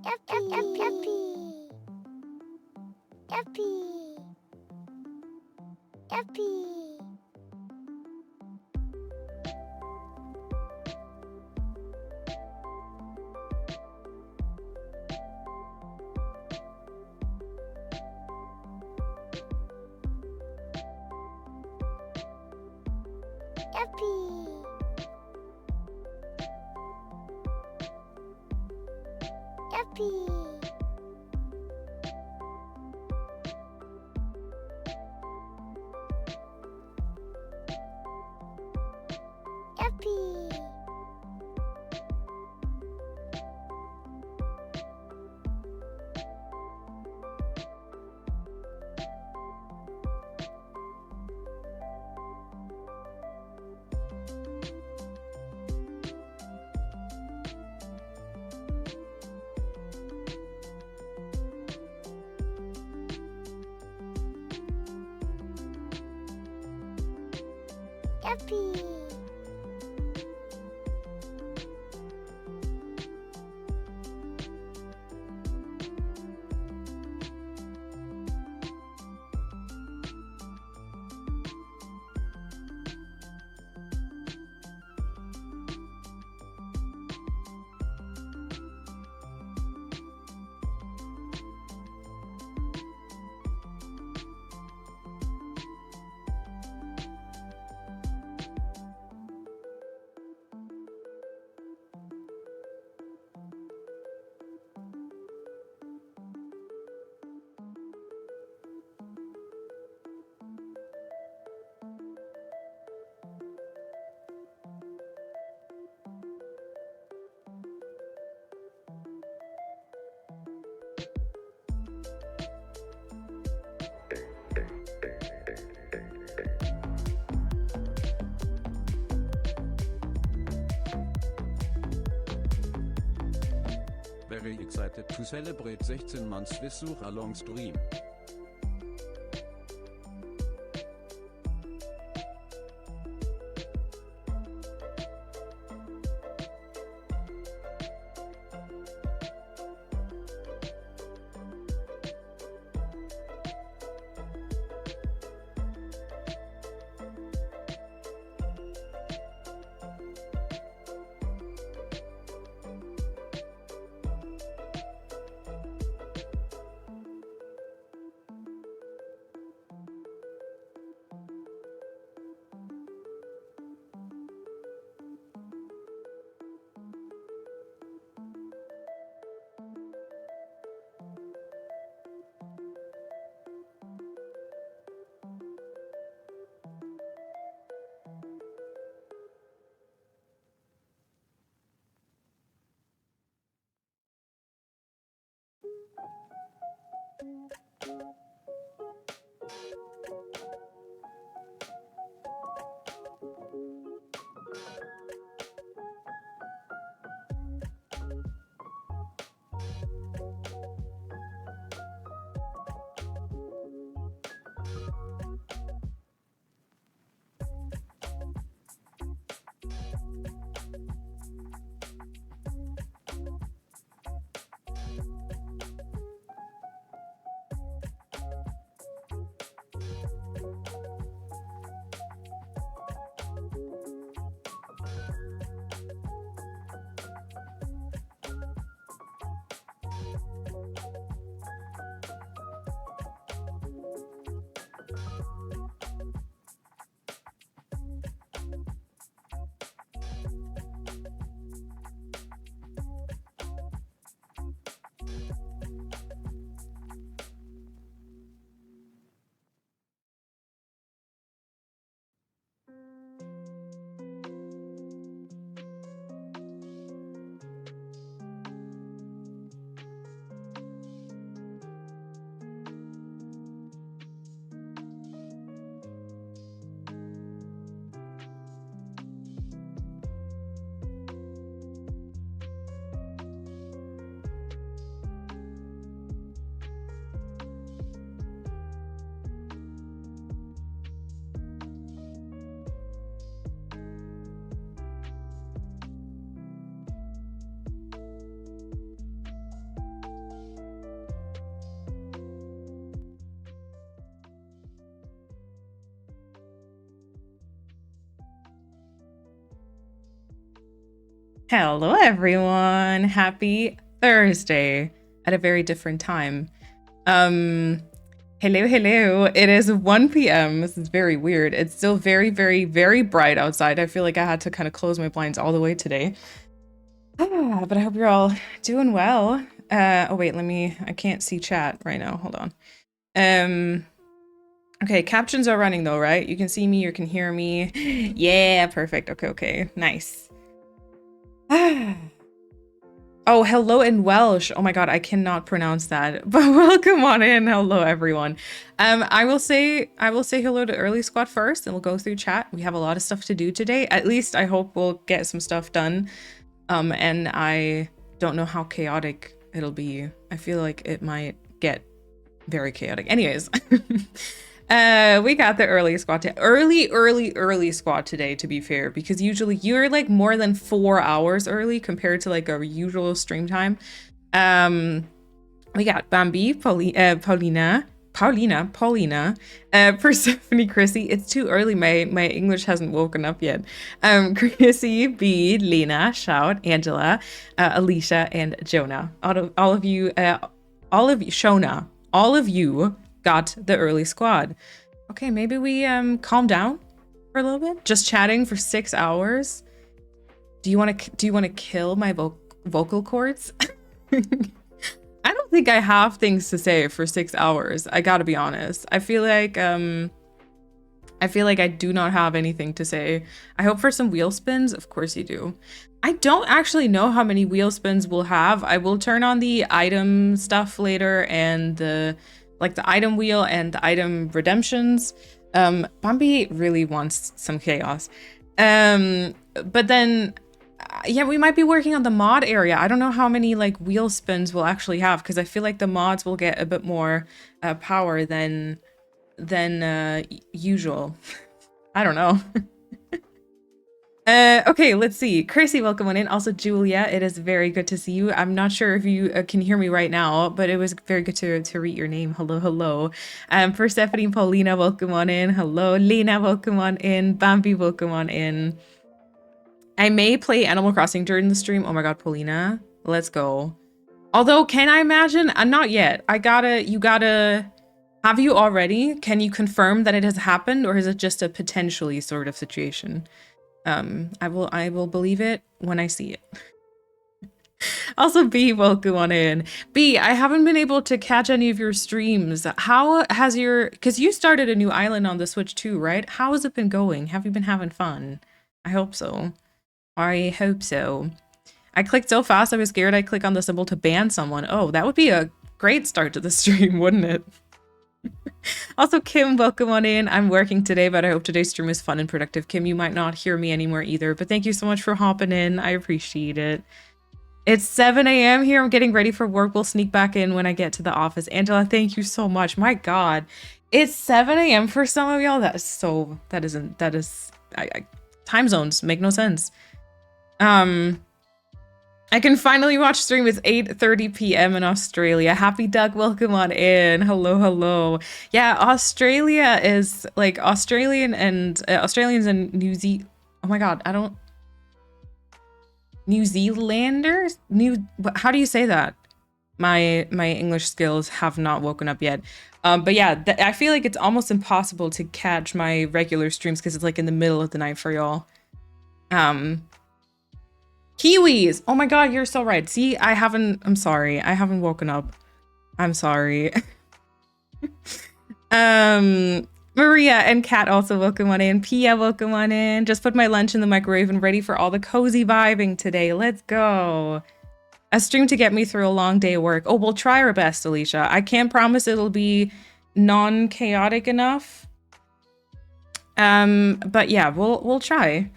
Yuppie. Yuppie. Yuppie. Yuppie. Yuppie. Yuppie. Yuppie. Very excited to celebrate 16 months with Sura long stream. Hello, everyone. Happy Thursday at a very different time. Hello, hello. It is 1 p.m. This is very weird. It's still very, very, very bright outside. I feel like I had to kind of close my blinds all the way today. But I hope you're all doing well. Oh wait, I can't see chat right now. Hold on. Okay, captions are running though, right? You can see me, you can hear me. Yeah, perfect. Okay, nice. Oh, hello in Welsh. Oh my god, I cannot pronounce that. But welcome on in. Hello everyone. I will say hello to Early Squad first and we'll go through chat. We have a lot of stuff to do today. At least I hope we'll get some stuff done. And I don't know how chaotic it'll be. I feel like it might get very chaotic. Anyways. We got the early squad early squad today, to be fair, because usually you're like more than 4 hours early compared to like a usual stream time. We got Bambi, Paulina, Persephone, Chrissy. It's too early. My English hasn't woken up yet. Chrissy, B, Lena, Shout, Angela, Alicia, and Jonah. All of you, Shona, all of you got the early squad. Okay, maybe we calm down for a little bit. Just chatting for 6 hours. Do you want to kill my vocal cords? I don't think I have things to say for 6 hours. I gotta be honest. I feel like I do not have anything to say. I hope for some wheel spins. Of course you do. I don't actually know how many wheel spins we'll have. I will turn on the item stuff later and the item wheel and the item redemptions. Bambi really wants some chaos. But then, yeah, we might be working on the mod area. I don't know how many like wheel spins we'll actually have because I feel like the mods will get a bit more power than usual. I don't know. Okay, let's see. Chrissy, welcome on in. Also, Julia, it is very good to see you. I'm not sure if you can hear me right now, but it was very good to read your name. Hello. Persephone, Paulina, welcome on in. Hello. Lena, welcome on in. Bambi, welcome on in. I may play Animal Crossing during the stream. Oh my god, Paulina, let's go. Although, can I imagine? Not yet. You gotta... Have you already? Can you confirm that it has happened, or is it just a potentially sort of situation? I will believe it when I see it. Also, B, welcome on in. B, I haven't been able to catch any of your streams. How has because you started a new island on the Switch too, right? How has it been going? Have you been having fun? I hope so. I hope so. I clicked so fast I was scared I'd click on the symbol to ban someone. Oh, that would be a great start to the stream, wouldn't it? Also, Kim, welcome on in. I'm working today, but I hope today's stream is fun and productive. Kim, you might not hear me anymore either, but thank you so much for hopping in. I appreciate it. It's 7 a.m. here. I'm getting ready for work. We'll sneak back in when I get to the office. Angela, thank you so much. My God, it's 7 a.m. for some of y'all. Time zones make no sense. I can finally watch stream. It's 8:30 p.m. in Australia. Happy Doug, welcome on in. Hello. Yeah, Australia is like Australians and New Zealand. Oh my god, New Zealanders? How do you say that? My English skills have not woken up yet. But yeah, I feel like it's almost impossible to catch my regular streams because it's like in the middle of the night for y'all. Kiwis! Oh my god, you're so right. See, I'm sorry. I haven't woken up. I'm sorry. Maria and Kat also welcome on in. Pia, welcome on in. Just put my lunch in the microwave and ready for all the cozy vibing today. Let's go. A stream to get me through a long day of work. Oh, we'll try our best, Alicia. I can't promise it'll be non-chaotic enough. But yeah, we'll try.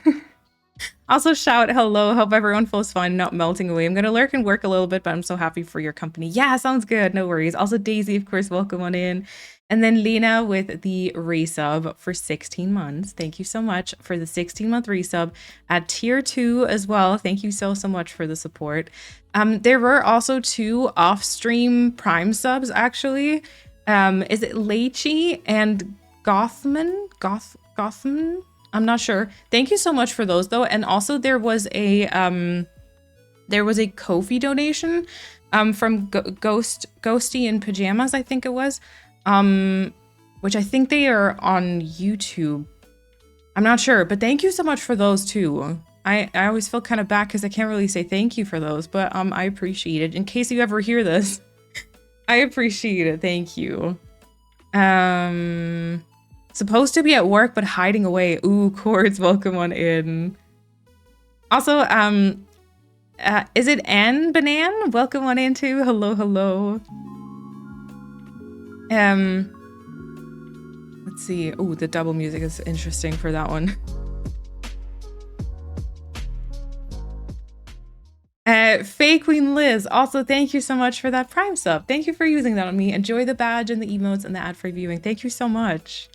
Also, shout hello. Hope everyone feels fine, not melting away. I'm gonna lurk and work a little bit, but I'm so happy for your company. Yeah, sounds good. No worries. Also, Daisy, of course, welcome on in. And then Lena with the resub for 16 months. Thank you so much for the 16-month resub at tier 2 as well. Thank you so much for the support. There were also 2 off-stream Prime subs, actually. Is it Leichy and Gothman? Gothman? I'm not sure. Thank you so much for those though. And also there was a there was a Ko-fi donation from Ghosty in Pajamas, I think it was, which I think they are on YouTube. I'm not sure, but thank you so much for those too. I always feel kind of bad because I can't really say thank you for those, but I appreciate it. In case you ever hear this, I appreciate it. Thank you. Supposed to be at work, but hiding away. Ooh, Chords, welcome on in. Also, is it Anne Banan? Welcome on in too. Hello, hello. Let's see. Ooh, the double music is interesting for that one. Fake Queen Liz, also thank you so much for that Prime sub. Thank you for using that on me. Enjoy the badge and the emotes and the ad-free viewing. Thank you so much.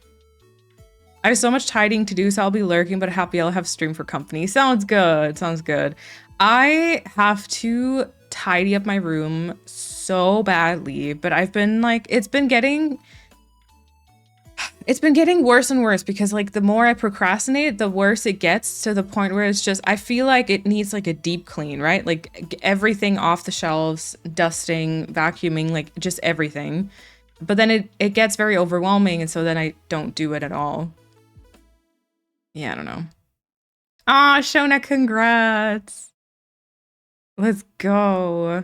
I have so much tidying to do, so I'll be lurking, but happy I'll have stream for company. Sounds good. Sounds good. I have to tidy up my room so badly, but I've been like, it's been getting worse and worse because like the more I procrastinate, the worse it gets, to the point where it's just, I feel like it needs like a deep clean, right? Like everything off the shelves, dusting, vacuuming, like just everything. But then it gets very overwhelming, and so then I don't do it at all. Yeah, I don't know. Ah, Shona, congrats. Let's go.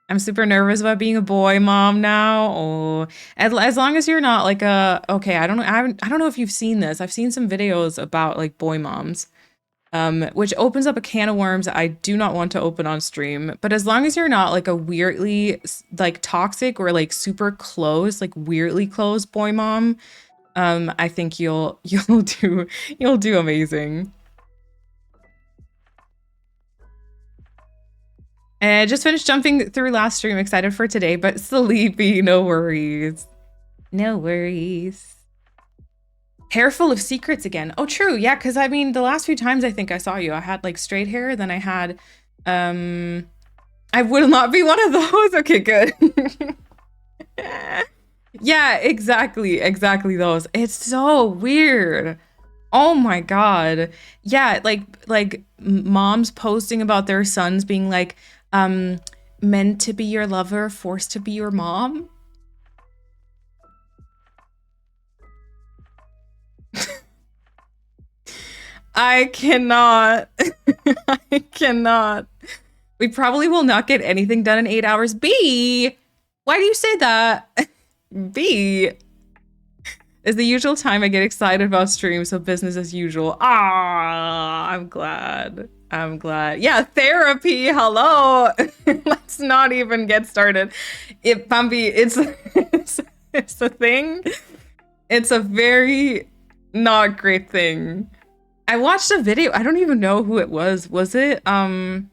I'm super nervous about being a boy mom now. Oh, as long as you're not like okay, I don't know. I don't know if you've seen this. I've seen some videos about like boy moms, which opens up a can of worms I do not want to open on stream. But as long as you're not like a weirdly like toxic or like super close, like weirdly close boy mom, I think you'll do amazing. And I just finished jumping through last stream, excited for today, but sleepy, no worries. No worries. Hair full of secrets again. Oh, true, yeah, because I mean, the last few times I think I saw you, I had like straight hair, then I had, I will not be one of those. Okay, good. Yeah, exactly those. It's so weird. Oh my God. Yeah, like moms posting about their sons being like, meant to be your lover, forced to be your mom. I cannot. I cannot. We probably will not get anything done in 8 hours. B, why do you say that? B is the usual time I get excited about streams, so business as usual. Ah, I'm glad. I'm glad. Yeah, therapy. Hello. Let's not even get started. Bambi, it's a thing. It's a very not great thing. I watched a video. I don't even know who it was. Was it who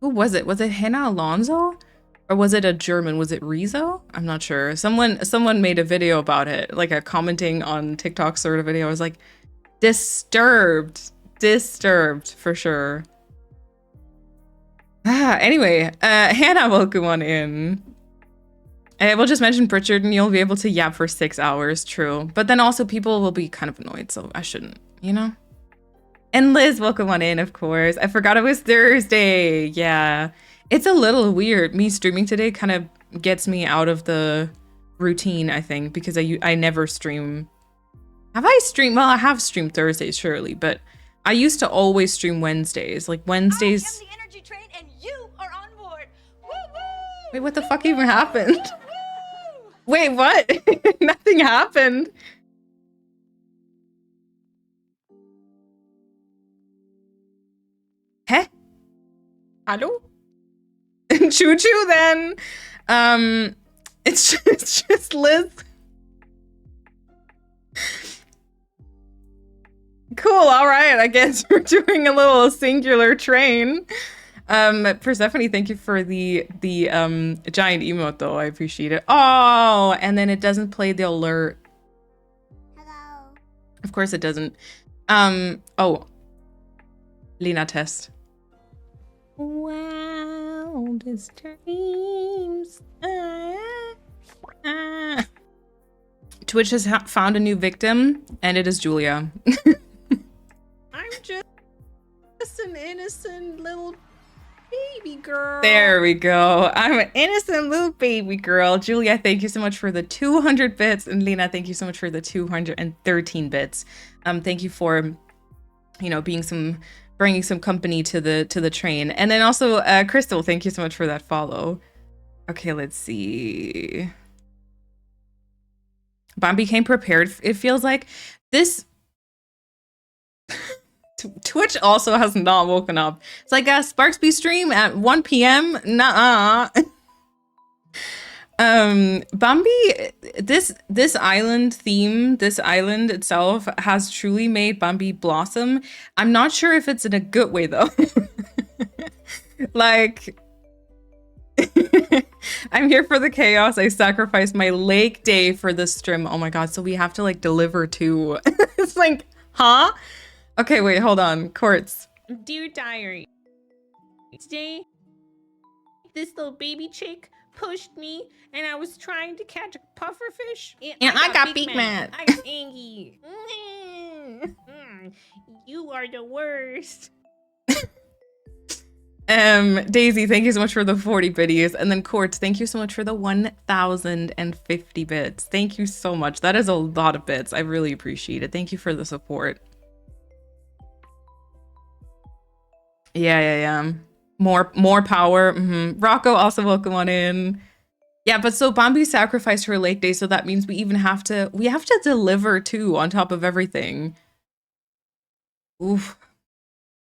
was it? Was it Hannah Alonso? Or was it a German? Was it Rizzo? I'm not sure. Someone made a video about it, like a commenting on TikTok sort of video. I was like, disturbed for sure. Anyway, Hannah, welcome on in. I will just mention Pritchard and you'll be able to yap for 6 hours, true. But then also people will be kind of annoyed, so I shouldn't, you know? And Liz, welcome on in, of course. I forgot it was Thursday. Yeah. It's a little weird. Me streaming today kind of gets me out of the routine, I think, because I never stream. Have I streamed? Well, I have streamed Thursdays, surely, but I used to always stream Wednesdays. Like Wednesdays. I am the energy train and you are on board. Woo woo! Wait, what the fuck even happened? Woo! Wait, what? Nothing happened. Heh? Hello? Choo-choo then. It's just Liz. Cool, all right. I guess we're doing a little singular train. Persephone, thank you for the giant emote though. I appreciate it. Oh, and then it doesn't play the alert. Hello. Of course it doesn't. Oh. Lena test. Wildest dreams. Twitch has found a new victim, and it is Julia. just an innocent little baby girl. There we go. I'm an innocent little baby girl. Julia, thank you so much for the 200 bits. And Lena, thank you so much for the 213 bits. Thank you for, you know, bringing some company to the train. And then also, Crystal, thank you so much for that follow. Okay, let's see. Bambi came prepared. It feels like this. Twitch also has not woken up. It's like a Sparksby stream at 1 p.m. Nuh-uh. Bambi, this island theme, this island itself has truly made Bambi blossom. I'm not sure if it's in a good way though. Like, I'm here for the chaos. I sacrificed my lake day for this stream. Oh my god, so we have to like deliver too. It's like, huh? Okay, wait, hold on. Quartz. Dear diary, today this little baby chick pushed me and I was trying to catch a pufferfish and I got beak mad. I got angry. You are the worst. Daisy, thank you so much for the 40 biddies. And then Quartz, thank you so much for the 1,050 bits. Thank you so much. That is a lot of bits. I really appreciate it. Thank you for the support. Yeah. More power. Rocco, also welcome on in. Yeah, but so Bambi sacrificed her lake day, so that means we have to deliver too on top of everything. Oof.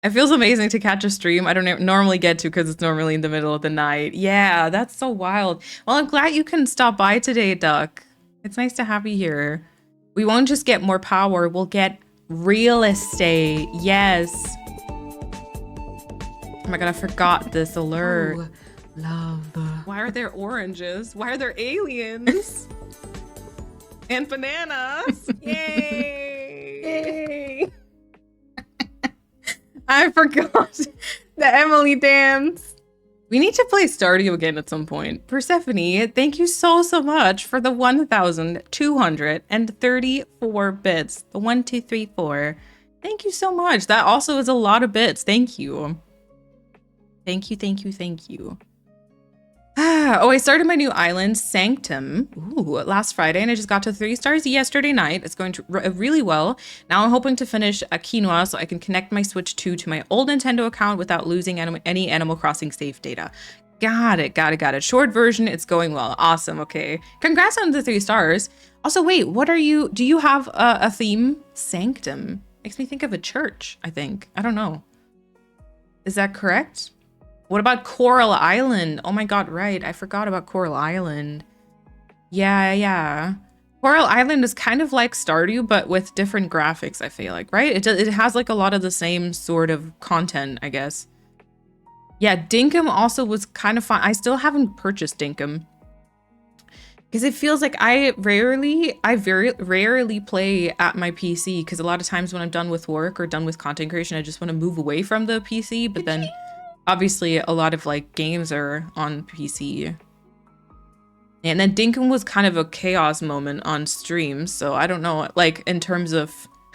It feels amazing to catch a stream. I don't normally get to because it's normally in the middle of the night. Yeah, that's so wild. Well, I'm glad you can stop by today, Duck. It's nice to have you here. We won't just get more power, we'll get real estate. Yes. Oh my god, I forgot this alert. Ooh, love. Why are there oranges? Why are there aliens? And bananas. Yay! Yay! I forgot the Emily dance. We need to play Stardew again at some point. Persephone, thank you so much for the 1,234 bits. The 1, 2, 3, 4. Thank you so much. That also is a lot of bits. Thank you. Thank you. Oh, I started my new island, Sanctum, last Friday, and I just got to 3 stars yesterday night. It's going really well. Now I'm hoping to finish a quinoa so I can connect my Switch 2 to my old Nintendo account without losing any Animal Crossing save data. Got it. Short version, it's going well. Awesome, okay. Congrats on the 3 stars. Also, wait, do you have a theme? Sanctum. Makes me think of a church, I think. I don't know. Is that correct? What about Coral Island? Oh my god, right. I forgot about Coral Island. Yeah. Coral Island is kind of like Stardew, but with different graphics, I feel like, right? It has like a lot of the same sort of content, I guess. Yeah, Dinkum also was kind of fun. I still haven't purchased Dinkum. Because it feels like I very rarely play at my PC, because a lot of times when I'm done with work or done with content creation, I just want to move away from the PC, but then obviously a lot of like games are on PC. And then Dinkum was kind of a chaos moment on stream, so I don't know, like in terms of,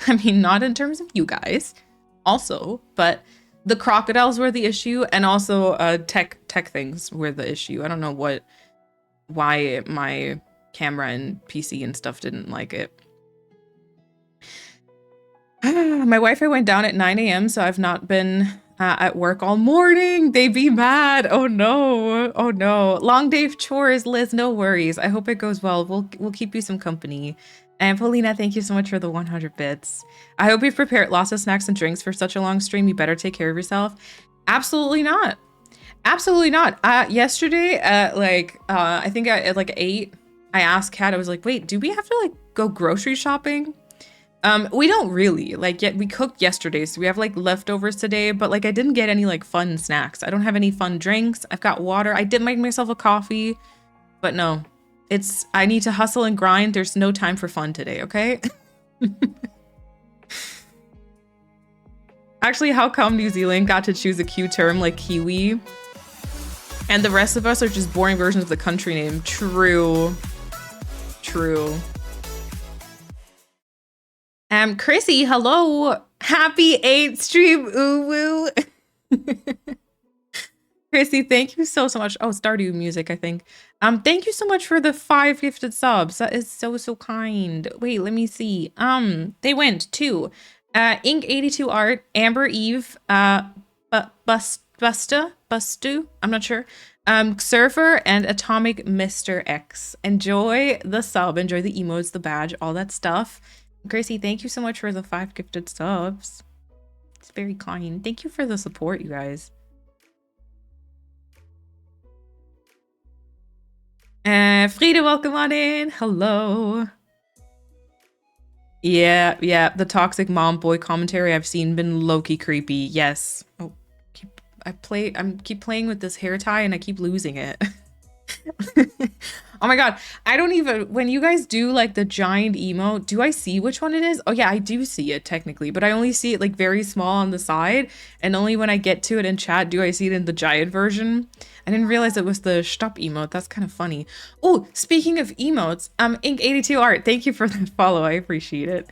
I mean, not in terms of you guys also, but the crocodiles were the issue, and also tech things were the issue. I don't know why my camera and PC and stuff didn't like it. My Wi-Fi went down at 9 a.m. so I've not been at work all morning. They be mad. Oh no. Long day of chores, Liz, no worries. I hope it goes well. We'll keep you some company. And Paulina, thank you so much for the 100 bits. I hope you've prepared lots of snacks and drinks for such a long stream. You better take care of yourself. Absolutely not. Yesterday at I think at like 8, I asked Kat, I was like, wait, do we have to like go grocery shopping? We don't really, yet we cooked yesterday, so we have like leftovers today, but like I didn't get any like fun snacks. I don't have any fun drinks. I've got water. I did make myself a coffee, but no, I need to hustle and grind. There's no time for fun today, okay? Actually, how come New Zealand got to choose a cute term like Kiwi? And the rest of us are just boring versions of the country name. True. Chrissy, hello. Happy 8th stream, ooh woo. Chrissy, thank you so much. Oh, Stardew music, I think. Thank you so much for the 5 gifted subs. That is so kind. Wait, let me see. They went to Ink82 Art, Amber Eve, Bustu, I'm not sure. Surfer and Atomic Mr. X. Enjoy the sub, enjoy the emotes, the badge, all that stuff. Gracie, thank you so much for the 5 gifted subs. It's very kind. Thank you for the support, you guys. Frida, welcome on in. Hello. Yeah, the toxic mom boy commentary I've seen been low-key creepy. Yes. Oh, keep playing with this hair tie and I keep losing it. Oh my god, I don't even, when you guys do like the giant emote, do I see which one it is? Oh yeah, I do see it technically, but I only see it like very small on the side, and only when I get to it in chat do I see it in the giant version. I didn't realize it was the stop emote. That's kind of funny. Oh, speaking of emotes, Ink82 Art, thank you for the follow. I appreciate it.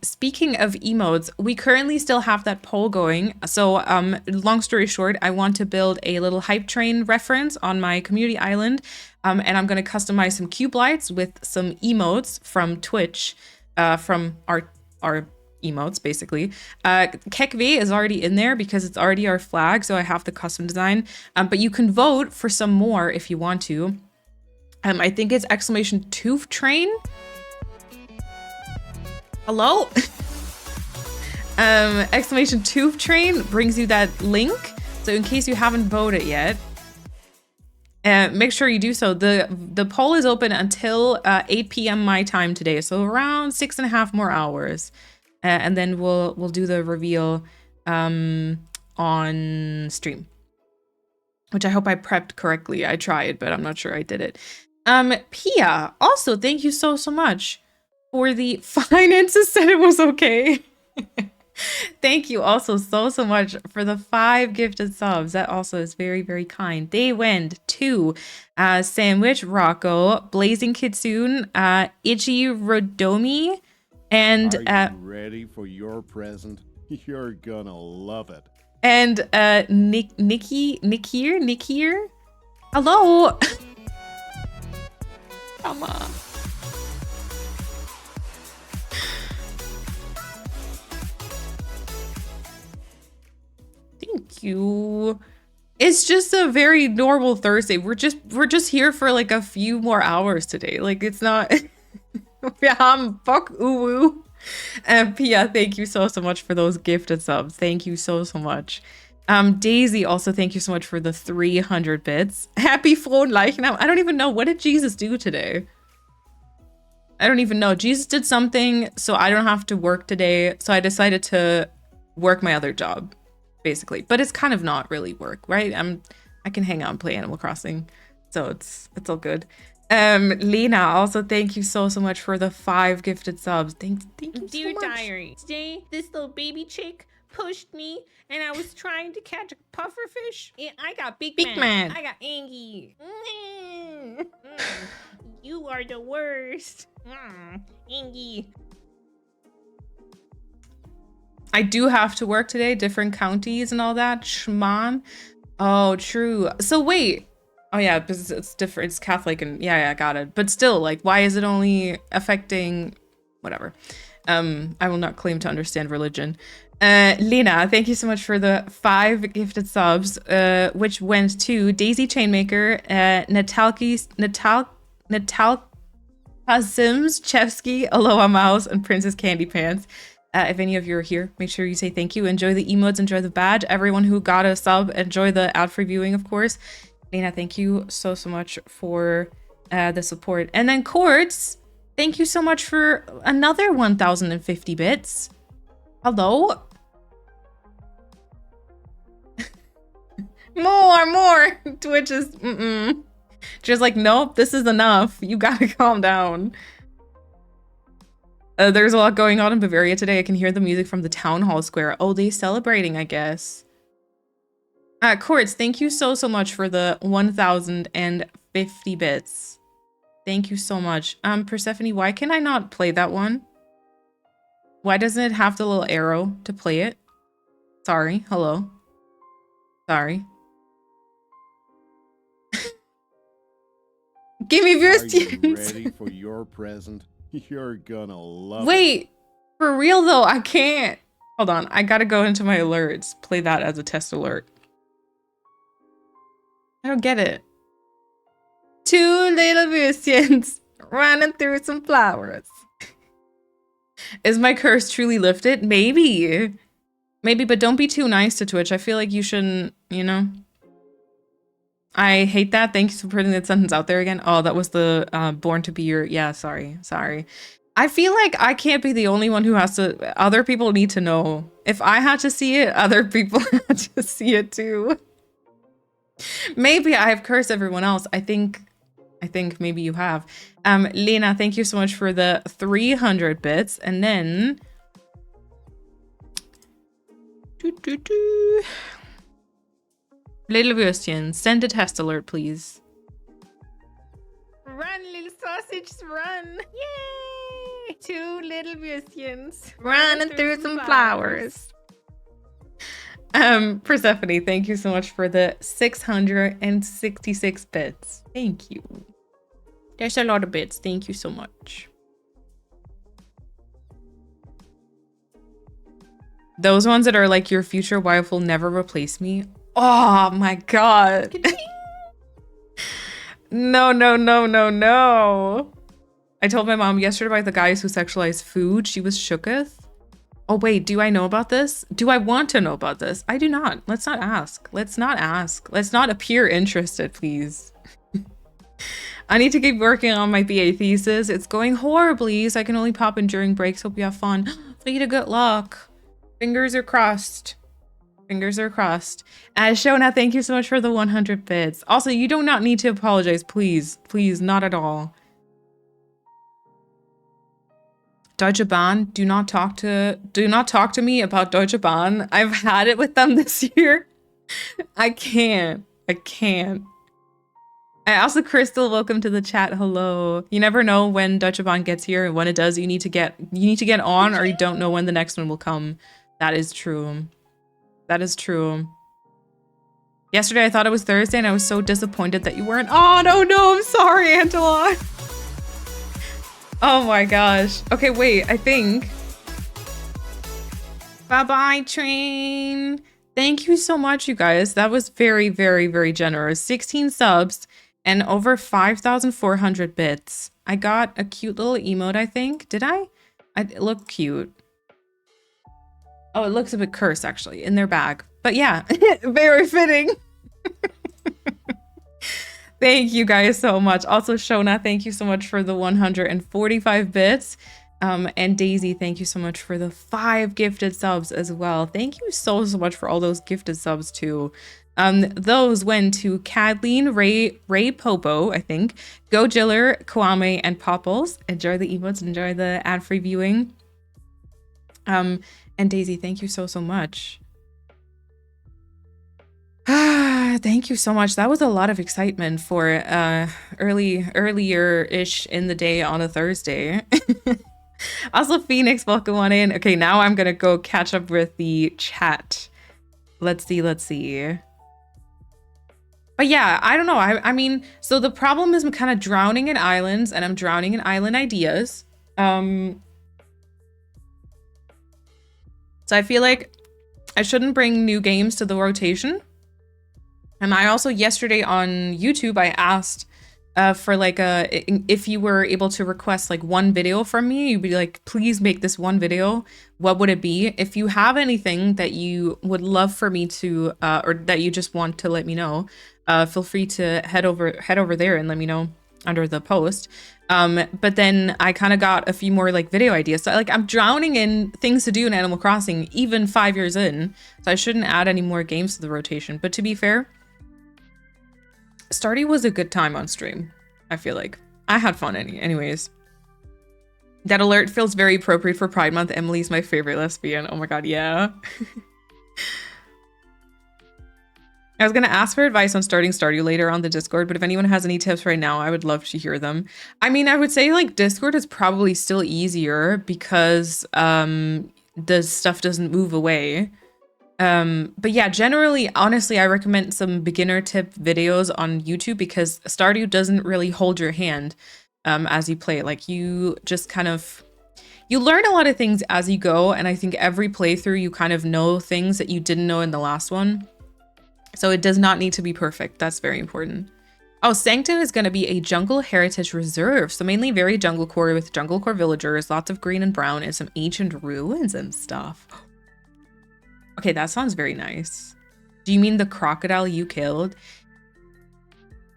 Speaking of emotes, we currently still have that poll going. So, long story short, I want to build a little hype train reference on my community island. And I'm going to customize some cube lights with some emotes from Twitch, from our emotes, basically. Kekve is already in there because it's already our flag, so I have the custom design. But you can vote for some more if you want to. I think it's exclamation toof train. Hello? Exclamation toof train brings you that link. So in case you haven't voted yet, make sure you do so. The poll is open until 8 p.m. my time today, so around 6.5 more hours, and then we'll do the reveal on stream, which I hope I prepped correctly. I tried, but I'm not sure I did it. Pia, also thank you so much for the finances. Said it was okay. Thank you also so much for the 5 gifted subs. That also is very kind. They went to Sandwich, Rocco, Blazing Kitsune, Ichi Rodomi, and are you ready for your present? You're gonna love it. And Nikir. Hello. Come on. Thank you. It's just a very normal Thursday. We're just here for like a few more hours today. Like it's not. Fuck uwu. And Pia, thank you so much for those gifted subs. Thank you so much. Daisy, also thank you so much for the 300 bits. Happy frohen Leichnam. I don't even know, what did Jesus do today? I don't even know. Jesus did something, so I don't have to work today. So I decided to work my other job, basically. But it's kind of not really work, right? I can hang out and play Animal Crossing, so it's all good. Lena, also thank you so much for the 5 gifted subs. Thank you so much. Dear diary, today this little baby chick pushed me and I was trying to catch a pufferfish and I got big man. I got Angie. You are the worst. Angie. I do have to work today, different counties and all that. Schman. Oh, true. So wait. Oh yeah, because it's different. It's Catholic and yeah, got it. But still, like, why is it only affecting whatever? I will not claim to understand religion. Lena, thank you so much for the 5 gifted subs, which went to Daisy Chainmaker, Natalka Sims, Chevsky, Aloha Mouse, and Princess Candy Pants. If any of you are here, make sure you say thank you. Enjoy the emotes, enjoy the badge. Everyone who got a sub, enjoy the ad-free viewing, of course. Lena, thank you so much for the support. And then Quartz, thank you so much for another 1,050 bits. Hello? more. Twitch is just like, nope, this is enough. You gotta calm down. There's a lot going on in Bavaria today. I can hear the music from the town hall square. Oh, they celebrating, I guess. Quartz, thank you so much for the 1,050 bits. Thank you so much. Persephone, why can I not play that one? Why doesn't it have the little arrow to play it? Sorry. Hello. Sorry. Give me Are viewers. you ready for your present? You're gonna love it. Wait, for real though, I can't. Hold on, I gotta go into my alerts. Play that as a test alert. I don't get it. Two little musicians running through some flowers. Is my curse truly lifted? Maybe. Maybe, but don't be too nice to Twitch. I feel like you shouldn't, you know? I hate that. Thanks for putting that sentence out there again. Oh, that was the born to be your... Yeah, sorry. I feel like I can't be the only one who has to... Other people need to know. If I had to see it, other people had to see it too. Maybe I have cursed everyone else. I think maybe you have. Lena, thank you so much for the 300 bits. And then... Little Würstchen, send a test alert, please. Run, little sausages, run! Yay! Two little Würstchens Running through some flowers. Persephone, thank you so much for the 666 bits. Thank you. There's a lot of bits. Thank you so much. Those ones that are like your future wife will never replace me. Oh my god. No. I told my mom yesterday about the guys who sexualize food. She was shooketh. Oh wait, do I know about this? Do I want to know about this? I do not. Let's not ask. Let's not appear interested, please. I need to keep working on my BA thesis. It's going horribly, so I can only pop in during breaks. Hope you have fun. Frida, good luck. Fingers are crossed. Shona, thank you so much for the 100 bits. Also, you do not need to apologize, please. Please, not at all. Deutsche Bahn, do not talk to me about Deutsche Bahn. I've had it with them this year. I can't. Also, Crystal, welcome to the chat. Hello. You never know when Deutsche Bahn gets here, and when it does, you need to get on, or you don't know when the next one will come. That is true. Yesterday, I thought it was Thursday, and I was so disappointed that you weren't on. Oh no, I'm sorry, Angela. Oh my gosh. Okay, wait, I think. Bye-bye, train. Thank you so much, you guys. That was very, very, very generous. 16 subs and over 5,400 bits. I got a cute little emote, I think. Did I? It looked cute. Oh, it looks a bit cursed, actually, in their bag. But yeah, very fitting. Thank you guys so much. Also, Shona, thank you so much for the 145 bits. And Daisy, thank you so much for the 5 gifted subs as well. Thank you so much for all those gifted subs too. Those went to Kathleen, Ray Popo, I think, Go Jiller, Kwame, and Popples. Enjoy the emotes, enjoy the ad-free viewing. And Daisy, thank you so much. Thank you so much. That was a lot of excitement for earlier-ish in the day on a Thursday. Also, Phoenix, welcome on in. Okay, now I'm gonna go catch up with the chat. Let's see. But yeah, I don't know. I mean, so the problem is I'm kind of drowning in islands, and I'm drowning in island ideas. So I feel like I shouldn't bring new games to the rotation. And I also, yesterday on YouTube, I asked for like if you were able to request like one video from me, you'd be like, please make this one video. What would it be? If you have anything that you would love for me to, or that you just want to let me know, feel free to head over there and let me know under the post. But then I kind of got a few more like video ideas. So like I'm drowning in things to do in Animal Crossing, even 5 years in. So I shouldn't add any more games to the rotation. But to be fair, Stardew was a good time on stream. I feel like I had fun anyways. That alert feels very appropriate for Pride Month. Emily's my favorite lesbian. Oh my god, yeah. I was going to ask for advice on starting Stardew later on the Discord, but if anyone has any tips right now, I would love to hear them. I mean, I would say like Discord is probably still easier because the stuff doesn't move away. But yeah, generally, honestly, I recommend some beginner tip videos on YouTube because Stardew doesn't really hold your hand as you play. Like you just kind of, you learn a lot of things as you go. And I think every playthrough, you kind of know things that you didn't know in the last one. So it does not need to be perfect. That's very important. Oh, Sanctum is going to be a jungle heritage reserve. So mainly very jungle core with jungle core villagers, lots of green and brown and some ancient ruins and stuff. Okay, that sounds very nice. Do you mean the crocodile you killed?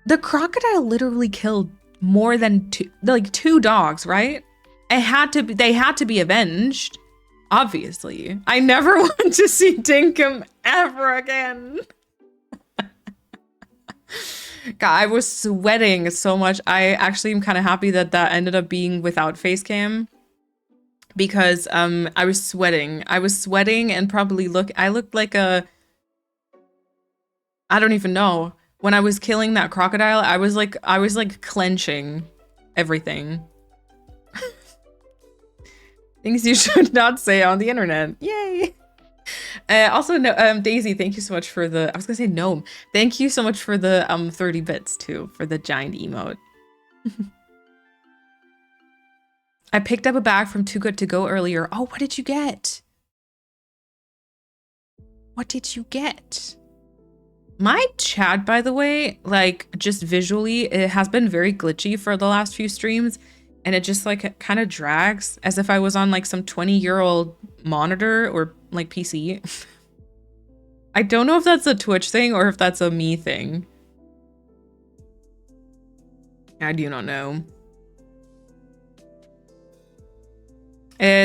The crocodile literally killed more than two dogs, right? They had to be avenged. Obviously. I never want to see Dinkum ever again. God, I was sweating so much. I actually am kind of happy that that ended up being without face cam because I was sweating. I was sweating and probably I looked like a, I don't even know. When I was killing that crocodile, I was like clenching everything. Things you should not say on the internet. Yay. Also, no, Daisy, thank you so much for the, I was gonna say gnome. Thank you so much for the 30 bits too, for the giant emote. I picked up a bag from Too Good To Go earlier. Oh, what did you get? What did you get? My chat, by the way, like just visually, it has been very glitchy for the last few streams. And it just like kind of drags as if I was on like some 20-year-old monitor or like PC. I don't know if that's a Twitch thing or if that's a me thing. I do not know.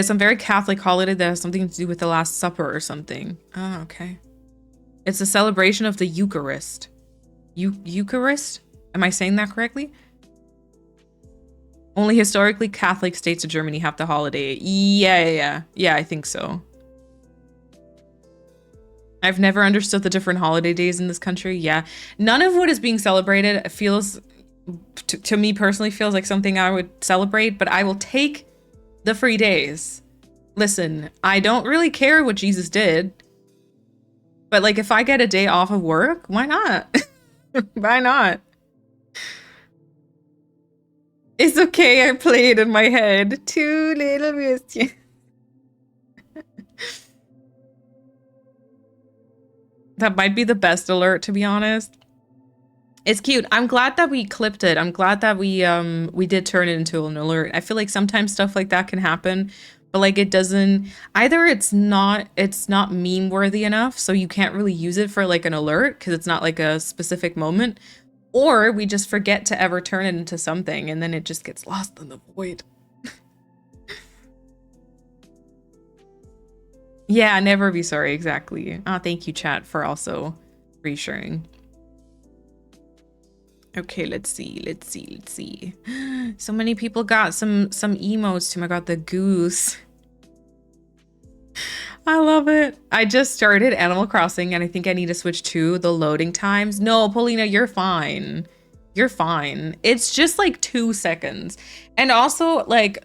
Some very Catholic holiday that has something to do with the Last Supper or something. Oh, okay. It's a celebration of the Eucharist. Eucharist? Am I saying that correctly? Only historically Catholic states of Germany have the holiday. Yeah, I think so. I've never understood the different holiday days in this country. Yeah, none of what is being celebrated feels, to me personally, feels like something I would celebrate, but I will take the free days. Listen, I don't really care what Jesus did, but like if I get a day off of work, why not? Why not? It's okay, I played in my head. Too little mischief. That might be the best alert, to be honest. It's cute. I'm glad that we clipped it. I'm glad that we did turn it into an alert. I feel like sometimes stuff like that can happen, but like it doesn't, either it's not meme worthy enough, so you can't really use it for like an alert because it's not like a specific moment. Or we just forget to ever turn it into something and then it just gets lost in the void. Yeah, never be sorry, exactly. Oh, thank you, chat, for also reassuring. Okay, let's see. So many people got some emotes too. I got the goose. I love it. I just started Animal Crossing and I think I need to switch to the loading times. No, Paulina, you're fine. You're fine. It's just like 2 seconds. And also like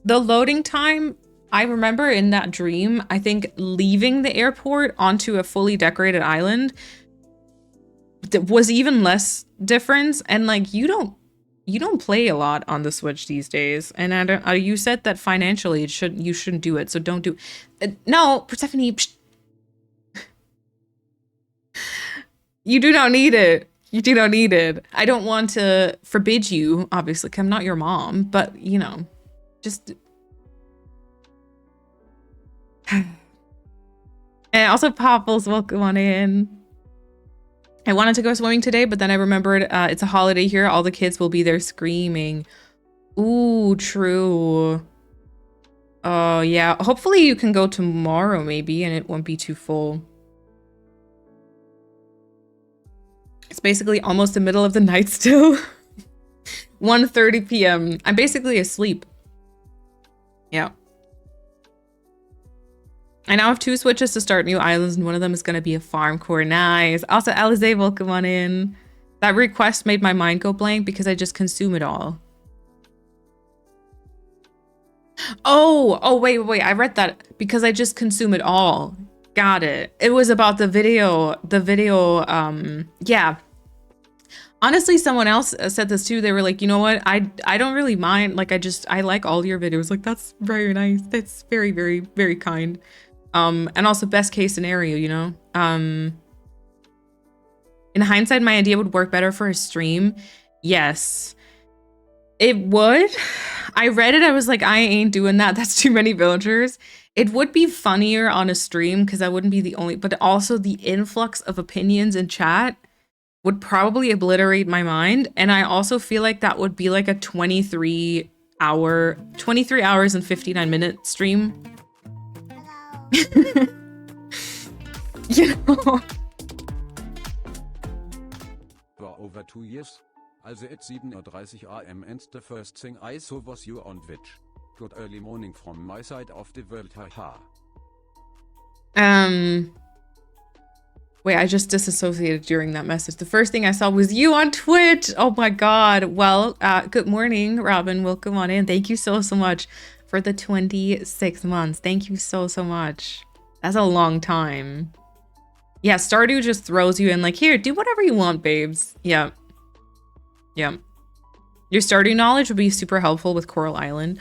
the loading time, I remember in that dream, I think leaving the airport onto a fully decorated island was even less difference. And like you don't play a lot on the Switch these days, and I don't. You said that financially you shouldn't do it, so don't do. No, Persephone, you do not need it. You do not need it. I don't want to forbid you, obviously. 'Cause I'm not your mom, but you know, just. And also, Popples, welcome on in. I wanted to go swimming today, but then I remembered it's a holiday here. All the kids will be there screaming. Ooh, true. Oh, yeah. Hopefully you can go tomorrow maybe and it won't be too full. It's basically almost the middle of the night still. 1:30 p.m. I'm basically asleep. Yeah. I now have 2 switches to start new islands, and one of them is going to be a farm core. Nice. Also, Alize, welcome on in. That request made my mind go blank because I just consume it all. Oh, wait. I read that because I just consume it all. Got it. It was about the video, yeah. Honestly, someone else said this too. They were like, you know what? I don't really mind. Like, I like all your videos. Like, that's very nice. That's very, very, very kind. And also best case scenario, you know? In hindsight, my idea would work better for a stream. Yes, it would. I read it. I was like, I ain't doing that. That's too many villagers. It would be funnier on a stream because I wouldn't be the only, but also the influx of opinions in chat would probably obliterate my mind. And I also feel like that would be like a 23 hours and 59-minute stream. Hello. You know? War over 2 years. Also it's 7:30 am and the first thing I saw was you on Twitch. Good early morning from my side of the world, haha. Wait, I just disassociated during that message. The first thing I saw was you on Twitch. Oh my God. Well, good morning, Robin. Welcome on in. Thank you so much for the 26 months. Thank you so much. That's a long time. Yeah, Stardew just throws you in like, here, do whatever you want, babes. Yeah. Yeah. Your Stardew knowledge would be super helpful with Coral Island.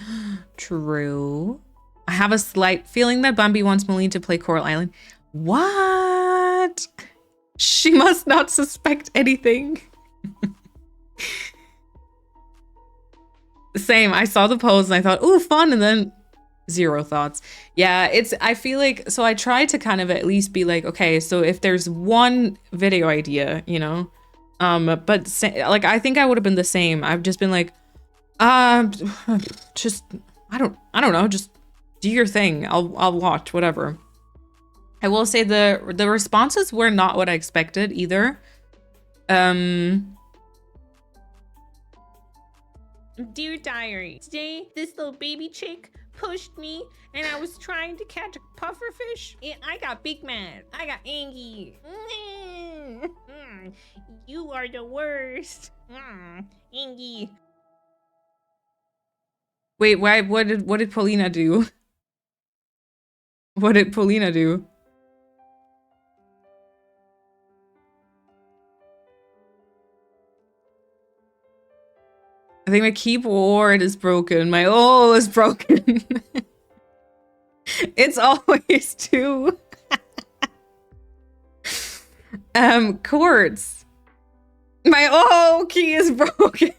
True. I have a slight feeling that Bambi wants Malene to play Coral Island. What? She must not suspect anything. Same. I saw the post and I thought, ooh, fun. And then 0 thoughts. Yeah, I feel like, so I try to kind of at least be like, okay, so if there's one video idea, you know, but like, I think I would have been the same. I've just been like, just, I don't know, just do your thing. I'll watch, whatever. I will say the responses were not what I expected either. Dear diary, today this little baby chick pushed me and I was trying to catch a pufferfish and I got big mad. I got angry. You are the worst. Angie. Wait, why? What did Paulina do? What did Paulina do? I think my keyboard is broken. My O is broken. It's always 2. Chords. My O key is broken.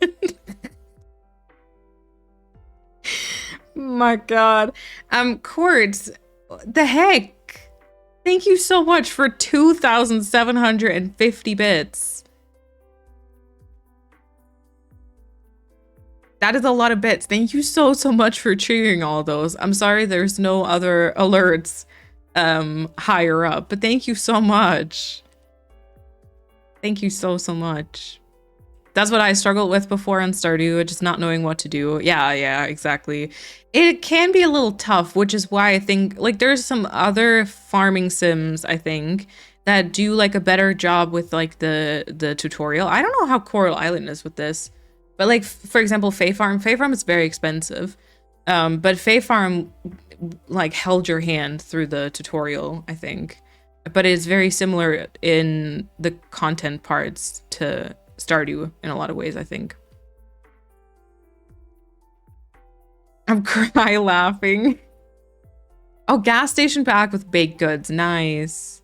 My God. Chords. The heck? Thank you so much for 2,750 bits. That is a lot of bits. Thank you so much for triggering all those. I'm sorry there's no other alerts higher up, but thank you so much. Thank you so much. That's what I struggled with before on Stardew, just not knowing what to do. Yeah, exactly. It can be a little tough, which is why I think, like, there's some other farming sims, I think, that do, like, a better job with, like, the tutorial. I don't know how Coral Island is with this. But like, for example, Fae Farm is very expensive. But Fae Farm like held your hand through the tutorial, I think. But it's very similar in the content parts to Stardew in a lot of ways, I think. I'm cry laughing. Oh, gas station pack with baked goods. Nice.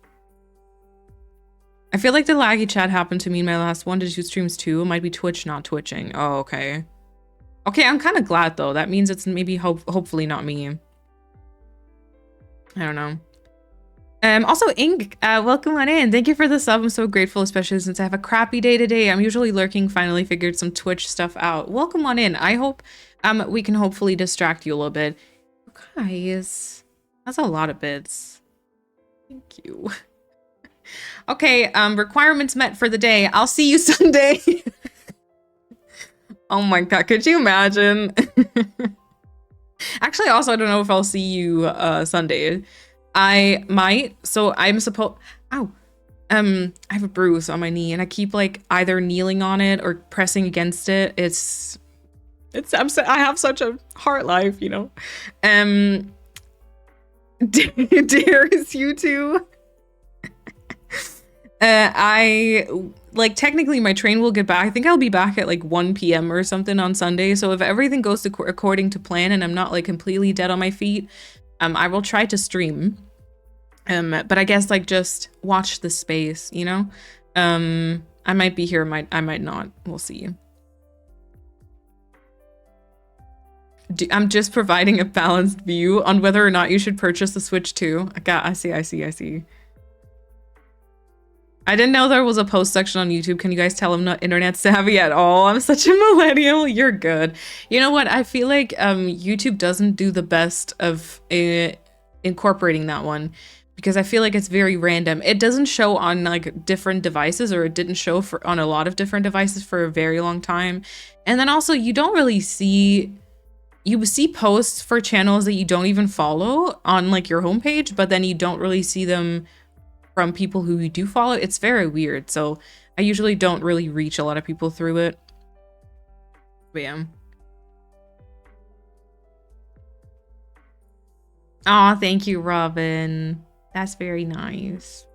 I feel like the laggy chat happened to me in my last 1 to 2 streams too. It might be Twitch not twitching. Oh, okay. Okay, I'm kind of glad though. That means it's maybe hopefully not me. I don't know. Also, Ink, welcome on in. Thank you for the sub. I'm so grateful, especially since I have a crappy day today. I'm usually lurking, finally figured some Twitch stuff out. Welcome on in. I hope we can hopefully distract you a little bit. Guys, that's a lot of bits. Thank you. Okay, requirements met for the day. I'll see you Sunday. Oh my God, could you imagine? Actually, also, I don't know if I'll see you Sunday. I might. So I'm supposed. Ow. I have a bruise on my knee, and I keep like either kneeling on it or pressing against it. I have such a hard life, you know. Darius, you too. I like technically my train will get back. I think I'll be back at like 1 p.m. or something on Sunday. So if everything goes according to plan and I'm not like completely dead on my feet, I will try to stream. But I guess like just watch the space, you know. I might be here, I might not. We'll see. I'm just providing a balanced view on whether or not you should purchase the Switch 2. I see. I didn't know there was a post section on YouTube. Can you guys tell I'm not internet savvy at all? I'm such a millennial. You're good. You know what? I feel like YouTube doesn't do the best of incorporating that one because I feel like it's very random. It doesn't show on like different devices, or it didn't show on a lot of different devices for a very long time. And then also you don't really see, you see posts for channels that you don't even follow on like your homepage, but then you don't really see them from people who you do follow. It's very weird. So I usually don't really reach a lot of people through it. But yeah. Aw, thank you, Robin. That's very nice.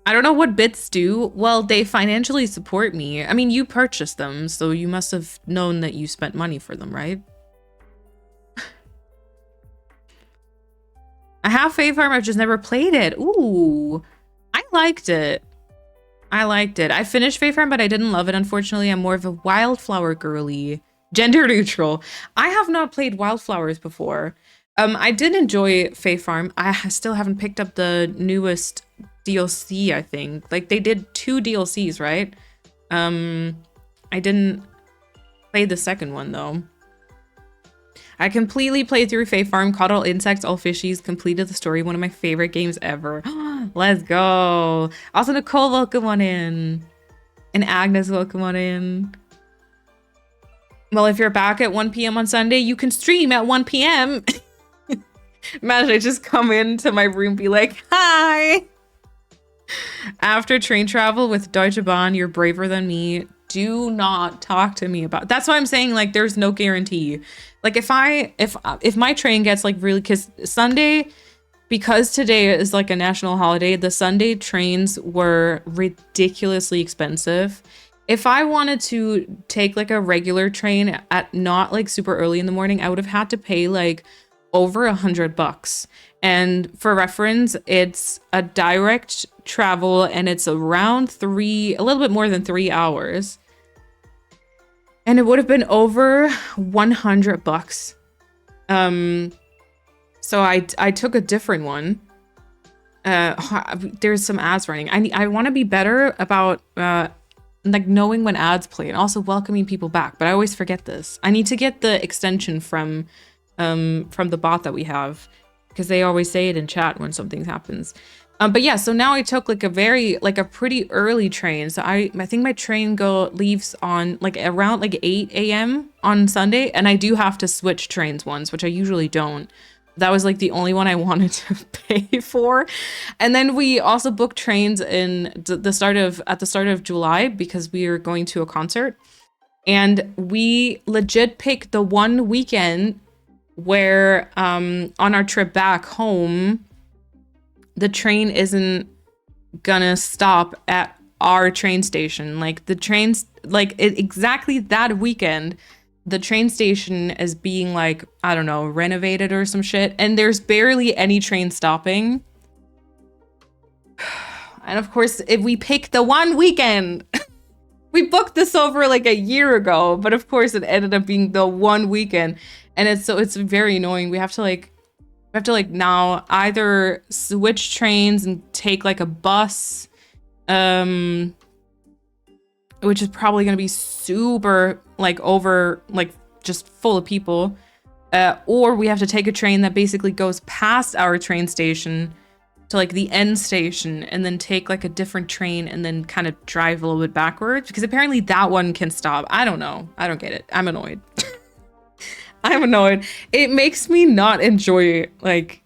I don't know what bits do. Well, they financially support me. I mean, you purchased them, so you must have known that you spent money for them, right? I have Fae Farm, I've just never played it. Ooh, I liked it. I finished Fae Farm, but I didn't love it, unfortunately. I'm more of a Wildflower girly. Gender neutral. I have not played Wildflowers before. I did enjoy Fae Farm. I still haven't picked up the newest DLC, I think. Like, they did 2 DLCs, right? I didn't play the second one, though. I completely played through Fae Farm, caught all insects, all fishies, completed the story. One of my favorite games ever. Let's go. Also, Nicole, welcome on in. And Agnes, welcome on in. Well, if you're back at 1 p.m. on Sunday, you can stream at 1 p.m. Imagine I just come into my room, be like, hi. After train travel with Deutsche Bahn, you're braver than me. Do not talk to me about. That's why I'm saying like there's no guarantee. Like if my train gets like really, because Sunday, because today is like a national holiday, the Sunday trains were ridiculously expensive. If I wanted to take like a regular train at not like super early in the morning, I would have had to pay like over $100. And for reference, it's a direct travel and it's around a little bit more than 3 hours. And it would have been over $100. So I took a different one. There's some ads running. I want to be better about like knowing when ads play and also welcoming people back, but I always forget this. I need to get the extension from the bot that we have, because they always say it in chat when something happens. But yeah, so now I took like a pretty early train. So I think my train leaves on like around like 8 a.m. on Sunday, and I do have to switch trains once, which I usually don't. That was like the only one I wanted to pay for. And then we also booked trains at the start of July because we are going to a concert. And we legit picked the one weekend where on our trip back home, the train isn't gonna stop at our train station. Like the trains, like exactly that weekend, the train station is being like, I don't know, renovated or some shit. And there's barely any train stopping. And of course, if we pick the one weekend, we booked this over like a year ago, but of course it ended up being the one weekend. And it's very annoying. We have to now either switch trains and take like a bus, which is probably going to be super like over, like just full of people. Or we have to take a train that basically goes past our train station to like the end station and then take like a different train and then kind of drive a little bit backwards, because apparently that one can stop. I don't know. I don't get it. I'm annoyed. I'm annoyed. It makes me not enjoy like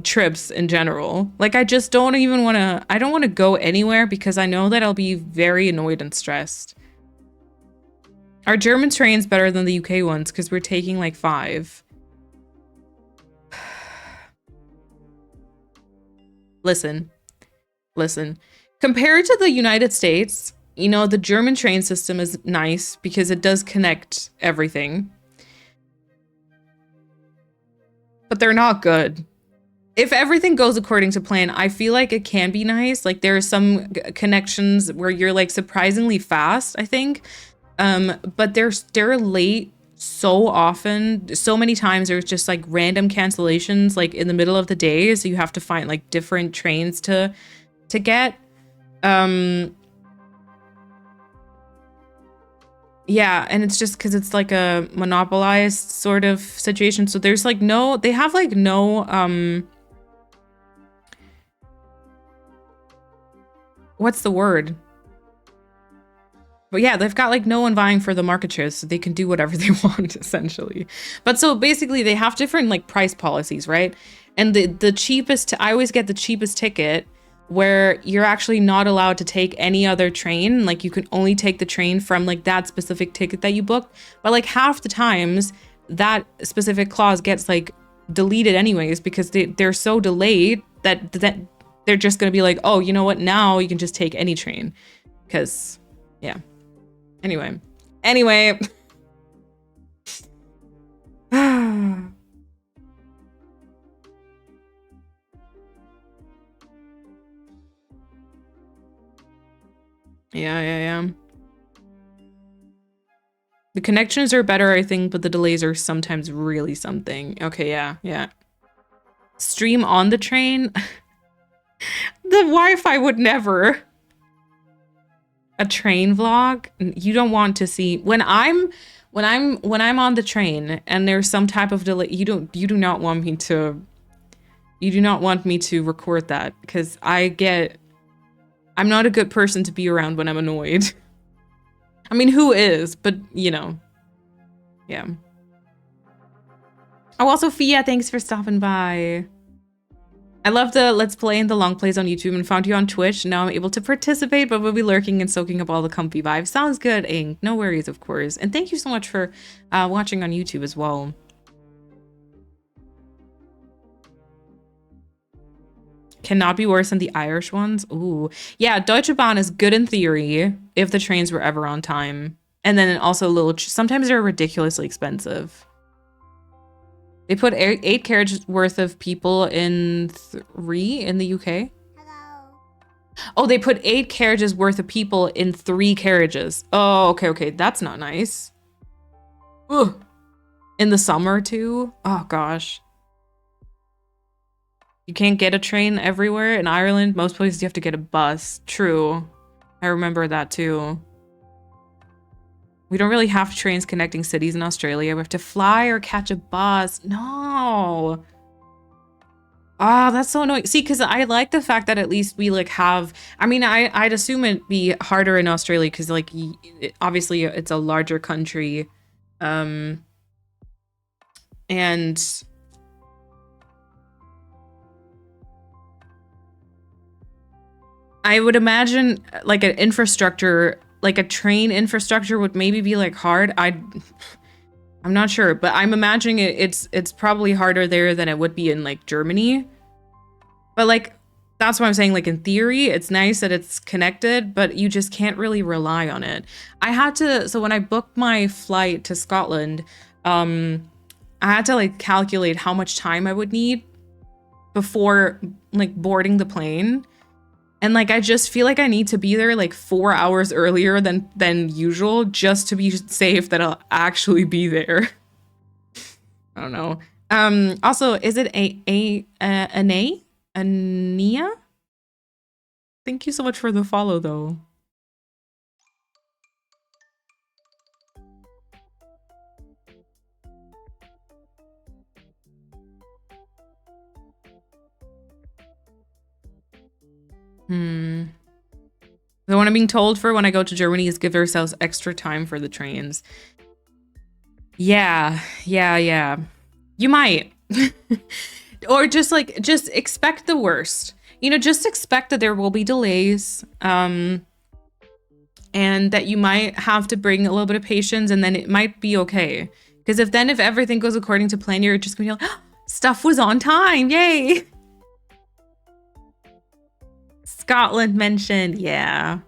trips in general. Like I just don't even want to, I don't want to go anywhere because I know that I'll be very annoyed and stressed. Our German train's better than the UK ones because we're taking like 5. Listen. Compared to the United States, you know, the German train system is nice because it does connect everything. But they're not good. If everything goes according to plan, I feel like it can be nice. Like there are some connections where you're like surprisingly fast, I think. But they're late so often. So many times there's just like random cancellations like in the middle of the day. So you have to find like different trains to get. Yeah, and it's just because it's like a monopolized sort of situation. So there's like no, they have like no, what's the word? But yeah, they've got like no one vying for the market shares, so they can do whatever they want essentially. But so basically they have different like price policies, right? And the cheapest, I always get the cheapest ticket where you're actually not allowed to take any other train. Like you can only take the train from like that specific ticket that you booked. But like half the times that specific clause gets like deleted anyways because they're so delayed that they're just going to be like, oh, you know what? Now you can just take any train. Because, yeah. Anyway. Yeah. The connections are better, I think, but the delays are sometimes really something. Okay, yeah. Stream on the train? The Wi-Fi would never. A train vlog? You don't want to see when I'm on the train and there's some type of delay, you do not want me to record that because I'm not a good person to be around when I'm annoyed. I mean, who is? But, you know. Yeah. Oh, also, Fia, thanks for stopping by. I love the Let's Play and the long plays on YouTube and found you on Twitch. Now I'm able to participate, but will be lurking and soaking up all the comfy vibes. Sounds good, Ink. No worries, of course. And thank you so much for watching on YouTube as well. Cannot be worse than the Irish ones. Ooh. Yeah, Deutsche Bahn is good in theory if the trains were ever on time. And then also sometimes they're ridiculously expensive. They put 8 carriages worth of people in 3 in the UK. Hello. Oh, they put 8 carriages worth of people in 3 carriages. Oh, okay. That's not nice. Ugh. In the summer too? Oh gosh. You can't get a train everywhere in Ireland. Most places you have to get a bus. True. I remember that too. We don't really have trains connecting cities in Australia. We have to fly or catch a bus. No. Ah, that's so annoying. See, because I like the fact that at least we like have, I mean, I'd assume it'd be harder in Australia because like, obviously it's a larger country. And I would imagine like an infrastructure, like a train infrastructure would maybe be like hard. I'm not sure, but I'm imagining it's probably harder there than it would be in like Germany. But like, that's what I'm saying. Like in theory, it's nice that it's connected, but you just can't really rely on it. So when I booked my flight to Scotland, I had to like calculate how much time I would need before like boarding the plane. And like, I just feel like I need to be there like 4 hours earlier than usual just to be safe that I'll actually be there. I don't know. Also, is it Ania? Thank you so much for the follow though. The one I'm being told for when I go to Germany is give ourselves extra time for the trains. Yeah, yeah. You might. Or just expect the worst. You know, just expect that there will be delays. And that you might have to bring a little bit of patience, and then it might be okay. Because if everything goes according to plan, you're just gonna be like, oh, stuff was on time, yay! Scotland mentioned, yeah.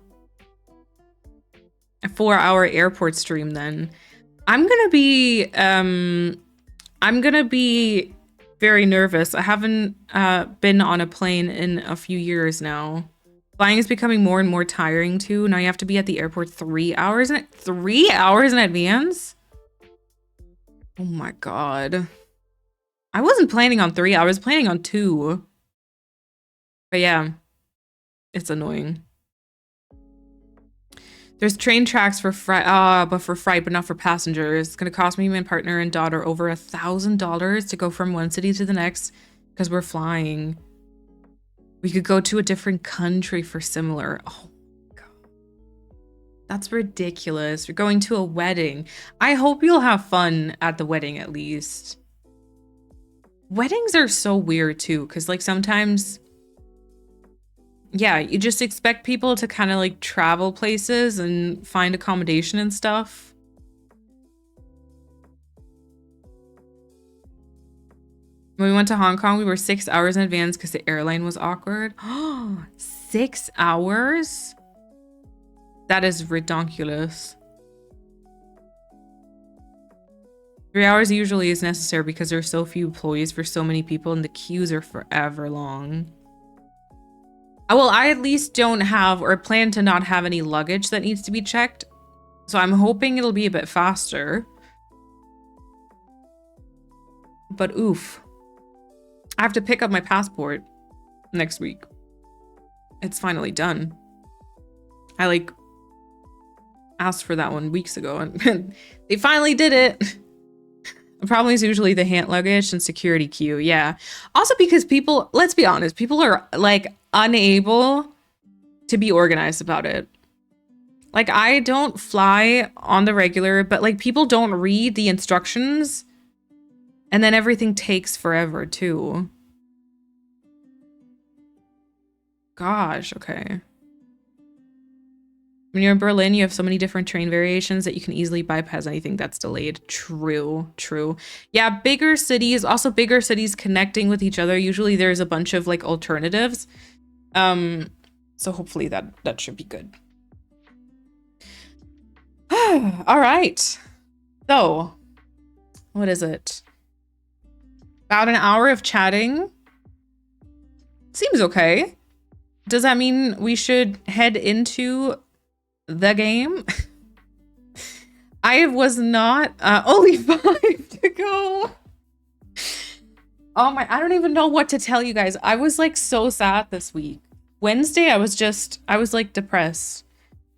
A 4-hour airport stream then. I'm gonna be very nervous. I haven't been on a plane in a few years now. Flying is becoming more and more tiring too. Now you have to be at the airport 3 hours in 3 hours in advance. Oh my god. I wasn't planning on 3 hours, I was planning on 2. But yeah, it's annoying. There's train tracks for freight, but not for passengers. It's gonna cost me, my partner and daughter over $1,000 to go from one city to the next because we're flying. We could go to a different country for similar. Oh my god. That's ridiculous. You're going to a wedding. I hope you'll have fun at the wedding at least. Weddings are so weird too, because like sometimes, yeah, you just expect people to kind of like travel places and find accommodation and stuff. When we went to Hong Kong, we were 6 hours in advance because the airline was awkward. 6 hours? That is redonkulous. 3 hours usually is necessary because there's so few employees for so many people and the queues are forever long. Well, I at least don't have or plan to not have any luggage that needs to be checked. So I'm hoping it'll be a bit faster. But oof. I have to pick up my passport next week. It's finally done. I like asked for that one weeks ago and they finally did it. The problem is usually the hand luggage and security queue. Yeah. Also because people, let's be honest, people are like unable to be organized about it. Like I don't fly on the regular, but like people don't read the instructions and then everything takes forever too. Gosh, okay. When you're in Berlin, you have so many different train variations that you can easily bypass anything that's delayed. True, true. Yeah, bigger cities, also bigger cities connecting with each other. Usually there's a bunch of like alternatives. So hopefully that should be good. All right. So, what is it? About an hour of chatting. Seems okay. Does that mean we should head into the game? I was not only 5 to go. Oh my, I don't even know what to tell you guys. I was like so sad this week. Wednesday, I was like depressed.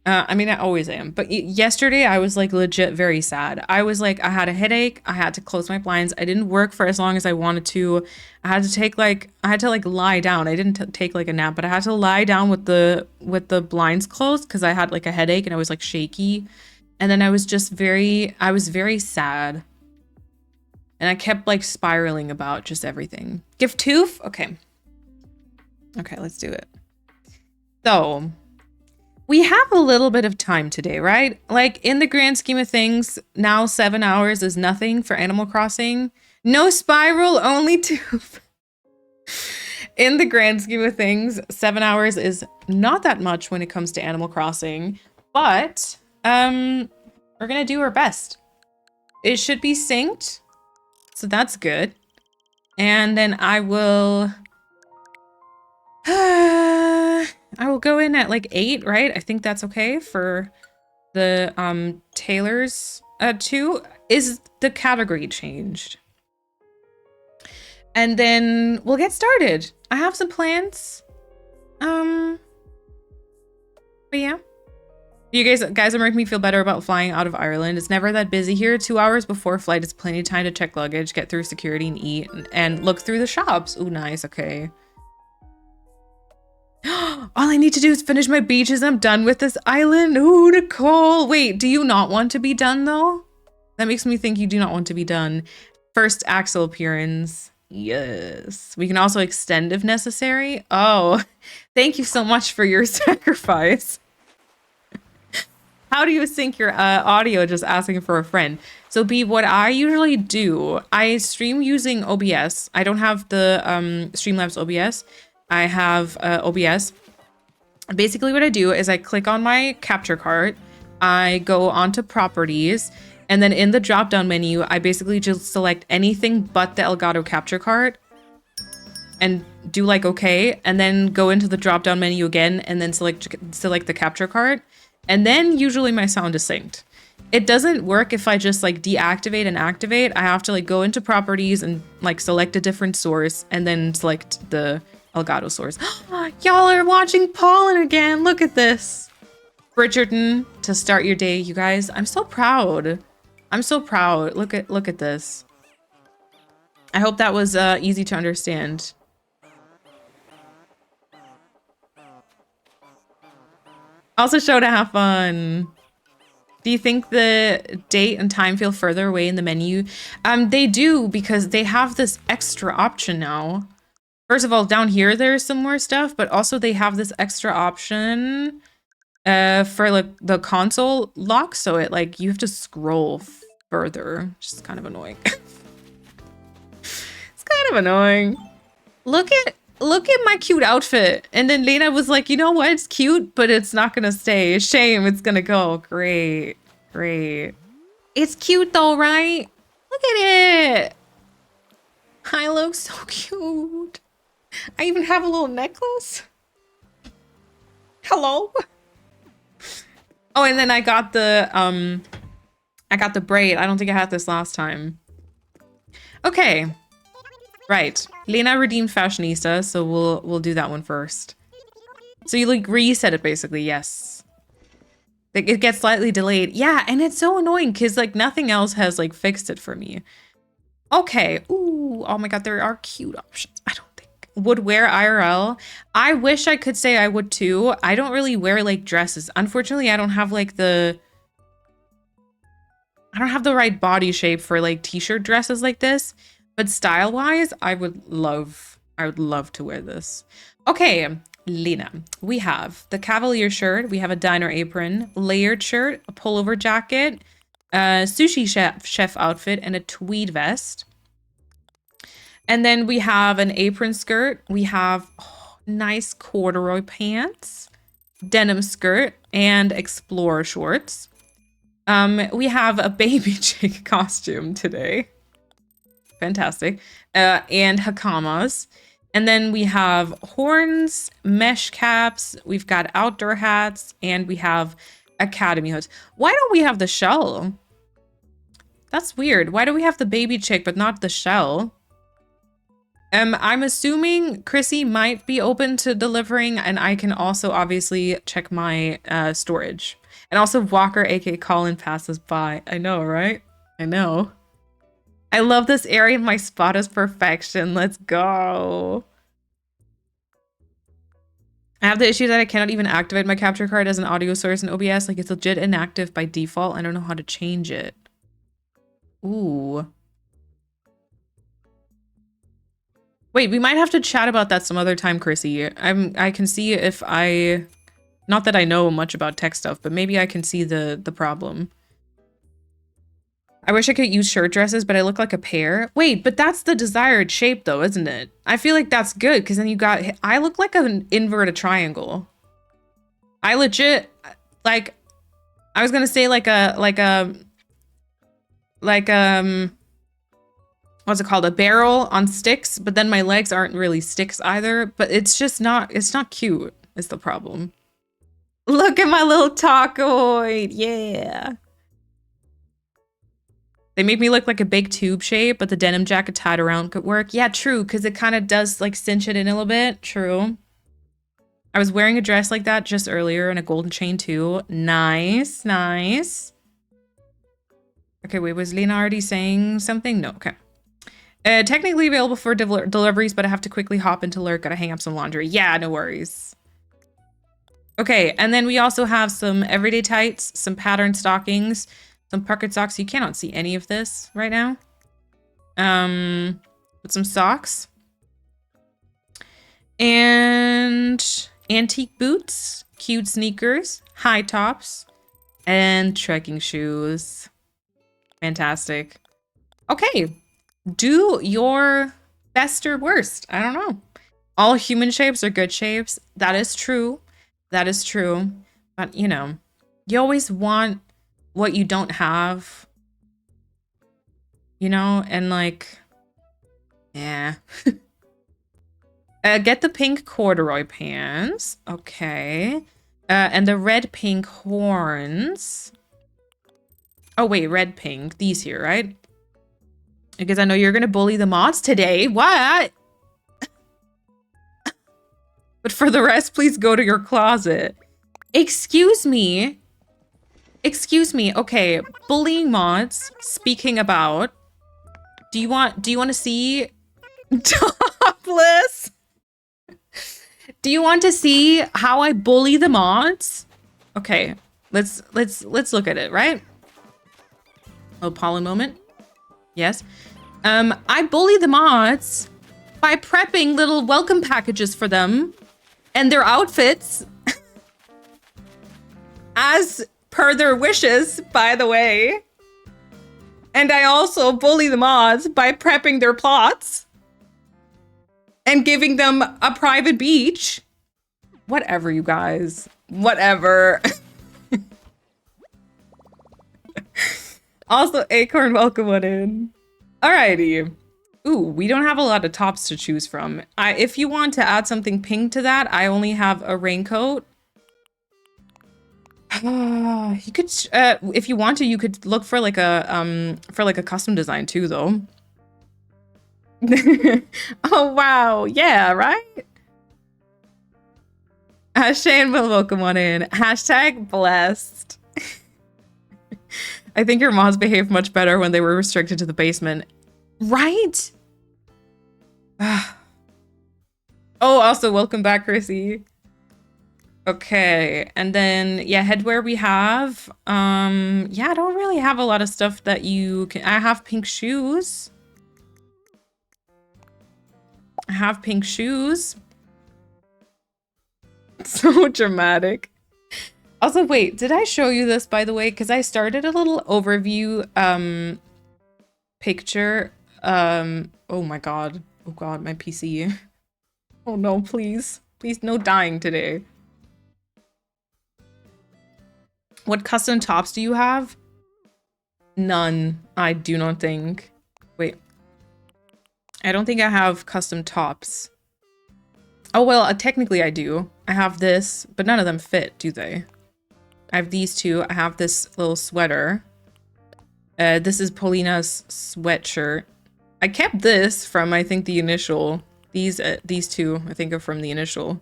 I mean, I always am. But yesterday, I was like legit very sad. I was like, I had a headache. I had to close my blinds. I didn't work for as long as I wanted to. I had to lie down. I didn't take like a nap, but I had to lie down with the blinds closed because I had like a headache and I was like shaky. And then I was very sad. And I kept like spiraling about just everything. Give toof? Okay. Okay, let's do it. So we have a little bit of time today, right? Like in the grand scheme of things, now 7 hours is nothing for Animal Crossing. No spiral, only tooth. In the grand scheme of things, 7 hours is not that much when it comes to Animal Crossing, but we're gonna do our best. It should be synced, so that's good. And then I will go in at like 8, right? I think that's okay for the tailors. 2 is the category changed. And then we'll get started. I have some plans. But yeah. You guys are making me feel better about flying out of Ireland. It's never that busy here. 2 hours before flight is plenty of time to check luggage, get through security and eat and look through the shops. Ooh, nice, okay. All I need to do is finish my beaches. I'm done with this island. Ooh, Nicole. Wait, do you not want to be done though? That makes me think you do not want to be done. First axle appearance. Yes. We can also extend if necessary. Oh, thank you so much for your sacrifice. How do you sync your audio? Just asking for a friend. So B, what I usually do, I stream using OBS. I don't have the Streamlabs OBS. I have OBS. Basically what I do is I click on my capture card. I go onto properties. And then in the drop-down menu, I basically just select anything but the Elgato capture card. And do like okay. And then go into the drop-down menu again. And then select the capture card. And then usually my sound is synced. It doesn't work if I just like deactivate and activate. I have to like go into properties and like select a different source and then select the Elgato source. Y'all are watching pollen again. Look at this. Bridgerton to start your day, you guys. I'm so proud. I'm so proud. Look at this. I hope that was easy to understand. Also show to have fun. Do you think the date and time feel further away in the menu? They do, because they have this extra option now. First of all, down here there's some more stuff, but also they have this extra option for like the console lock, so it like you have to scroll further, which is kind of annoying. It's kind of annoying. Look at my cute outfit. And then Lena was like, you know what? It's cute, but it's not gonna stay. Shame, it's gonna go. Great. Great. It's cute though, right? Look at it. I look so cute. I even have a little necklace. Hello? Oh, and then I got the braid. I don't think I had this last time. Okay. Right. Lena redeemed Fashionista, so we'll do that one first. So you like reset it basically, yes. It gets slightly delayed. Yeah, and it's so annoying because like nothing else has like fixed it for me. Okay. Ooh, oh my god, there are cute options. I don't think. Would wear IRL. I wish I could say I would too. I don't really wear like dresses. Unfortunately, I don't have like the right body shape for like t-shirt dresses like this. But style-wise, I would love to wear this. Okay, Lena, we have the Cavalier shirt, we have a diner apron, layered shirt, a pullover jacket, a sushi chef outfit, and a tweed vest. And then we have an apron skirt, we have nice corduroy pants, denim skirt, and explorer shorts. We have a baby chick costume today. Fantastic. And hakamas. And then we have horns, mesh caps, we've got outdoor hats, and we have academy hoods. Why don't we have the shell? That's weird. Why do we have the baby chick but not the shell? I'm assuming Chrissy might be open to delivering, and I can also obviously check my storage. And also Walker, aka Colin, passes by. I know, right? I know. I love this area. My spot is perfection. Let's go. I have the issue that I cannot even activate my capture card as an audio source in OBS. Like, it's legit inactive by default. I don't know how to change it. Ooh. Wait, we might have to chat about that some other time, Chrissy. I can see if I... Not that I know much about tech stuff, but maybe I can see the problem. I wish I could use shirt dresses, but I look like a pear. Wait, but that's the desired shape though, isn't it? I feel like that's good because then you got, I look like an inverted triangle. I legit, like, I was gonna say like what's it called? A barrel on sticks, but then my legs aren't really sticks either, but it's just not, it's not cute is the problem. Look at my little tacoid, yeah. They make me look like a big tube shape, but the denim jacket tied around could work. Yeah, true, because it kind of does like cinch it in a little bit. True. I was wearing a dress like that just earlier and a golden chain too. Nice, nice. Okay, wait, was Lena already saying something? No, okay. Technically available for deliveries, but I have to quickly hop into Lurk. Gotta hang up some laundry. Yeah, no worries. Okay, and then we also have some everyday tights, some patterned stockings, Some puckered socks. You cannot see any of this right now. With some socks. And antique boots, cute sneakers, high tops, and trekking shoes. Fantastic. Okay. Do your best or worst. I don't know. All human shapes are good shapes. That is true. That is true. But, you know, you always want what you don't have. You know, and like, yeah. Get the pink corduroy pants. Okay. And the red pink horns. Oh, wait, red pink. These here, right? Because I know you're going to bully the mods today. What? But for the rest, please go to your closet. Excuse me. Excuse me. Okay, bullying mods. Speaking about. Do you want to see topless? Do you want to see how I bully the mods? Okay, let's look at it, right? Oh, Polly moment. Yes. I bully the mods by prepping little welcome packages for them and their outfits as per their wishes, by the way. And I also bully the mods by prepping their plots and giving them a private beach. Whatever, you guys. Whatever. Also, Acorn, welcome on in. Alrighty. Ooh, we don't have a lot of tops to choose from. If you want to add something pink to that, I only have a raincoat. You could, if you want to, you could look for like a custom design too, though. Oh wow, yeah, right? Shane will welcome on in. Hashtag blessed. I think your mods behaved much better when they were restricted to the basement. Right? Oh, also welcome back, Chrissy. Okay, and then yeah, headwear we have. Yeah, I don't really have a lot of stuff that you can. I have pink shoes. I have pink shoes. So dramatic. Also, wait, did I show you this, by the way? Because I started a little overview picture. Oh my god. Oh god, my PC. Oh no, please. Please, no dying today. What custom tops do you have? None, I do not think. Wait. I don't think I have custom tops. Oh, well, technically I do. I have this, but none of them fit, do they? I have these two. I have this little sweater. This is Paulina's sweatshirt. I kept this from, I think, the initial. These two, I think, are from the initial.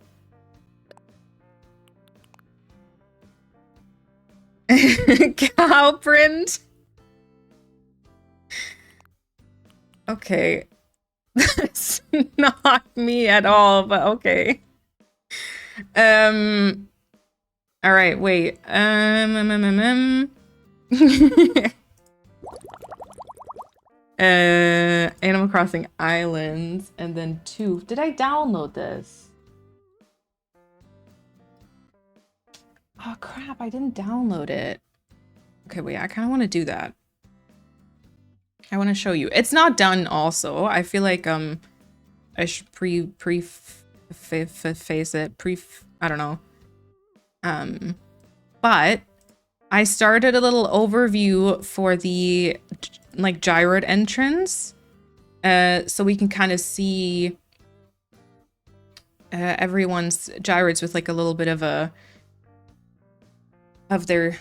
Cow print. Okay. That's not me at all, but okay. All right, wait. Animal Crossing Islands, and then Toof. Did I download this? Oh crap, I didn't download it. Okay, wait, I kind of want to do that. I want to show you. It's not done also. I feel like I should face it. I don't know. But I started a little overview for the like gyrate entrance. So we can kind of see everyone's gyrates with like a little bit of a their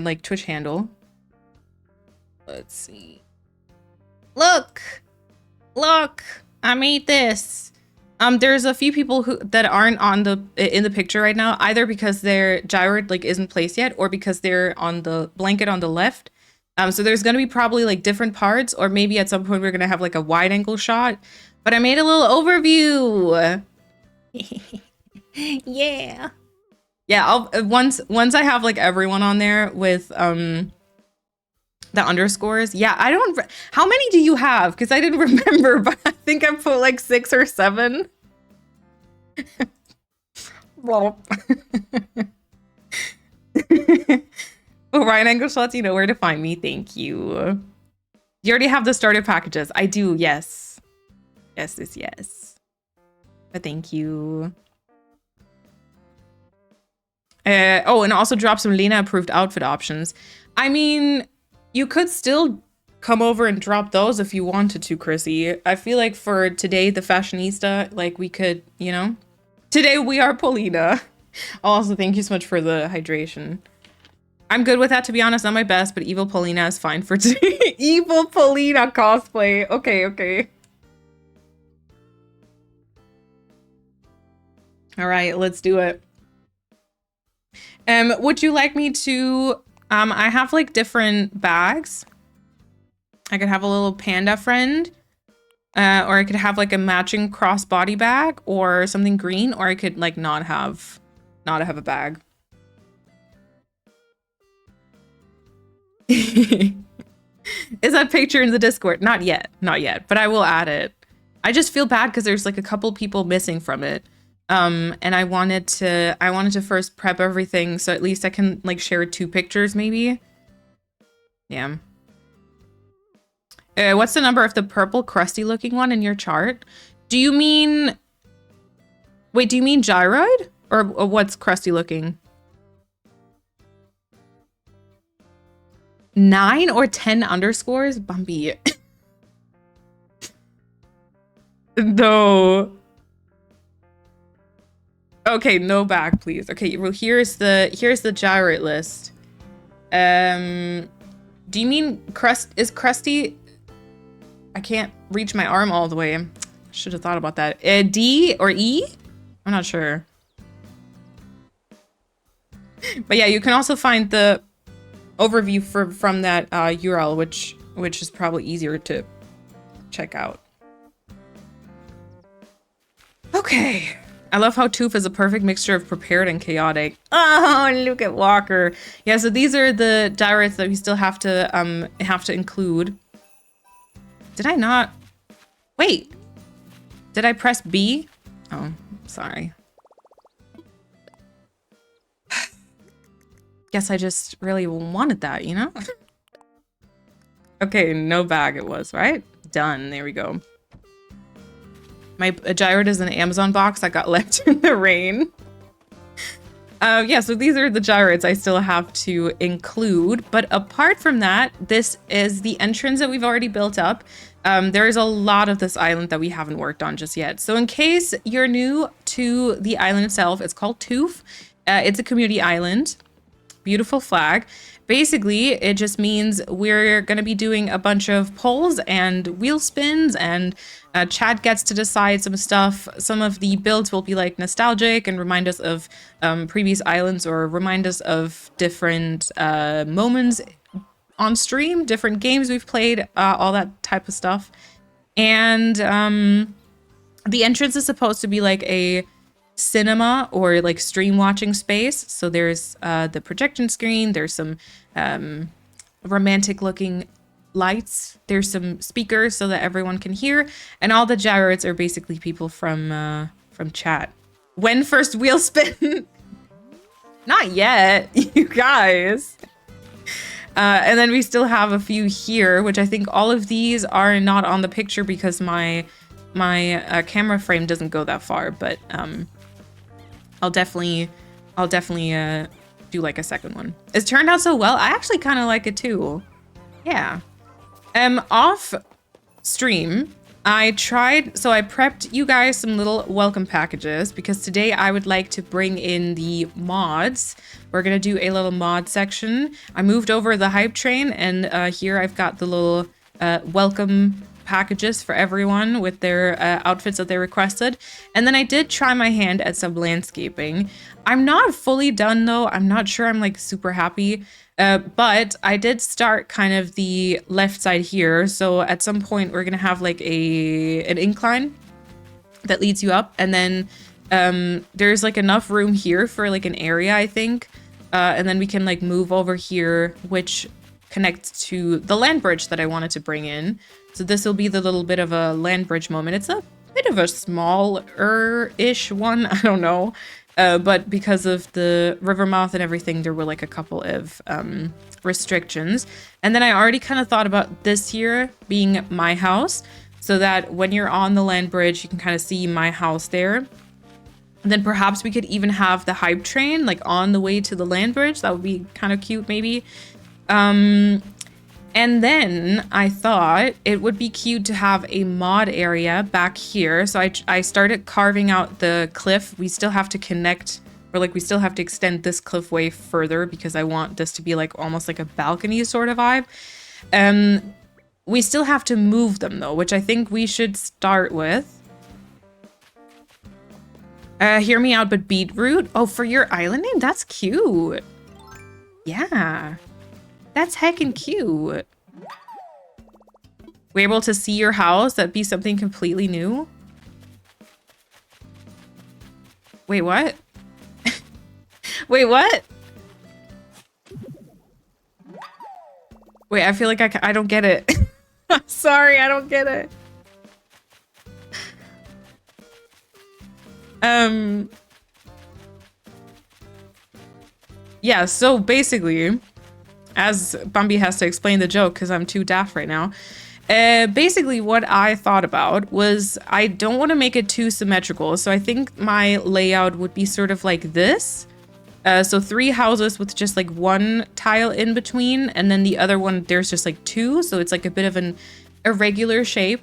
like Twitch handle. Let's see. Look, I made this. There's a few people that aren't in the picture right now, either because their gyrate like isn't placed yet, or because they're on the blanket on the left. So there's gonna be probably like different parts, or maybe at some point we're gonna have like a wide angle shot. But I made a little overview. Yeah. Yeah, I'll once I have like everyone on there with The underscores? Yeah, I don't... How many do you have? Because I didn't remember, but I think I put like 6 or 7. Well. Oh, Ryan English lets you know where to find me. Thank you. You already have the starter packages. I do, yes. Yes. But thank you. Oh, and also drop some Lena approved outfit options. I mean, you could still come over and drop those if you wanted to, Chrissy. I feel like for today, the fashionista, like we could, you know. Today we are Paulina. Also, thank you so much for the hydration. I'm good with that, to be honest. Not my best, but Evil Paulina is fine for today. Evil Paulina cosplay. Okay. All right, let's do it. Would you like me to... I have like different bags. I could have a little panda friend. Or I could have like a matching crossbody bag or something green, or I could like not have a bag. Is that picture in the Discord? Not yet, but I will add it. I just feel bad because there's like a couple people missing from it. And I wanted to first prep everything so at least I can like share 2 pictures maybe. Yeah. What's the number of the purple crusty looking one in your chart? Do you mean... Wait, do you mean gyroid? Or what's crusty looking? 9 or 10 underscores? Bumpy. No. Okay, no bag, please. Okay, well here's the gyroid list. Do you mean is crusty? I can't reach my arm all the way. Should have thought about that. D or E? I'm not sure. But yeah, you can also find the overview from that URL, which is probably easier to check out. Okay. I love how Toof is a perfect mixture of prepared and chaotic. Oh, look at Walker. Yeah, so these are the gyroids that we still have to include. Did I not? Wait. Did I press B? Oh, sorry. Guess I just really wanted that, you know? Okay, no bag it was, right? Done. There we go. My gyroid is an Amazon box that got left in the rain. Yeah, so these are the gyroids I still have to include. But apart from that, this is the entrance that we've already built up. There is a lot of this island that we haven't worked on just yet. So in case you're new to the island itself, it's called Toof. It's a community island. Beautiful flag. Basically, it just means we're going to be doing a bunch of polls and wheel spins, and Chad gets to decide some stuff. Some of the builds will be like nostalgic and remind us of previous islands, or remind us of different moments on stream, different games we've played, all that type of stuff. And the entrance is supposed to be like a cinema or like stream watching space. So there's the projection screen, there's some romantic looking lights, there's some speakers so that everyone can hear, and all the gyroids are basically people from chat. When first wheel spin? Not yet, you guys. And then we still have a few here, which I think all of these are not on the picture because my camera frame doesn't go that far, but I'll definitely do like a second one. It's turned out so well. I actually kind of like it too. Yeah. Off stream, I prepped you guys some little welcome packages because today I would like to bring in the mods. We're gonna do a little mod section. I moved over the hype train, and here I've got the little welcome packages for everyone with their outfits that they requested. And then I did try my hand at some landscaping. I'm not fully done though. I'm not sure I'm like super happy. But I did start kind of the left side here. So at some point we're gonna have like an incline that leads you up, and then there's like enough room here for like an area, I think. And then we can like move over here, which connect to the land bridge that I wanted to bring in. So this will be the little bit of a land bridge moment. It's a bit of a smaller-ish one, I don't know. But because of the river moth and everything, there were like a couple of restrictions. And then I already kind of thought about this here being my house, so that when you're on the land bridge, you can kind of see my house there. And then perhaps we could even have the hype train like on the way to the land bridge. That would be kind of cute, maybe. And then I thought it would be cute to have a mod area back here. So I started carving out the cliff. We still have to connect, or like we still have to extend this cliff way further because I want this to be like almost like a balcony sort of vibe. We still have to move them though, which I think we should start with. Hear me out, but beetroot. Oh, for your island name? That's cute. Yeah. That's heckin' cute. We're able to see your house? That'd be something completely new. Wait, what? Wait, what? Wait, I feel like I don't get it. Sorry, I don't get it. Yeah, so basically, as Bambi has to explain the joke because I'm too daft right now. Basically what I thought about was I don't want to make it too symmetrical. So I think my layout would be sort of like this. So 3 houses with just like 1 tile in between. And then the other one, there's just like 2. So it's like a bit of an irregular shape.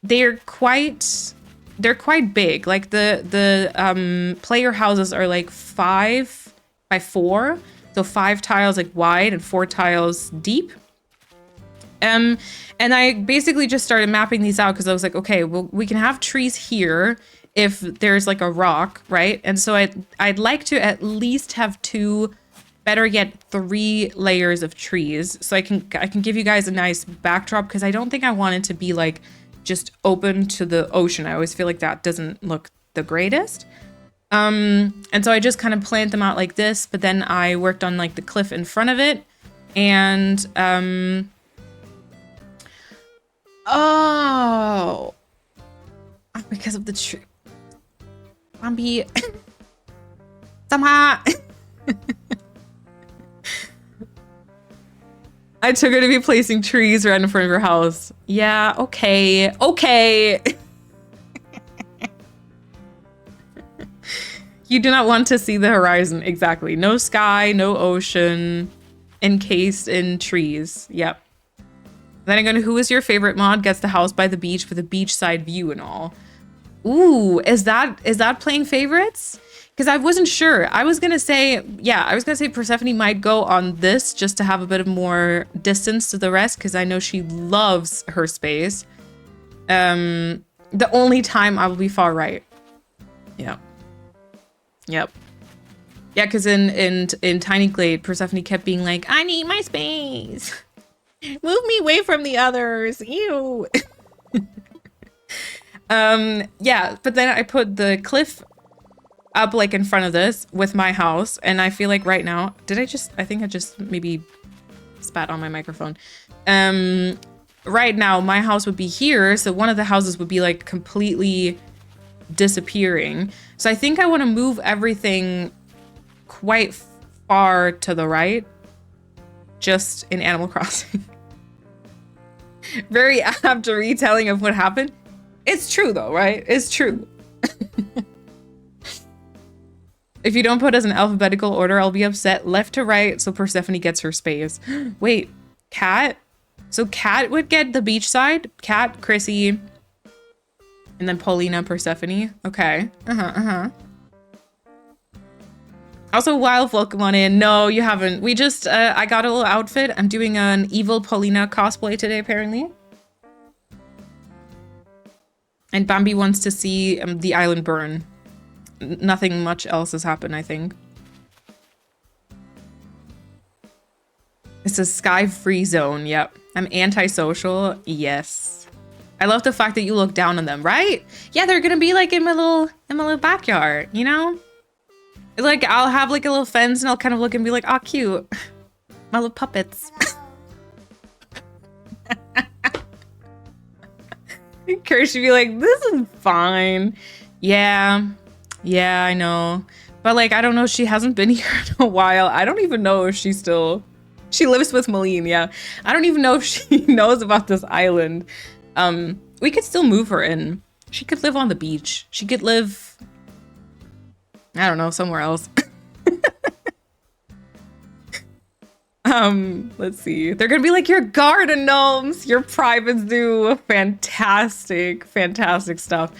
They're quite big. Like the player houses are like 5 by 4. So 5 tiles like wide and 4 tiles deep. And I basically just started mapping these out because I was like, okay, well, we can have trees here if there's like a rock, right? And so I'd like to at least have 2, better yet 3 layers of trees. So I can give you guys a nice backdrop because I don't think I want it to be like just open to the ocean. I always feel like that doesn't look the greatest. And so I just kind of plant them out like this, but then I worked on like the cliff in front of it. And, oh, because of the tree. Bambi. Somehow. I took her to be placing trees right in front of her house. Yeah, okay. Okay. You do not want to see the horizon. Exactly. No sky, no ocean, encased in trees. Yep. Then I'm going to, who is your favorite mod? Gets the house by the beach with a beachside view and all. Ooh, is that playing favorites? Because I wasn't sure. I was going to say, yeah, I was going to say Persephone might go on this just to have a bit of more distance to the rest because I know she loves her space. The only time I will be far right. Yeah. Yep. Yeah, because in Tiny Glade, Persephone kept being like, I need my space. Move me away from the others. Ew. Yeah, but then I put the cliff up like in front of this with my house. And I feel like right now, I think I just maybe spat on my microphone. Right now, my house would be here. So one of the houses would be like completely disappearing. So I think I want to move everything quite far to the right, just in Animal Crossing. Very apt retelling of what happened. It's true though, right? It's true. If you don't put us in alphabetical order, I'll be upset. Left to right, so Persephone gets her space. Wait, Cat? So Cat would get the beach side. Cat, Chrissy, and then Paulina, Persephone. Okay. Also, Wild, welcome on in. No, you haven't. We just, I got a little outfit. I'm doing an evil Paulina cosplay today, apparently. And Bambi wants to see the island burn. Nothing much else has happened, I think. It's a sky-free zone. Yep. I'm antisocial. Yes. I love the fact that you look down on them, right? Yeah, they're gonna be like in my little backyard, you know? Like I'll have like a little fence and I'll kind of look and be like, oh, cute. My little puppets. Kirsty be like, this is fine. Yeah, I know. But like, I don't know, she hasn't been here in a while. I don't even know if she lives with Malene, yeah. I don't even know if she knows about this island. We could still move her in. She could live on the beach. She could live, I don't know, somewhere else. Let's see. They're gonna be like, your garden gnomes, your private zoo. Fantastic, fantastic stuff.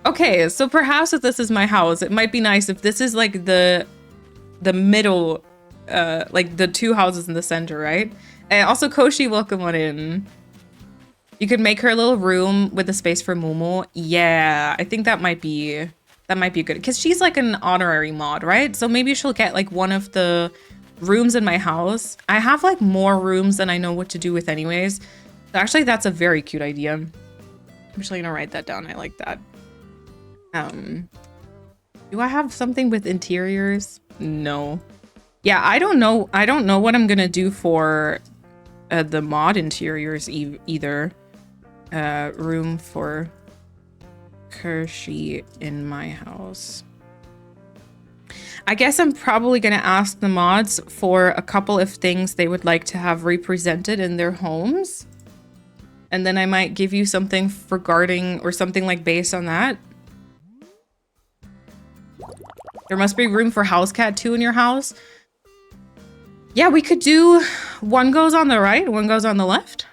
Okay, so perhaps if this is my house, it might be nice if this is like the middle, like the two houses in the center, right? And also, Koshi, welcome on in. You could make her a little room with a space for Momo. Yeah, I think that might be good because she's like an honorary mod, right? So maybe she'll get like one of the rooms in my house. I have like more rooms than I know what to do with anyways. Actually, that's a very cute idea. I'm actually gonna write that down. I like that. Do I have something with interiors? No. Yeah, I don't know what I'm gonna do for the mod interiors either. Room for Kershi in my house. I guess I'm probably gonna ask the mods for a couple of things they would like to have represented in their homes. And then I might give you something regarding or something like based on that. There must be room for house cat too in your house. Yeah, we could do one goes on the right, one goes on the left.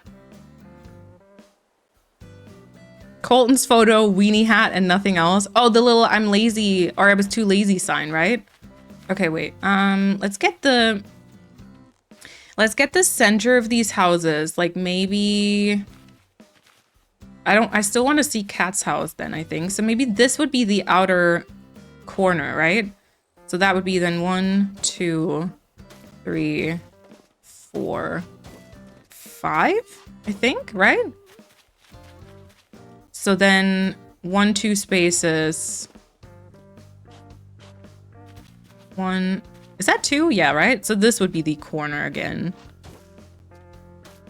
Colton's photo, weenie hat, and nothing else. Oh, the little I'm lazy or I was too lazy sign, right? Okay, wait. Let's get the center of these houses. Like maybe I still want to see Cat's house then, I think. So maybe this would be the outer corner, right? So that would be then 1, 2, 3, 4, 5, I think, right? So then 1, 2 spaces. 1, is that 2? Yeah, right? So this would be the corner again.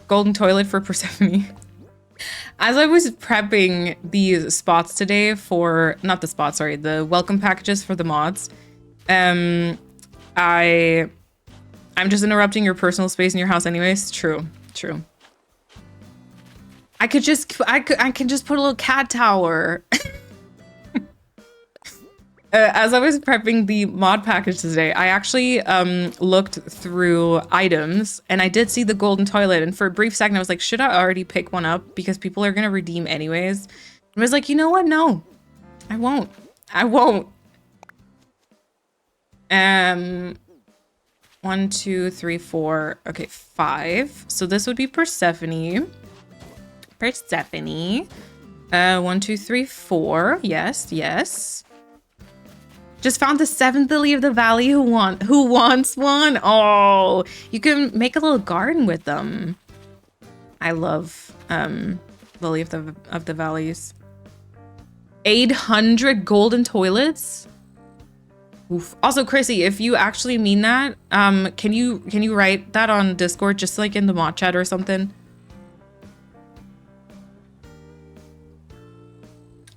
Golden toilet for Persephone. As I was prepping these spots today for, not the spots, sorry, the welcome packages for the mods, I'm just interrupting your personal space in your house anyways. True. I can just put a little cat tower. As I was prepping the mod package today, I actually looked through items and I did see the golden toilet. And for a brief second, I was like, should I already pick one up? Because people are going to redeem anyways. I was like, you know what? No, I won't. 1, 2, 3, 4. Okay, 5. So this would be Persephone. 1, 2, 3, 4. Yes. Just found the 7th lily of the valley. Who wants one? Oh, you can make a little garden with them. I love lily of the valleys. 800 golden toilets. Oof. Also, Chrissy, if you actually mean that, can you write that on Discord, just like in the mod chat or something?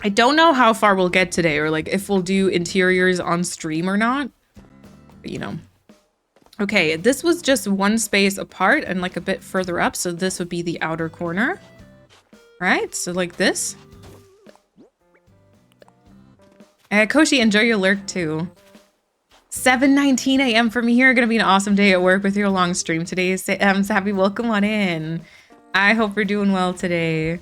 I don't know how far we'll get today, or like if we'll do interiors on stream or not, but you know. Okay, this was just one space apart and like a bit further up, so this would be the outer corner. Right, so like this. Koshi, enjoy your lurk too. 7:19 a.m. for me here. Gonna be an awesome day at work with your long stream today. Happy welcome on in. I hope you're doing well today.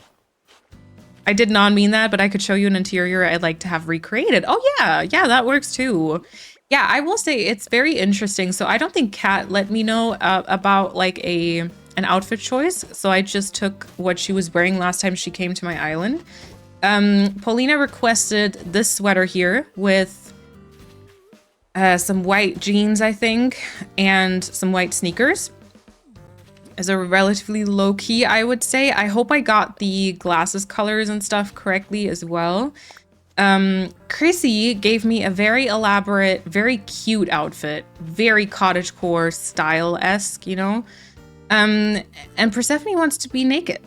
I did not mean that, but I could show you an interior I'd like to have recreated. Oh yeah, that works too. Yeah, I will say it's very interesting. So I don't think Kat let me know about like an outfit choice. So I just took what she was wearing last time she came to my island. Paulina requested this sweater here with some white jeans, I think, and some white sneakers. As a relatively low key, I would say. I hope I got the glasses colors and stuff correctly as well. Chrissy gave me a very elaborate, very cute outfit, very cottagecore style-esque, you know? And Persephone wants to be naked.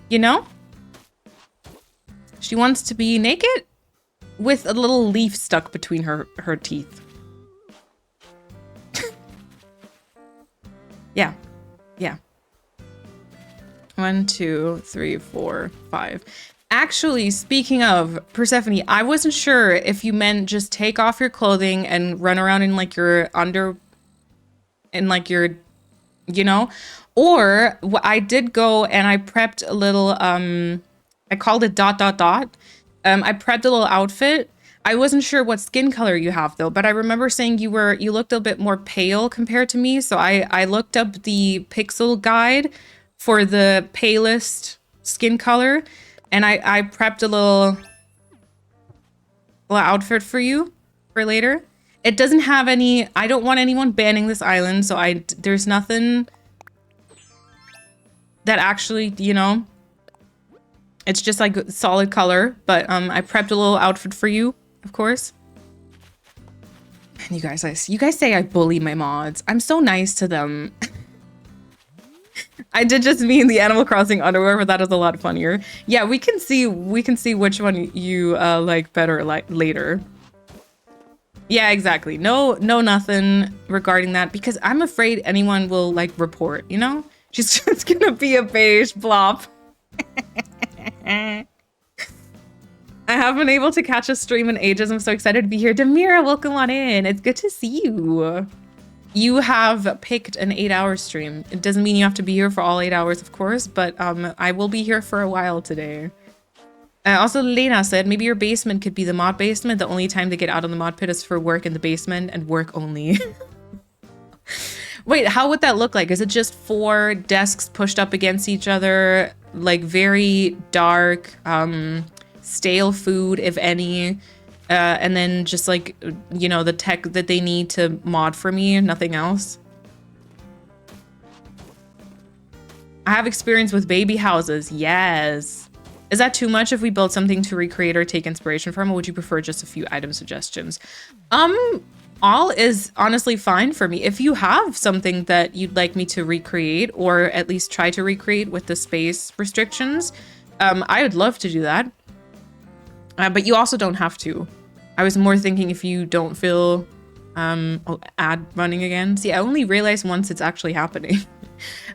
You know? She wants to be naked with a little leaf stuck between her teeth. Yeah. Yeah. 1, 2, 3, 4, 5. Actually, speaking of Persephone, I wasn't sure if you meant just take off your clothing and run around in like your you know, or I did go and I prepped a little, I called it ... I prepped a little outfit. I wasn't sure what skin color you have though, but I remember saying you looked a bit more pale compared to me. So I looked up the pixel guide for the palest skin color. And I prepped a little outfit for you for later. It doesn't have any, I don't want anyone banning this island, so there's nothing that actually, you know, it's just like solid color, but I prepped a little outfit for you, of course. And you guys say I bully my mods. I'm so nice to them. I did just mean the Animal Crossing underwear, but that is a lot funnier. Yeah, we can see which one you like better later. Yeah, exactly. No, nothing regarding that because I'm afraid anyone will like report, you know? She's just gonna be a beige blob. I haven't been able to catch a stream in ages. I'm so excited to be here. Demira, welcome on in. It's good to see you. You have picked an 8-hour stream. It doesn't mean you have to be here for all 8 hours, of course, but I will be here for a while today. Also, Lena said, maybe your basement could be the mod basement. The only time to get out of the mod pit is for work in the basement and work only. Wait, how would that look like? Is it just 4 desks pushed up against each other? Like very dark, stale food, if any? And then just like, you know, the tech that they need to mod for me, nothing else. I have experience with baby houses. Yes. Is that too much if we build something to recreate or take inspiration from, or would you prefer just a few item suggestions? All is honestly fine for me. If you have something that you'd like me to recreate or at least try to recreate with the space restrictions, I would love to do that. But you also don't have to. I was more thinking if you don't feel ad running again. See, I only realized once it's actually happening.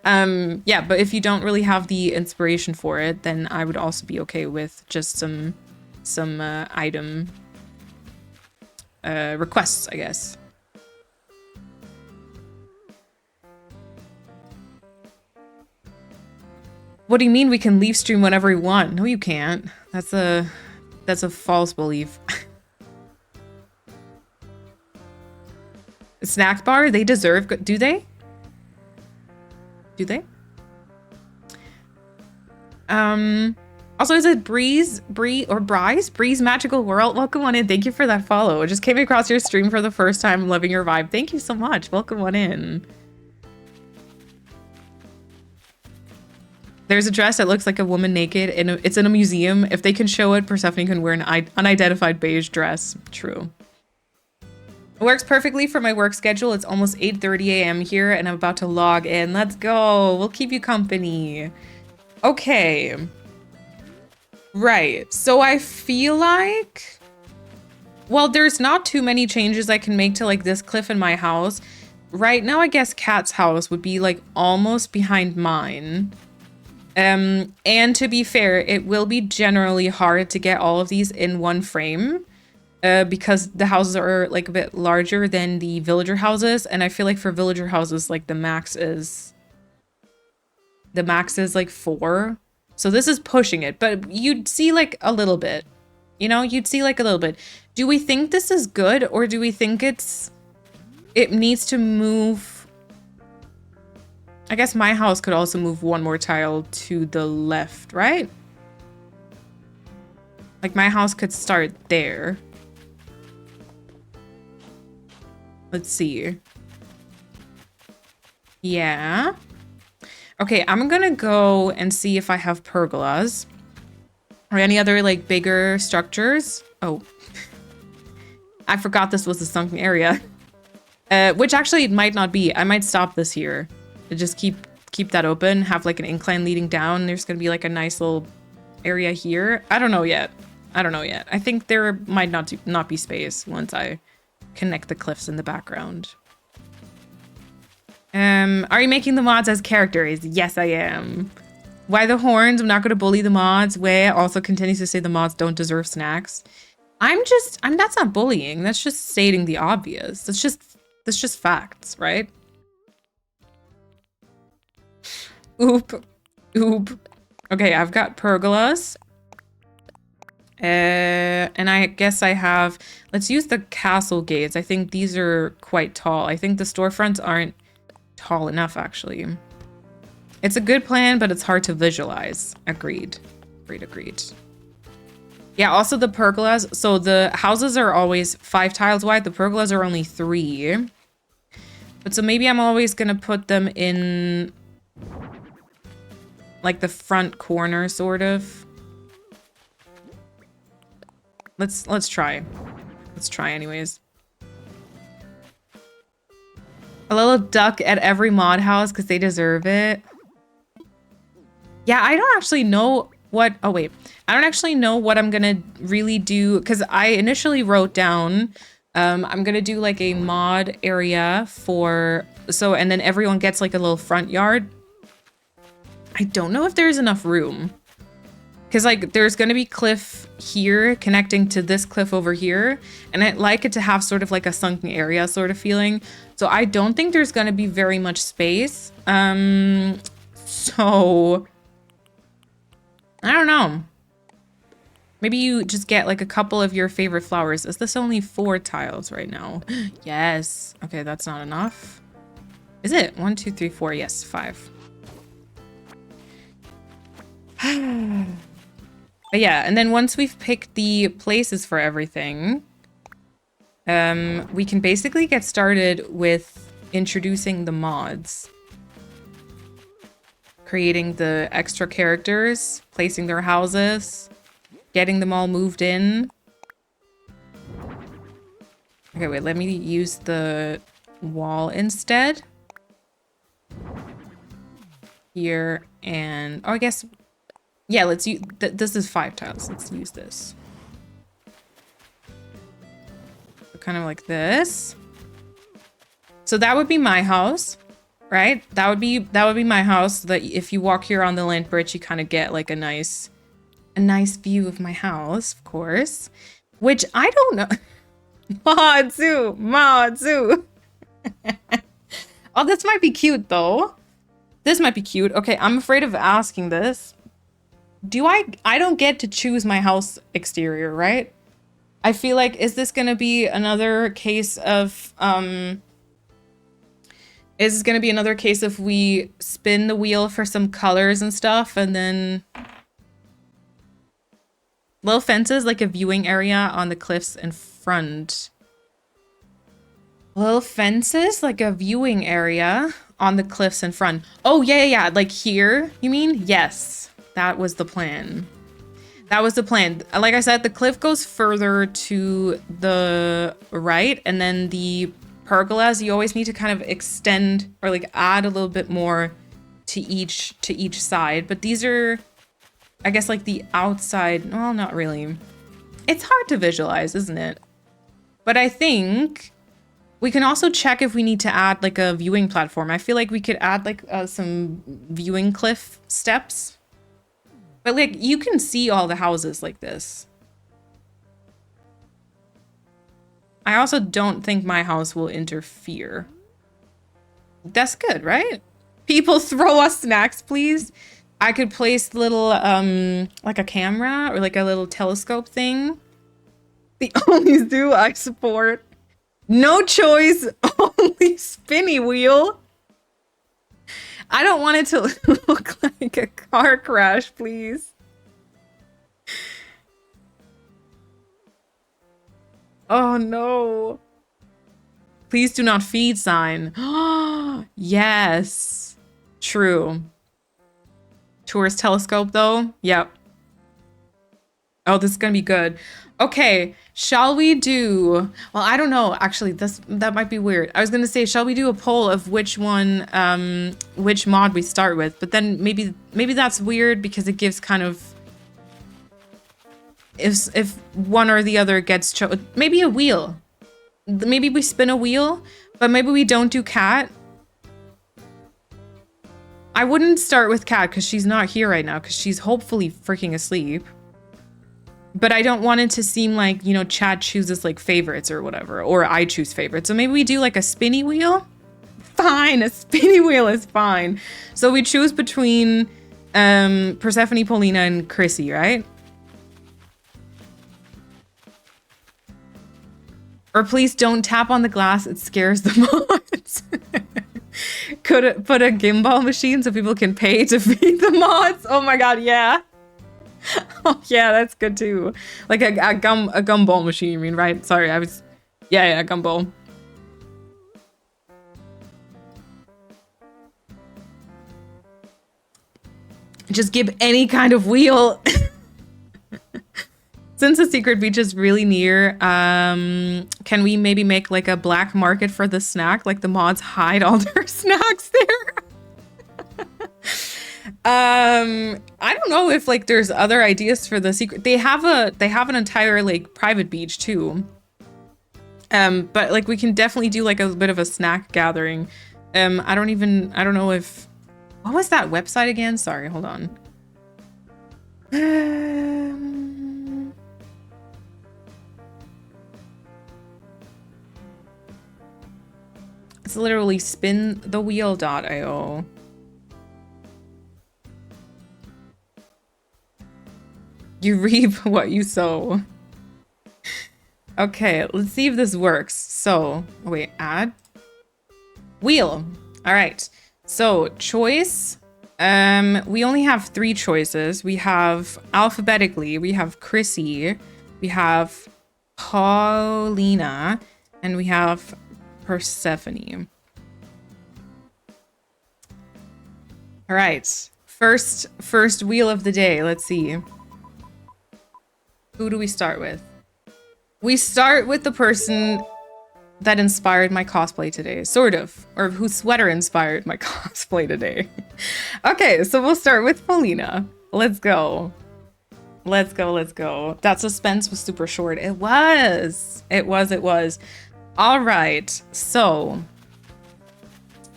Yeah, but if you don't really have the inspiration for it, then I would also be okay with just some item requests, I guess. What do you mean we can leave stream whenever we want? No, you can't. That's a false belief. Snack bar, they deserve good. Do they? Do they? Also, is it Breeze Magical World? Welcome on in. Thank you for that follow. I just came across your stream for the first time. Loving your vibe. Thank you so much. Welcome on in. There's a dress that looks like a woman naked, and it's in a museum. If they can show it, Persephone can wear an unidentified beige dress. True. It works perfectly for my work schedule. It's almost 8:30 a.m. here, and I'm about to log in. Let's go. We'll keep you company. Okay. Right. So I feel like, well, there's not too many changes I can make to like this cliff in my house. Right now, I guess Kat's house would be like almost behind mine. And to be fair, it will be generally hard to get all of these in one frame. Because the houses are like a bit larger than the villager houses, and I feel like for villager houses, like the max is like 4. So this is pushing it, but you'd see like a little bit, you know, you'd see like a little bit. Do we think this is good, or do we think it needs to move? I guess my house could also move 1 more tile to the left, right? Like my house could start there. Let's see. Yeah. Okay, I'm gonna go and see if I have pergolas or any other like bigger structures. Oh, I forgot this was a sunken area. Which actually it might not be. I might stop this here. Just keep keep that open, have like an incline leading down. There's gonna be like a nice little area here. I don't know yet. I think there might not be space once I connect the cliffs in the background. Are you making the mods as characters? Yes, I am. Why the horns? I'm not going to bully the mods. Way also continues to say the mods don't deserve snacks. That's not bullying. That's just stating the obvious. That's just facts, right? Oop. Okay, I've got pergolas. And I guess I have, let's use the castle gates. I think these are quite tall. I think the storefronts aren't tall enough, actually. It's a good plan, but it's hard to visualize. Agreed. Yeah, also the pergolas. So the houses are always 5 tiles wide. The pergolas are only 3. But so maybe I'm always going to put them in like the front corner, sort of. Let's try. Let's try anyways. A little duck at every mod house because they deserve it. Yeah, I don't actually know what... Oh, wait. I don't actually know what I'm going to really do because I initially wrote down I'm going to do like a mod area for... So, and then everyone gets like a little front yard. I don't know if there's enough room. Because like there's going to be cliff here connecting to this cliff over here. And I'd like it to have sort of like a sunken area sort of feeling. So I don't think there's going to be very much space. So I don't know. Maybe you just get like a couple of your favorite flowers. Is this only 4 tiles right now? Yes. Okay, that's not enough. Is it? 1, 2, 3, 4. Yes, 5. But yeah, and then once we've picked the places for everything, we can basically get started with introducing the mods. Creating the extra characters, placing their houses, getting them all moved in. Okay, wait, let me use the wall instead. Here, and... Oh, I guess... Yeah, let's use... This is 5 tiles. Let's use this. So kind of like this. So that would be my house, right? That would be my house. So that if you walk here on the land bridge, you kind of get like a nice view of my house, of course. Which I don't know. Mod zoo. Oh, this might be cute though. This might be cute. Okay, I'm afraid of asking this. I don't get to choose my house exterior, right? I feel like, is this gonna be another case of, is this gonna be another case of we spin the wheel for some colors and stuff, and then... Little fences, like a viewing area on the cliffs in front. Little fences, like a viewing area on the cliffs in front. Oh, yeah. Like here, you mean? Yes. That was the plan. That was the plan. Like I said, the cliff goes further to the right, and then the pergolas, you always need to kind of extend or like add a little bit more to each side. But these are, I guess, like the outside. Well, not really. It's hard to visualize, isn't it? But I think we can also check if we need to add like a viewing platform. I feel like we could add like some viewing cliff steps. But like, you can see all the houses like this. I also don't think my house will interfere. That's good, right? People throw us snacks, please. I could place little, like a camera or like a little telescope thing. The only zoo I support. No choice, only spinny wheel. I don't want it to look like a car crash, please. Oh no. Please do not feed sign. Yes. True. Tourist telescope though? Yep. Oh, this is gonna be good. Okay, shall we do, well, I don't know, actually, that might be weird. I was gonna say, shall we do a poll of which one, which mod we start with, but then maybe that's weird because it gives kind of, if one or the other gets chosen, maybe a wheel. Maybe we spin a wheel, but maybe we don't do Cat. I wouldn't start with Cat because she's not here right now because she's hopefully freaking asleep. But I don't want it to seem like, you know, Chad chooses like favorites or whatever, or I choose favorites. So maybe we do like a spinny wheel. Fine, a spinny wheel is fine. So we choose between Persephone, Paulina, and Chrissy, right? Or please don't tap on the glass, it scares the mods. Could it put a gimbal machine so people can pay to feed the mods? Oh my god, yeah. Oh yeah, that's good too. Like a gumball machine, you mean, right? Sorry, I was... Yeah, gumball. Just give any kind of wheel. Since the secret beach is really near, can we maybe make like a black market for the snack? Like the mods hide all their snacks there. I don't know if like there's other ideas for the secret. They have an entire like private beach too. But like we can definitely do like a bit of a snack gathering. I don't know if, what was that website again? Sorry, hold on. It's literally spinthewheel.io. You reap what you sow. Okay, let's see if this works. So, wait, add wheel. All right. So, choice. We only have 3 choices. We have alphabetically, we have Chrissy, we have Paulina, and we have Persephone. All right. First wheel of the day. Let's see. Who do we start with? We start with the person that inspired my cosplay today, sort of, or whose sweater inspired my cosplay today. Okay, so we'll start with Paulina. Let's go. Let's go, let's go. That suspense was super short. It was. It was. All right, so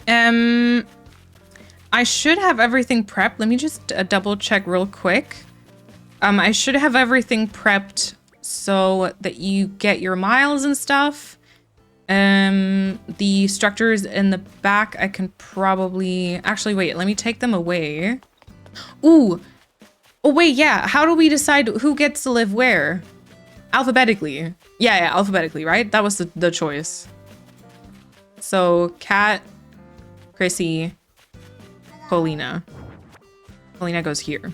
I should have everything prepped. Let me just double check real quick. I should have everything prepped so that you get your miles and stuff. The structures in the back, I can probably... Actually, wait, let me take them away. Ooh. Oh, wait, yeah. How do we decide who gets to live where? Alphabetically. Yeah, alphabetically, right? That was the choice. So, Kat, Chrissy, Paulina. Paulina goes here.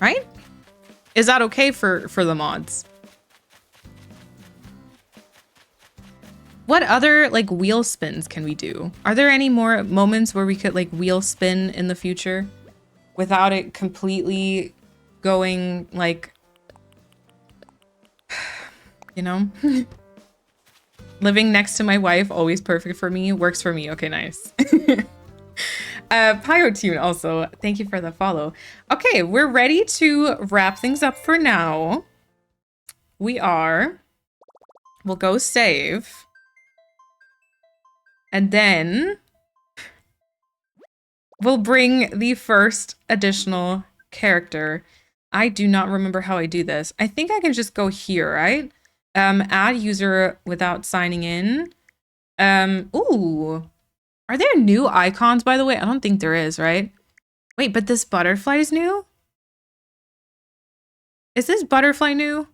Right? Is that okay for the mods? What other, like, wheel spins can we do? Are there any more moments where we could, like, wheel spin in the future without it completely going, like, you know? Living next to my wife, always perfect for me, works for me. Okay, nice. Pyotune also, thank you for the follow. Okay, we're ready to wrap things up for now. We are. We'll go save. And then we'll bring the first additional character. I do not remember how I do this. I think I can just go here, right? Add user without signing in. Ooh. Are there new icons, by the way? I don't think there is, right? Wait, but this butterfly is new? Is this butterfly new?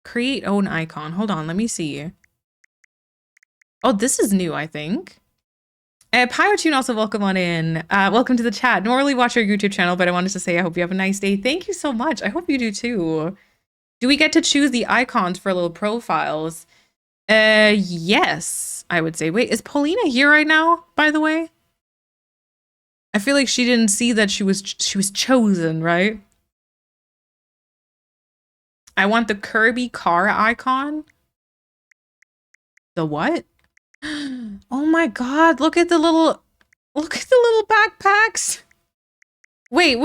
Create own icon. Hold on, let me see. Oh, this is new, I think. Pyotune also, welcome on in. Welcome to the chat. Normally watch your YouTube channel, but I wanted to say I hope you have a nice day. Thank you so much. I hope you do too. Do we get to choose the icons for little profiles? Yes, I would say. Wait, is Paulina here right now, by the way? I feel like she didn't see that she was chosen, right? I want the Kirby car icon. The what? Oh my god, look at the little backpacks. Wait.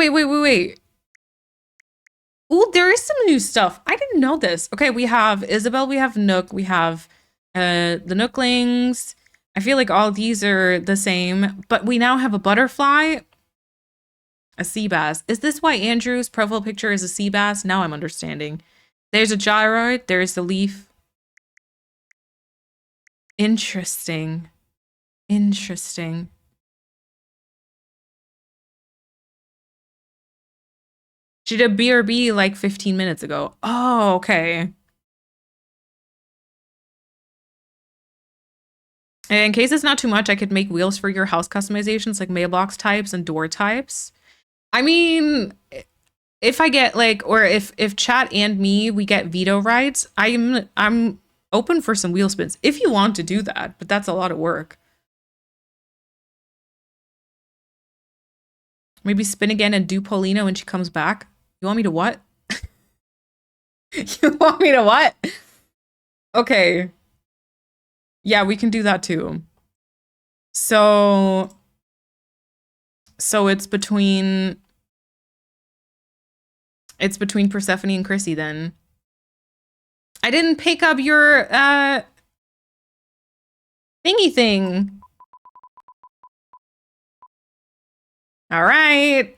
Ooh, there is some new stuff. I didn't know this. Okay, we have Isabel, we have Nook, we have the Nooklings. I feel like all these are the same, but we now have a butterfly, a sea bass. Is this why Andrew's profile picture is a sea bass? Now I'm understanding. There's a gyroid, there's the leaf. Interesting. Interesting. She did BRB like 15 minutes ago. Oh, okay. And in case it's not too much, I could make wheels for your house customizations, like mailbox types and door types. I mean, if I get like, or if chat and me, we get veto rights, I'm open for some wheel spins if you want to do that, but that's a lot of work. Maybe spin again and do Paulina when she comes back. You want me to what? You want me to what? Okay. Yeah, we can do that too. So it's between Persephone and Chrissy then. I didn't pick up your thingy thing. All right.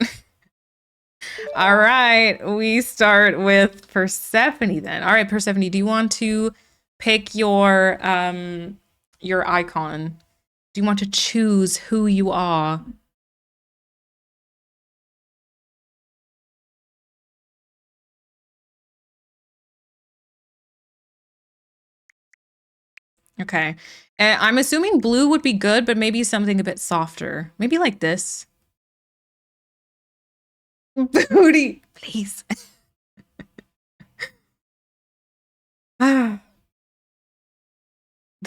All right, we start with Persephone then. All right, Persephone, do you want to pick your icon? Do you want to choose who you are? Okay. I'm assuming blue would be good, but maybe something a bit softer. Maybe like this. Booty, please. The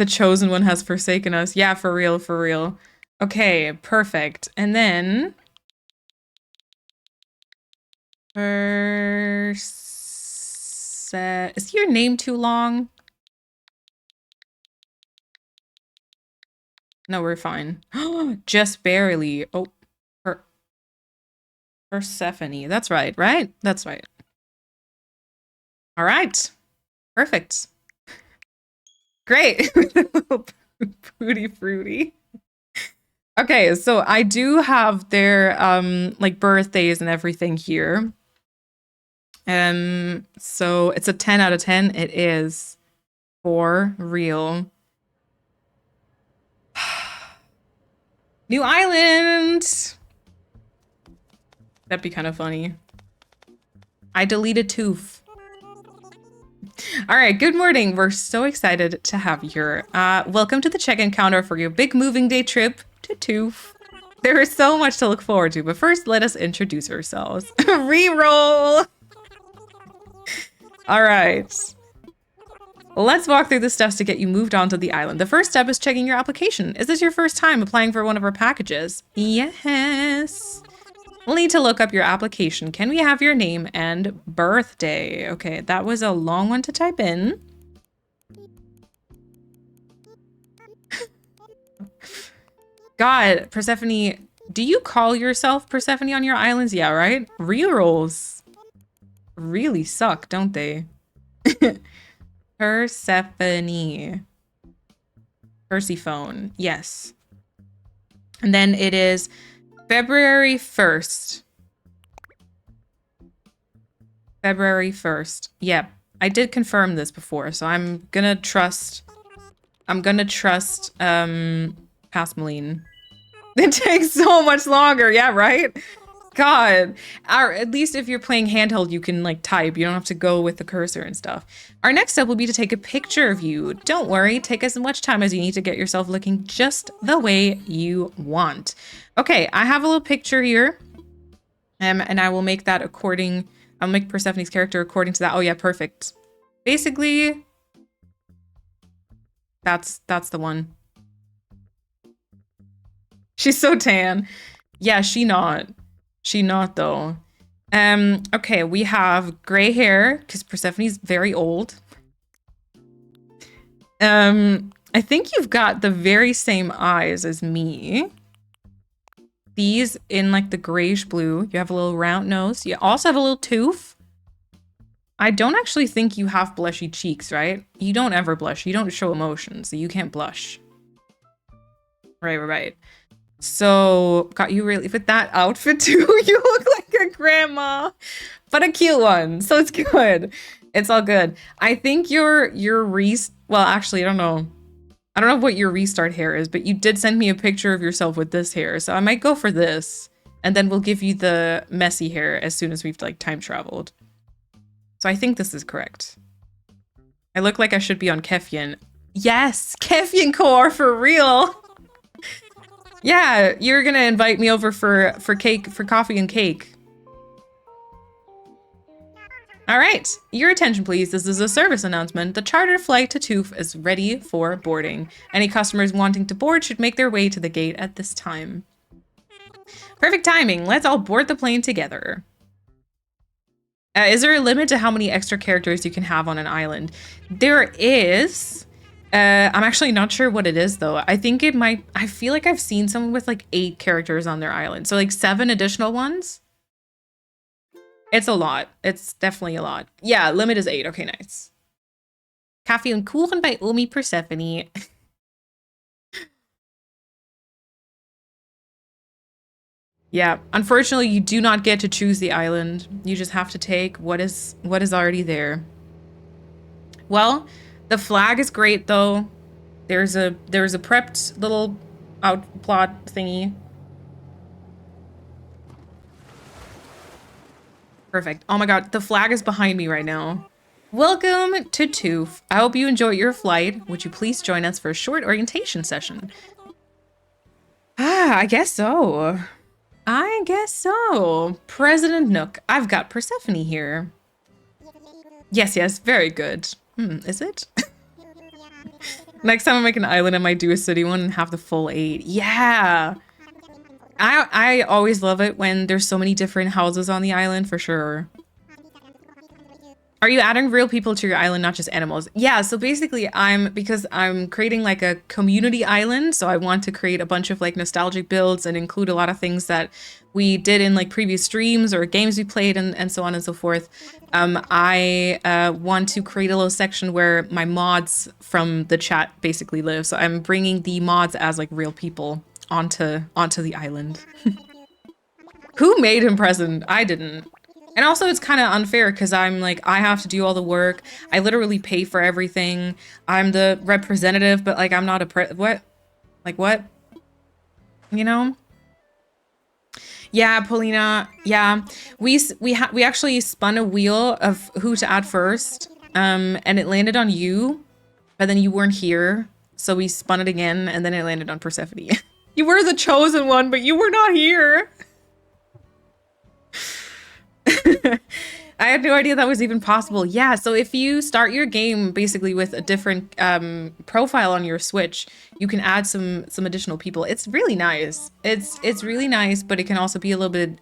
chosen one has forsaken us. Yeah, for real, for real. Okay, perfect. And then is your name too long? No, we're fine. Just barely. Oh, Persephone. That's right, right? That's right. All right. Perfect. Great. Booty fruity. Okay, so I do have their like birthdays and everything here. So it's a 10 out of 10. It is for real. New island. That'd be kind of funny. I deleted toof. All right, good morning. We're so excited to have you here. Welcome to the check-in counter for your big moving day trip to Toof. There is so much to look forward to, but first let us introduce ourselves. Reroll! All right. Let's walk through the steps to get you moved onto the island. The first step is checking your application. Is this your first time applying for one of our packages? Yes. We'll need to look up your application. Can we have your name and birthday? Okay, that was a long one to type in. God, Persephone, do you call yourself Persephone on your islands? Yeah, right? Rerolls really suck, don't they? Persephone. Persephone, yes. And then it is February 1st. February 1st. Yep. I did confirm this before, so I'm gonna trust Pasmaline. It takes so much longer, yeah, right? God. Or at least if you're playing handheld, you can like type. You don't have to go with the cursor and stuff. Our next step will be to take a picture of you. Don't worry, take as much time as you need to get yourself looking just the way you want. Okay, I have a little picture here. And I will make that according, I'll make Persephone's character according to that. Oh yeah, perfect. Basically, that's the one. She's so tan. Yeah, she not though. Okay, we have gray hair because Persephone's very old. I think you've got the very same eyes as me. These in like the grayish blue. You have a little round nose. You also have a little tooth. I don't actually think you have blushy cheeks, right? You don't ever blush. You don't show emotions, so you can't blush. Right. So, got you really with that outfit too. You look like a grandma, but a cute one. So it's good. It's all good. I think your well, actually, I don't know. I don't know what your restart hair is, but you did send me a picture of yourself with this hair, so I might go for this, and then we'll give you the messy hair as soon as we've like time traveled. So I think this is correct. I look like I should be on Kefian. Yes, Kefian core for real. Yeah, you're gonna invite me over for coffee and cake. All right, your attention please. This is a service announcement. The charter flight to Toof is ready for boarding. Any customers wanting to board should make their way to the gate at this time. Perfect timing. Let's all board the plane together. Is there a limit to how many extra characters you can have on an island? There is. I'm actually not sure what it is though. I think it might, I feel like I've seen someone with like 8 characters on their island. So like 7 additional ones. It's a lot. It's definitely a lot. Yeah, limit is 8. Okay, nice. Kaffee und Kuchen by Omi Persephone. Yeah, unfortunately, you do not get to choose the island. You just have to take what is already there. Well, the flag is great though. There's a prepped little outplot thingy. Perfect. Oh my god, the flag is behind me right now. Welcome to Toof. I hope you enjoy your flight. Would you please join us for a short orientation session? I guess so. President Nook, I've got Persephone here. Yes, very good. Is it? Next time I make an island, I might do a city one and have the full 8. Yeah. I always love it when there's so many different houses on the island, for sure. Are you adding real people to your island, not just animals? Yeah, so basically because I'm creating like a community island, so I want to create a bunch of like nostalgic builds and include a lot of things that we did in like previous streams or games we played and so on and so forth. I want to create a little section where my mods from the chat basically live. So I'm bringing the mods as like real people onto the island. Who made him president? I didn't. And also it's kind of unfair because I'm like, I have to do all the work. I literally pay for everything. I'm the representative, but like, I'm not a what? Like what? You know? Yeah, Paulina. Yeah, we actually spun a wheel of who to add first. And it landed on you, but then you weren't here. So we spun it again and then it landed on Persephone. You were the chosen one, but you were not here. I had no idea that was even possible. Yeah, so if you start your game basically with a different profile on your Switch, you can add some additional people. It's really nice. It's really nice, but it can also be a little bit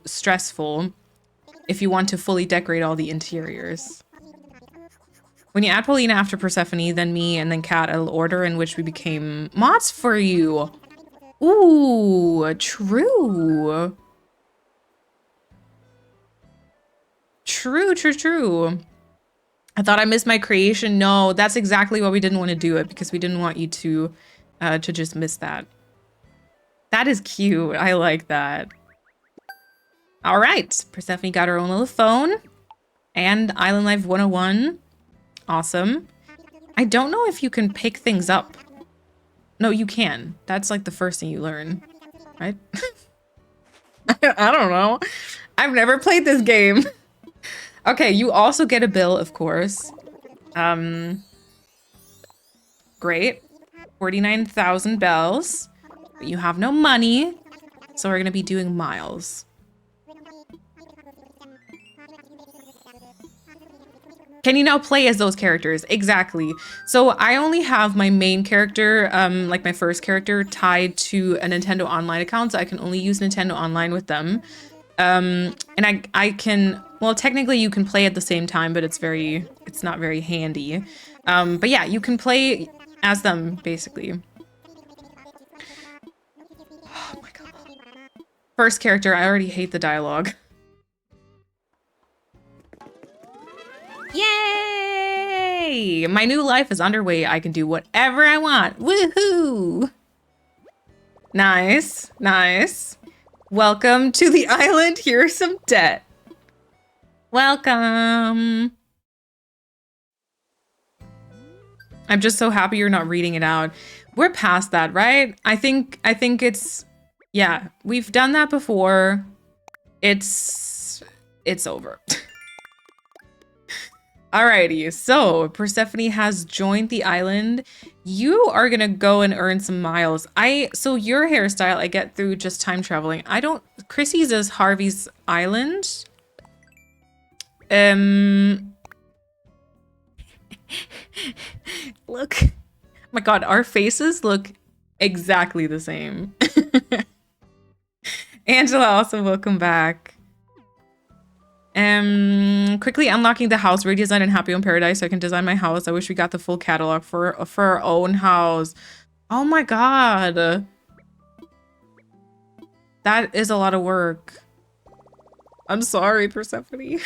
stressful if you want to fully decorate all the interiors. When you add Paulina after Persephone, then me, and then Kat, it'll order in which we became mods for you. Ooh, true. True. I thought I missed my creation. No, that's exactly why we didn't want to do it, because we didn't want you to just miss that. That is cute. I like that. All right, Persephone got her own little phone and Island Life 101. Awesome. I don't know if you can pick things up. No, you can. That's like the first thing you learn, right? I don't know. I've never played this game. Okay, you also get a bill, of course. Great. 49,000 bells. But you have no money, so we're gonna be doing miles. Can you now play as those characters? Exactly. So I only have my main character, like my first character, tied to a Nintendo Online account, so I can only use Nintendo Online with them. And I can, well, technically you can play at the same time, but it's not very handy. But yeah, you can play as them, basically. Oh my god. First character, I already hate the dialogue. Yay! My new life is underway. I can do whatever I want. Woohoo! Nice, nice. Welcome to the island. Here's some debt. Welcome. I'm just so happy you're not reading it out. We're past that, right? I think it's, yeah, we've done that before. It's over. Alrighty, so Persephone has joined the island. You are gonna go and earn some miles. So your hairstyle I get through just time traveling. Chrissy's is Harvey's Island. Look. Oh my god, our faces look exactly the same. Angela, also welcome back. Quickly unlocking the house redesign in Happy Home Paradise so I can design my house. I wish we got the full catalog for our own house. Oh my god. That is a lot of work. I'm sorry, Persephone.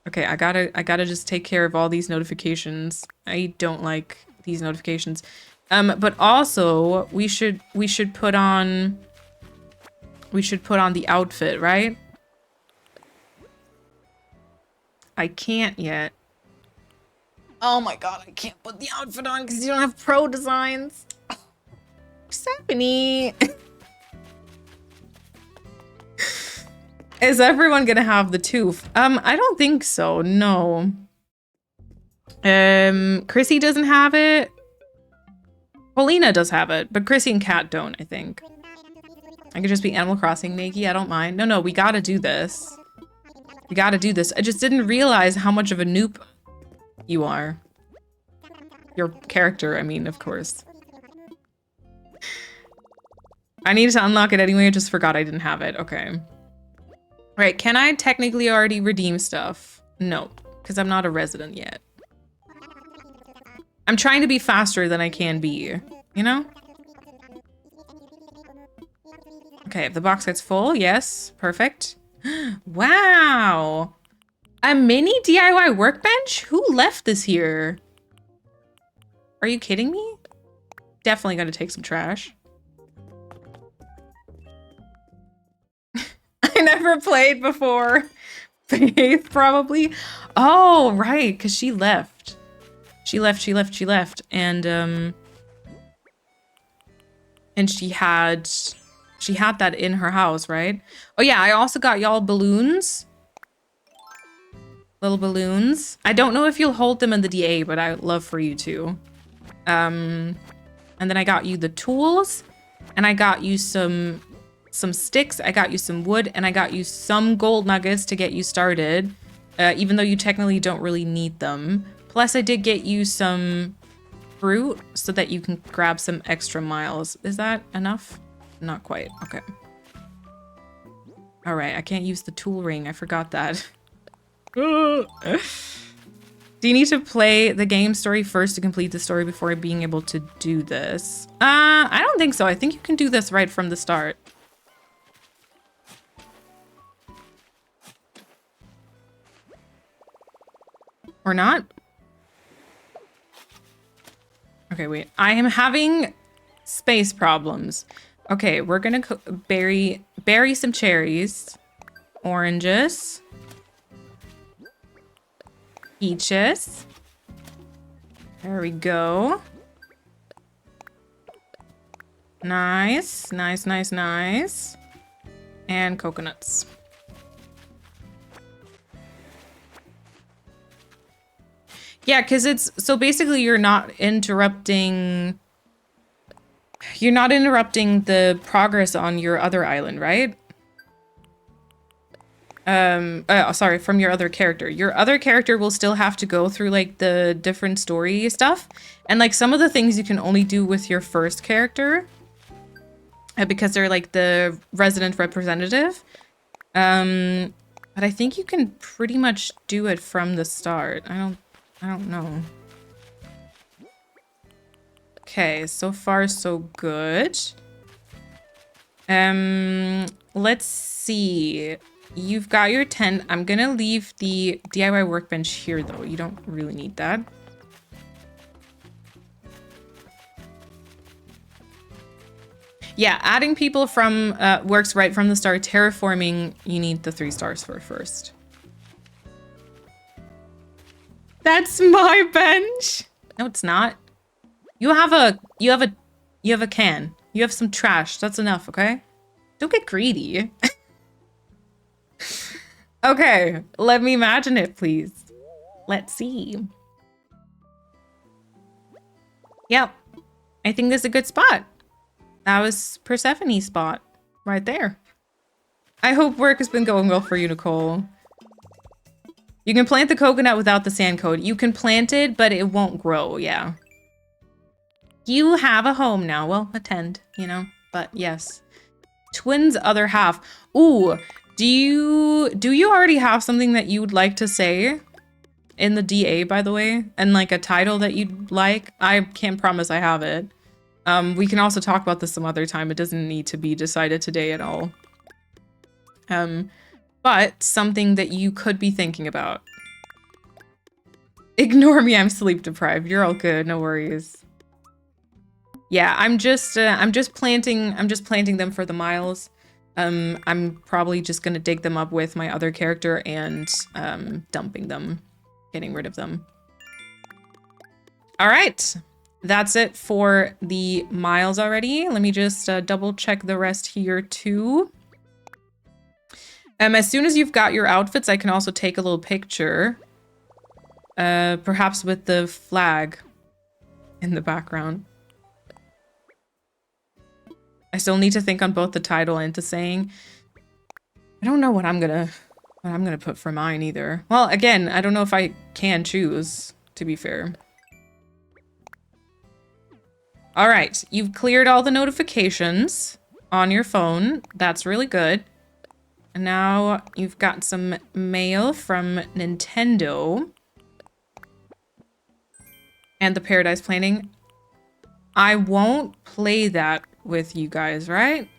Okay, I gotta just take care of all these notifications. I don't like these notifications. But also we should put on the outfit, right? I can't yet. Oh my god, I can't put the outfit on because you don't have pro designs. Persephone. Is everyone gonna have the tooth? I don't think so, no. Chrissy doesn't have it. Paulina does have it, but Chrissy and Kat don't, I think. I could just be Animal Crossing, Nikki, I don't mind. No, we gotta do this. We gotta do this. I just didn't realize how much of a noob you are. Your character, I mean, of course. I needed to unlock it anyway, I just forgot I didn't have it. Okay. Right, can I technically already redeem stuff? No, because I'm not a resident yet. I'm trying to be faster than I can be, you know? Okay, if the box gets full, yes, perfect. Wow! A mini DIY workbench? Who left this here? Are you kidding me? Definitely gonna take some trash. I never played before. Faith, probably. Oh, right, because she left. She left. And she had that in her house, right? Oh yeah, I also got y'all balloons. Little balloons. I don't know if you'll hold them in the DA, but I would love for you to. And then I got you the tools, and I got you some sticks, I got you some wood, and I got you some gold nuggets to get you started, even though you technically don't really need them. Plus, I did get you some fruit so that you can grab some extra miles. Is that enough? Not quite. Okay. All right, I can't use the tool ring. I forgot that. Do you need to play the game story first to complete the story before being able to do this? I don't think so. I think you can do this right from the start. Or not? Okay, wait. I am having space problems. Okay, we're gonna berry some cherries, oranges, peaches. There we go. Nice. And coconuts. Yeah, because it's, so basically you're not interrupting the progress on your other island, right? Sorry, from your other character. Your other character will still have to go through like the different story stuff. And like some of the things you can only do with your first character because they're like the resident representative. But I think you can pretty much do it from the start. I don't know. Okay, so far so good. Let's see. You've got your tent. I'm gonna leave the DIY workbench here though. You don't really need that. Yeah, adding people from works right from the start. Terraforming, you need the 3 stars for first. That's my bench. No, it's not. You have a can. You have some trash. That's enough, okay? Don't get greedy. Okay, let me imagine it, please. Let's see. Yep. I think this is a good spot. That was Persephone's spot right there. I hope work has been going well for you, Nicole. You can plant the coconut without the sand code. You can plant it, but it won't grow, yeah. You have a home now. Well, attend, you know, but yes. Twins other half. Ooh, do you already have something that you would like to say in the DA, by the way? And like a title that you'd like? I can't promise I have it. We can also talk about this some other time. It doesn't need to be decided today at all. But something that you could be thinking about. Ignore me, I'm sleep deprived. You're all good, no worries. Yeah, I'm just planting them for the miles. I'm probably just gonna dig them up with my other character and dumping them, getting rid of them. All right. That's it for the miles already. Let me just double check the rest here too. As soon as you've got your outfits, I can also take a little picture. Perhaps with the flag in the background. I still need to think on both the title and to saying. I don't know what I'm gonna put for mine either. Well, again, I don't know if I can choose, to be fair. All right, you've cleared all the notifications on your phone. That's really good. And now you've got some mail from Nintendo. And the Paradise Planning. I won't play that with you guys, right?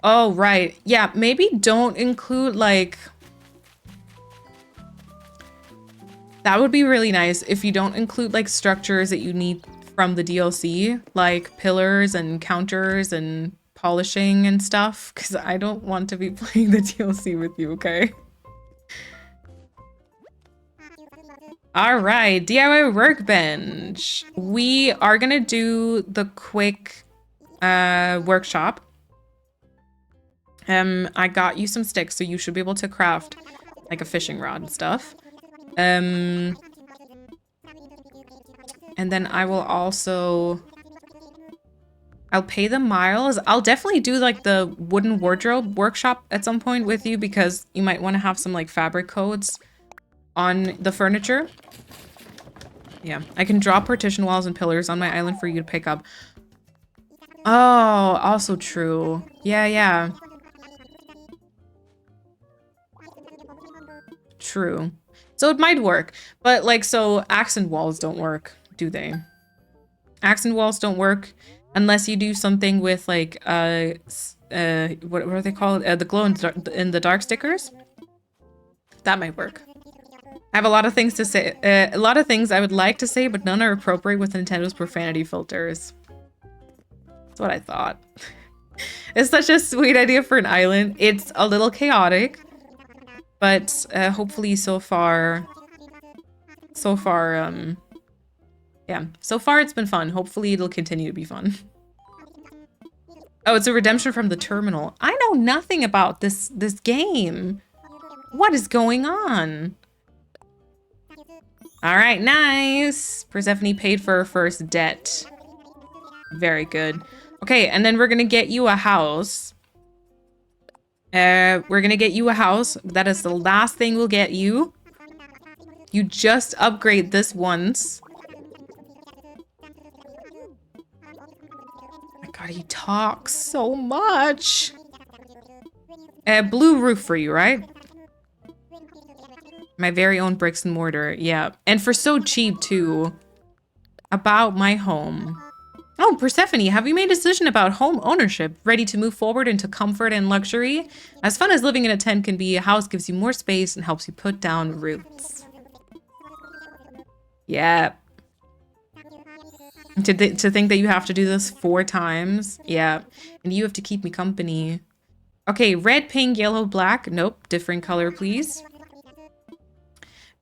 Oh, right. Yeah, maybe don't include, like... That would be really nice if you don't include, like, structures that you need from the DLC, like pillars and counters and polishing and stuff, because I don't want to be playing the DLC with you, okay? All right, DIY workbench. We are gonna do the quick workshop. I got you some sticks, so you should be able to craft like a fishing rod and stuff. And then I will also... I'll pay the miles. I'll definitely do like the wooden wardrobe workshop at some point with you because you might want to have some like fabric codes on the furniture. Yeah, I can draw partition walls and pillars on my island for you to pick up. Oh, also true. Yeah, yeah. True. So it might work, but like, so accent walls don't work, do they? Accent walls don't work unless you do something with like, what are they called? The glow in the dark stickers. That might work. I have a lot of things to say, a lot of things I would like to say, but none are appropriate with Nintendo's profanity filters. That's what I thought. It's such a sweet idea for an island. It's a little chaotic, but hopefully so far, yeah, so far it's been fun. Hopefully it'll continue to be fun. Oh, it's a redemption from the terminal. I know nothing about this game. What is going on? All right, nice. Persephone paid for her first debt. Very good. Okay, and then we're gonna get you a house. We're gonna get you a house. That is the last thing we'll get you. You just upgrade this once. Oh my god, he talks so much. Blue roof for you, right? My very own bricks and mortar. Yeah. And for so cheap, too. About my home. Oh, Persephone, have you made a decision about home ownership? Ready to move forward into comfort and luxury? As fun as living in a tent can be, a house gives you more space and helps you put down roots. Yeah. To think that you have to do this 4 times. Yeah. And you have to keep me company. Okay, red, pink, yellow, black. Nope, different color, please.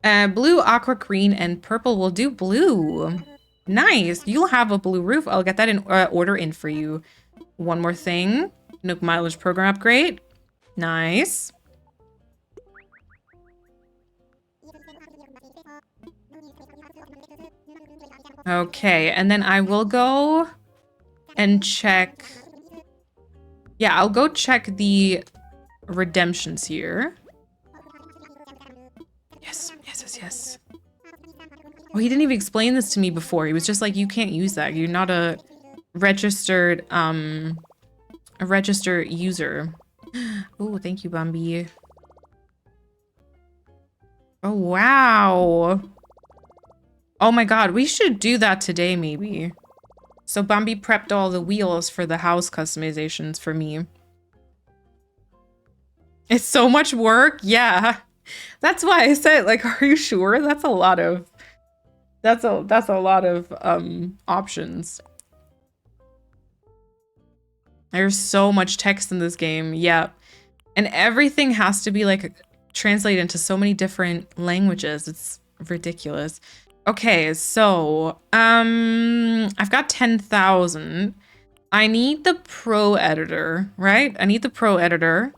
Blue, aqua, green, and purple will do. Blue. Nice. You'll have a blue roof. I'll get that in order in for you. One more thing. Nook mileage program upgrade. Nice. Okay, and then I will go and check. Yeah, I'll go check the redemptions here. Yes, yes, yes, yes. Oh, he didn't even explain this to me before. He was just like, you can't use that. You're not a registered user. Oh, thank you, Bambi. Oh, wow. Oh my god, we should do that today, maybe. So Bambi prepped all the wheels for the house customizations for me. It's so much work. Yeah. That's why I said, like, are you sure? That's a lot of options. There's so much text in this game. Yeah. And everything has to be like translated into so many different languages. It's ridiculous. Okay, so I've got 10,000. I need the pro editor, right? I need the pro editor.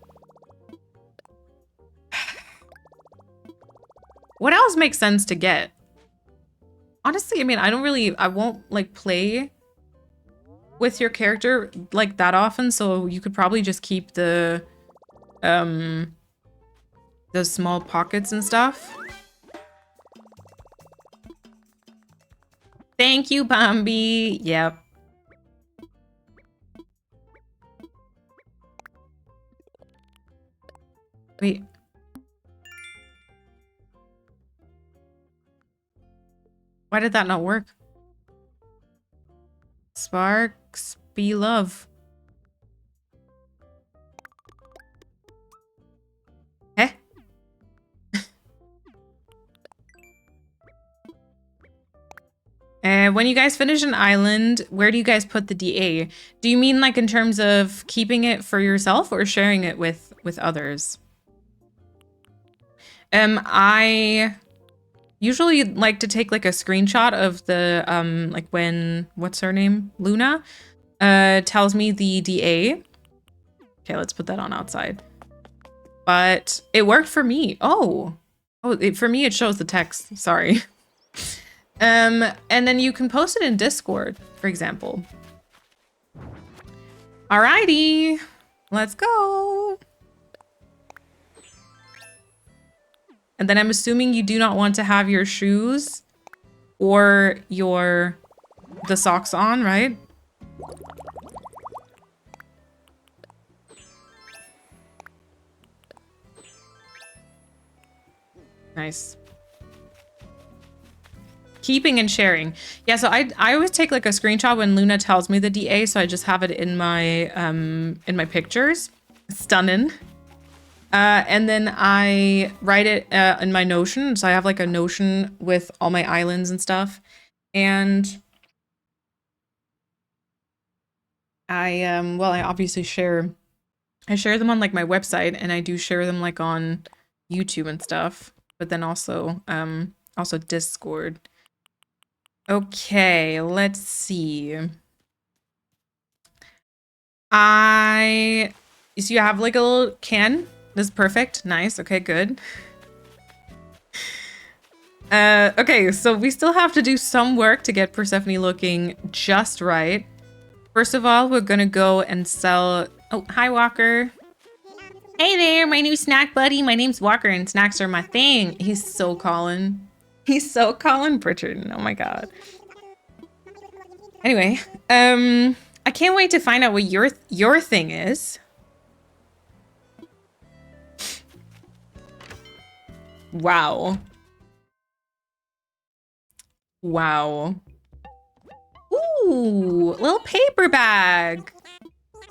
What else makes sense to get? Honestly, I mean, I won't like play with your character like that often, so you could probably just keep the small pockets and stuff. Thank you, Bambi. Yep. Wait. Why did that not work? Sparks be love. Eh? When you guys finish an island, where do you guys put the DA? Do you mean like in terms of keeping it for yourself or sharing it with others? I usually like to take like a screenshot of the like when what's her name? Luna tells me the DA. Okay, let's put that on outside. But it worked for me. Oh, for me it shows the text. Sorry. And then you can post it in Discord, for example. Alrighty, let's go. And then I'm assuming you do not want to have your shoes or the socks on, right? Nice. Keeping and sharing. Yeah, so I always take like a screenshot when Luna tells me the DA, so I just have it in my pictures. Stunning. And then I write it in my Notion. So I have like a Notion with all my islands and stuff. And I obviously share them on like my website, and I do share them like on YouTube and stuff, but then also Discord. Okay, let's see. So you have like a little can. This is perfect. Nice. Okay, good. Okay, so we still have to do some work to get Persephone looking just right. First of all, we're gonna go and sell... Oh, hi, Walker. Hey there, my new snack buddy. My name's Walker, and snacks are my thing. He's so Colin. He's so Colin Pritchard. Oh my god. Anyway, I can't wait to find out what your thing is. Wow. Wow. Ooh, little paper bag.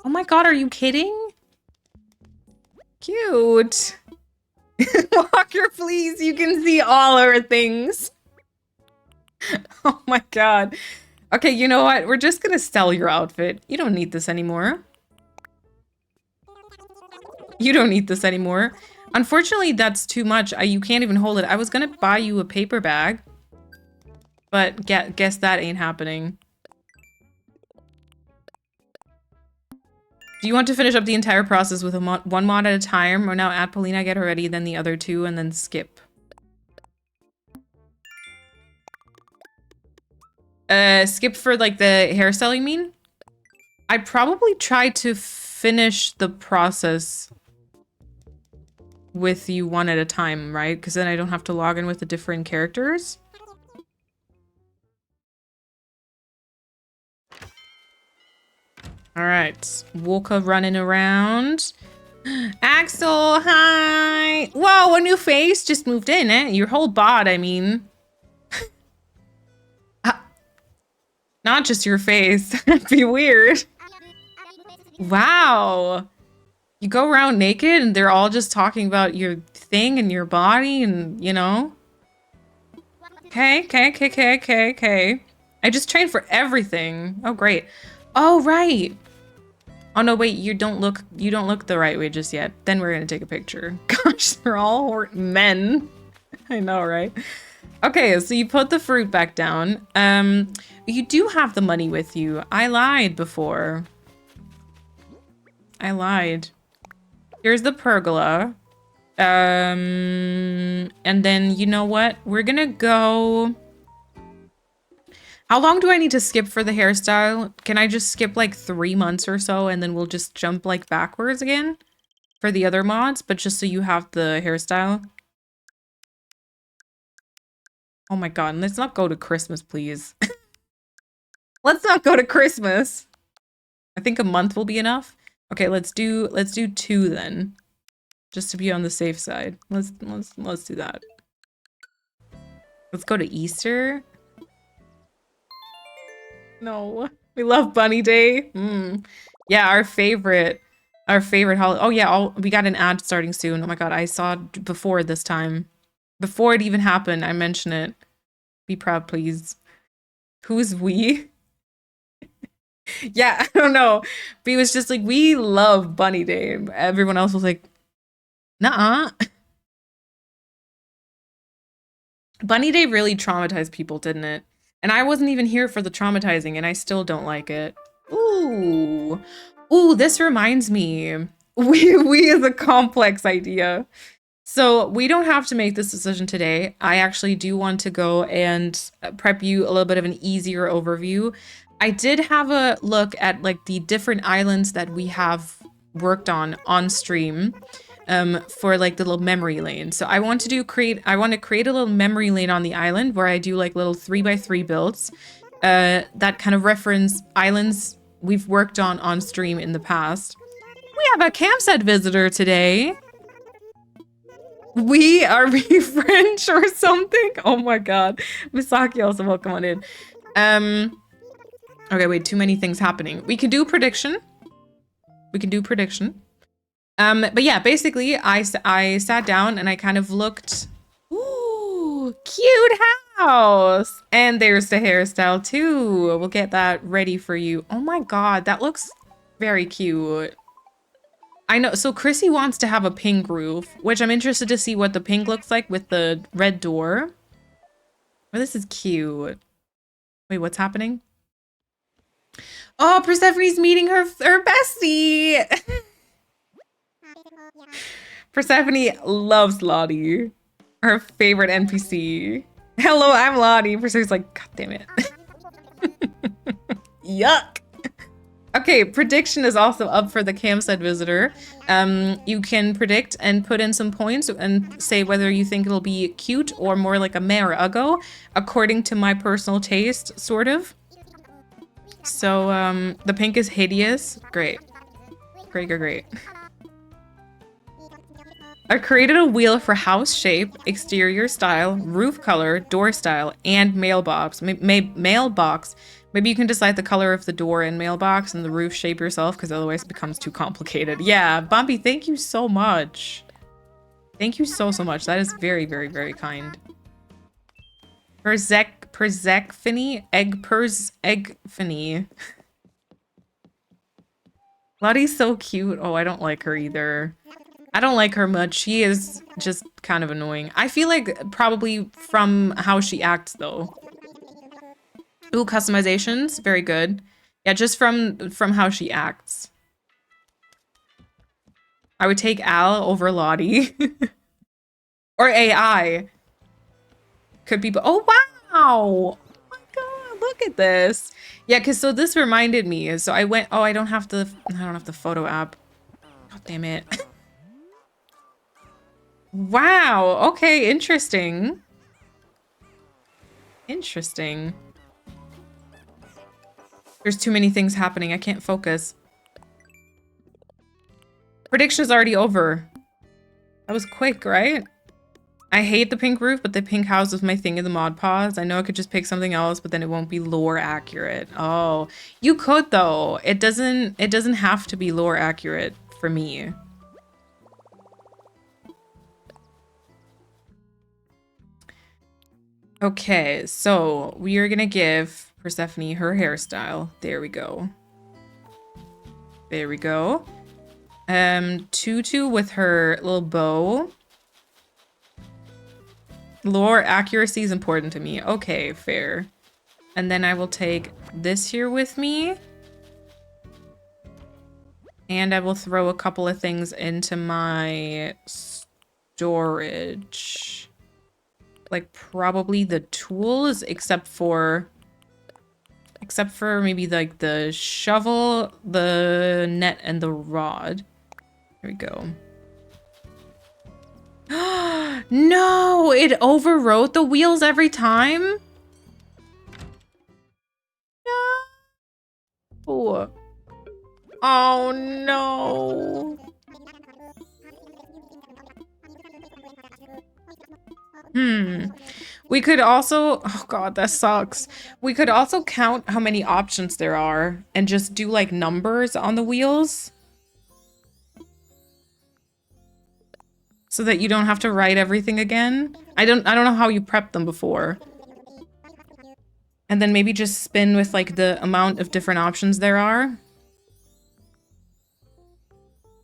Oh my god, are you kidding? Cute. Walker, please, you can see all our things. Oh my god. Okay, you know what? We're just gonna sell your outfit. You don't need this anymore. You don't need this anymore. Unfortunately, that's too much. You can't even hold it. I was gonna buy you a paper bag. But guess that ain't happening. Do you want to finish up the entire process with one mod at a time? Or now add Polina, get her ready, then the other two, and then skip? Skip for like the hairstyle, you mean? I'd probably try to finish the process with you one at a time, right? Because then I don't have to log in with the different characters. All right, Wolka running around. Axel, hi! Whoa, a new face just moved in, eh? Your whole bod, I mean. Not just your face. That'd be weird. Wow. You go around naked and they're all just talking about your thing and your body and, you know. Okay. I just trained for everything. Oh, great. Oh, right. Oh, no, wait. You don't look the right way just yet. Then we're going to take a picture. Gosh, they're all men. I know, right? Okay, so you put the fruit back down. You do have the money with you. I lied before. I lied. Here's the pergola. And then, you know what? We're gonna go... How long do I need to skip for the hairstyle? Can I just skip like 3 months or so and then we'll just jump like backwards again for the other mods, but just so you have the hairstyle? Oh my god, let's not go to Christmas, please. Let's not go to Christmas. I think a month will be enough. Okay, let's do 2 then. Just to be on the safe side. Let's do that. Let's go to Easter. No. We love Bunny Day. Yeah, our favorite holiday. Oh yeah, we got an ad starting soon. Oh my god, I saw it before this time. Before it even happened, I mentioned it. Be proud, please. Who's we? Yeah, I don't know. But he was just like, we love Bunny Day. Everyone else was like, nuh-uh. Bunny Day really traumatized people, didn't it? And I wasn't even here for the traumatizing, and I still don't like it. Ooh. Ooh, this reminds me. We is a complex idea. So we don't have to make this decision today. I actually do want to go and prep you a little bit of an easier overview. I did have a look at like the different islands that we have worked on stream for like the little memory lane. So I want to create a little memory lane on the island where I do like little 3x3 builds that kind of reference islands we've worked on stream in the past. We have a campsite visitor today. Are we French or something? Oh my god. Misaki also welcome on in. Okay, wait, too many things happening. We can do prediction. But yeah, basically I sat down and I kind of looked. Ooh, cute house. And there's the hairstyle too. We'll get that ready for you. Oh my god, that looks very cute. I know, so Chrissy wants to have a pink roof, which I'm interested to see what the pink looks like with the red door. Oh, this is cute. Wait, what's happening? Oh, Persephone's meeting her bestie. Persephone loves Lottie, her favorite NPC. Hello, I'm Lottie. Persephone's like, god damn it. Yuck. Okay, prediction is also up for the campsite visitor. You can predict and put in some points and say whether you think it'll be cute or more like a meh or uggo, according to my personal taste, sort of. So, the pink is hideous. Great. Great. I created a wheel for house shape, exterior style, roof color, door style, and mailbox. Mailbox. Maybe you can decide the color of the door and mailbox and the roof shape yourself, because otherwise it becomes too complicated. Yeah, Bumpy, thank you so much. Thank you so much. That is very, very, very kind. Persephone? Eggphony. Lottie's so cute. Oh, I don't like her either. I don't like her much. She is just kind of annoying. I feel like probably from how she acts, though. Ooh, customizations. Very good. Yeah, just from how she acts. I would take Al over Lottie. Or AI. Could be... Oh, wow! Oh my god, look at this. Yeah, because so this reminded me. So I went... Oh, I don't have the photo app. Oh, damn it. Wow. Okay, interesting. Interesting. There's too many things happening. I can't focus. Prediction is already over. That was quick, right? I hate the pink roof, but the pink house is my thing in the mod pause. I know I could just pick something else, but then it won't be lore accurate. Oh, you could though. It doesn't have to be lore accurate for me. Okay, so we are gonna give Persephone her hairstyle. There we go. There we go. Tutu with her little bow. Lore accuracy is important to me. Okay, fair. And then I will take this here with me. And I will throw a couple of things into my storage. Like probably the tools, except for maybe like the shovel, the net, and the rod. There we go. No, it overwrote the wheels every time. No. Oh no. We could also, oh god, that sucks. We could also count how many options there are and just do like numbers on the wheels. So that you don't have to write everything again. I don't know how you prepped them before. And then maybe just spin with like the amount of different options there are.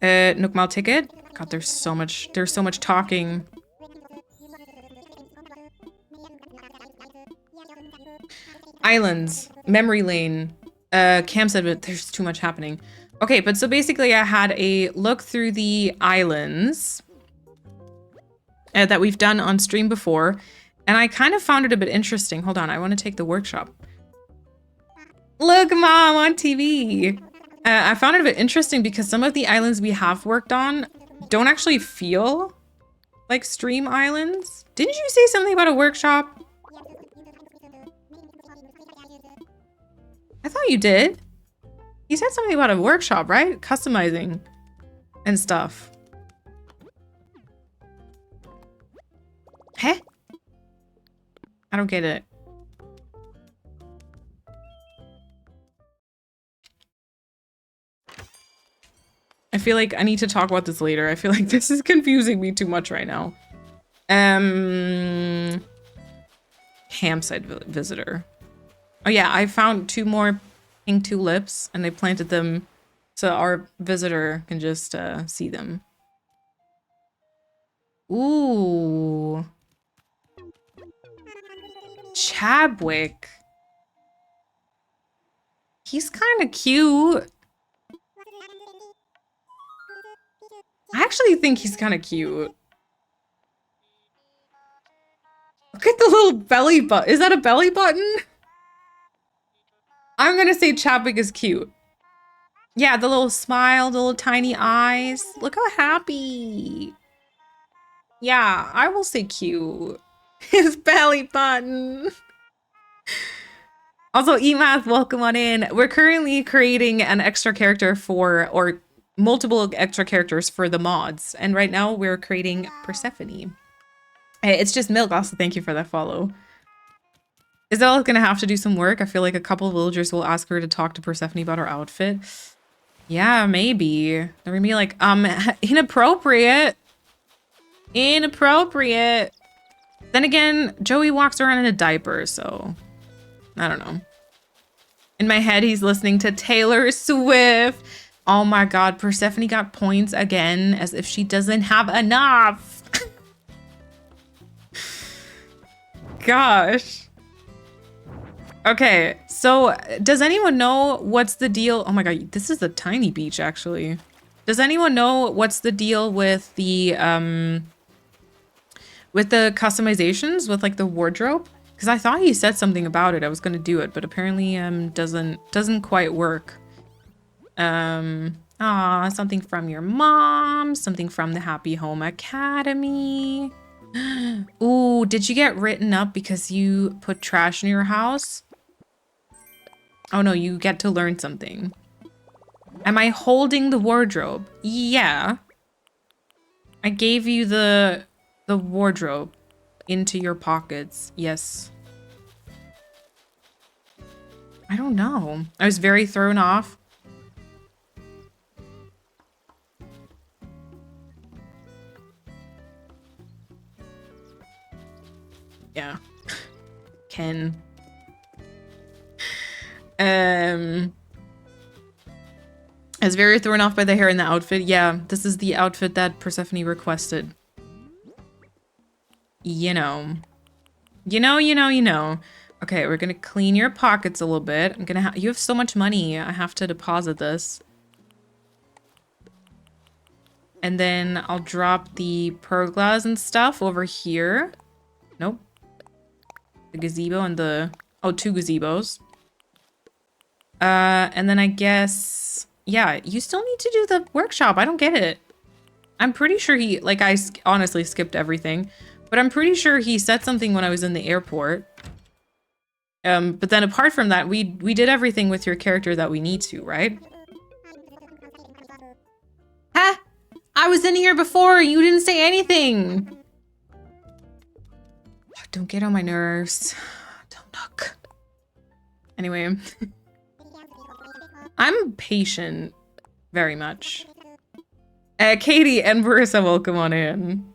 Nookmal ticket. God, there's so much talking. Islands, memory lane, Cam said, but there's too much happening. Okay, but so basically I had a look through the islands that we've done on stream before, and I kind of found it a bit interesting. Hold on, I want to take the workshop. Look, Mom, on TV. I found it a bit interesting because some of the islands we have worked on don't actually feel like stream islands. Didn't you say something about a workshop? I thought you did. You said something about a workshop, right? Customizing and stuff. Huh? I don't get it. I feel like I need to talk about this later. I feel like this is confusing me too much right now. Campsite visitor. Oh yeah, I found 2 more pink tulips and I planted them so our visitor can just see them. Ooh. Chadwick. He's kind of cute. I actually think he's kind of cute. Look at the little belly button. Is that a belly button? I'm gonna say Chadwick is cute. Yeah, the little smile, the little tiny eyes. Look how happy. Yeah, I will say cute. His belly button. Also, Emath, welcome on in. We're currently creating an extra character for, or multiple extra characters for the mods. And right now we're creating Persephone. Hey, it's just Milk. Also, thank you for that follow. Isabella's gonna have to do some work. I feel like a couple of villagers will ask her to talk to Persephone about her outfit. Yeah, maybe. They're gonna be like, inappropriate. Inappropriate. Then again, Joey walks around in a diaper, so I don't know. In my head, he's listening to Taylor Swift. Oh my god, Persephone got points again, as if she doesn't have enough. Gosh. Okay, so does anyone know what's the deal? Oh my god, this is a tiny beach, actually. Does anyone know what's the deal with the customizations, with like the wardrobe? Because I thought he said something about it. I was gonna do it, but apparently doesn't quite work. Something from your mom, something from the Happy Home Academy. Ooh, did you get written up because you put trash in your house? Oh no, you get to learn something. Am I holding the wardrobe? Yeah. I gave you the wardrobe into your pockets. Yes. I don't know. I was very thrown off. Yeah. Ken. I was very thrown off by the hair in the outfit. Yeah, this is the outfit that Persephone requested. You know. You know. Okay, we're gonna clean your pockets a little bit. I'm gonna you have so much money. I have to deposit this. And then I'll drop the pergolas and stuff over here. Nope. The gazebo and the... Oh, 2 gazebos. And then I guess... Yeah, you still need to do the workshop. I don't get it. I'm pretty sure he... Like, I honestly skipped everything. But I'm pretty sure he said something when I was in the airport. But then apart from that, we did everything with your character that we need to, right? Ha! I was in here before. You didn't say anything. Don't get on my nerves. Don't knock. Anyway. I'm patient. Very much. Katie and Marissa, welcome on in.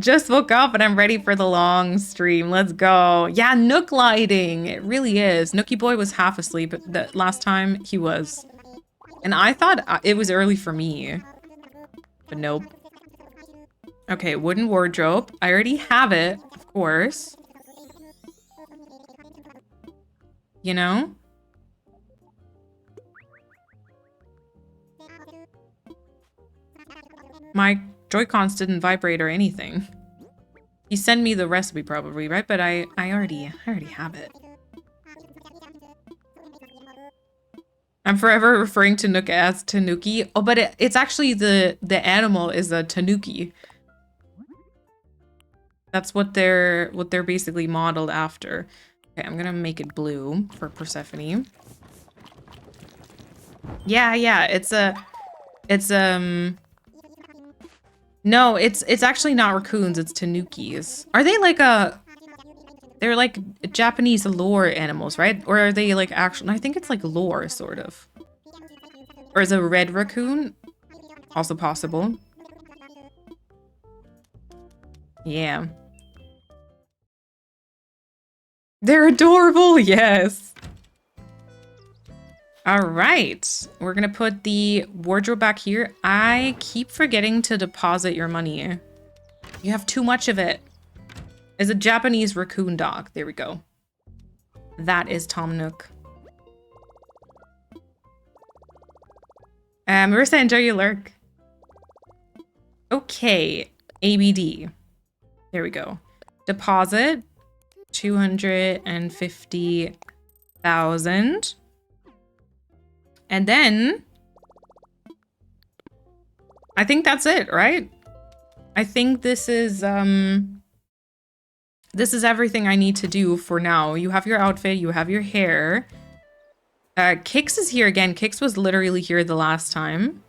Just woke up and I'm ready for the long stream. Let's go. Yeah, Nook lighting. It really is. Nookie Boy was half asleep the last time he was. And I thought it was early for me. But nope. Okay, wooden wardrobe. I already have it, of course. You know? My Joy-Cons didn't vibrate or anything. He sent me the recipe probably, right? But I already have it. I'm forever referring to Nook as Tanuki. Oh, but it's actually the animal is a Tanuki. That's what they're basically modeled after. Okay, I'm gonna make it blue for Persephone. Yeah, no, it's actually not raccoons, it's tanukis. Are they like they're like Japanese lore animals, right? Or are they like actual, I think it's like lore, sort of. Or is a red raccoon also possible? Yeah. They're adorable, yes. All right, we're gonna put the wardrobe back here. I keep forgetting to deposit your money. You have too much of it. It's a Japanese raccoon dog. There we go. That is Tom Nook. Marissa, enjoy your lurk. Okay, ABD. There we go. Deposit 250,000. And then I think that's it, right? I think this is everything I need to do for now. You have your outfit, you have your hair. Kix is here again. Kix was literally here the last time.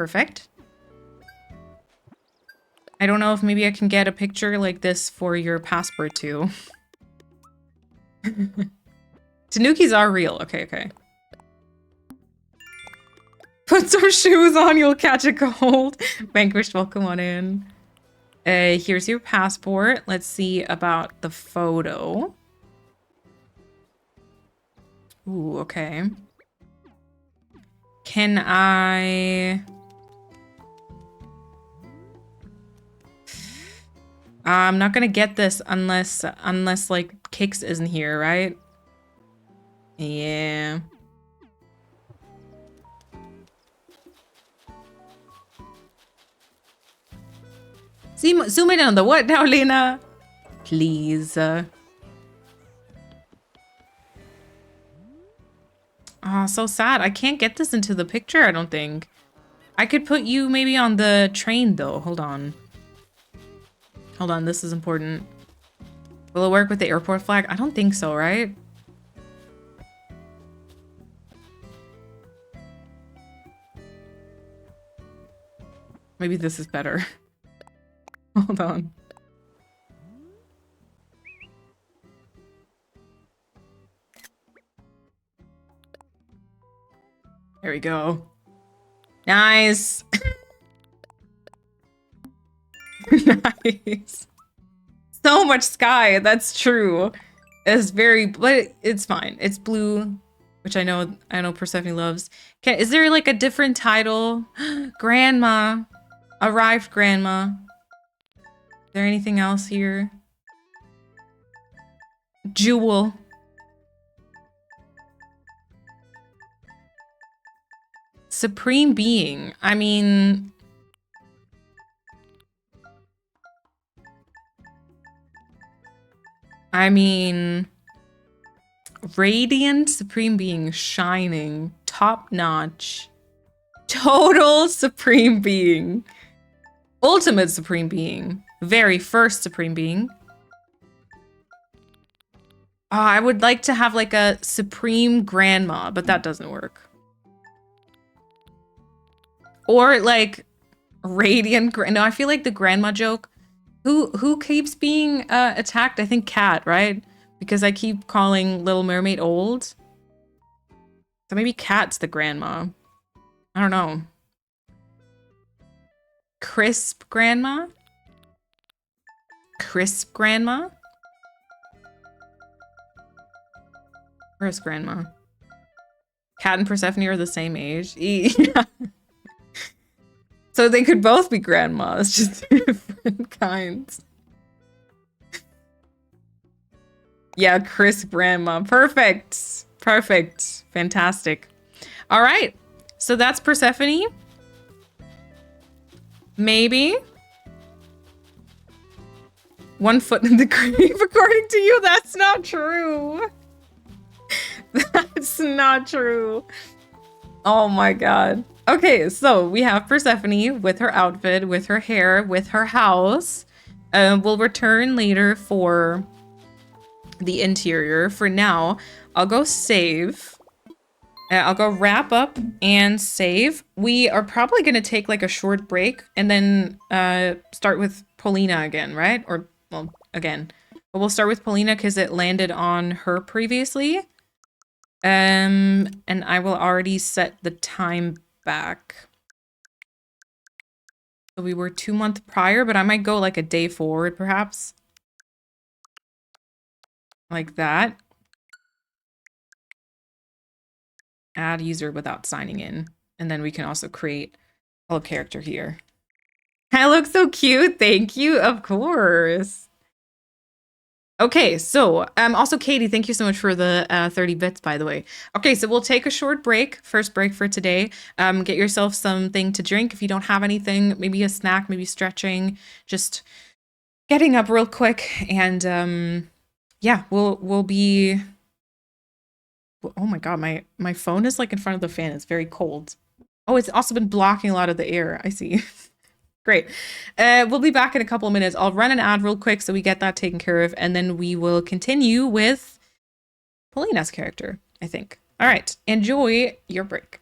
Perfect. I don't know if maybe I can get a picture like this for your passport too. Tanukis are real. Okay, okay. Put some shoes on, you'll catch a cold. Vanquished, welcome on in. Here's your passport. Let's see about the photo. Ooh, okay. Can I... I'm not gonna get this unless like Kix isn't here, right? Yeah. Zoom in on the what now, Lena? Please. Oh, so sad. I can't get this into the picture, I don't think. I could put you maybe on the train, though. Hold on. Hold on, this is important. Will it work with the airport flag? I don't think so, right? Maybe this is better. Hold on. There we go. Nice. Nice. So much sky, that's true. It's very, but it's fine. It's blue, which I know Persephone loves. Is there like a different title? Grandma. Arrived grandma. Is there anything else here? Jewel. Supreme being. I mean... Radiant Supreme Being, shining, top-notch, total Supreme Being, ultimate Supreme Being, very first Supreme Being. Oh, I would like to have like a Supreme Grandma, but that doesn't work. Or like Radiant No, I feel like the grandma joke. Who keeps being attacked? I think Cat, right? Because I keep calling Little Mermaid old. So maybe Cat's the grandma. I don't know. Crisp grandma? Crisp grandma? Where's grandma? Cat and Persephone are the same age. Yeah. So they could both be grandmas, just different kinds. Yeah, Chris grandma. Perfect. Perfect. Fantastic. All right. So that's Persephone. Maybe. 1 foot in the grave, according to you. That's not true. That's not true. Oh my god. Okay, so we have Persephone with her outfit, with her hair, with her house. We'll return later for the interior. For now, I'll go save. I'll go wrap up and save. We are probably going to take like a short break and then start with Paulina again, right? Or, well, again. But we'll start with Paulina because it landed on her previously. And I will already set the time back. So we were 2 months prior, but I might go like a day forward, perhaps. Like that. Add user without signing in. And then we can also create a little character here. I look so cute. Thank you. Of course. Okay, so also Katie, thank you so much for the 30 bits, by the way. Okay, so we'll take a short break, first break for today. Get yourself something to drink if you don't have anything, maybe a snack, maybe stretching, just getting up real quick, and yeah, we'll be. Oh my god, my phone is like in front of the fan. It's very cold. Oh, it's also been blocking a lot of the air. I see. Great. We'll be back in a couple of minutes. I'll run an ad real quick so we get that taken care of, and then we will continue with Paulina's character, I think. All right. Enjoy your break.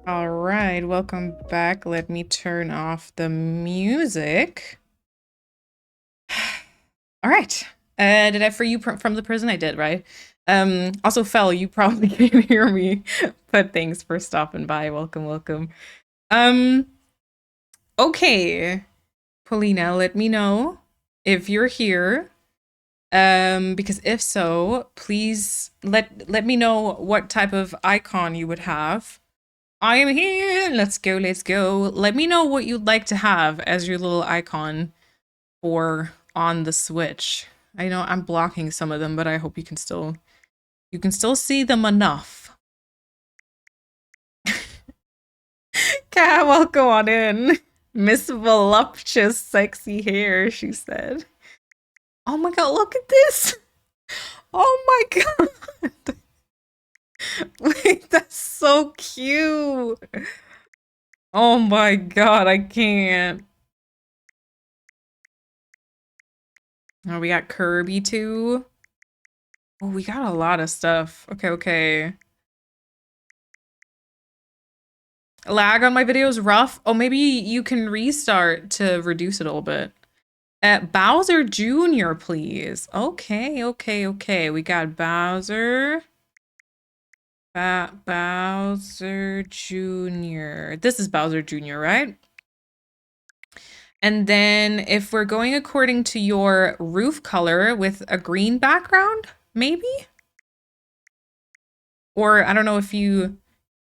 All right, welcome back. Let me turn off the music. All right. Did I free you from the prison? I did, right? Also, Fel, you probably can't hear me, but thanks for stopping by. Welcome, welcome. Okay. Paulina, let me know if you're here. Because if so, please let me know what type of icon you would have. I am here. Let's go, let's go. Let me know what you'd like to have as your little icon for on the Switch. I know I'm blocking some of them, but I hope you can still see them enough. Cat, welcome on in. Miss Voluptuous Sexy Hair, she said. Oh my god, look at this! Oh my god! Wait, that's so cute! Oh my god, I can't. Oh, we got Kirby too. Oh, we got a lot of stuff. Okay, okay. Lag on my video is rough. Oh, maybe you can restart to reduce it a little bit. Bowser Jr., please. Okay, okay, okay. We got Bowser. Bowser Jr. This is Bowser Jr., right? And then if we're going according to your roof color with a green background, maybe? Or I don't know if you...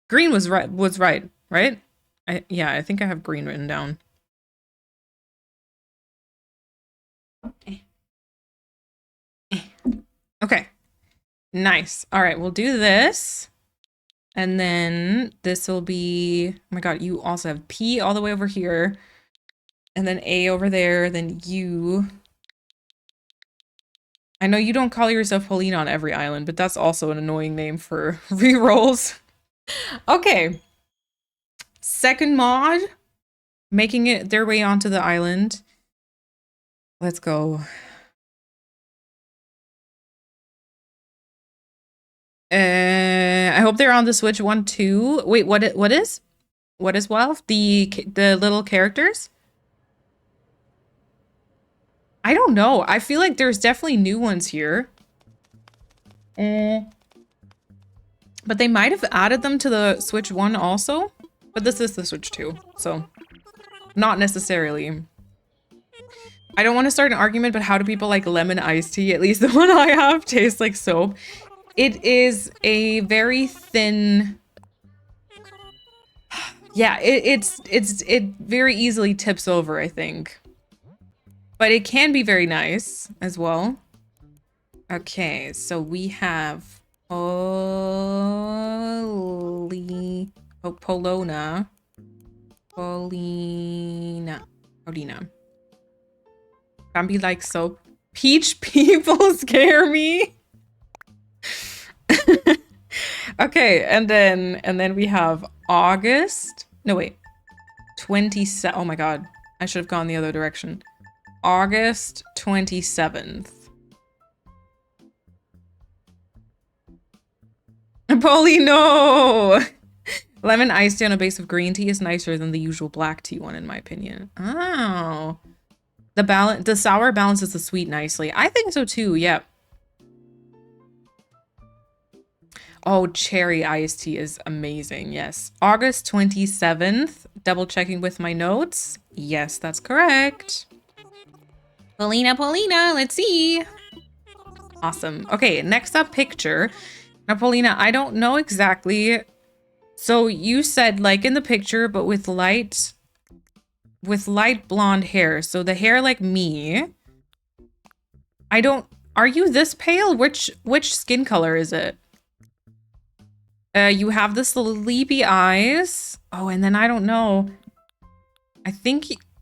Green was right, right? Yeah, I think I have green written down. Okay. Nice. All right, we'll do this. And then this will be... Oh my god, you also have P all the way over here. And then A over there, then U. I know you don't call yourself Paulina on every island, but that's also an annoying name for rerolls. Okay. Second mod. Making it their way onto the island. Let's go. I hope they're on the Switch 1 too. Wait, what is? What is Wolf? The little characters? I don't know. I feel like there's definitely new ones here. But they might have added them to the Switch 1 also. But this is the Switch 2, so not necessarily. I don't want to start an argument, but how do people like lemon iced tea? At least the one I have tastes like soap. It is a very thin... Yeah, it very easily tips over, I think. But it can be very nice as well. Okay, so we have Polona. Can't be like soap. Peach people scare me. Okay, and then we have August. No, wait. 27. Oh my god. I should have gone the other direction. August 27th. Polly, no! Lemon iced tea on a base of green tea is nicer than the usual black tea one, in my opinion. Oh. The sour balances the sweet nicely. I think so too, yep. Oh, cherry iced tea is amazing, yes. August 27th. Double checking with my notes. Yes, that's correct. Paulina, let's see. Awesome. Okay, next up, picture. Now, Paulina, I don't know exactly. So you said like in the picture, but with light blonde hair. So the hair like me. Are you this pale? Which skin color is it? You have the sleepy eyes. Oh, and then I don't know.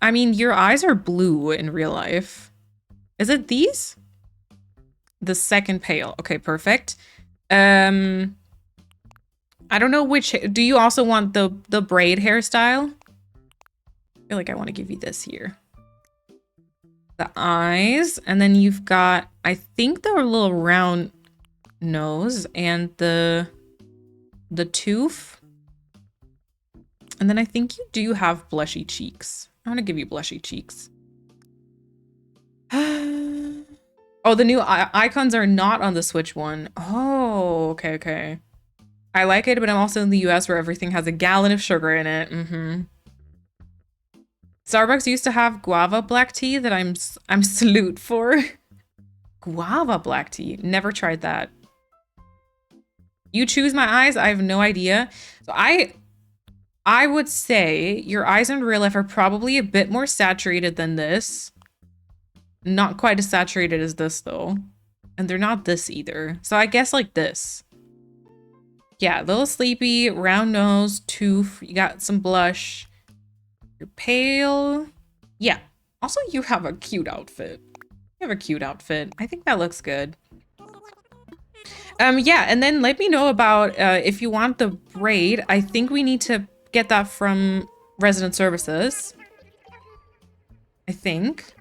I mean, your eyes are blue in real life. Is it these? The second pale. Okay, perfect. I don't know which. Do you also want the braid hairstyle? I feel like I want to give you this here. The eyes, and then you've got, I think the little round nose and the tooth. And then I think you do have blushy cheeks. I'm gonna give you blushy cheeks. Oh, the new icons are not on the Switch one. Oh, okay, okay. I like it, but I'm also in the US where everything has a gallon of sugar in it. Starbucks used to have guava black tea that I'm salute for. Guava black tea. Never tried that. You choose my eyes? I have no idea. So I would say your eyes in real life are probably a bit more saturated than this. Not quite as saturated as this though. And they're not this either. So I guess like this. Yeah, a little sleepy, round nose, tooth. You got some blush. You're pale. Yeah. Also, you have a cute outfit. You have a cute outfit. I think that looks good. Yeah, and then let me know about if you want the braid. I think we need to get that from resident services. I think.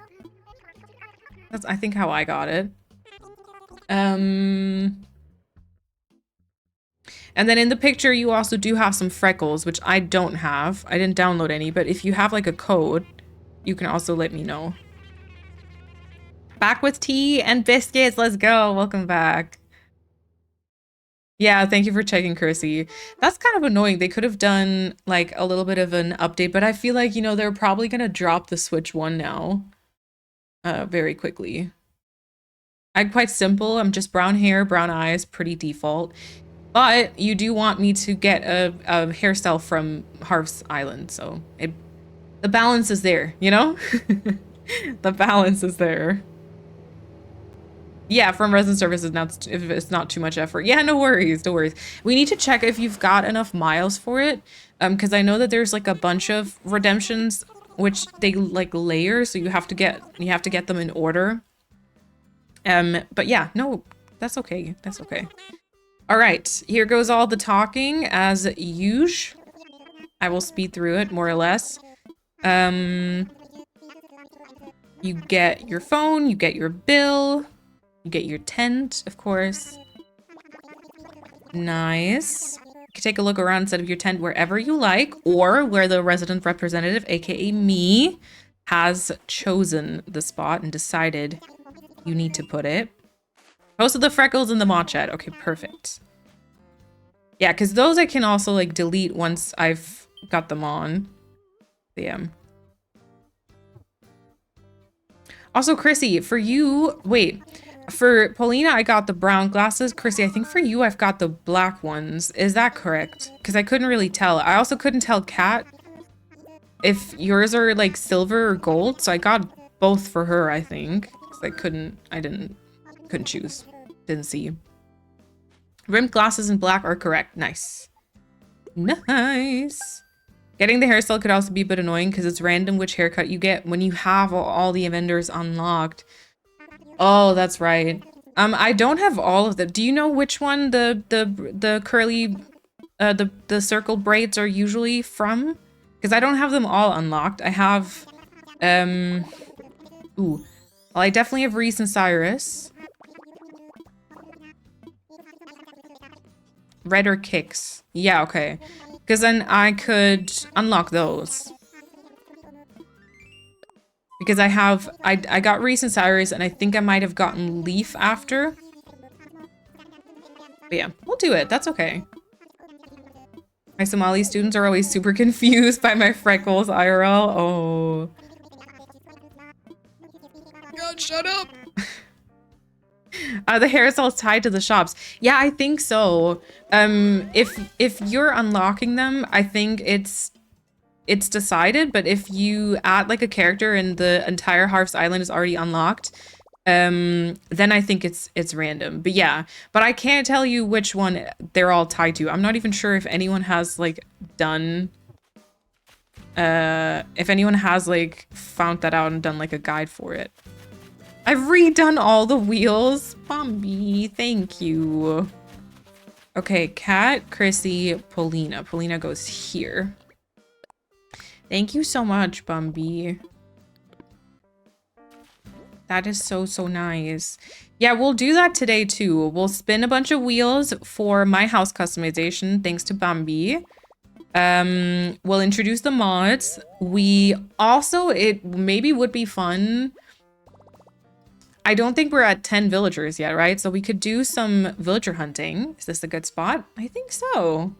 That's I think how I got it. And then in the picture, you also do have some freckles, which I don't have. I didn't download any, but if you have like a code, you can also let me know. Back with tea and biscuits. Let's go. Welcome back. Yeah, thank you for checking, Chrissy. That's kind of annoying. They could have done like a little bit of an update, but I feel like, you know, they're probably going to drop the Switch one now very quickly. I'm quite simple. I'm just brown hair, brown eyes, pretty default. But you do want me to get a hairstyle from Harv's Island, so the balance is there, you know? The balance is there. Yeah, from resident services, not if it's not too much effort. Yeah, no worries, no worries. We need to check if you've got enough miles for it, because I know that there's like a bunch of redemptions which they like layer, so you have to get them in order. But yeah, no, that's okay. That's okay. All right, here goes all the talking as usual. I will speed through it more or less. You get your phone, you get your bill, you get your tent, of course. Nice. You can take a look around instead of your tent wherever you like, or where the resident representative, aka me, has chosen the spot and decided you need to put it. Most of the freckles in the mod chat. Okay, perfect. Yeah, because those I can also like delete once I've got them on. Yeah. Also, Chrissy, for you, wait, for Paulina, I got the brown glasses. Chrissy, I think for you, I've got the black ones. Is that correct? Because I couldn't really tell. I also couldn't tell, Kat, if yours are like silver or gold. So I got both for her, I think. Because I couldn't choose. Didn't see. Rimmed glasses in black are correct. Nice. Nice. Getting the hairstyle could also be a bit annoying because it's random which haircut you get when you have all the vendors unlocked. Oh, that's right. I don't have all of them. Do you know which one the curly, the circled braids are usually from? Because I don't have them all unlocked. I have, well, I definitely have Reese and Cyrus. Red or Kicks. Yeah, okay. Because then I could unlock those. Because I got Reese and Cyrus, and I think I might have gotten Leaf after. But yeah, we'll do it. That's okay. My Somali students are always super confused by my freckles, IRL. Oh. God, shut up! The hairstyle is tied to the shops. Yeah, I think so. If you're unlocking them, I think it's decided, but if you add like a character and the entire Harv's Island is already unlocked, then I think it's random. But yeah, but I can't tell you which one they're all tied to. I'm not even sure if anyone has like done if anyone has like found that out and done like a guide for it. I've redone all the wheels. Bambi, thank you. Okay, Kat, Chrissy, Paulina. Paulina goes here. Thank you so much, Bambi. That is so, so nice. Yeah, we'll do that today too. We'll spin a bunch of wheels for my house customization, thanks to Bambi. We'll introduce the mods. We also, it maybe would be fun. I don't think we're at 10 villagers yet, right? So we could do some villager hunting. Is this a good spot? I think so.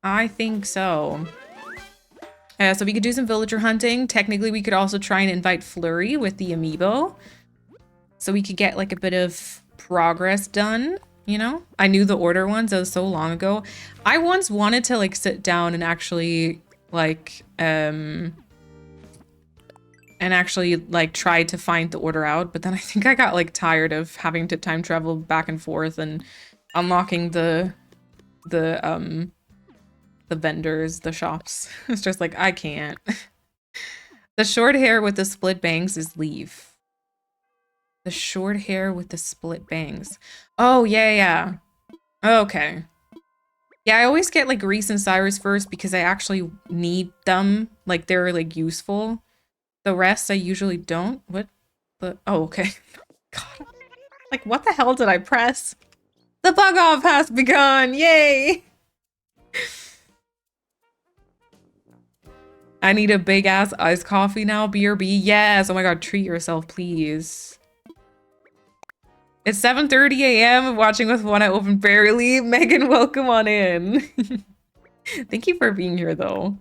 I think so. So we could do some villager hunting. Technically, we could also try and invite Flurry with the amiibo. So we could get like a bit of progress done, you know? I knew the order ones, that was so long ago. I once wanted to like sit down and actually like, try to find the order out, but then I think I got like tired of having to time travel back and forth and unlocking the vendors, the shops. It's just like, I can't. The short hair with the split bangs is Leaf. The short hair with the split bangs. Oh, yeah. Okay. Yeah, I always get like Reese and Cyrus first because I actually need them. Like, they're like useful. The rest I usually don't. What? Oh, okay. God. Like, what the hell did I press? The bug off has begun! Yay! I need a big ass iced coffee now, BRB. Yes! Oh my god, treat yourself, please. It's 7:30 a.m. watching with one eye open barely. Megan, welcome on in. Thank you for being here, though.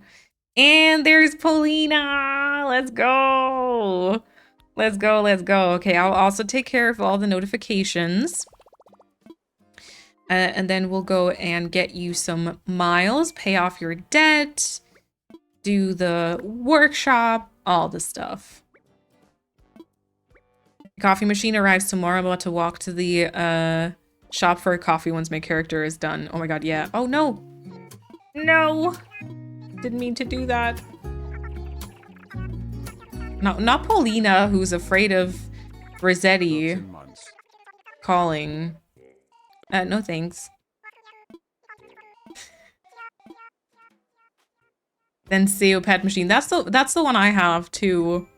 And there's Paulina. Let's go. Let's go. Okay, I'll also take care of all the notifications. And then we'll go and get you some miles, pay off your debt, do the workshop, all the stuff. Coffee machine arrives tomorrow. I'm about to walk to the shop for a coffee once my character is done. Oh my god, yeah. Oh no. No. Didn't mean to do that. No, not Paulina, who's afraid of Rossetti calling. No thanks. Then Seo Pet Machine. That's the one I have too.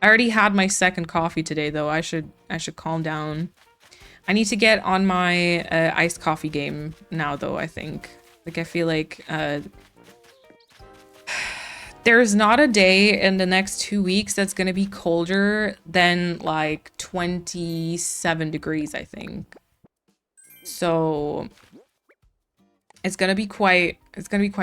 I already had my second coffee today though. I should calm down. I need to get on my iced coffee game now though, I think. Like I feel like there's not a day in the next 2 weeks that's gonna be colder than like 27 degrees, I think. So it's gonna be quite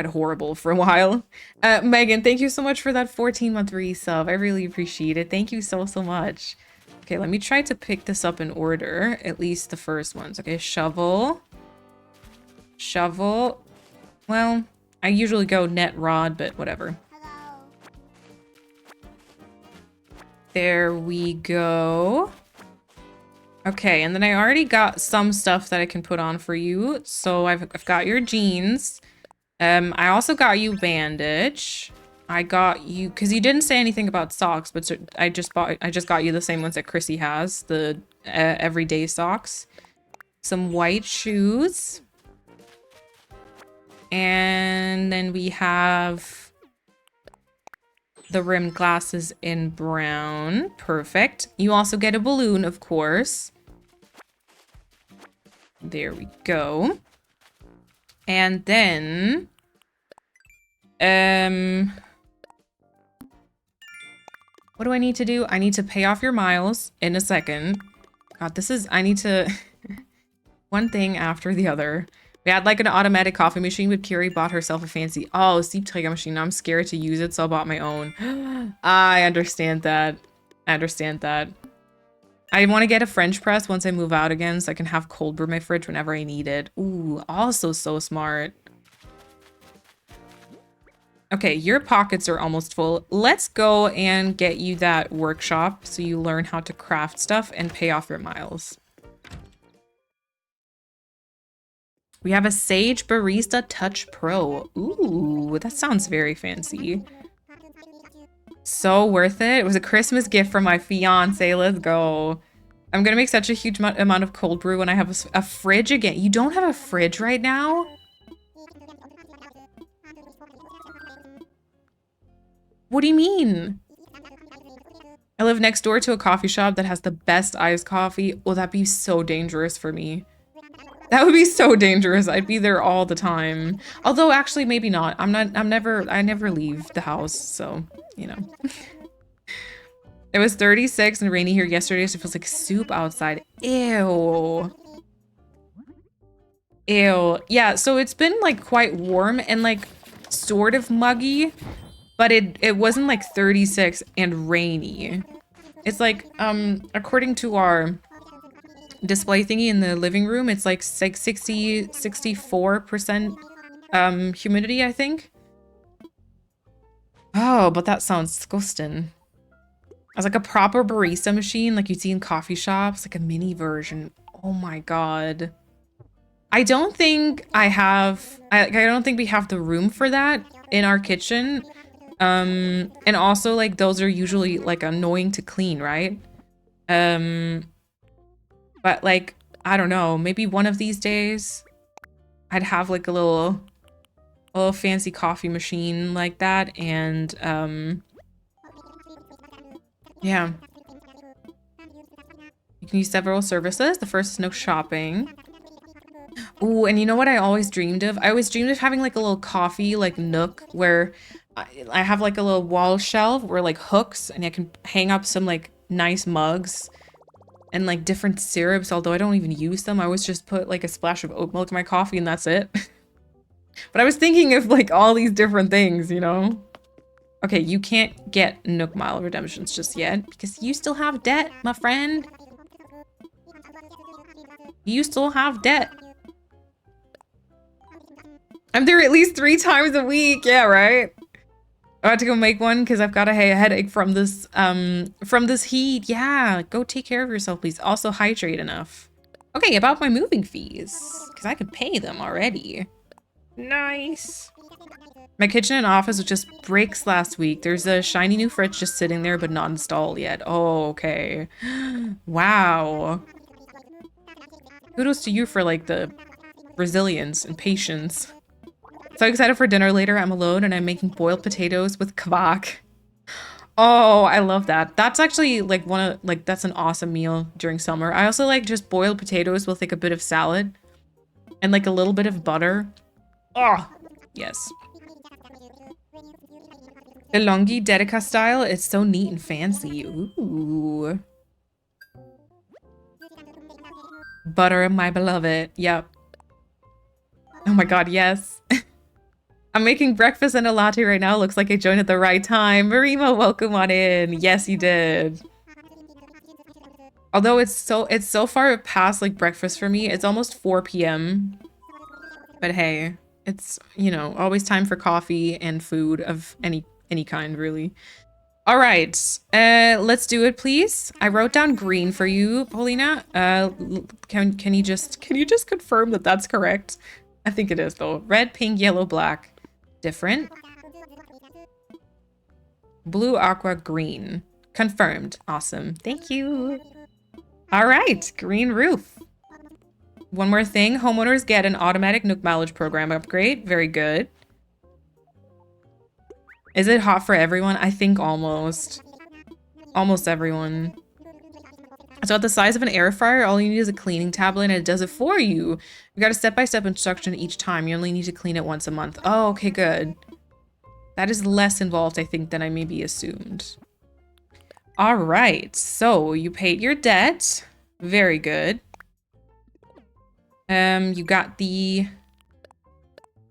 horrible for a while. Megan, thank you so much for that 14-month resub. I really appreciate it. Thank you so much. Okay, let me try to pick this up in order, at least the first ones. Okay, shovel. Well, I usually go net rod, but whatever. Hello. There we go. Okay, and then I already got some stuff that I can put on for you. So I've got your jeans. I also got you bandage. I got you, because you didn't say anything about socks, but I just got you the same ones that Chrissy has, the everyday socks. Some white shoes. And then we have the rimmed glasses in brown. Perfect. You also get a balloon, of course. There we go. And then what do I need to do? I need to pay off your miles in a second. God, I need to one thing after the other. We had like an automatic coffee machine, but Kiri bought herself a fancy Siebträger machine. I'm scared to use it, so I bought my own. I understand that. I want to get a French press once I move out again so I can have cold brew my fridge whenever I need it. Ooh, also so smart. Okay, your pockets are almost full. Let's go and get you that workshop so you learn how to craft stuff and pay off your miles. We have a Sage Barista Touch Pro. Ooh, that sounds very fancy. So worth it. It was a Christmas gift from my fiance. Let's go. I'm gonna make such a huge amount of cold brew when I have a fridge again. You don't have a fridge right now? What do you mean? I live next door to a coffee shop that has the best iced coffee. Oh, that'd be so dangerous for me. That would be so dangerous. I'd be there all the time. Although actually maybe not. I never leave the house, so, you know. It was 36 and rainy here yesterday, so it feels like soup outside. Ew. Ew. Yeah, so it's been like quite warm and like sort of muggy, but it wasn't like 36 and rainy. It's like, according to our display thingy in the living room, it's like 64% humidity, I think. Oh, but that sounds disgusting. As like a proper barista machine like you see in coffee shops, like a mini version. Oh my god. I don't think I don't think we have the room for that in our kitchen. And also like those are usually like annoying to clean, right? But like, I don't know, maybe one of these days I'd have like a little fancy coffee machine like that, and yeah. You can use several services. The first is no shopping. Ooh, and you know what I always dreamed of? I always dreamed of having like a little coffee like nook where I have like a little wall shelf where like hooks, and I can hang up some like nice mugs and like different syrups, although I don't even use them. I always just put like a splash of oat milk in my coffee and that's it. But I was thinking of like all these different things, you know? Okay, you can't get Nook Mile redemptions just yet because you still have debt, my friend. You still have debt. I'm there at least 3 times a week. Yeah, right? I have to go make one because I've got a headache from this heat. Yeah, go take care of yourself, please. Also hydrate enough. Okay, about my moving fees, because I could pay them already. Nice. My kitchen and office was just bricks last week. There's a shiny new fridge just sitting there, but not installed yet. Oh, okay. Wow. Kudos to you for like the resilience and patience. So excited for dinner later. I'm alone and I'm making boiled potatoes with kvaak. Oh, I love that. That's actually like that's an awesome meal during summer. I also like just boiled potatoes with like a bit of salad and like a little bit of butter. Oh, yes. The Longi Dedica style is so neat and fancy. Ooh. Butter, my beloved. Yep. Oh my god, yes. I'm making breakfast and a latte right now. Looks like I joined at the right time. Marima, welcome on in. Yes, you did. Although it's so far past like breakfast for me. It's almost 4 p.m. But hey, it's, you know, always time for coffee and food of any kind, really. All right, let's do it, please. I wrote down green for you, Paulina. Can you just confirm that that's correct? I think it is though. Red, pink, yellow, black. Different. Blue, aqua, green. Confirmed. Awesome. Thank you. All right, green roof. One more thing. Homeowners get an automatic Nook mileage program upgrade. Very good. Is it hot for everyone? I think almost. Almost everyone. It's about the size of an air fryer. All you need is a cleaning tablet and it does it for you. You got a step-by-step instruction each time. You only need to clean it once a month. Oh, okay, good. That is less involved, I think, than I maybe assumed. All right, so you paid your debt. Very good. You got the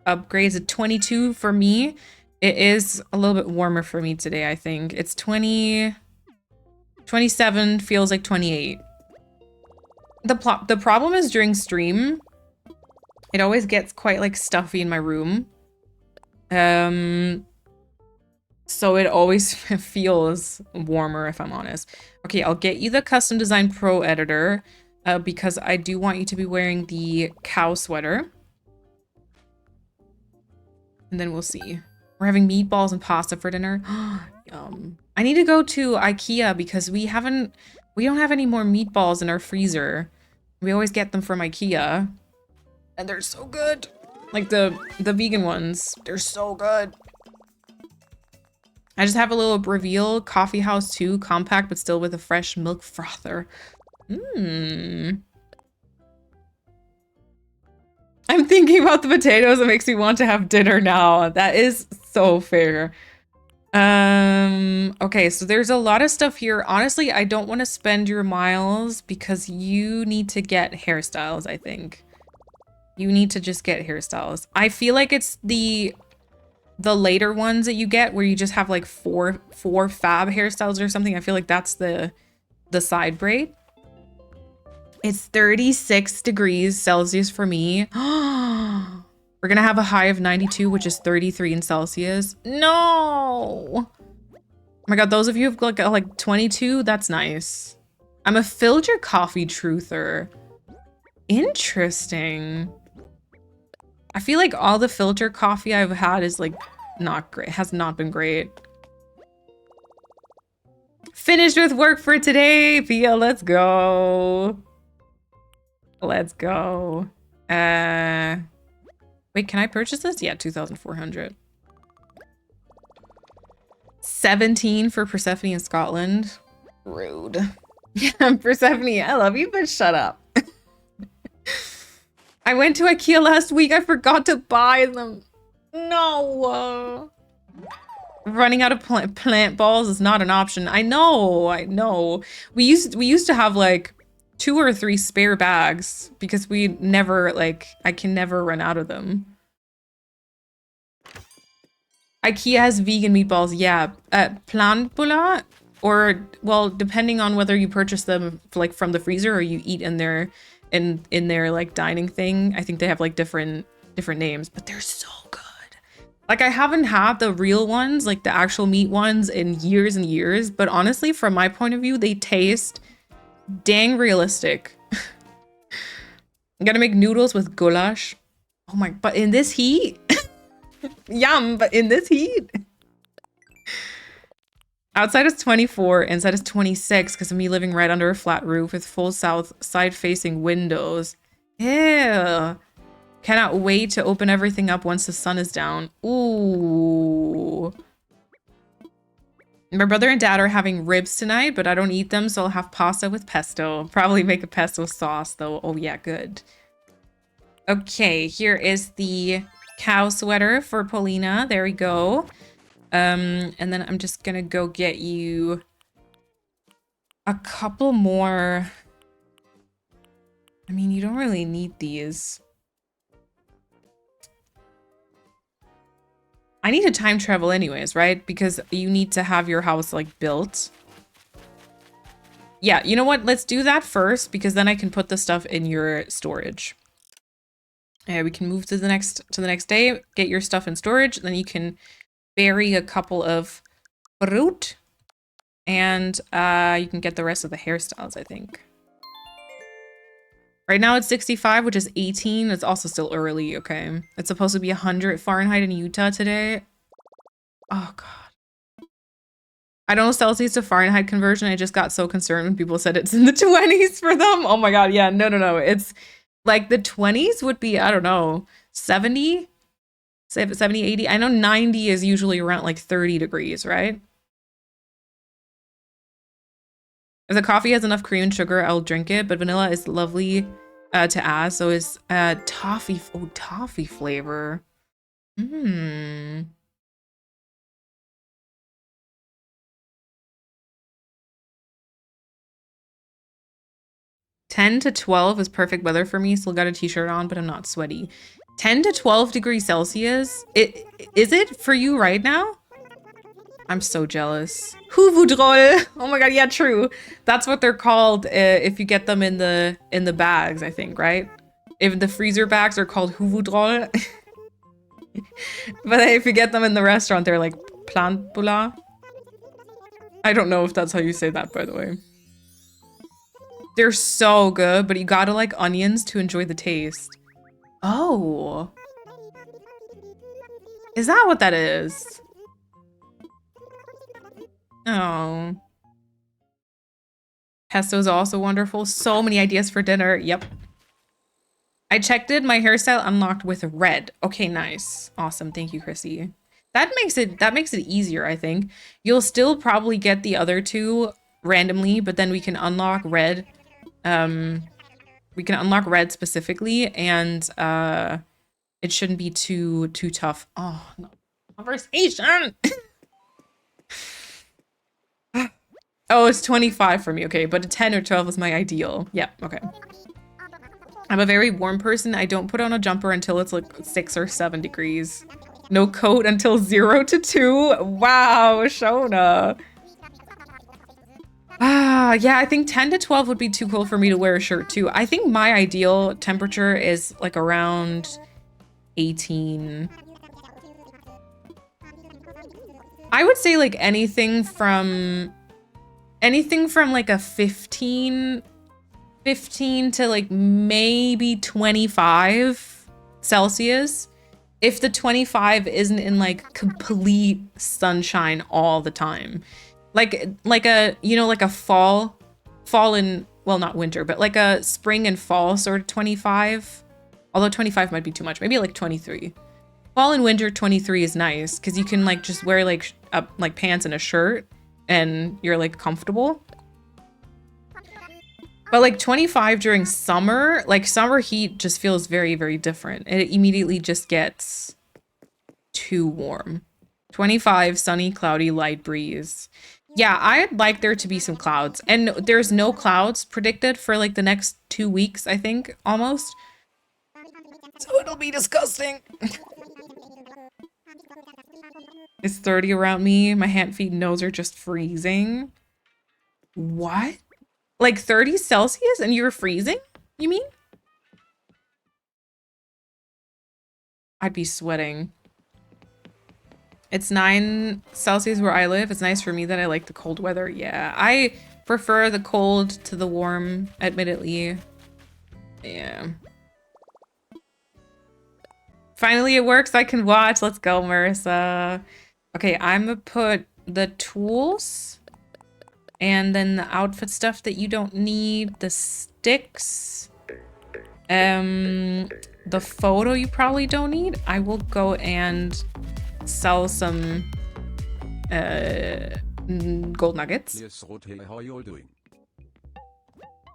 upgrades at 22 for me. It is a little bit warmer for me today, I think. It's 27 feels like 28. The problem is during stream, it always gets quite like stuffy in my room. So it always feels warmer if I'm honest. Okay, I'll get you the Custom Design Pro editor because I do want you to be wearing the cow sweater. And then we'll see. We're having meatballs and pasta for dinner. Yum. I need to go to IKEA because we don't have any more meatballs in our freezer. We always get them from IKEA. And they're so good. Like the vegan ones. They're so good. I just have a little Reveal Coffee House 2 compact, but still with a fresh milk frother. Mmm. I'm thinking about the potatoes. It makes me want to have dinner now. That is so fair. Okay, so there's a lot of stuff here. Honestly, I don't want to spend your miles because you need to get hairstyles, I think. You need to just get hairstyles. I feel like it's the later ones that you get where you just have like four fab hairstyles or something. I feel like that's the side braid. It's 36 degrees Celsius for me. We're gonna have a high of 92, which is 33 in Celsius. No! Oh my god, those of you who've got like 22, that's nice. I'm a filter coffee truther. Interesting. I feel like all the filter coffee I've had is like not great, has not been great. Finished with work for today, Pia, let's go. Let's go. Wait, can I purchase this? Yeah, 2,400. 17 for Persephone in Scotland. Rude. Yeah, Persephone, I love you, but shut up. I went to IKEA last week. I forgot to buy them. No. Running out of plant balls is not an option. I know. We used to have like 2 or 3 spare bags because we never I can never run out of them. IKEA has vegan meatballs, yeah. Planbula, or well, depending on whether you purchase them like from the freezer or you eat in their like dining thing. I think they have like different names, but they're so good. Like I haven't had the real ones, like the actual meat ones in years and years, but honestly, from my point of view, they taste dang realistic. I'm gonna make noodles with goulash. Oh my, but in this heat? Yum, but in this heat? Outside is 24, inside is 26 because of me living right under a flat roof with full south side facing windows. Ew. Cannot wait to open everything up once the sun is down. Ooh. My brother and dad are having ribs tonight, but I don't eat them, so I'll have pasta with pesto. Probably make a pesto sauce, though. Oh, yeah, good. Okay, here is the cow sweater for Paulina. There we go. And then I'm just gonna go get you a couple more. I mean, you don't really need these. I need to time travel anyways, right? Because you need to have your house like built. Yeah, you know what? Let's do that first because then I can put the stuff in your storage. We can move to the next day, get your stuff in storage, then you can bury a couple of fruit and you can get the rest of the hairstyles, I think. Right now it's 65, which is 18. It's also still early, okay? It's supposed to be 100 Fahrenheit in Utah today. Oh, God. I don't know Celsius to Fahrenheit conversion. I just got so concerned when people said it's in the 20s for them. Oh my God, yeah, no. It's like the 20s would be, I don't know, 70, 80. I know 90 is usually around like 30 degrees, right? If the coffee has enough cream and sugar, I'll drink it, but vanilla is lovely to add. So is toffee. Oh, toffee flavor. 10 to 12 is perfect weather for me. Still got a t-shirt on, but I'm not sweaty. 10 to 12 degrees Celsius. Is it for you right now? I'm so jealous. Huvudroll. Oh my God, yeah, true. That's what they're called if you get them in the bags, I think, right? If the freezer bags are called huvudroll. But if you get them in the restaurant, they're like plantbula. I don't know if that's how you say that, by the way. They're so good, but you gotta like onions to enjoy the taste. Oh. Is that what that is? Oh. Pesto is also wonderful. So many ideas for dinner. Yep. I checked it. My hairstyle unlocked with red. Okay, nice. Awesome. Thank you, Chrissy. That makes it easier, I think. You'll still probably get the other two randomly, but then we can unlock red We can unlock red specifically, and it shouldn't be too tough. Oh no, conversation. Oh, it's 25 for me. Okay, but a 10 or 12 is my ideal. Yeah, okay. I'm a very warm person. I don't put on a jumper until it's like 6 or 7 degrees. No coat until 0 to 2. Wow, Shona. Yeah, I think 10 to 12 would be too cold for me to wear a shirt too. I think my ideal temperature is like around 18. I would say like anything from like a 15 to like maybe 25 Celsius. If the 25 isn't in like complete sunshine all the time. Like a, you know, like a fall in, well, not winter, but like a spring and fall sort of 25. Although 25 might be too much, maybe like 23. Fall and winter 23 is nice because you can like just wear like pants and a shirt and you're like comfortable. But like 25 during summer, like summer heat just feels very, very different. It immediately just gets too warm. 25, sunny, cloudy, light breeze. Yeah, I'd like there to be some clouds. And there's no clouds predicted for like the next 2 weeks, I think, almost. So it'll be disgusting. It's 30 around me. My hand, feet, and nose are just freezing. What? Like 30 Celsius and you're freezing? You mean? I'd be sweating. It's 9 Celsius where I live. It's nice for me that I like the cold weather. Yeah, I prefer the cold to the warm, admittedly. Yeah. Finally, it works. I can watch. Let's go, Marissa. Okay, I'm gonna put the tools and then the outfit stuff that you don't need, the sticks, the photo you probably don't need. I will go and sell some gold nuggets. Yes, Rothel, how are you all doing?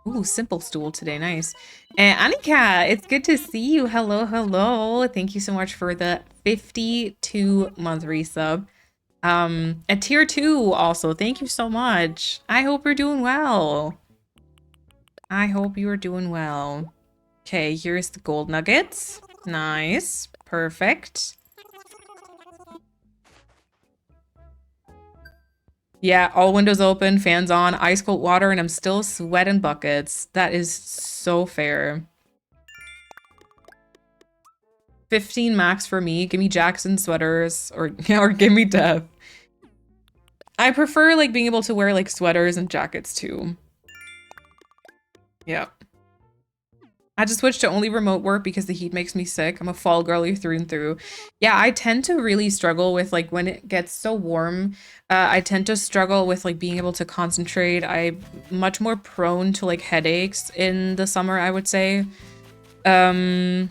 Ooh, simple stool today. Nice. And Annika, it's good to see you. Hello, hello. Thank you so much for the 52-month resub. At tier 2 also. Thank you so much. I hope you're doing well. I hope you are doing well. Okay, here's the gold nuggets. Nice. Perfect. Yeah, all windows open, fans on, ice cold water, and I'm still sweating buckets. That is so fair. 15 max for me. Give me Jackson sweaters or give me death. I prefer like being able to wear like sweaters and jackets too. Yeah. I just switched to only remote work because the heat makes me sick. I'm a fall girly through and through. Yeah, I tend to really struggle with like when it gets so warm. I tend to struggle with like being able to concentrate. I'm much more prone to like headaches in the summer, I would say. So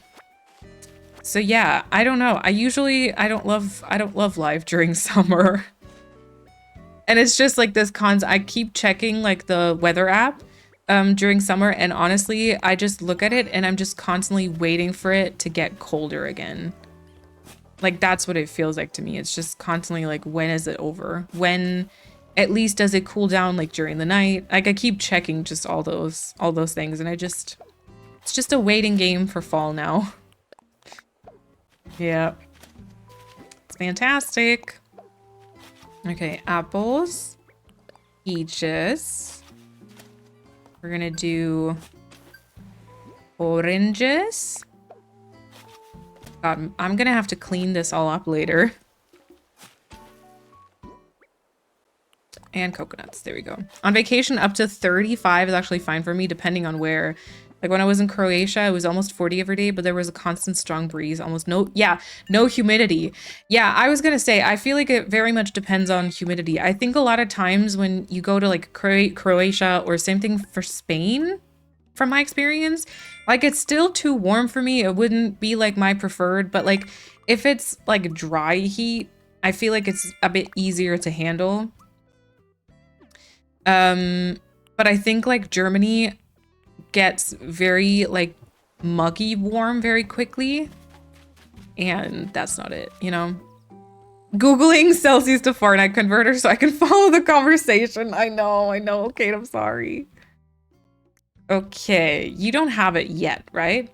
yeah, I don't know. I don't love life during summer. And it's just like this I keep checking like the weather app during summer, and honestly, I just look at it and I'm just constantly waiting for it to get colder again. Like that's what it feels like to me. It's just constantly like, when is it over? When at least does it cool down like during the night? Like I keep checking just all those things, and it's just a waiting game for fall now. Yeah. It's fantastic. Okay, apples, peaches. We're gonna do oranges. God, I'm gonna have to clean this all up later. And coconuts, there we go. On vacation, up to 35 is actually fine for me, depending on where. Like when I was in Croatia, it was almost 40 every day, but there was a constant strong breeze, almost no humidity. Yeah, I was gonna say, I feel like it very much depends on humidity. I think a lot of times when you go to like Croatia, or same thing for Spain, from my experience, like it's still too warm for me. It wouldn't be like my preferred, but like if it's like dry heat, I feel like it's a bit easier to handle. But I think like Germany, gets very like muggy warm very quickly. And that's not it, you know? Googling Celsius to Fahrenheit converter so I can follow the conversation. I know. Kate, I'm sorry. Okay, you don't have it yet, right?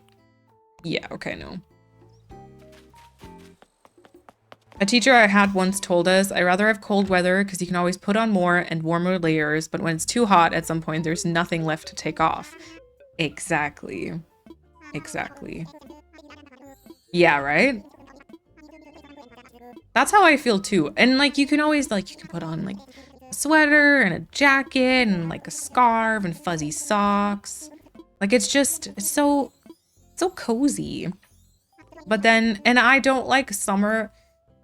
Yeah, okay, no. A teacher I had once told us, I'd rather have cold weather because you can always put on more and warmer layers, but when it's too hot at some point, there's nothing left to take off. Exactly. Exactly. Yeah, right? That's how I feel too. And like, you can always like, you can put on like a sweater and a jacket and like a scarf and fuzzy socks. Like, it's just, it's so cozy. But then, and I don't like summer,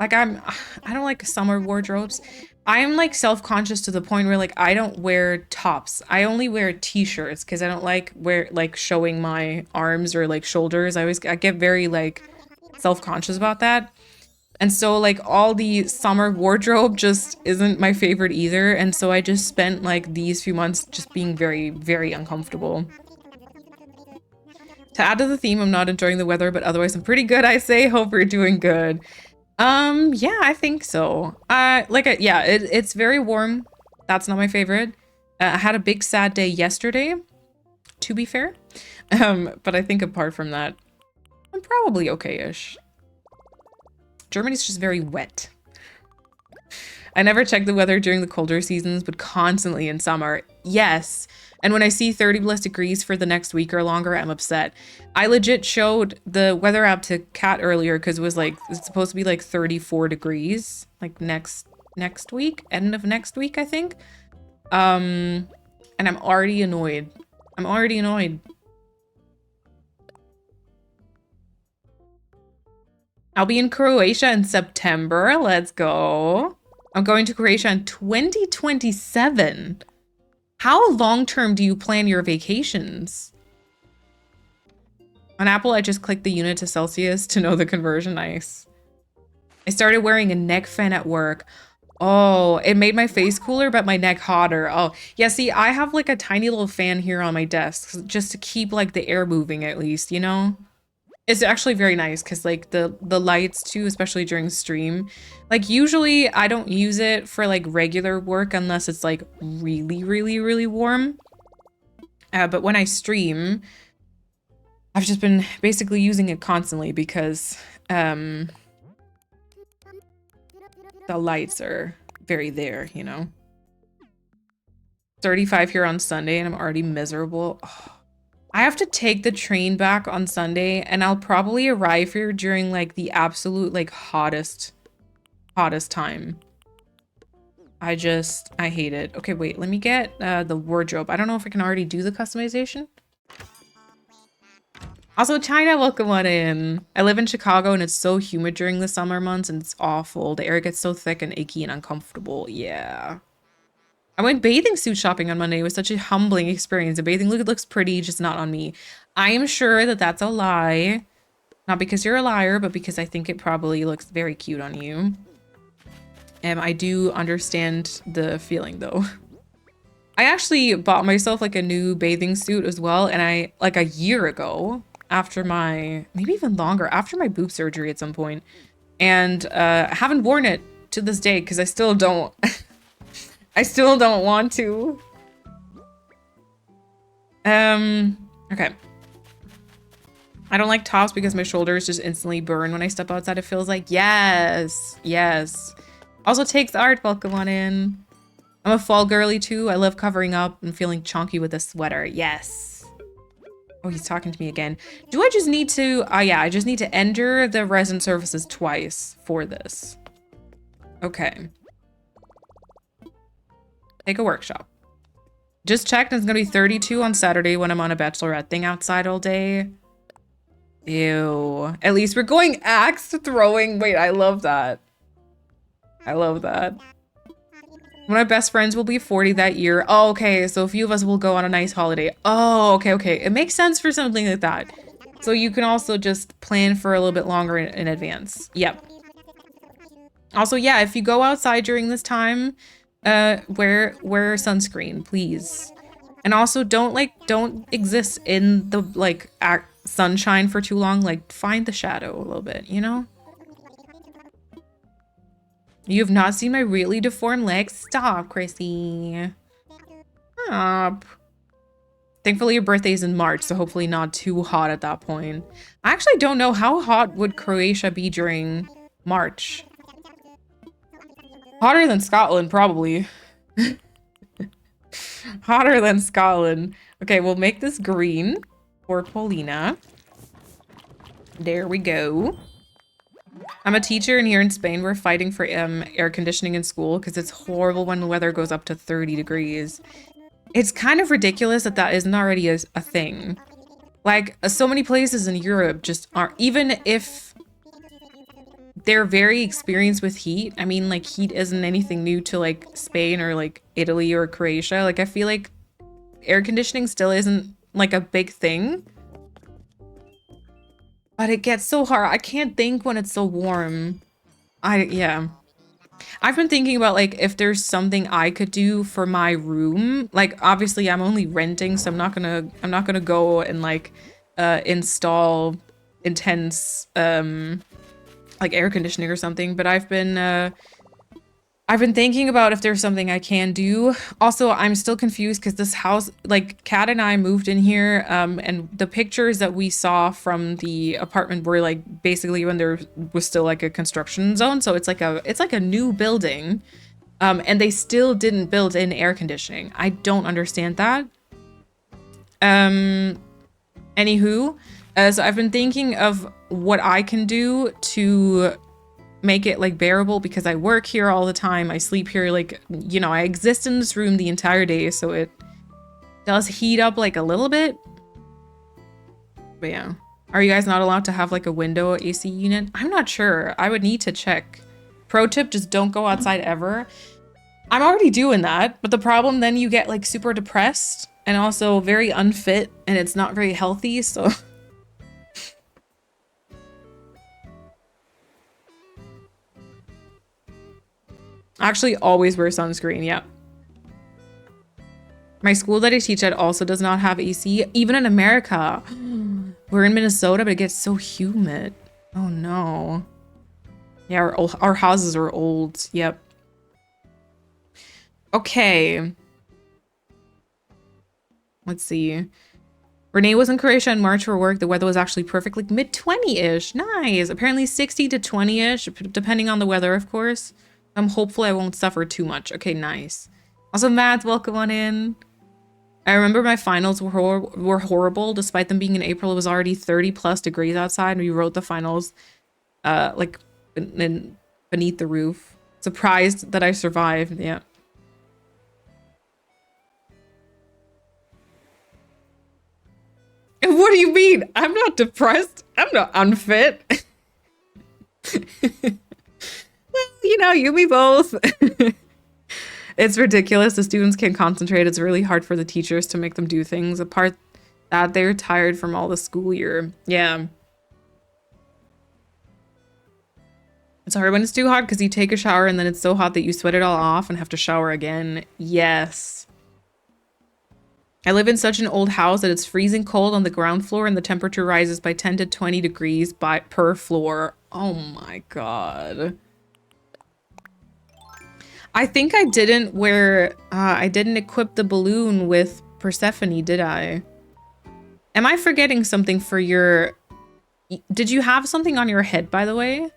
like I don't like summer wardrobes. I am like self-conscious to the point where like I don't wear tops. I only wear t-shirts because I don't like showing my arms or like shoulders. I get very like self-conscious about that. And so like all the summer wardrobe just isn't my favorite either. And so I just spent like these few months just being very, very uncomfortable. To add to the theme, I'm not enjoying the weather, but otherwise I'm pretty good, I say. Hope you're doing good. Yeah, I think so. Yeah, it's very warm. That's not my favorite. I had a big sad day yesterday, to be fair. But I think apart from that, I'm probably okay-ish. Germany's just very wet. I never check the weather during the colder seasons, but constantly in summer. Yes. And when I see 30 plus degrees for the next week or longer, I'm upset. I legit showed the weather app to Kat earlier because it was like, it's supposed to be like 34 degrees, like next week, end of next week, I think. And I'm already annoyed. I'll be in Croatia in September. Let's go. I'm going to Croatia in 2027. How long-term do you plan your vacations? On Apple, I just clicked the unit to Celsius to know the conversion. Nice. I started wearing a neck fan at work. Oh, it made my face cooler, but my neck hotter. Oh, yeah, see, I have like a tiny little fan here on my desk just to keep like the air moving at least, you know? It's actually very nice because like the lights too, especially during stream. Like usually I don't use it for like regular work unless it's like really, really, really warm. But when I stream, I've just been basically using it constantly because the lights are very there, you know? 35 here on Sunday and I'm already miserable. Oh. I have to take the train back on Sunday and I'll probably arrive here during like the absolute like hottest time. I hate it. Okay, wait, let me get the wardrobe. I don't know if I can already do the customization. Also, China, welcome on in. I live in Chicago and it's so humid during the summer months and it's awful. The air gets so thick and icky and uncomfortable. Yeah. I went bathing suit shopping on Monday. It was such a humbling experience. The bathing look looks pretty, just not on me. I am sure that that's a lie. Not because you're a liar, but because I think it probably looks very cute on you. And I do understand the feeling though. I actually bought myself like a new bathing suit as well. And I, like a year ago, after my, maybe even longer, after my boob surgery at some point. And I haven't worn it to this day because I still don't. I still don't want to. Okay. I don't like tops because my shoulders just instantly burn when I step outside. It feels like, yes. Also takes art, welcome on in. I'm a fall girly too. I love covering up and feeling chunky with a sweater. Yes. Oh, he's talking to me again. Do I just need to, yeah, I just need to enter the resin surfaces twice for this. Okay. Take a workshop. Just checked, it's gonna be 32 on Saturday when I'm on a bachelorette thing outside all day. Ew. At least we're going axe throwing. Wait, I love that. I love that. One of my best friends will be 40 that year. Oh, okay, so a few of us will go on a nice holiday. Oh, okay. It makes sense for something like that. So you can also just plan for a little bit longer in advance. Yep. Also, yeah, if you go outside during this time, wear sunscreen, please. And also don't exist in the like sunshine for too long. Like find the shadow a little bit, you know? You have not seen my really deformed legs? Stop, Chrissy. Stop. Thankfully your birthday is in March, so hopefully not too hot at that point. I actually don't know how hot would Croatia be during March. Hotter than Scotland, probably. Hotter than Scotland. Okay, we'll make this green for Paulina. There we go. I'm a teacher, and here in Spain, we're fighting for air conditioning in school because it's horrible when the weather goes up to 30 degrees. It's kind of ridiculous that that isn't already a thing. Like, so many places in Europe just aren't, even if they're very experienced with heat. I mean, like, heat isn't anything new to, like, Spain or, like, Italy or Croatia. Like, I feel like air conditioning still isn't, like, a big thing. But it gets so hard. I can't think when it's so warm. Yeah. I've been thinking about, like, if there's something I could do for my room. Like, obviously, I'm only renting, so I'm not gonna go and, like, install intense, like, air conditioning or something. But I've been thinking about if there's something I can do. Also, I'm still confused because this house, like, Kat and I moved in here, and the pictures that we saw from the apartment were, like, basically when there was still, like, a construction zone. So it's like a new building, and they still didn't build in air conditioning. I don't understand that. Anywho, so I've been thinking of what I can do to make it like bearable because I work here all the time. I sleep here, like, you know, I exist in this room the entire day, so it does heat up like a little bit. But yeah. Are you guys not allowed to have like a window AC unit? I'm not sure. I would need to check. Pro tip, just don't go outside ever. I'm already doing that, but the problem then you get like super depressed and also very unfit, and it's not very healthy, so actually always wear sunscreen, yeah. My school that I teach at also does not have AC, even in America. We're in Minnesota, but it gets so humid. Oh no. Yeah, our houses are old, yep. Okay. Let's see. Renee was in Croatia in March for work. The weather was actually perfect, like mid-20-ish. Nice. Apparently 60 to 20-ish, depending on the weather, of course. I'm hopeful I won't suffer too much. Okay, nice. Also, Matt, welcome on in. I remember my finals were horrible. Despite them being in April, it was already 30 plus degrees outside. And we wrote the finals like beneath the roof. Surprised that I survived. Yeah. What do you mean? I'm not depressed. I'm not unfit. Well, you know, you me both. It's ridiculous. The students can't concentrate. It's really hard for the teachers to make them do things. Apart that they're tired from all the school year. Yeah. It's hard when it's too hot because you take a shower and then it's so hot that you sweat it all off and have to shower again. Yes. I live in such an old house that it's freezing cold on the ground floor and the temperature rises by 10 to 20 degrees per floor. Oh my God. I think I didn't I didn't equip the balloon with Persephone, did I? Am I forgetting something for your... Did you have something on your head, by the way?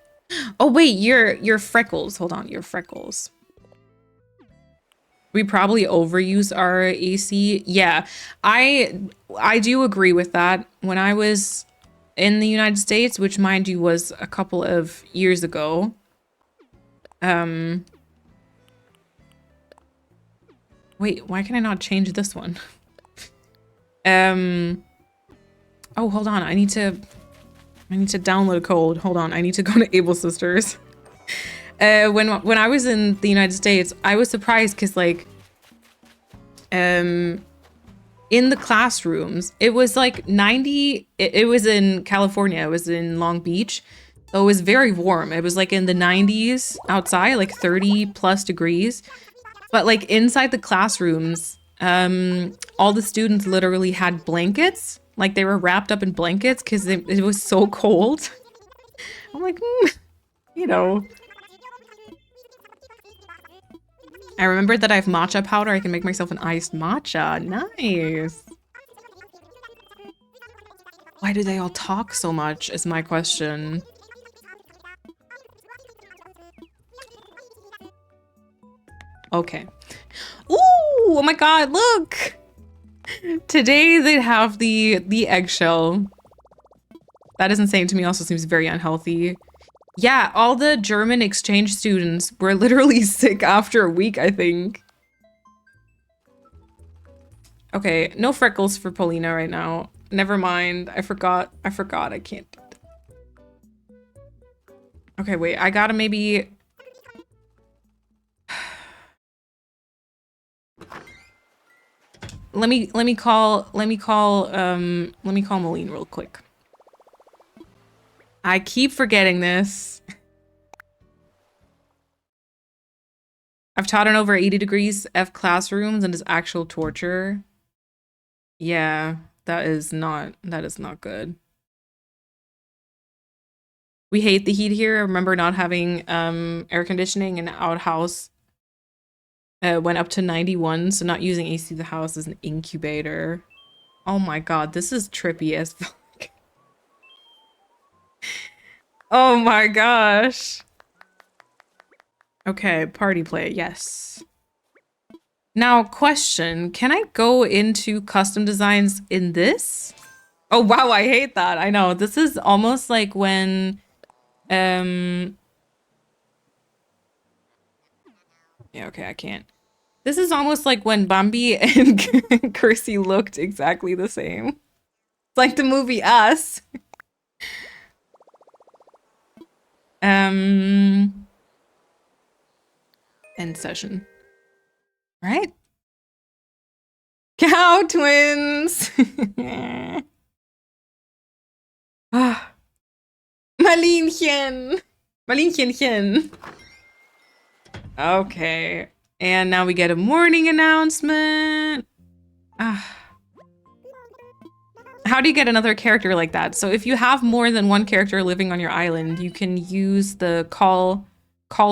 Oh, wait, your freckles. Hold on, your freckles. We probably overuse our AC. Yeah, I do agree with that. When I was in the United States, which mind you was a couple of years ago, wait, why can I not change this one? Oh, hold on. I need to download a code. Hold on. I need to go to Able Sisters. When I was in the United States, I was surprised because, like, in the classrooms, it was like 90. It was in California. It was in Long Beach. So it was very warm. It was like in the 90s outside, like 30 plus degrees. But like inside the classrooms, all the students literally had blankets. Like they were wrapped up in blankets because it was so cold. I'm like, you know. I remembered that I have matcha powder. I can make myself an iced matcha. Nice. Why do they all talk so much is my question. Okay. Ooh, oh my god, look! Today they have the eggshell. That is insane to me, also seems very unhealthy. Yeah, all the German exchange students were literally sick after a week, I think. Okay, no freckles for Paulina right now. Never mind. I forgot. I can't. Okay, wait. I gotta maybe... Let me call Moline real quick. I keep forgetting this. I've taught in over 80 degrees F classrooms and it's actual torture. Yeah, that is not good. We hate the heat here. I remember not having air conditioning and outhouse went up to 91, so not using AC the house is an incubator. Oh my god, this is trippy as fuck. Oh my gosh. Okay, party play, yes. Now, question, can I go into custom designs in this? Oh wow, I hate that. I know, this is almost like when, yeah, okay, I can't. This is almost like when Bambi and Kersey looked exactly the same. It's like the movie Us. End session. Right? Cow twins! Ah. Marlinchen! Marlinchenchen! Okay. And now we get a morning announcement. Ah. How do you get another character like that? So if you have more than one character living on your island, you can use the call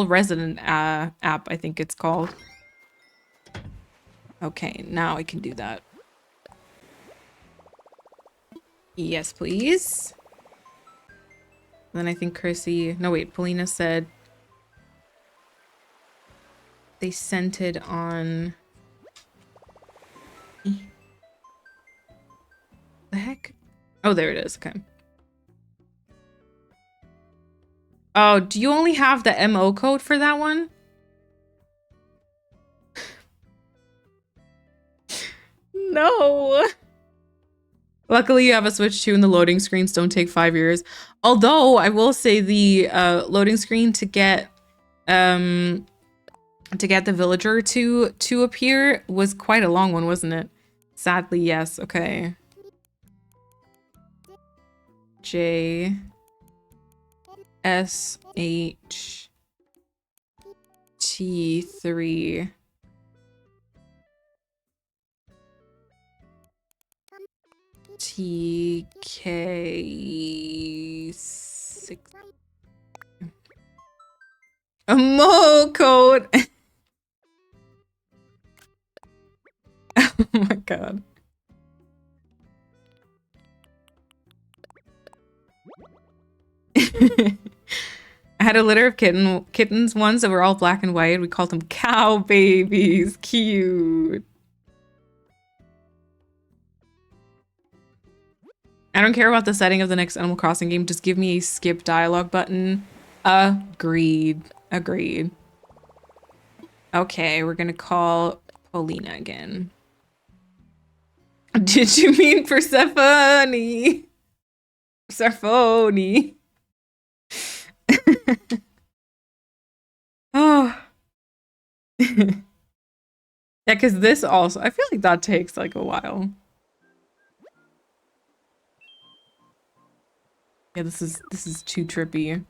resident app, I think it's called. Okay, now I can do that. Yes, please. Then I think Chrissy... No, wait, Paulina said... They sent it on... The heck? Oh, there it is. Okay. Oh, do you only have the MO code for that one? No. Luckily, you have a Switch 2 and the loading screens don't take 5 years. Although, I will say the loading screen to get the villager to appear was quite a long one, wasn't it? Sadly, yes. Okay. J S H T 3 T K 6 a mo code. Oh my god. I had a litter of kittens once that were all black and white. We called them cow babies. Cute. I don't care about the setting of the next Animal Crossing game. Just give me a skip dialogue button. Agreed. Agreed. Okay, we're gonna call Paulina again. Did you mean Persephone? Persephone. Oh. Yeah, because this also, I feel like that takes like a while. Yeah, this is too trippy.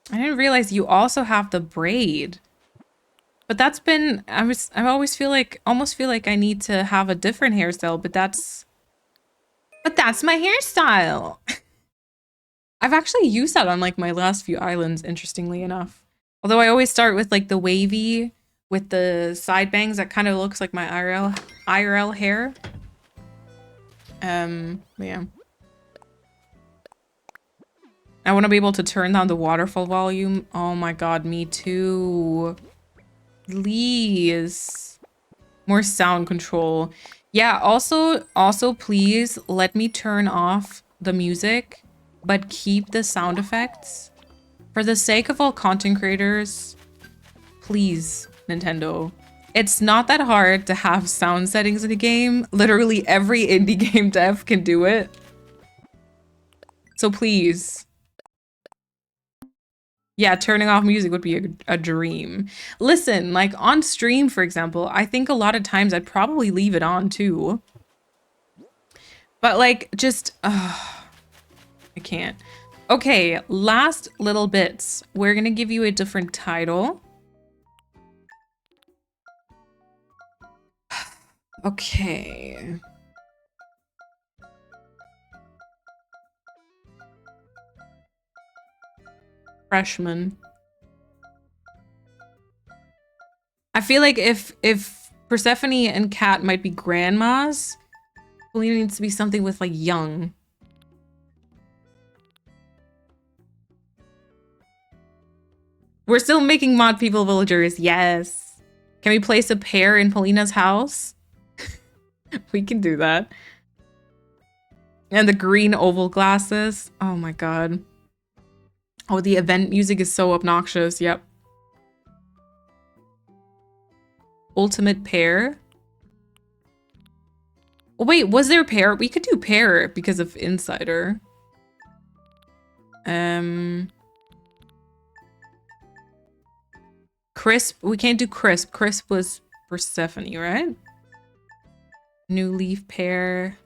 I didn't realize you also have the braid. But that's been, I always feel like, almost feel like I need to have a different hairstyle, but that's my hairstyle. I've actually used that on like my last few islands, interestingly enough. Although I always start with like the wavy with the side bangs that kind of looks like my IRL hair. Yeah. I want to be able to turn down the waterfall volume. Oh my god, me too. Please. More sound control. Yeah, also please let me turn off the music, but keep the sound effects. For the sake of all content creators, please, Nintendo. It's not that hard to have sound settings in a game. Literally every indie game dev can do it. So please. Yeah, turning off music would be a dream. Listen, like on stream, for example, I think a lot of times I'd probably leave it on too. But like, just, I can't. Okay, last little bits. We're gonna give you a different title. Okay. Freshman. I feel like if Persephone and Kat might be grandmas, Polina needs to be something with like young. We're still making mod people villagers, yes. Can we place a pear in Polina's house? We can do that. And the green oval glasses. Oh my god. Oh, the event music is so obnoxious. Yep. Ultimate pair. Oh, wait, was there a pair? We could do pair because of Insider. Crisp. We can't do crisp. Crisp was Persephone, right? New leaf pair.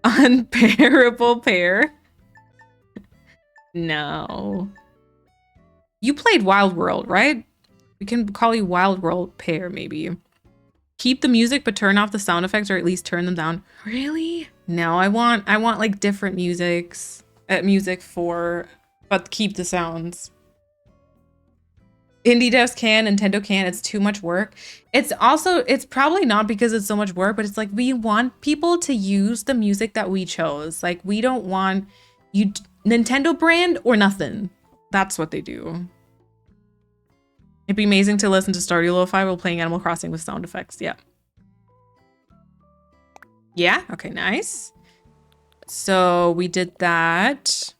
Unpairable pair. No. You played Wild World, right? We can call you Wild World pair, maybe. Keep the music, but turn off the sound effects, or at least turn them down. Really? No, I want like different music for, but keep the sounds. Indie devs can, Nintendo can. It's too much work. It's probably not because it's so much work, but it's like we want people to use the music that we chose. Like we don't want you Nintendo brand or nothing. That's what they do. It'd be amazing to listen to Stardew Lo-Fi while playing Animal Crossing with sound effects. Yeah. Yeah. Okay. Nice. So we did that.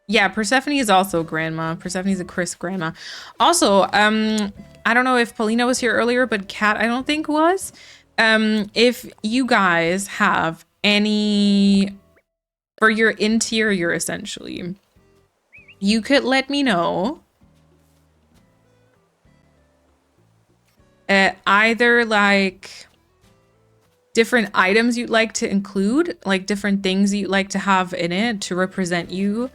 Yeah, Persephone is also grandma. Persephone is a Chris grandma. Also, I don't know if Polina was here earlier, but Kat, I don't think was. If you guys have any for your interior, essentially, you could let me know. Either like different items you'd like to include, like different things you'd like to have in it to represent you.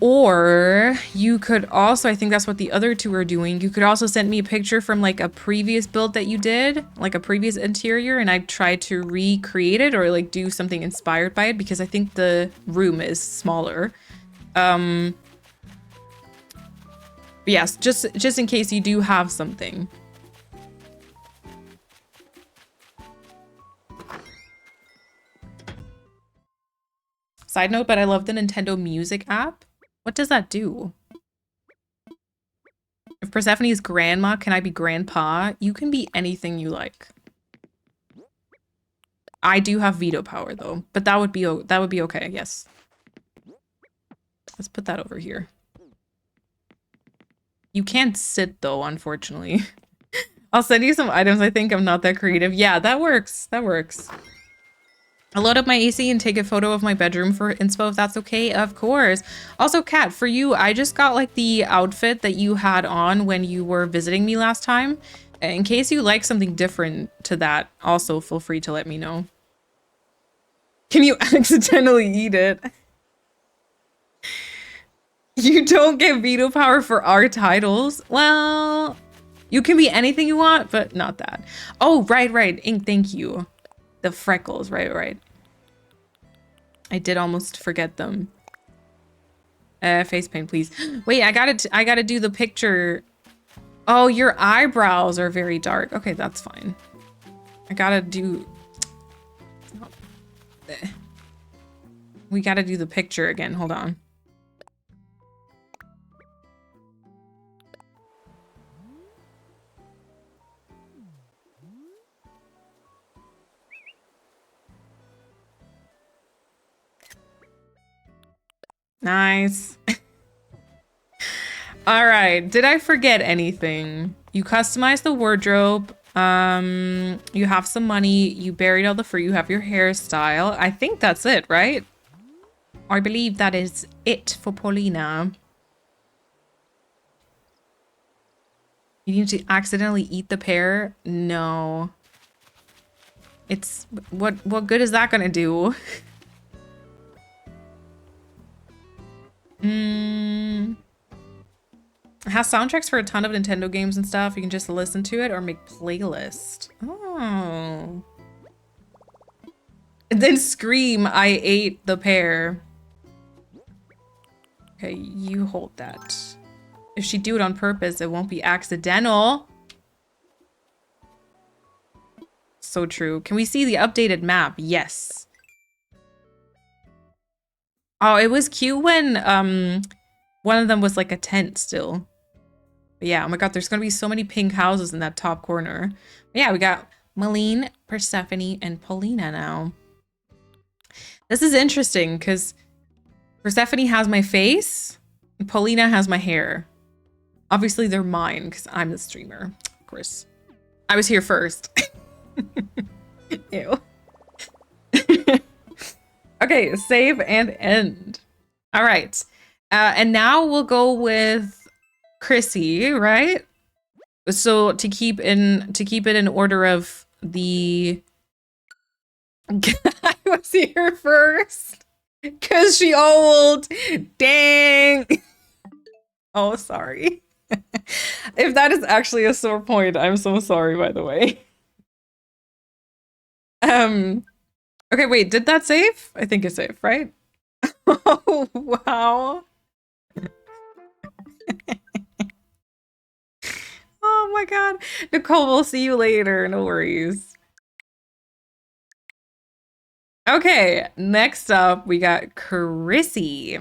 Or you could also, I think that's what the other two are doing. You could also send me a picture from like a previous build that you did, like a previous interior, and I'd try to recreate it or like do something inspired by it because I think the room is smaller. But yes, just in case you do have something. Side note, but I love the Nintendo Music app. What does that do? If Persephone is grandma, can I be grandpa? You can be anything you like. I do have veto power though, but that would be okay, I guess. Let's put that over here. You can't sit though, unfortunately. I'll send you some items. I think I'm not that creative. Yeah, that works. That works. I'll load up my AC and take a photo of my bedroom for inspo if that's okay. Of course. Also, Kat, for you, I just got like the outfit that you had on when you were visiting me last time. In case you like something different to that, also feel free to let me know. Can you accidentally eat it? You don't get veto power for our titles. Well, you can be anything you want, but not that. Oh, right. Ink, thank you. The freckles, right. I did almost forget them. Face paint, please. Wait, I gotta do the picture. Oh, your eyebrows are very dark. Okay, that's fine. I gotta do... We gotta do the picture again. Hold on. Nice. All right. Did I forget anything? You customize the wardrobe. You have some money. You buried all the fruit. You have your hairstyle. I think that's it, right? I believe that is it for Paulina. You need to accidentally eat the pear? No. It's... What good is that gonna do? It has soundtracks for a ton of Nintendo games and stuff. You can just listen to it or make playlist. Oh. And then scream, I ate the pear. Okay, you hold that. If she do it on purpose, it won't be accidental. So true. Can we see the updated map? Yes. Oh, it was cute when one of them was like a tent still. But yeah, oh my god, there's gonna be so many pink houses in that top corner. But yeah, we got Malene, Persephone, and Paulina now. This is interesting because Persephone has my face and Paulina has my hair. Obviously they're mine because I'm the streamer, of course. I was here first. Ew. Okay, save and end. All right. And now we'll go with Chrissy, right? So to keep it in order of the I was here first. Cause she old. Dang. Oh, sorry. If that is actually a sore point, I'm so sorry, by the way. Okay, wait, did that save? I think it's safe, right? Oh, wow. Oh my god. Nicole, we'll see you later. No worries. Okay, next up, we got Chrissy.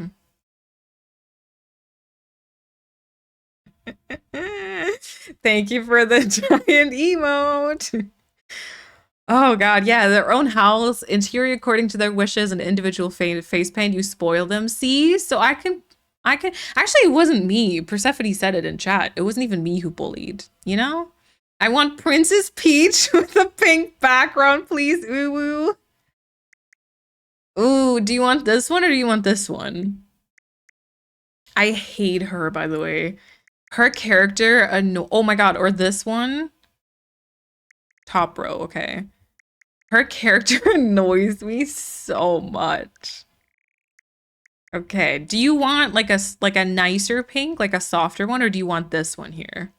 Thank you for the giant emote. Oh god, yeah, their own house, interior according to their wishes, and individual face paint. You spoil them. See, so I can. Actually, it wasn't me. Persephone said it in chat. It wasn't even me who bullied. You know, I want Princess Peach with a pink background, please. Ooh, ooh. Ooh, do you want this one or do you want this one? I hate her, by the way. Her character, oh my god, or this one. Top row, okay. Her character annoys me so much. Okay, do you want like a nicer pink, like a softer one, or do you want this one here?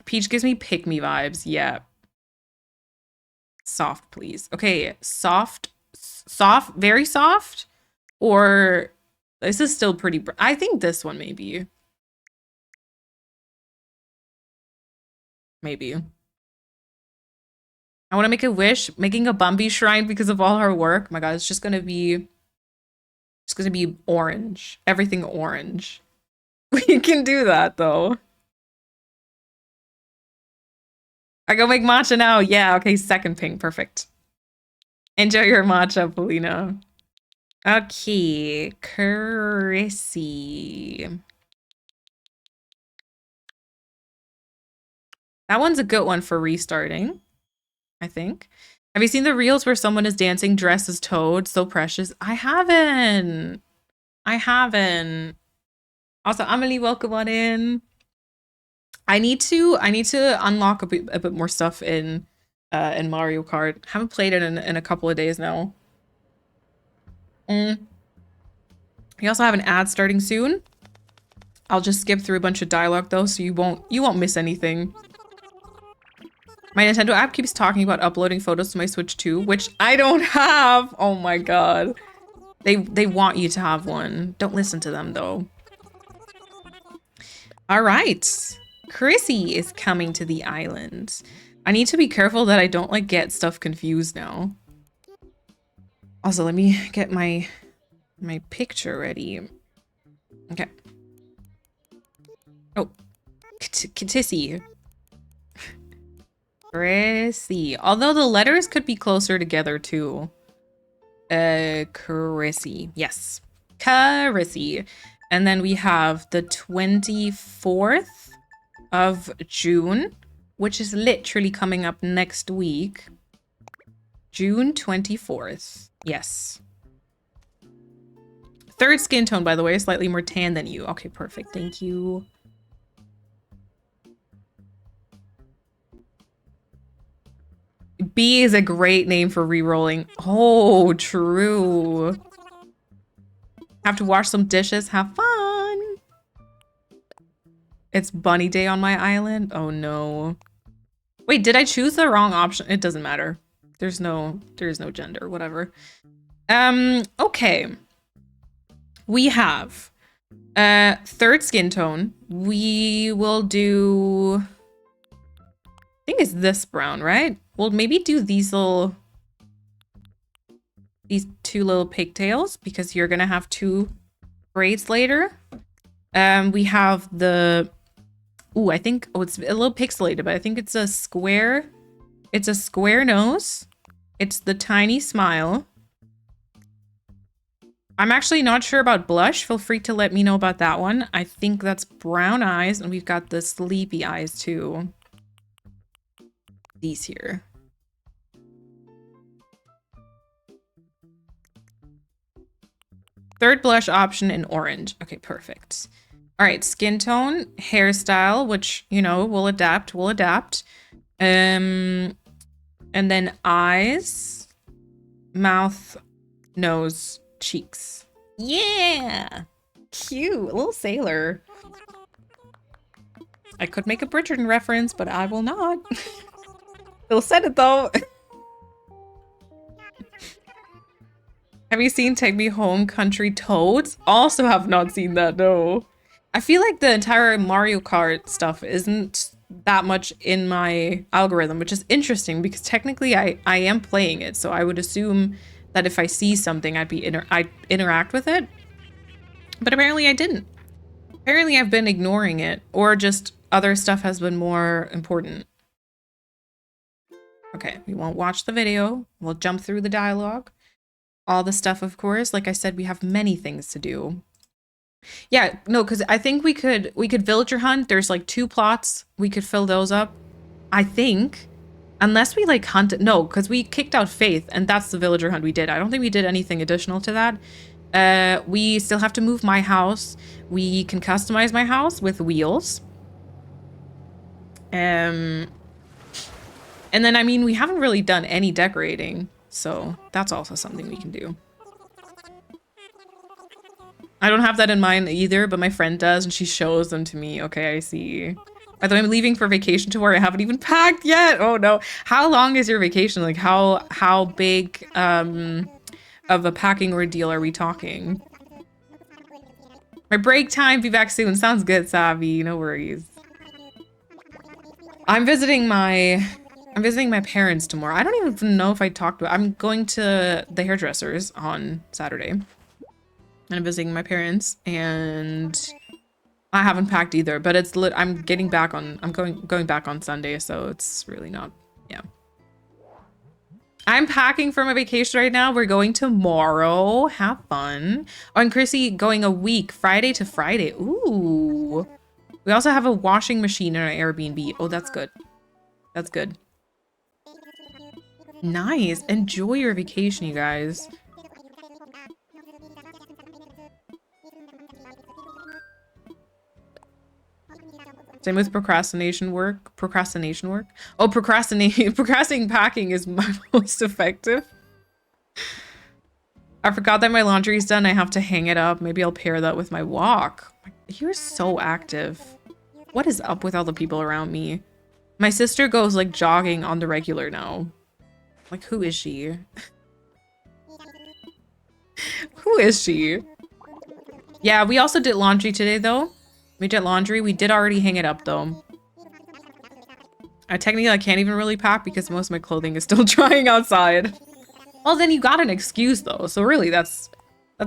Peach gives me pick me vibes, yeah. Soft, please. Okay, soft, very soft, or this is still pretty, I think this one maybe. Maybe. I want to make a wish, making a Bumby shrine because of all her work. My god, it's just gonna be orange. Everything orange. We can do that though. I go make matcha now. Yeah, okay, second pink, perfect. Enjoy your matcha, Paulina. Okay, Chrissy. That one's a good one for restarting, I think. Have you seen the reels where someone is dancing dressed as Toad? So precious. I haven't. Also, Amelie, welcome on in. I need to unlock a bit more stuff in in Mario Kart. Haven't played it in a couple of days now. We also have an ad starting soon. I'll just skip through a bunch of dialogue though, so you won't miss anything. My Nintendo app keeps talking about uploading photos to my Switch 2, which I don't have. Oh my god. They want you to have one. Don't listen to them though. All right. Chrissy is coming to the island. I need to be careful that I don't like get stuff confused now. Also, let me get my picture ready. Okay. Oh, Kitissy. Chrissy. Although the letters could be closer together too. Chrissy. Yes. Chrissy. And then we have the 24th of June, which is literally coming up next week. June 24th. Yes. Third skin tone, by the way, slightly more tan than you. Okay, perfect. Thank you. B is a great name for re-rolling. Oh, true. Have to wash some dishes. Have fun. It's bunny day on my island. Oh no. Wait, did I choose the wrong option? It doesn't matter. There's no gender, whatever. Okay. We have third skin tone. We will do, I think it's this brown, right? We'll maybe do these two little pigtails because you're gonna have two braids later. We have the, ooh, I think, oh, it's a little pixelated, but I think it's a square nose. It's the tiny smile. I'm actually not sure about blush. Feel free to let me know about that one. I think that's brown eyes, and we've got the sleepy eyes too. These here. Third blush option in orange. Okay, perfect. All right, skin tone, hairstyle, which, you know, we'll adapt. And then eyes, mouth, nose, cheeks. Yeah! Cute, a little sailor. I could make a Bridgerton reference, but I will not. Phil said it though. Have you seen Take Me Home Country Toads? Also have not seen that, no. I feel like the entire Mario Kart stuff isn't that much in my algorithm, which is interesting because technically I am playing it, so I would assume that if I see something, I'd interact with it. But apparently I didn't. Apparently I've been ignoring it, or just other stuff has been more important. Okay, we won't watch the video. We'll jump through the dialogue. All the stuff, of course. Like I said, we have many things to do. Yeah, no, because I think we could villager hunt. There's like 2 plots. We could fill those up. I think. Unless we like hunted. No, because we kicked out Faith, and that's the villager hunt we did. I don't think we did anything additional to that. We still have to move my house. We can customize my house with wheels. And then, I mean, we haven't really done any decorating. So that's also something we can do. I don't have that in mind either, but my friend does, and she shows them to me. Okay, I see. By the way, I'm leaving for vacation tomorrow. I haven't even packed yet. Oh no. How long is your vacation? Like how big of a packing ordeal are we talking? My break time, be back soon. Sounds good, Savi. No worries. I'm visiting my parents tomorrow. I don't even know if I talked about. I'm going to the hairdressers on Saturday. And I'm visiting my parents, and I haven't packed either, but it's lit. I'm getting back on, I'm going back on Sunday, so it's really not, yeah. I'm packing for my vacation right now. We're going tomorrow. Have fun. Oh, and Chrissy going a week, Friday to Friday. Ooh. We also have a washing machine in our Airbnb. Oh, that's good. That's good. Nice. Enjoy your vacation, you guys. Same with procrastination work. Procrastination work? Oh, procrastinating packing is my most effective. I forgot that my laundry's done. I have to hang it up. Maybe I'll pair that with my walk. You're so active. What is up with all the people around me? My sister goes like jogging on the regular now. Like, who is she? Who is she? Yeah, we also did laundry today though. We did laundry. We did already hang it up though. Technically I can't even really pack because most of my clothing is still drying outside. Well, then you got an excuse though. So really that's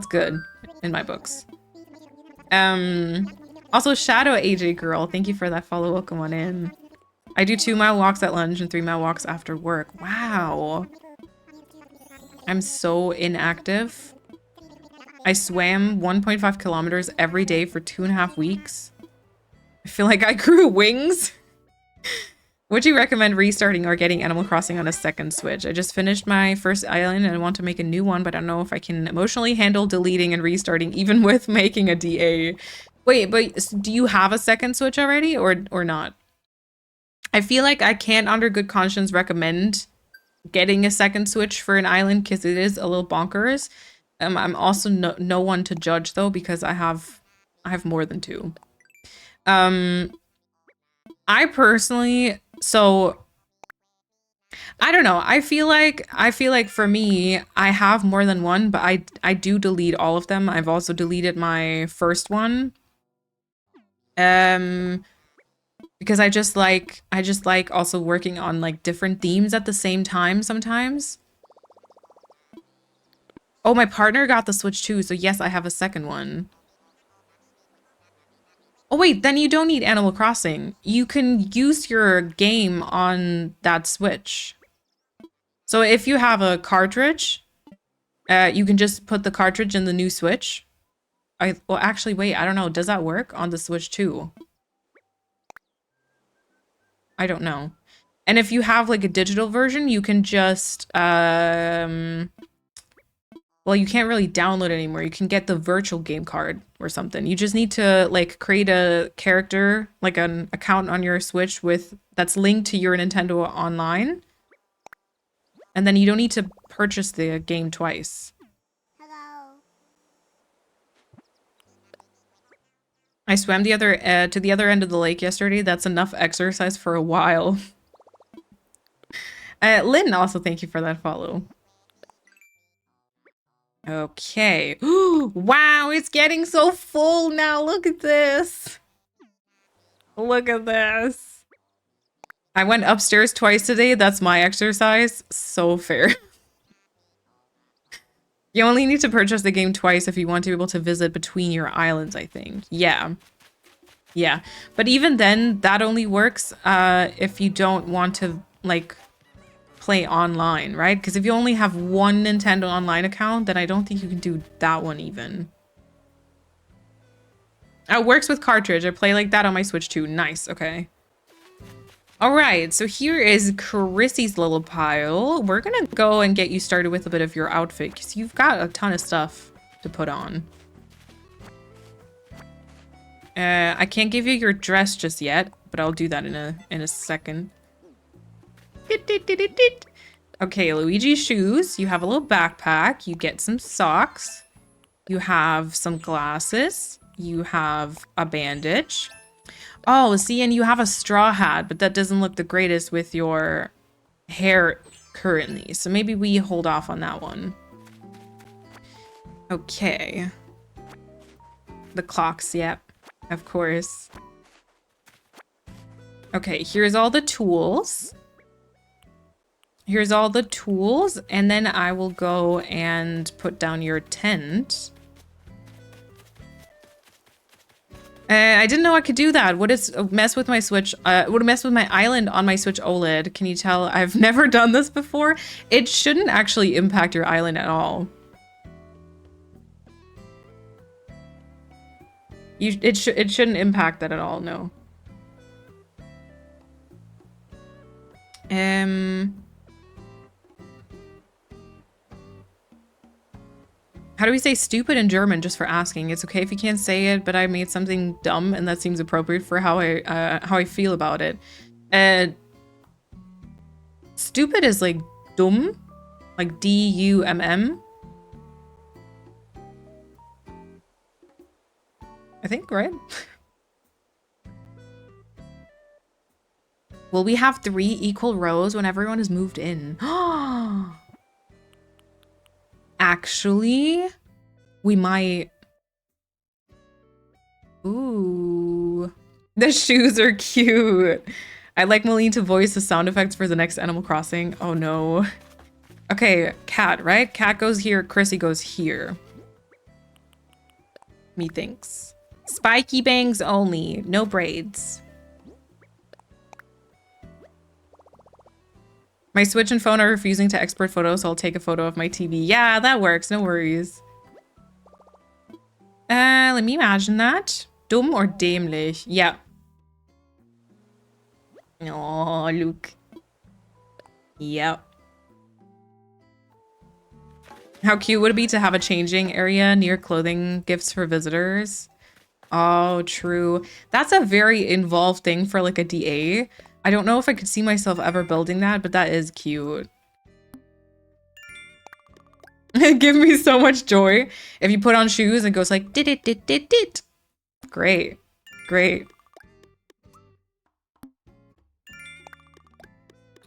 good in my books. Also Shadow AJ girl, thank you for that follow. Welcome on in. I do 2-mile walks at lunch and 3-mile walks after work. Wow. I'm so inactive. I swam 1.5 kilometers every day for 2.5 weeks. I feel like I grew wings. Would you recommend restarting or getting Animal Crossing on a second Switch? I just finished my first island and I want to make a new one, but I don't know if I can emotionally handle deleting and restarting even with making a DA. Wait, but do you have a second Switch already or not? I feel like I can't under good conscience recommend getting a second Switch for an island because it is a little bonkers. I'm also no one to judge though because I have more than 2. I personally, so I don't know. I feel like for me, I have more than one, but I do delete all of them. I've also deleted my first one. Because I just like also working on like different themes at the same time sometimes. Oh, my partner got the Switch too, so yes, I have a second one. Oh wait, then you don't need Animal Crossing. You can use your game on that Switch. So if you have a cartridge, you can just put the cartridge in the new Switch. Well, actually, wait, I don't know. Does that work on the Switch too? I don't know. And if you have like a digital version, you can just, well, you can't really download it anymore. You can get the virtual game card or something. You just need to like create a character, like an account on your Switch that's linked to your Nintendo Online. And then you don't need to purchase the game twice. Hello. I swam to the other end of the lake yesterday. That's enough exercise for a while. Lynn, also thank you for that follow. Okay. Wow, it's getting so full now. Look at this. Look at this. I went upstairs twice today. That's my exercise. So fair. You only need to purchase the game twice if you want to be able to visit between your islands, I think. Yeah. Yeah. But even then, that only works if you don't want to, like, play online, right? Because if you only have one Nintendo Online account, then I don't think you can do that one even. It works with cartridge. I play like that on my Switch too. Nice. Okay. All right. So here is Chrissy's little pile. We're going to go and get you started with a bit of your outfit because you've got a ton of stuff to put on. I can't give you your dress just yet, but I'll do that in a second. Okay, Luigi's shoes. You have a little backpack. You get some socks. You have some glasses. You have a bandage. Oh, see, and you have a straw hat, but that doesn't look the greatest with your hair currently. So maybe we hold off on that one. Okay. The clocks, yep. Of course. Okay, here's all the tools. Here's all the tools, and then I will go and put down your tent. I didn't know I could do that. Would it mess with my Switch? Would it mess with my island on my Switch OLED? Can you tell? I've never done this before. It shouldn't actually impact your island at all. It shouldn't impact that at all. No. How do we say stupid in German, just for asking? It's okay if you can't say it, but I made something dumb and that seems appropriate for how I feel about it. Stupid is like dumm, like D-U-M-M. I think, right? Will we have 3 equal rows when everyone has moved in? Actually, we might. Ooh. The shoes are cute. I'd like Malene to voice the sound effects for the next Animal Crossing. Oh no. Okay, Cat, right? Cat goes here, Chrissy goes here. Methinks. Spiky bangs only, no braids. My Switch and phone are refusing to export photos, so I'll take a photo of my TV. Yeah, that works, no worries. Let me imagine that. Dumm or dämlich? Yeah. Oh, look. Yep. How cute would it be to have a changing area near clothing gifts for visitors? Oh, true. That's a very involved thing for like a DA. I don't know if I could see myself ever building that, but that is cute. It gives me so much joy. If you put on shoes, it goes like dit dit dit dit dit. Great. Great.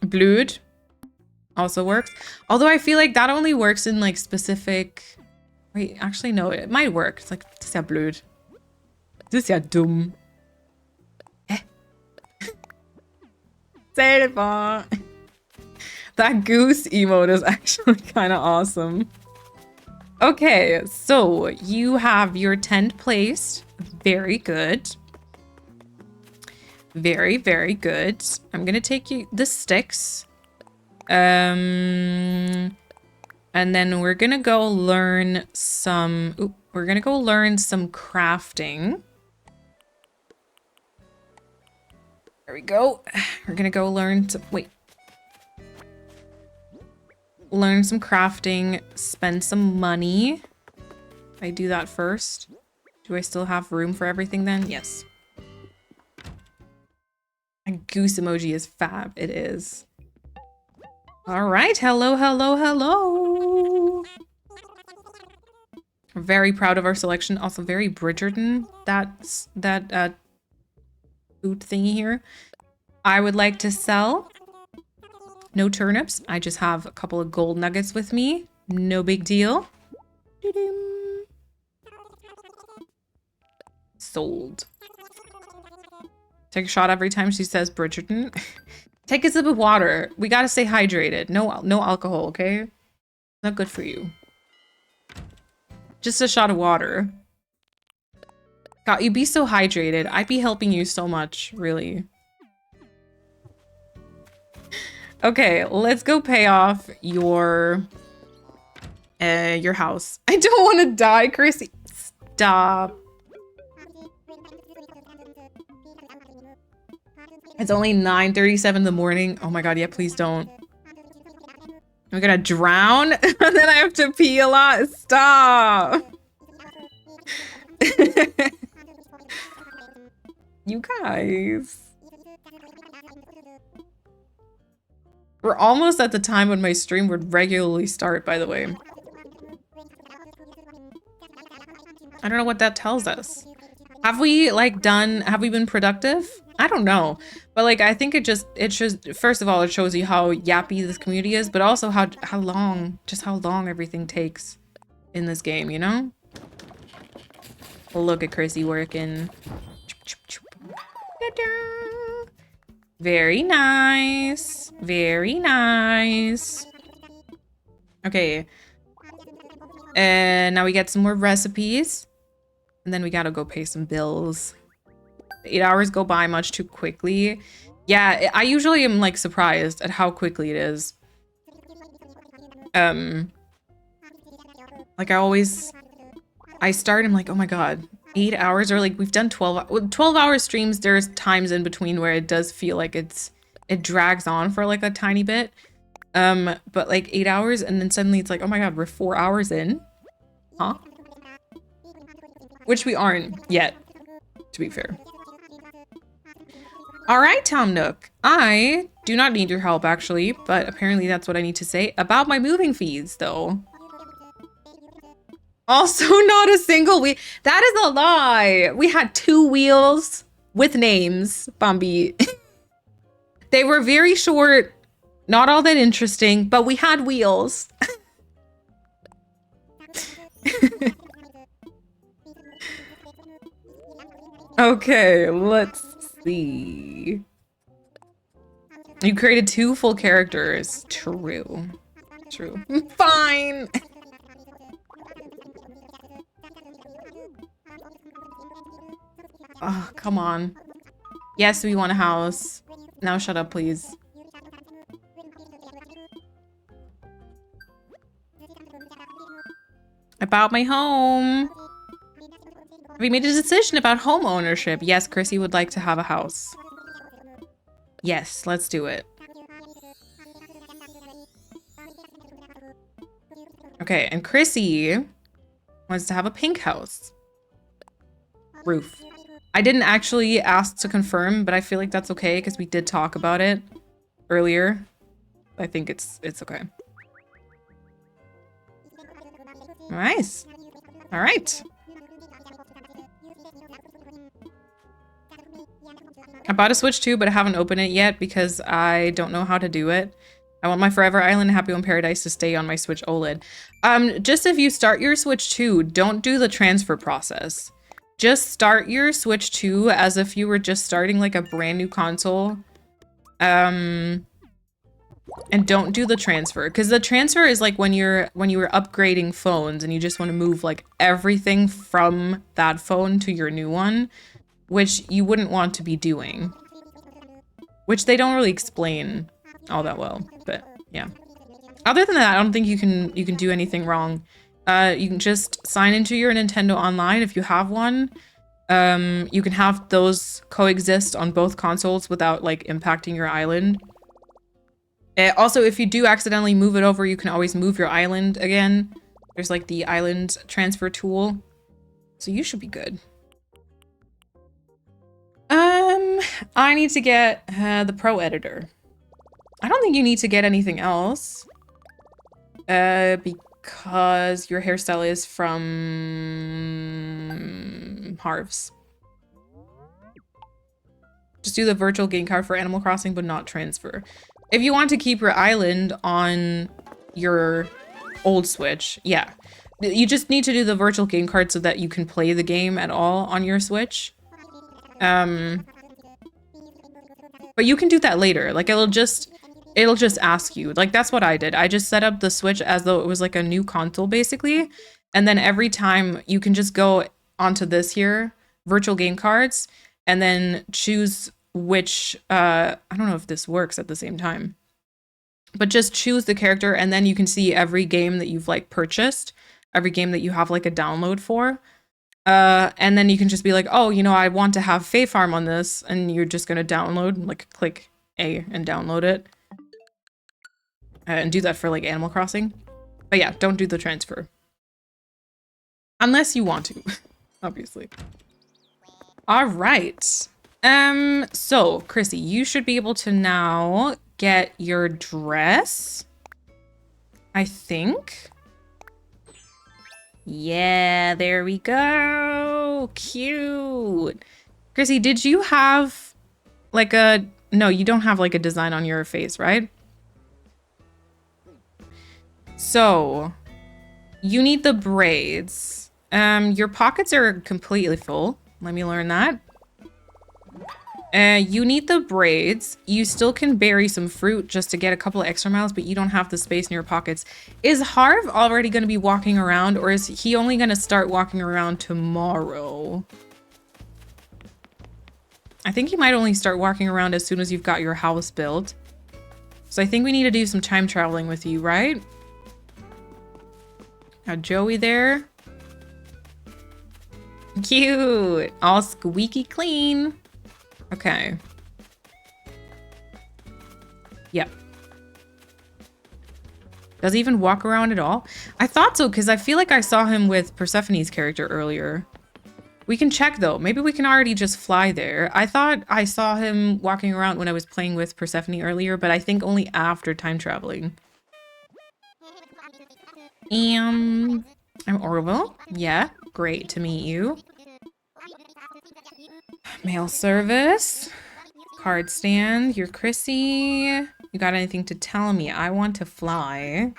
Blöd also works. Although I feel like that only works in like specific... Wait, actually no, it might work. It's like, das ist ja blöd. Das ist ja dumm. Selber. That goose emote is actually kind of awesome. Okay, so you have your tent placed. Very good. Very, very good. I'm gonna take you the sticks. And then we're gonna go learn some... Ooh, we're gonna go learn some crafting. There we go. We're gonna go learn some... Wait. Learn some crafting. Spend some money. I do that first. Do I still have room for everything then? Yes. A goose emoji is fab. It is. All right. Hello, hello, hello. We're very proud of our selection. Also very Bridgerton. That's that food thingy here. I would like to sell. No turnips. I just have a couple of gold nuggets with me. No big deal. Sold. Take a shot every time she says Bridgerton. Take a sip of water. We gotta stay hydrated. No alcohol, okay? Not good for you. Just a shot of water. God, you'd be so hydrated. I'd be helping you so much, really. Okay, let's go pay off your house. I don't want to die, Chrissy. Stop. It's only 9:37 in the morning. Oh my god, yeah, please don't. I'm gonna drown and then I have to pee a lot. Stop. You guys. We're almost at the time when my stream would regularly start, by the way. I don't know what that tells us. Have we been productive? I don't know. But like, I think it shows, first of all, it shows you how yappy this community is, but also how long everything takes in this game, you know? Look at Chrissy working. Very nice. Very nice. Okay. And now we get some more recipes. And then we gotta go pay some bills. 8 hours go by much too quickly. Yeah, I usually am like surprised at how quickly it is. Like I start, I'm like, oh my god, 8 hours, or like we've done 12-hour streams. There's times in between where it does feel like it drags on for like a tiny bit. But like 8 hours and then suddenly it's like, oh my god, we're 4 hours in. Huh? Which we aren't yet, to be fair. All right, Tom Nook. I do not need your help, actually, but apparently that's what I need to say about my moving fees, though. Also, not a single wheel. That is a lie. We had 2 wheels with names, Bambi. They were very short, not all that interesting, but we had wheels. Okay, let's see. You created 2 full characters. True. True. Fine. Oh, come on. Yes, we want a house. Now shut up, please. About my home. Have you made a decision about home ownership? Yes, Chrissy would like to have a house. Yes, let's do it. Okay, and Chrissy wants to have a pink house. Roof. I didn't actually ask to confirm, but I feel like that's okay because we did talk about it earlier. I think it's okay. Nice. All right. I bought a Switch too, but I haven't opened it yet because I don't know how to do it. I want my Forever Island Happy Home Paradise to stay on my Switch OLED. Just if you start your Switch 2, don't do the transfer process. Just start your Switch 2 as if you were just starting like a brand new console. And don't do the transfer, because the transfer is like when you were upgrading phones and you just want to move like everything from that phone to your new one, which you wouldn't want to be doing. Which they don't really explain all that well, but yeah. Other than that, I don't think you can do anything wrong. You can just sign into your Nintendo Online if you have one. You can have those coexist on both consoles without like impacting your island. Also, if you do accidentally move it over, you can always move your island again. There's like the island transfer tool. So you should be good. I need to get the Pro Editor. I don't think you need to get anything else. Because your hairstyle is from Harv's. Just do the virtual game card for Animal Crossing, but not transfer. If you want to keep your island on your old Switch, yeah. You just need to do the virtual game card so that you can play the game at all on your Switch. But you can do that later. Like it'll just ask you. Like that's what I did. I just set up the Switch as though it was like a new console basically. And then every time you can just go onto this here, virtual game cards, and then choose which, I don't know if this works at the same time, but just choose the character and then you can see every game that you've like purchased, every game that you have like a download for. And then you can just be like, oh, you know, I want to have Fae Farm on this, and you're just gonna download, like click A and download it. And do that for like Animal Crossing. But yeah, don't do the transfer. Unless you want to, obviously. All right. So Chrissy, you should be able to now get your dress, I think. Yeah, there we go. Cute. Chrissy, did you have like a... No, you don't have like a design on your face, right? So, you need the braids. Your pockets are completely full. Let me learn that. You need the braids. You still can bury some fruit just to get a couple of extra miles, but you don't have the space in your pockets. Is Harv already going to be walking around, or is he only going to start walking around tomorrow? I think you might only start walking around as soon as you've got your house built. So I think we need to do some time traveling with you, right? Got Joey there. Cute. All squeaky clean. Okay. Yep. Does he even walk around at all? I thought so, because I feel like I saw him with Persephone's character earlier. We can check, though. Maybe we can already just fly there. I thought I saw him walking around when I was playing with Persephone earlier, but I think only after time traveling. I'm Orville. Yeah, great to meet you. Mail service. Card stand. You're Chrissy. You got anything to tell me? I want to fly.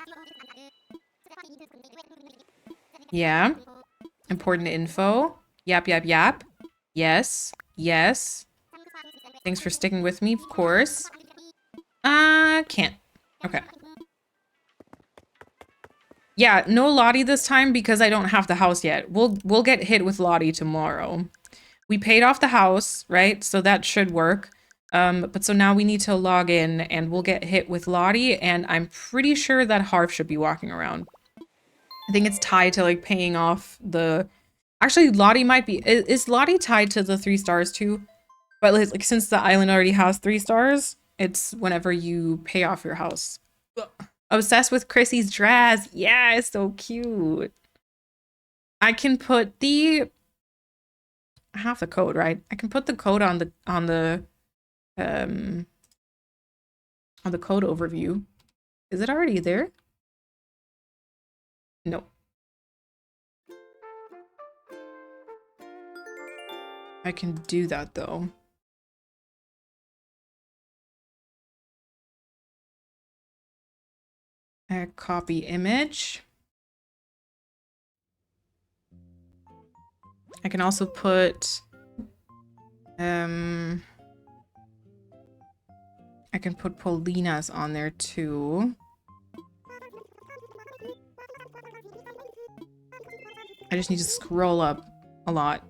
Yeah. Important info. Yap, yap, yap. Yes. Yes. Thanks for sticking with me, of course. Can't. Okay. Yeah, no Lottie this time because I don't have the house yet. We'll get hit with Lottie tomorrow. We paid off the house, right? So that should work. But so now we need to log in and we'll get hit with Lottie, and I'm pretty sure that Harv should be walking around. I think it's tied to like paying off the... Actually, Lottie might be... Is Lottie tied to the 3 stars too? But like since the island already has 3 stars, it's whenever you pay off your house. Obsessed with Chrissy's dress. Yeah, it's so cute. I can put the... I have the code, right? I can put the code on the code overview. Is it already there? No. I can do that though. Copy image. I can also put I can put Paulina's on there too. I just need to scroll up a lot.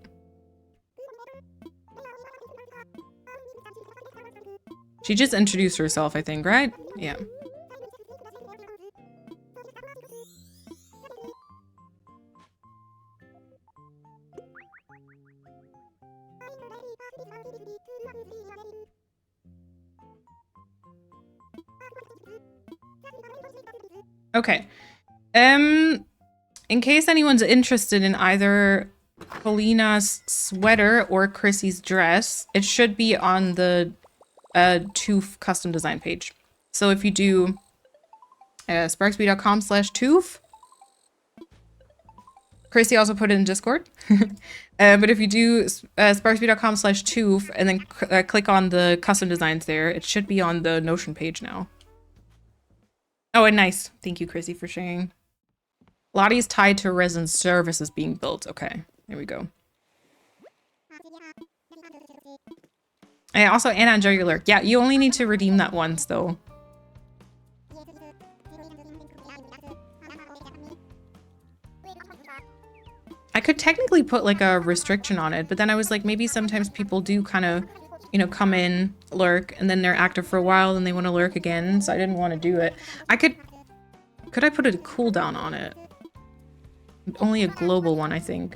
She just introduced herself, I think, right? Yeah. Okay. In case anyone's interested in either Paulina's sweater or Chrissy's dress, it should be on the toof custom design page. So if you do sparksby.com/toof, Chrissy also put it in Discord. But if you do sparksby.com/toof and then click on the custom designs there, it should be on the Notion page now. Oh, and nice. Thank you, Chrissy, for sharing. Lottie's tied to resin services being built. Okay, there we go. And also, Anna, enjoy your lurk. Yeah, you only need to redeem that once, though. I could technically put like a restriction on it, but then I was like, maybe sometimes people do kind of, you know, come in, lurk, and then they're active for a while, and they want to lurk again, so I didn't want to do it. I could I put a cooldown on it? Only a global one, I think.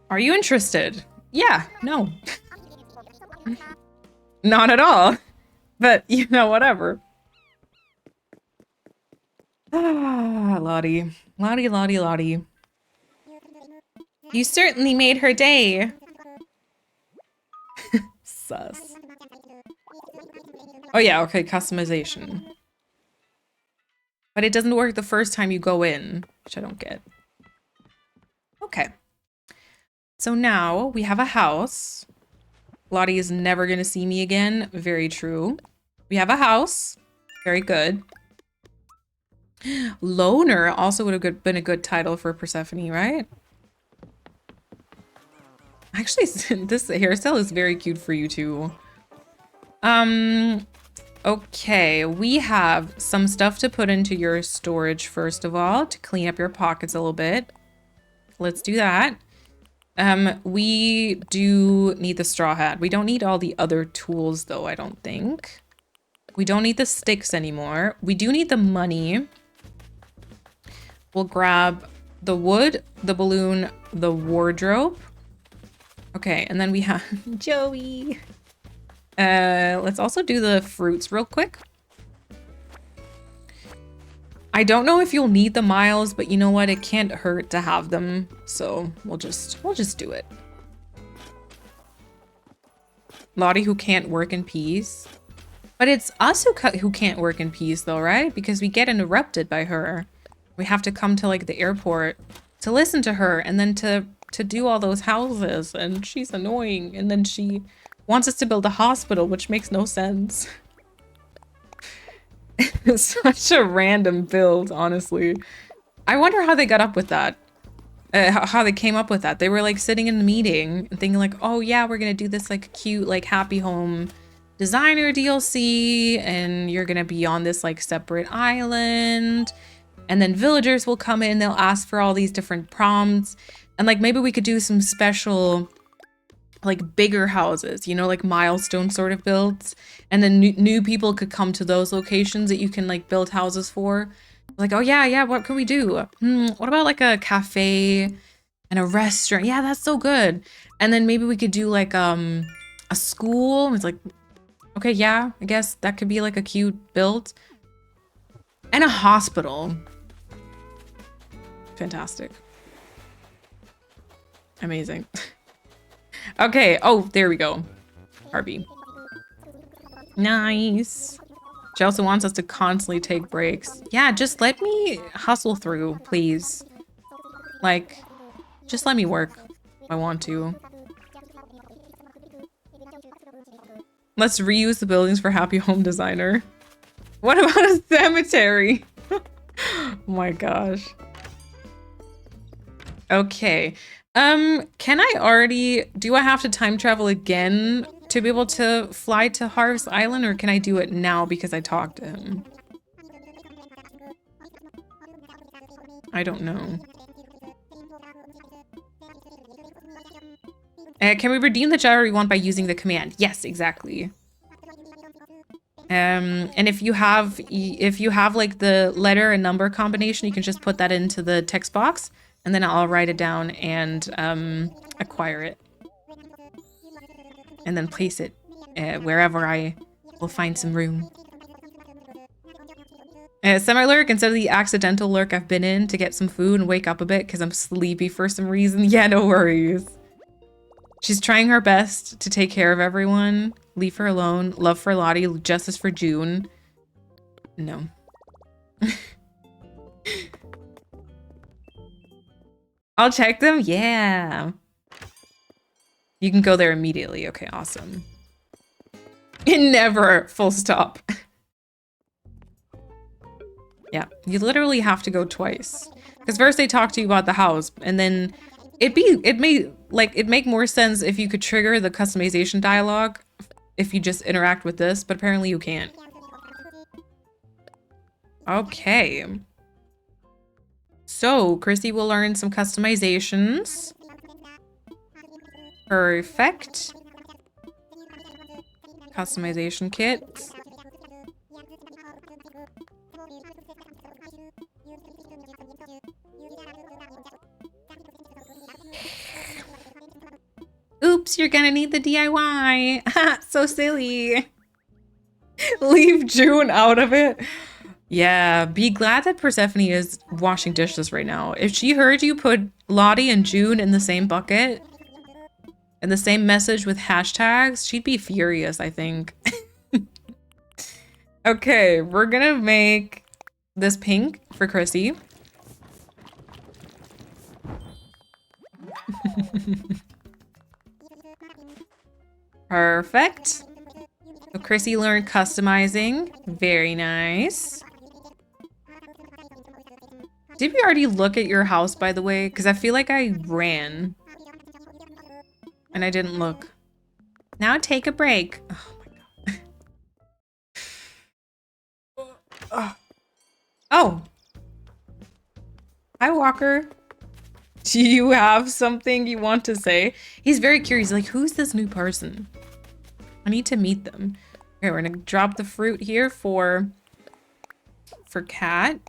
Are you interested? Yeah, no. Not at all. But, you know, whatever. Ah, Lottie. Lottie, Lottie, Lottie. You certainly made her day. Sus. Oh yeah, okay, customization. But it doesn't work the first time you go in, which I don't get. Okay. So now we have a house. Lottie is never gonna see me again. Very true. We have a house. Very good. Loner also would have been a good title for Persephone, right? Actually, this hairstyle is very cute for you too. Okay, we have some stuff to put into your storage first of all to clean up your pockets a little bit. Let's do that. We do need the straw hat. We don't need all the other tools though, I don't think. We don't need the sticks anymore. We do need the money. We'll grab the wood, the balloon, the wardrobe. Okay, and then we have Joey. Let's also do the fruits real quick. I don't know if you'll need the miles, but you know what? It can't hurt to have them. So we'll just do it. Lottie who can't work in peace. But it's us who can't work in peace though, right? Because we get interrupted by her. We have to come to like the airport to listen to her and then to do all those houses, and she's annoying. And then she wants us to build a hospital, which makes no sense. It's such a random build, honestly. I wonder how they got up with that. How they came up with that. They were like sitting in the meeting and thinking like, oh yeah, we're gonna do this like cute like happy home designer DLC, and you're gonna be on this like separate island, and then villagers will come in, they'll ask for all these different prompts, and like maybe we could do some special like bigger houses, you know, like milestone sort of builds, and then new people could come to those locations that you can like build houses for. Like, oh yeah, what can we do? What about like a cafe and a restaurant? Yeah, that's so good. And then maybe we could do like a school. It's like, okay, yeah, I guess that could be like a cute build. And a hospital. Fantastic. Amazing. Okay, oh, there we go. Harvey. Nice. She also wants us to constantly take breaks. Yeah, just let me hustle through, please. Like, just let me work if I want to. Let's reuse the buildings for Happy Home Designer. What about a cemetery? Oh my gosh. Okay. Can I already... Do I have to time travel again to be able to fly to Harvest Island, or can I do it now because I talked to him? I don't know. Can we redeem the gyro we want by using the command? Yes, exactly. And if you have like the letter and number combination, you can just put that into the text box, and then I'll write it down and acquire it. And then place it wherever I will find some room. Semi-lurk instead of the accidental lurk I've been in to get some food and wake up a bit because I'm sleepy for some reason. Yeah, no worries. She's trying her best to take care of everyone. Leave her alone. Love for Lottie. Justice for June. No. I'll check them? Yeah. You can go there immediately. Okay, awesome. Never, full stop. Yeah, you literally have to go twice. Because first they talk to you about the house, and then it make more sense if you could trigger the customization dialogue if you just interact with this, but apparently you can't. Okay. So, Chrissy will learn some customizations. Perfect. Customization kit. Oops, you're gonna need the DIY. So silly. Leave June out of it. Yeah, be glad that Persephone is washing dishes right now. If she heard you put Lottie and June in the same bucket and the same message with hashtags, she'd be furious, I think. Okay, we're gonna make this pink for Chrissy. Perfect. So Chrissy learned customizing. Very nice. Did we already look at your house, by the way? Because I feel like I ran. And I didn't look. Now take a break. Oh my god. Oh. Hi, Walker. Do you have something you want to say? He's very curious. Like, who's this new person? I need to meet them. Okay, we're gonna drop the fruit here for Cat.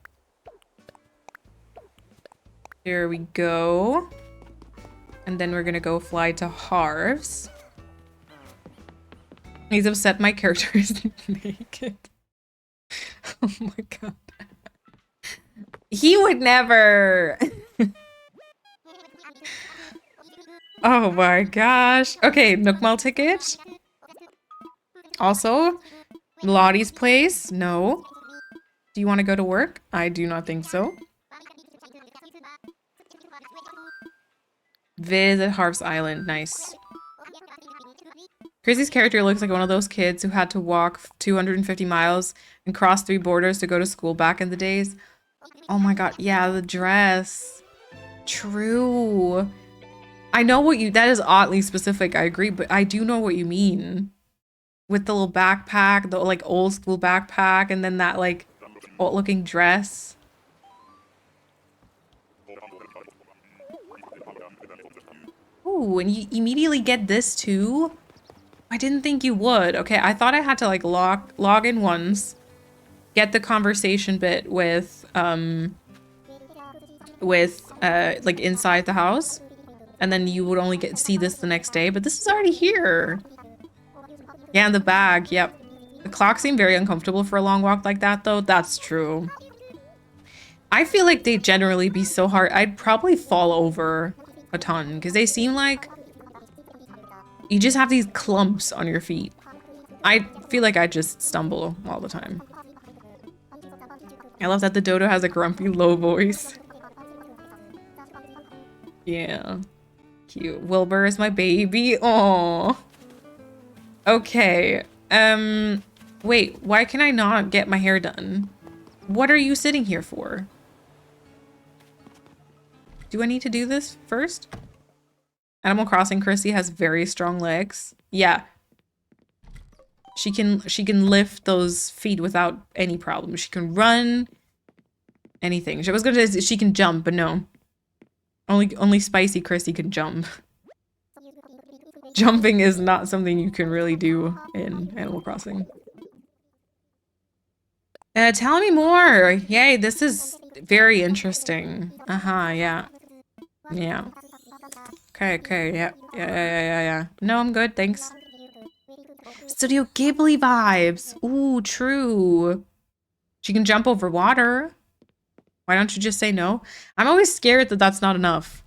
There we go. And then we're gonna go fly to Harv's. He's upset my character is naked. Oh my god. He would never. Oh my gosh. Okay, Nook Mall ticket. Also, Lottie's place. No. Do you want to go to work? I do not think so. Visit Harv's Island. Nice. Chrissy's character looks like one of those kids who had to walk 250 miles and cross 3 borders to go to school back in the days. Oh my god. Yeah, the dress. True. I know what you... That is oddly specific, I agree, but I do know what you mean. With the little backpack, the like old school backpack, and then that like old looking dress. Ooh, and you immediately get this too? I didn't think you would. Okay, I thought I had to like log in once, get the conversation bit with like inside the house, and then you would only see this the next day, but this is already here. Yeah, and the bag, yep. The clock seemed very uncomfortable for a long walk like that though. That's true. I feel like they'd generally be so hard. I'd probably fall over a ton because they seem like you just have these clumps on your feet. I feel like I just stumble all the time. I love that the dodo has a grumpy low voice. Yeah. Cute. Wilbur is my baby. Aww. Okay. Wait, why can I not get my hair done? What are you sitting here for? Do I need to do this first? Animal Crossing Chrissy has very strong legs. Yeah. She can lift those feet without any problem. She can run. Anything. I was gonna say she can jump, but no. Only Spicy Chrissy can jump. Jumping is not something you can really do in Animal Crossing. Tell me more. Yay, this is very interesting. Yeah. Yeah. Okay, yeah. No, I'm good, thanks. Studio Ghibli vibes. Ooh, true. She can jump over water. Why don't you just say no? I'm always scared that that's not enough.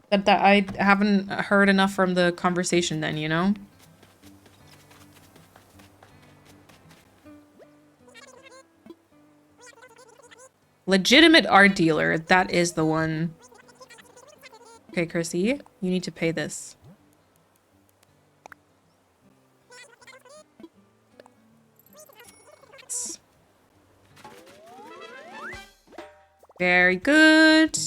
That I haven't heard enough from the conversation then, you know? Legitimate art dealer. That is the one. Okay, Chrissy, you need to pay this. Very good.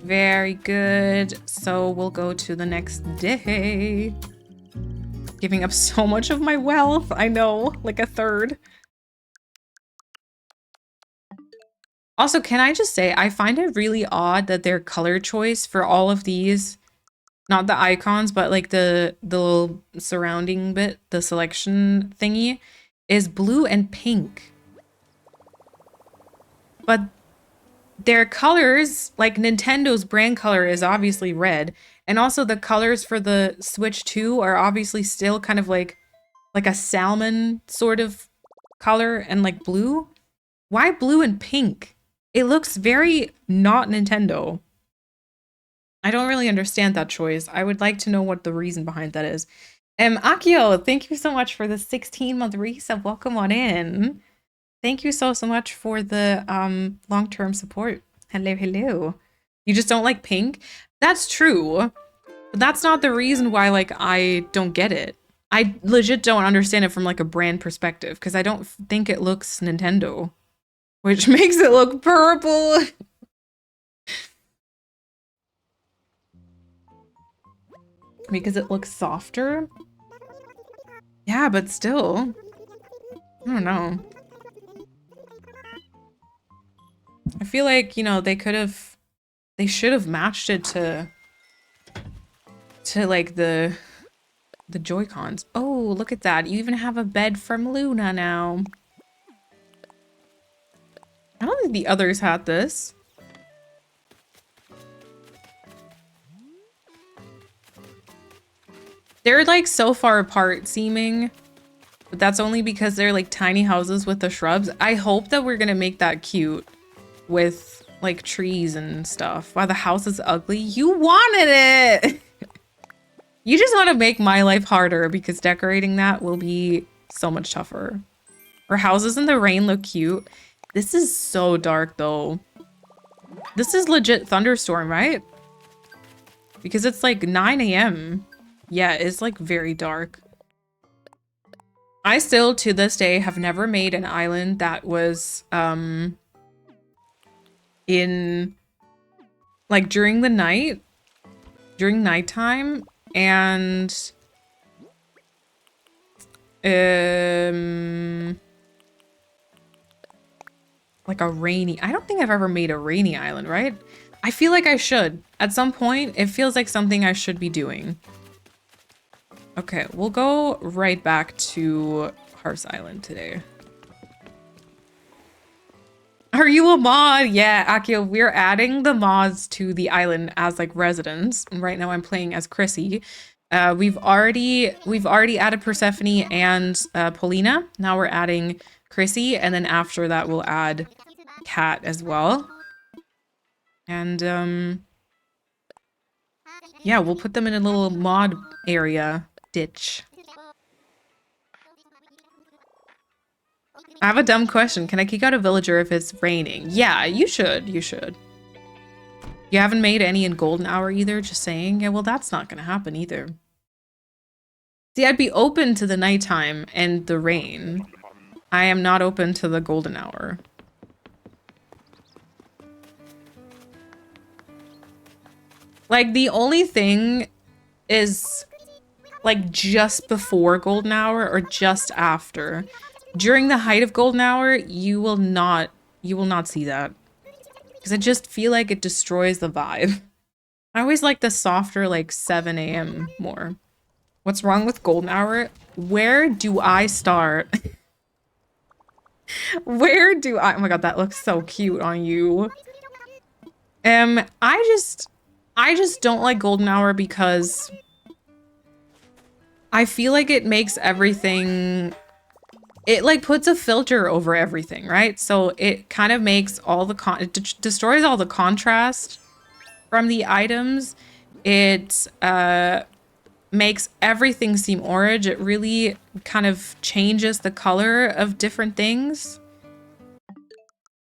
Very good. So we'll go to the next day. Giving up so much of my wealth. I know, like a third. Also, can I just say, I find it really odd that their color choice for all of these, not the icons, but like the little surrounding bit, the selection thingy, is blue and pink. But their colors, like Nintendo's brand color is obviously red. And also the colors for the Switch 2 are obviously still kind of like a salmon sort of color and like blue. Why blue and pink? It looks very not Nintendo. I don't really understand that choice. I would like to know what the reason behind that is. Akio, thank you so much for the 16-month resub. Welcome on in. Thank you so much for the long-term support. Hello. You just don't like pink? That's true. But that's not the reason why like I don't get it. I legit don't understand it from like a brand perspective because I don't think it looks Nintendo. Which makes it look purple. Because it looks softer. Yeah, but still. I don't know. I feel like, you know, they should have matched it to like the Joy-Cons. Oh, look at that. You even have a bed from Luna now. I don't think the others had this. They're like so far apart seeming, but that's only because they're like tiny houses with the shrubs. I hope that we're gonna make that cute with like trees and stuff. Wow, the house is ugly. You wanted it! You just want to make my life harder because decorating that will be so much tougher. Our houses in the rain look cute. This is so dark though. This is legit thunderstorm, right? Because it's like 9 a.m. Yeah, it's like very dark. I still, to this day, have never made an island that was in like during the night, during nighttime, and like a rainy. I don't think I've ever made a rainy island, right? I feel like I should. At some point, it feels like something I should be doing. Okay, we'll go right back to Hearth's Island today. Are you a mod? Yeah, Akio, we're adding the mods to the island as like residents. And right now I'm playing as Chrissy. We've already added Persephone and Paulina. Now we're adding Chrissy, and then after that we'll add Cat as well. And yeah, we'll put them in a little mod area ditch. I have a dumb question. Can I kick out a villager if it's raining? Yeah, you should. You should. You haven't made any in Golden Hour either? Just saying. Yeah, well, that's not going to happen either. See, I'd be open to the nighttime and the rain. I am not open to the Golden Hour. Like, the only thing is, like, just before Golden Hour or just after. During the height of Golden Hour, you will not see that. Because I just feel like it destroys the vibe. I always like the softer, like, 7 a.m. more. What's wrong with Golden Hour? Where do I start? Where do I... Oh my god, that looks so cute on you. I just don't like Golden Hour because I feel like it makes everything... It like puts a filter over everything, right? So it kind of makes all the it destroys all the contrast from the items. It makes everything seem orange. It really kind of changes the color of different things.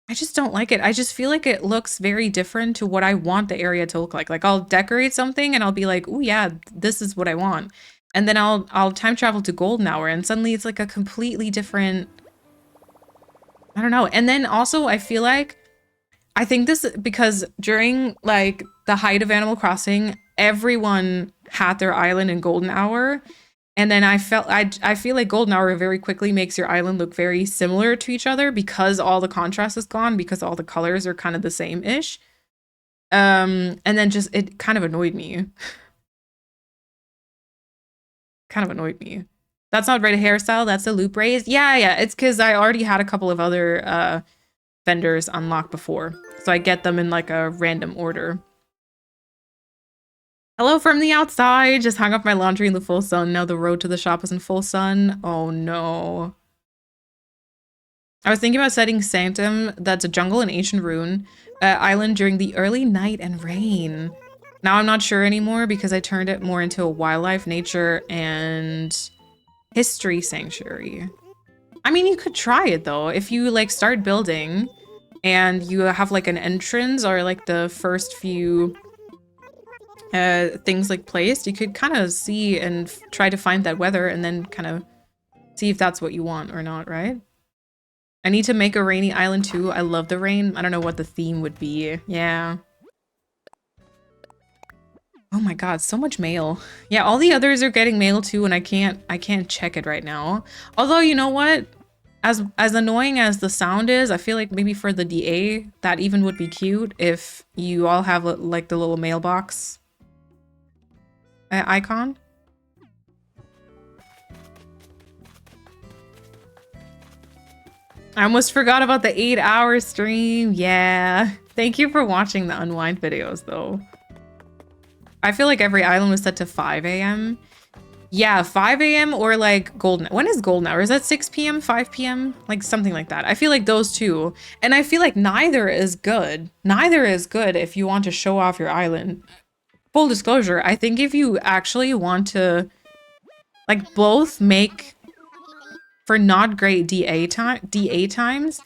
I just don't like it. I just feel like it looks very different to what I want the area to look like. Like I'll decorate something and I'll be like, oh yeah, this is what I want. And then I'll time travel to Golden Hour and suddenly it's like a completely different, I don't know. And then also I feel like, I think this because during like the height of Animal Crossing, everyone had their island in Golden Hour. And then I feel like Golden Hour very quickly makes your island look very similar to each other because all the contrast is gone, because all the colors are kind of the same-ish. And then just, it kind of annoyed me. That's not right a hairstyle, that's a loop raise. Yeah, it's because I already had a couple of other vendors unlocked before. So I get them in like a random order. Hello from the outside. Just hung up my laundry in the full sun. Now the road to the shop is in full sun. Oh no. I was thinking about setting Sanctum, that's a jungle and ancient ruin, island during the early night and rain. Now I'm not sure anymore because I turned it more into a wildlife, nature, and history sanctuary. I mean, you could try it though. If you like start building and you have like an entrance or like the first few things like placed, you could kind of see and try to find that weather and then kind of see if that's what you want or not, right? I need to make a rainy island too. I love the rain. I don't know what the theme would be. Yeah. Oh my god, so much mail. Yeah, all the others are getting mail too, and I can't check it right now. Although, you know what? As annoying as the sound is, I feel like maybe for the DA, that even would be cute if you all have like the little mailbox icon. I almost forgot about the 8-hour stream. Yeah. Thank you for watching the Unwind videos though. I feel like every island was set to 5 a.m. Yeah, 5 a.m. or like golden. When is golden hour? Is that 6 p.m., 5 p.m.? Like something like that. I feel like those two. And I feel like neither is good. Neither is good if you want to show off your island. Full disclosure, I think if you actually want to like both make for not great DA times,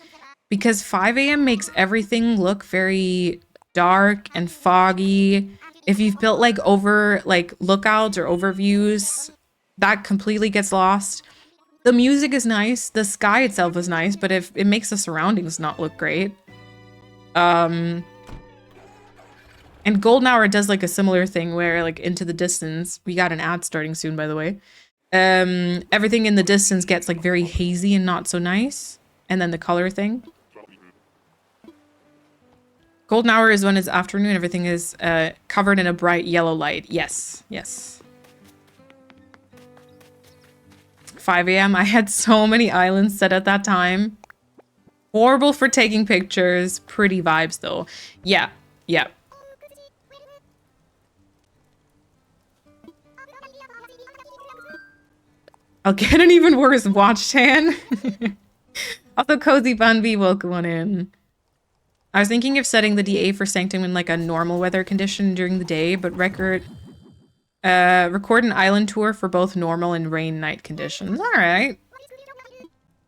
because 5 a.m. makes everything look very dark and foggy. If you've built like over like lookouts or overviews, that completely gets lost. The music is nice, the sky itself is nice, but if it makes the surroundings not look great. And Golden Hour does like a similar thing where like into the distance, we got an ad starting soon, by the way. Everything in the distance gets like very hazy and not so nice. And then the color thing. Golden hour is when it's afternoon. Everything is covered in a bright yellow light. Yes, yes. 5 a.m. I had so many islands set at that time. Horrible for taking pictures. Pretty vibes though. Yeah, yeah. I'll get an even worse watch tan. Also, Cozy Bunby, welcome on in. I was thinking of setting the DA for Sanctum in like a normal weather condition during the day, but record an island tour for both normal and rain night conditions. All right.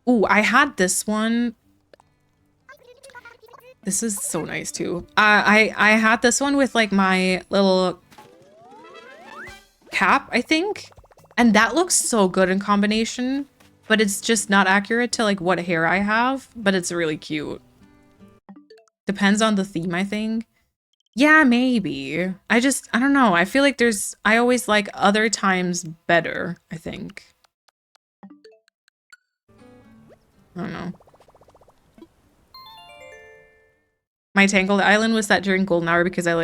Ooh, I had this one. This is so nice too. I had this one with like my little cap, I think. And that looks so good in combination, but it's just not accurate to like what hair I have, but it's really cute. Depends on the theme, I think. Yeah, maybe. I don't know. I feel like I always like other times better, I think. I don't know. My Tangled Island was set during Golden Hour because I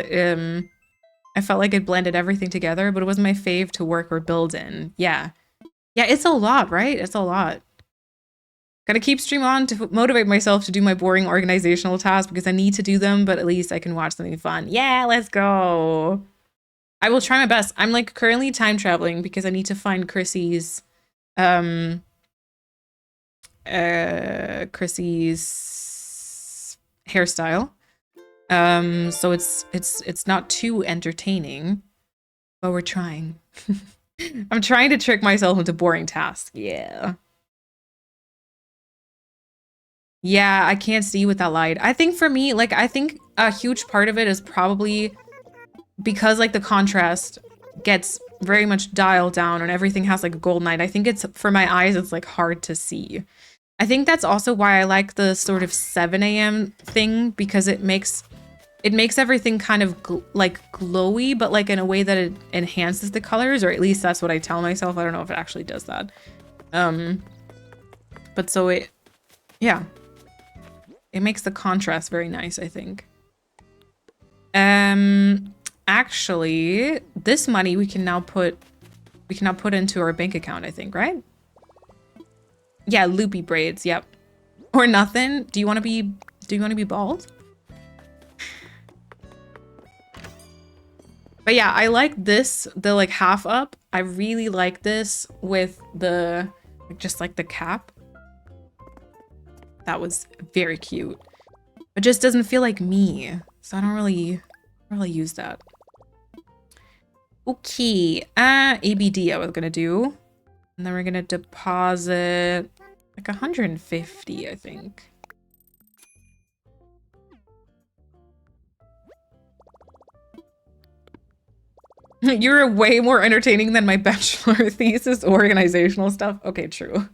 felt like it blended everything together, but it was my fave to work or build in. Yeah. Yeah, it's a lot, right? It's a lot. Gotta keep stream on to motivate myself to do my boring organizational tasks because I need to do them, but at least I can watch something fun. Yeah, let's go. I will try my best. I'm like currently time traveling because I need to find Chrissy's hairstyle. So it's not too entertaining, but we're trying. I'm trying to trick myself into boring tasks. Yeah. Yeah, I can't see with that light. I think for me, like, I think a huge part of it is probably because, like, the contrast gets very much dialed down and everything has, like, a gold light. I think it's, for my eyes, it's, like, hard to see. I think that's also why I like the sort of 7 a.m. thing, because it makes everything kind of, like, glowy, but, like, in a way that it enhances the colors, or at least that's what I tell myself. I don't know if it actually does that. But so it, yeah. It makes the contrast very nice, I think. Actually, this money we can now put into our bank account, I think, right? Yeah, loopy braids, yep. Or nothing. Do you want to be bald? But yeah, I like this, the like half up. I really like this with the just like the cap. That was very cute. It just doesn't feel like me. So I don't really use that. Okay. ABD I was gonna do. And then we're gonna deposit like 150, I think. You're way more entertaining than my bachelor thesis organizational stuff. Okay, true.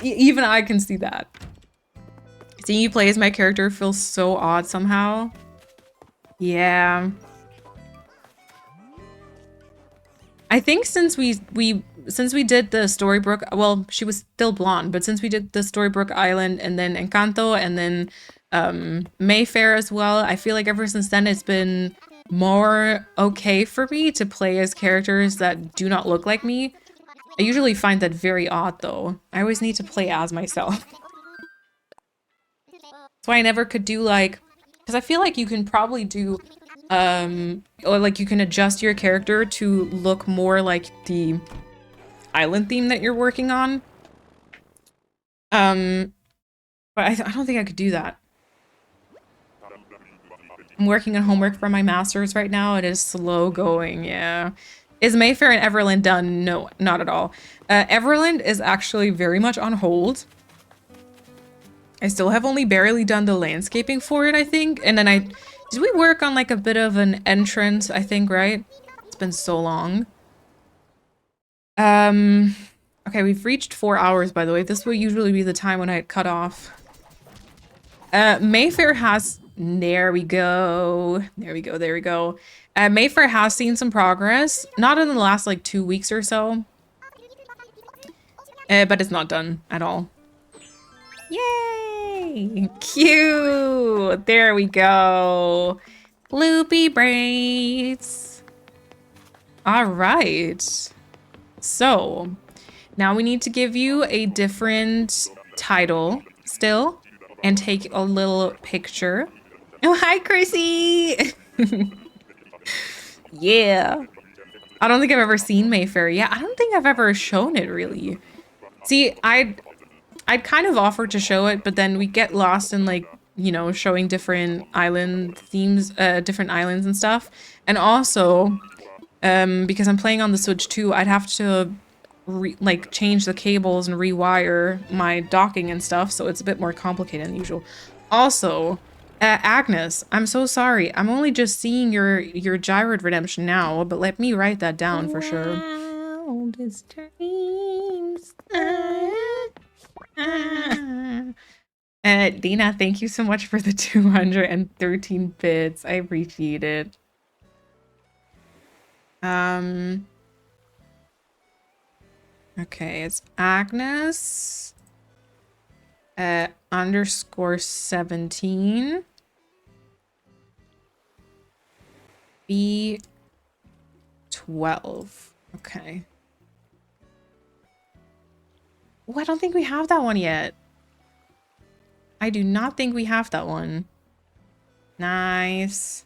Even I can see that. Seeing you play as my character feels so odd somehow. Yeah. I think since we did the Storybrooke, well, she was still blonde, but since we did the Storybrooke Island and then Encanto and then Mayfair as well, I feel like ever since then it's been more okay for me to play as characters that do not look like me. I usually find that very odd, though. I always need to play as myself. That's why I never could do, like... Because I feel like you can probably do Or like you can adjust your character to look more like the island theme that you're working on. But I don't think I could do that. I'm working on homework for my master's right now. It is slow going, yeah. Is Mayfair and Everland done? No, not at all. Everland is actually very much on hold. I still have only barely done the landscaping for it, I think. And then did we work on like a bit of an entrance, I think, right? It's been so long. Okay, we've reached 4 hours, by the way. This will usually be the time when I cut off. Mayfair has, there we go. There we go, there we go. Mayfair has seen some progress. Not in the last like 2 weeks or so. But it's not done at all. Yay! Cute! There we go. Loopy braids. All right. So, now we need to give you a different title still and take a little picture. Oh, hi, Chrissy! Yeah. I don't think I've ever seen Mayfair. Yeah, I don't think I've ever shown it, really. See, I'd kind of offered to show it, but then we get lost in, like, you know, showing different island themes, different islands and stuff. And also, because I'm playing on the Switch 2, I'd have to, like, change the cables and rewire my docking and stuff, so it's a bit more complicated than usual. Also, Agnes, I'm so sorry. I'm only just seeing your Gyrod redemption now, but let me write that down for sure. Wildest dreams. Dina, thank you so much for the 213 bits. I appreciate it. Okay, it's Agnes underscore 17 B12. Okay. Oh, I don't think we have that one yet. I do not think we have that one. Nice.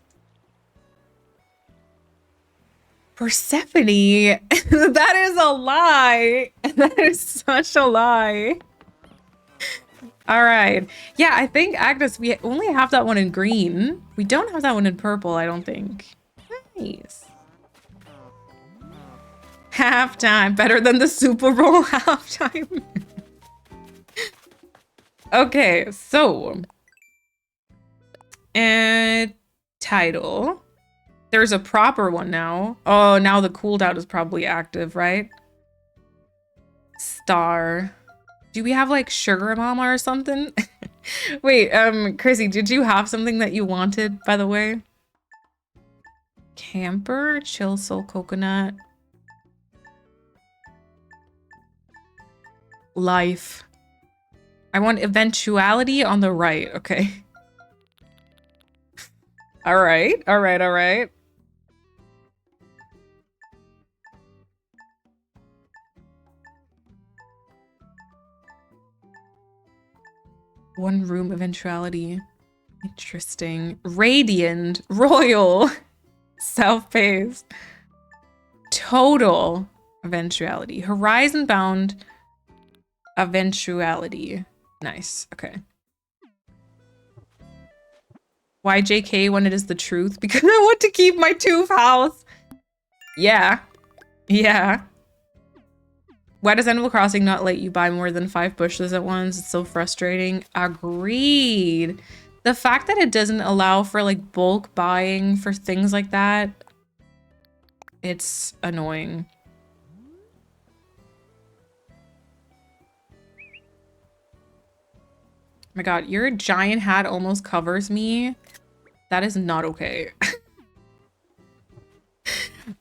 Persephone? That is a lie. That is such a lie. All right. Yeah, I think, Agnes, we only have that one in green. We don't have that one in purple, I don't think. Nice. Halftime. Better than the Super Bowl halftime. Okay, so. Title. There's a proper one now. Oh, now the cooldown is probably active, right? Star. Do we have like Sugar Mama or something? Wait, Chrissy, did you have something that you wanted, by the way? Camper, Chill Soul Coconut. Life. I want eventuality on the right, okay. All right, all right, all right. One room eventuality. Interesting. Radiant. Royal. Self-paced. Total eventuality. Horizon bound eventuality. Nice. Okay. Why JK when it is the truth? Because I want to keep my tooth house. Yeah. Yeah. Why does Animal Crossing not let you buy more than 5 bushes at once? It's so frustrating. Agreed. The fact that it doesn't allow for like bulk buying for things like that, it's annoying. Oh my god, your giant hat almost covers me. That is not okay.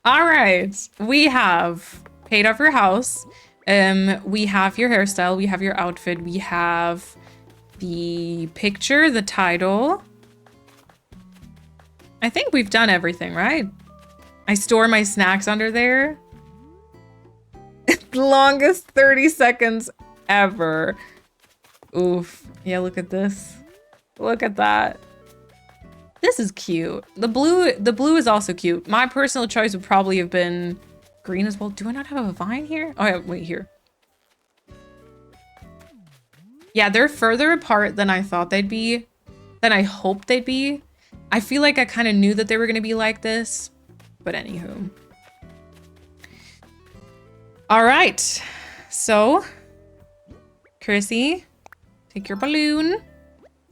All right, we have paid off your house. We have your hairstyle, we have your outfit, we have the picture, the title. I think we've done everything, right? I store my snacks under there. Longest 30 seconds ever. Oof. Yeah, look at this. Look at that. This is cute. The blue is also cute. My personal choice would probably have been green as well. Do I not have a vine here? Oh, yeah, wait, here. Yeah, they're further apart than I thought they'd be, than I hoped they'd be. I feel like I kind of knew that they were going to be like this, but anywho. All right, so Chrissy, take your balloon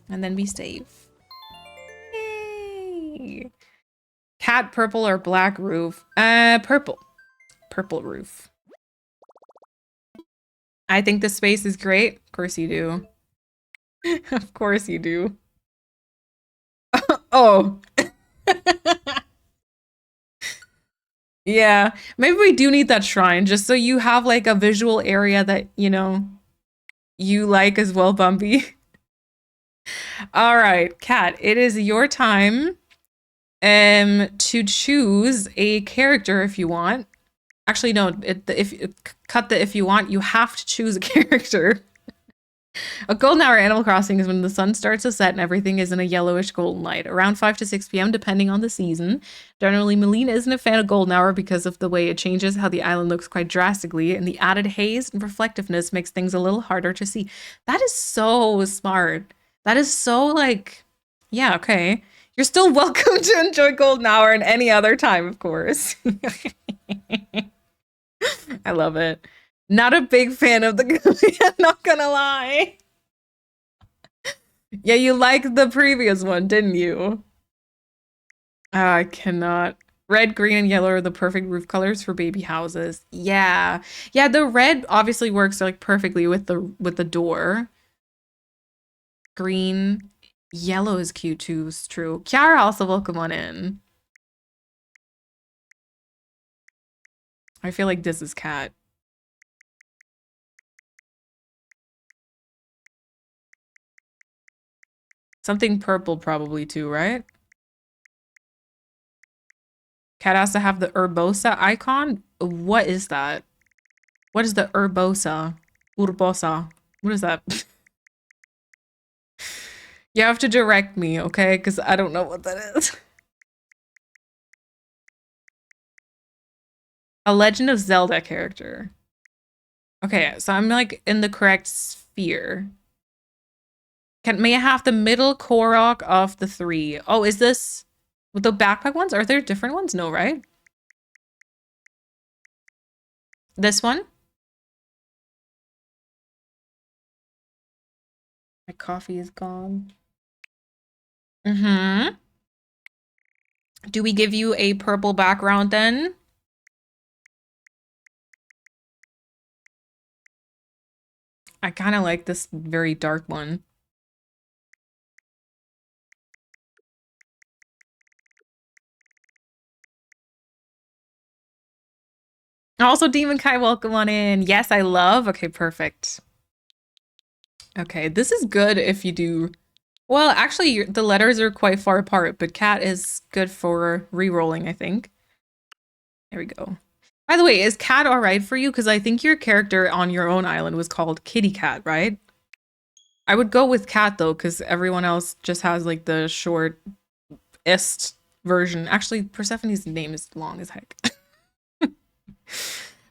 and then be safe. Yay. Cat, purple or black roof? Purple. Purple roof. I think the space is great. Of course you do. Of course you do. Oh. Yeah, maybe we do need that shrine just so you have like a visual area that, you know, you like as well, Bumpy. All right, Kat, it is your time to choose a character if you want. Actually, no, cut the if you want, you have to choose a character. A golden hour Animal Crossing is when the sun starts to set and everything is in a yellowish golden light, around 5 to 6 p.m. depending on the season. Generally, Melina isn't a fan of golden hour because of the way it changes how the island looks quite drastically, and the added haze and reflectiveness makes things a little harder to see. That is so smart. That is so like, yeah, okay. You're still welcome to enjoy golden hour and any other time, of course. I love it. Not a big fan of the I'm not gonna lie. Yeah, you liked the previous one, didn't you? I cannot. Red, green, and yellow are the perfect roof colors for baby houses. Yeah. Yeah, the red obviously works like perfectly with the door. Green. Yellow is cute too, it's true. Kiara, also welcome on in. I feel like this is Cat. Something purple probably too, right? Cat has to have the Urbosa icon. What is that? What is the Urbosa? Urbosa. What is that? You have to direct me, okay? Because I don't know what that is. A Legend of Zelda character. Okay, so I'm like in the correct sphere. May I have the middle Korok of the 3? Oh, is this with the backpack ones? Are there different ones? No, right? This one? My coffee is gone. Mm-hmm. Do we give you a purple background then? I kind of like this very dark one. Also, Demon Kai, welcome on in. Yes, I love. Okay, perfect. Okay, this is good if you do. Well, actually, the letters are quite far apart, but cat is good for re-rolling, I think. There we go. By the way, is cat all right for you? Because I think your character on your own island was called Kitty Cat, right? I would go with cat though, because everyone else just has like the shortest version. Actually, Persephone's name is long as heck.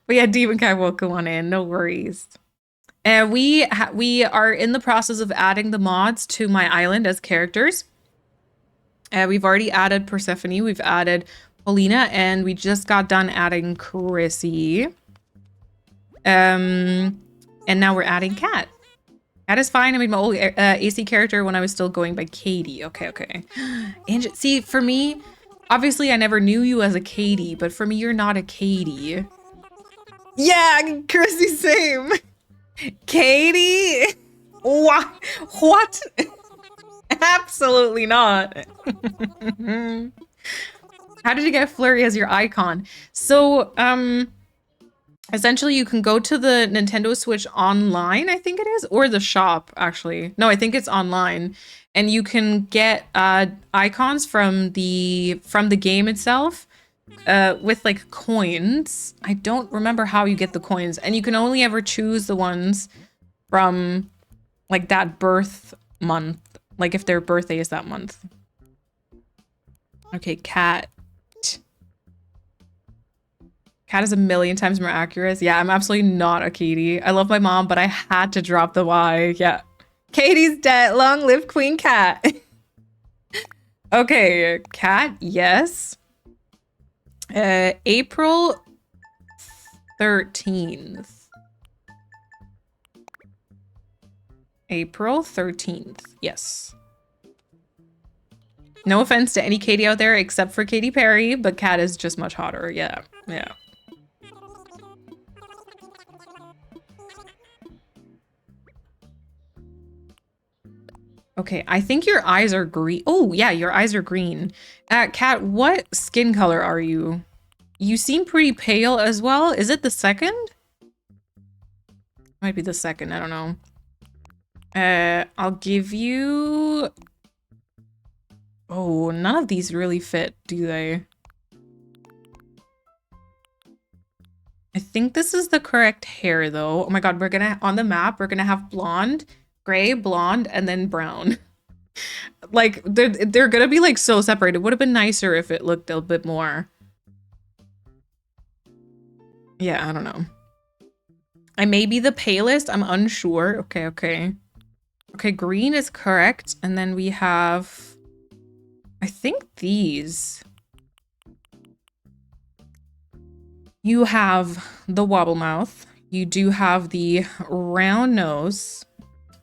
But yeah, Demon Kai will go on in, no worries. And we are in the process of adding the mods to my island as characters. We've already added Persephone, we've added Paulina, and we just got done adding Chrissy. And now we're adding Cat. Cat is fine. I made my old AC character when I was still going by Katie. Okay, okay. And see, for me, obviously I never knew you as a Katie, but for me, you're not a Katie. Yeah, Chrissy, same. Katie? What? Absolutely not. How did you get Flurry as your icon? So, essentially you can go to the Nintendo Switch online, I think it is, or the shop, actually. No, I think it's online. And you can get icons from the game itself with like coins. I don't remember how you get the coins. And you can only ever choose the ones from like that birth month. Like if their birthday is that month. Okay, cat. Cat is a million times more accurate. Yeah, I'm absolutely not a Katie. I love my mom, but I had to drop the Y. Yeah. Katie's dead. Long live Queen Cat. Okay, cat, yes. April 13th. April 13th, yes. No offense to any Katie out there except for Katy Perry, but Cat is just much hotter. Yeah, yeah. Okay, I think your eyes are green. Oh, yeah, your eyes are green. Cat, what skin color are you? You seem pretty pale as well. Is it the second? Might be the second, I don't know. I'll give you... Oh, none of these really fit, do they? I think this is the correct hair, though. Oh my god, we're gonna... On the map, we're gonna have blonde, gray, blonde, and then brown. Like, they're gonna be, like, so separated. Would have been nicer if it looked a bit more... Yeah, I don't know. I may be the palest. I'm unsure. Okay, okay. Okay, green is correct. And then we have... I think these. You have the wobble mouth. You do have the round nose.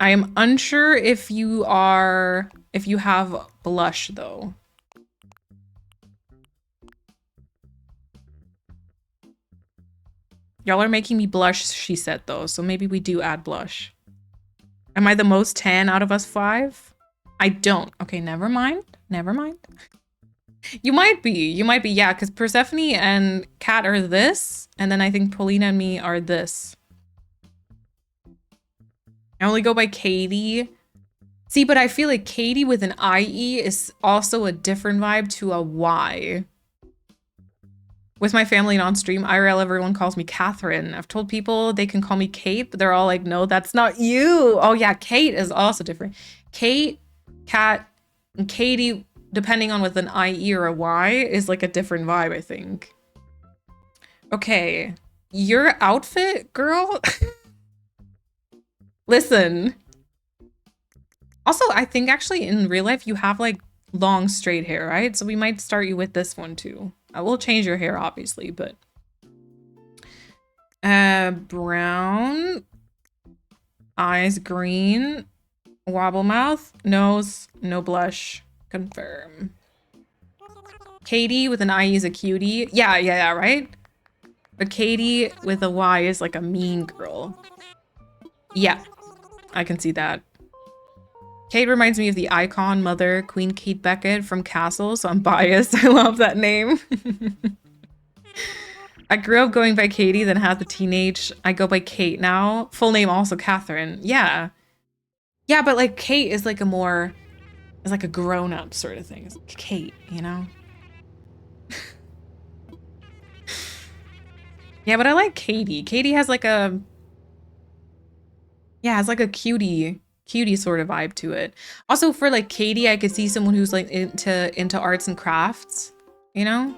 I am unsure if you have blush though. Y'all are making me blush, she said though, so maybe we do add blush. Am I the most tan out of us 5? I don't. Okay, never mind. Never mind. You might be, yeah, because Persephone and Kat are this, and then I think Paulina and me are this. I only go by Katie. See, but I feel like Katie with an IE is also a different vibe to a Y. With my family and on stream, IRL, everyone calls me Catherine. I've told people they can call me Kate, but they're all like, no, that's not you. Oh yeah, Kate is also different. Kate, Kat, and Katie, depending on with an IE or a Y, is like a different vibe, I think. Okay, your outfit, girl. Listen. Also, I think actually in real life, you have like long straight hair, right? So we might start you with this one too. I will change your hair, obviously, but... brown. Eyes green. Wobble mouth. Nose. No blush. Confirm. Katie with an IE is a cutie. Yeah, right? But Katie with a Y is like a mean girl. Yeah, I can see that. Kate reminds me of the icon mother, Queen Kate Beckett from Castle, so I'm biased. I love that name. I grew up going by Katie, then had the teenage. I go by Kate now. Full name also Catherine. Yeah. Yeah, but like Kate is like a more, it's like a grown-up sort of thing. It's like Kate, you know? Yeah, but I like Katie. Katie has like a, yeah, has like a cutie sort of vibe to it. Also for like Katie, I could see someone who's like into arts and crafts, you know?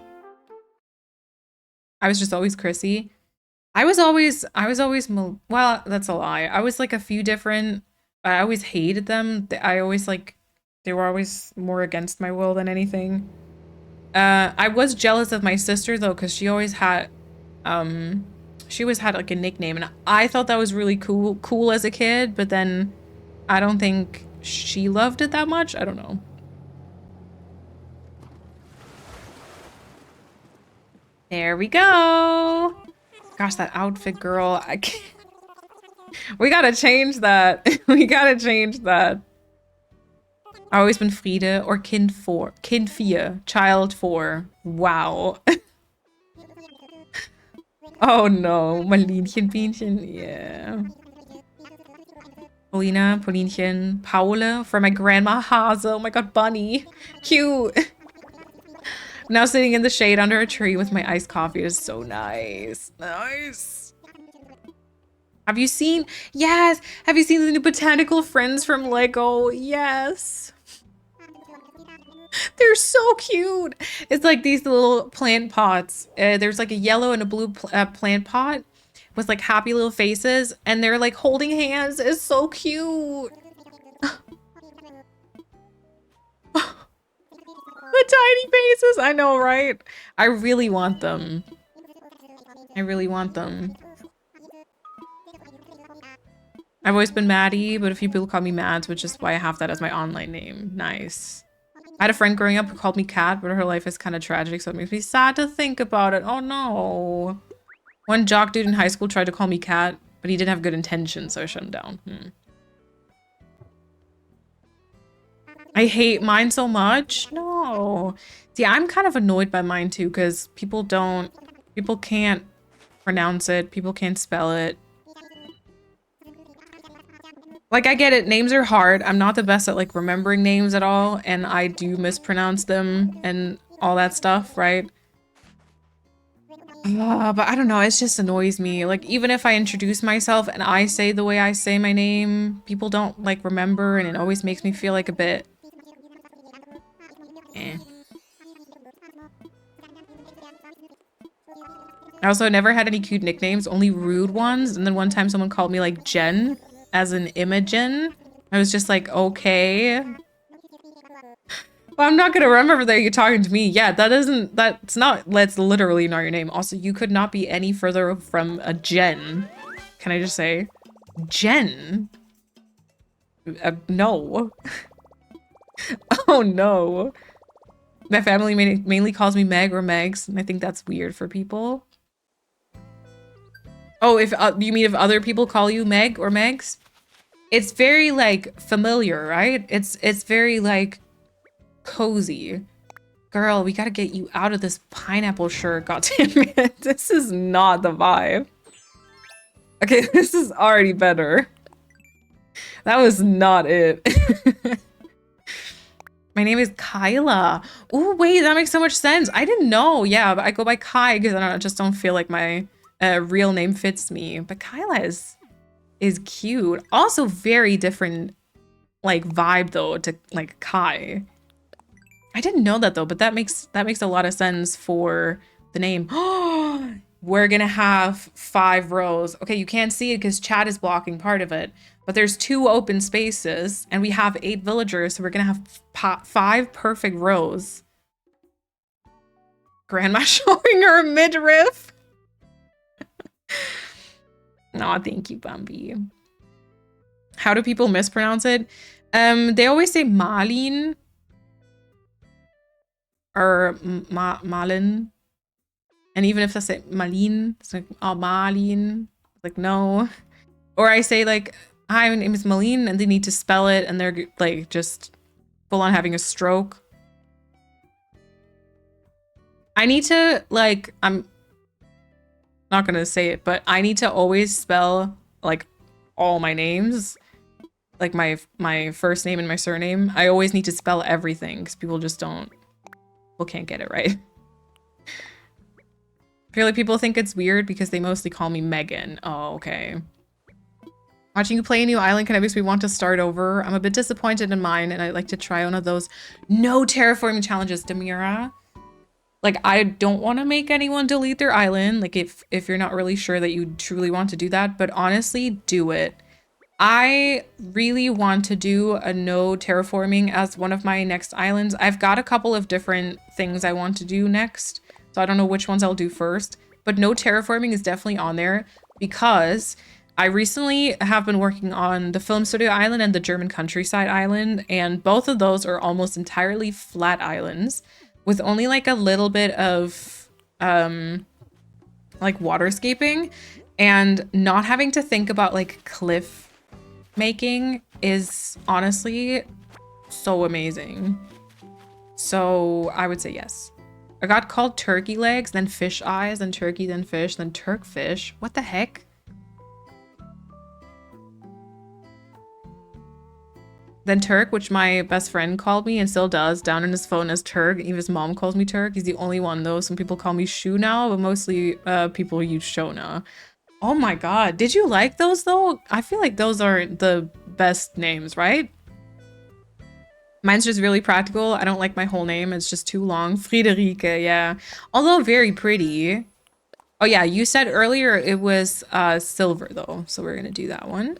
I was just always Chrissy. I was always, well, that's a lie. I was like a few different, I always hated them. I always like, they were always more against my will than anything. I was jealous of my sister though, because she always had like a nickname, and I thought that was really cool as a kid, but then I don't think she loved it that much. I don't know. There we go. Gosh, that outfit, girl. I can't. We gotta change that. We gotta change that. I've always been Friede or Kind 4. Kind 4. Child 4. Wow. Oh no. Marlinchen, Bienchen. Yeah. Paulina, Paulinchen, Paula for my grandma Hase. Oh my god, Bunny. Cute. Now sitting in the shade under a tree with my iced coffee is so nice. Nice. Have you seen? Yes. Have you seen the new botanical friends from Lego? Yes. They're so cute. It's like these little plant pots. There's like a yellow and a blue plant pot with like happy little faces, and they're like holding hands. It's so cute. The tiny faces. I know, right? I really want them. I really want them. I've always been Maddie, but a few people call me Mads, which is why I have that as my online name. Nice. I had a friend growing up who called me Kat, but her life is kind of tragic, so it makes me sad to think about it. Oh no. One jock dude in high school tried to call me Kat, but he didn't have good intentions, so I shut him down. I hate mine so much. No. See, I'm kind of annoyed by mine too, because people can't pronounce it. People can't spell it. Like, I get it. Names are hard. I'm not the best at, like, remembering names at all. And I do mispronounce them and all that stuff, right? But I don't know. It just annoys me. Like, even if I introduce myself and I say the way I say my name, people don't, like, remember. And it always makes me feel like a bit... eh. I also never had any cute nicknames, only rude ones. And then one time someone called me, like, Jen. As an Imogen. I was just like, okay. Well, I'm not gonna remember that you're talking to me. Yeah, that's literally not your name. Also, you could not be any further from a Jen. Can I just say? Jen? No. Oh no. My family mainly calls me Meg or Megs, and I think that's weird for people. Oh, if you mean if other people call you Meg or Megs? It's very, like, familiar, right? It's very, like, cozy. Girl, we gotta get you out of this pineapple shirt, goddammit. This is not the vibe. Okay, this is already better. That was not it. My name is Kyla. Oh, wait, that makes so much sense. I didn't know. Yeah, but I go by Kai because I just don't feel like my real name fits me. But Kyla is cute. Also very different, like, vibe, though, to, like, Kai. I didn't know that, though, but that makes a lot of sense for the name. We're gonna have 5 rows. Okay, you can't see it because chat is blocking part of it. But there's 2 open spaces, and we have 8 villagers, so we're gonna have 5 perfect rows. Grandma showing her midriff. Aw, thank you, Bambi. How do people mispronounce it? They always say Malin. Or Malin. And even if they say Malin, it's like, oh, Malin. Like, no. Or I say, like, hi, my name is Malin, and they need to spell it, and they're, like, just full on having a stroke. I need to, like, I'm not gonna say it, but I need to always spell, like, all my names. Like, my first name and my surname. I always need to spell everything, because people can't get it right. I feel like people think it's weird because they mostly call me Megan. Oh, okay. Watching you play a new island kind of makes me want to start over. I'm a bit disappointed in mine, and I'd like to try one of those no terraforming challenges, Demira. Like, I don't want to make anyone delete their island, like, if you're not really sure that you truly want to do that, but honestly, do it. I really want to do a no terraforming as one of my next islands. I've got a couple of different things I want to do next, so I don't know which ones I'll do first, but no terraforming is definitely on there because I recently have been working on the Film Studio Island and the German Countryside Island, and both of those are almost entirely flat islands with only like a little bit of like waterscaping, and not having to think about like cliff making is honestly so amazing. So I would say yes. I got called turkey legs, then fish eyes, then turkey, then fish, then Turk fish. What the heck? Then Turk, which my best friend called me and still does down in his phone as Turk. Even his mom calls me Turk. He's the only one though. Some people call me Shu now, but mostly people use Shona. Oh my god. Did you like those though? I feel like those are the best names, right? Mine's just really practical. I don't like my whole name. It's just too long. Friederike, yeah. Although very pretty. Oh yeah, you said earlier it was silver though. So we're gonna do that one.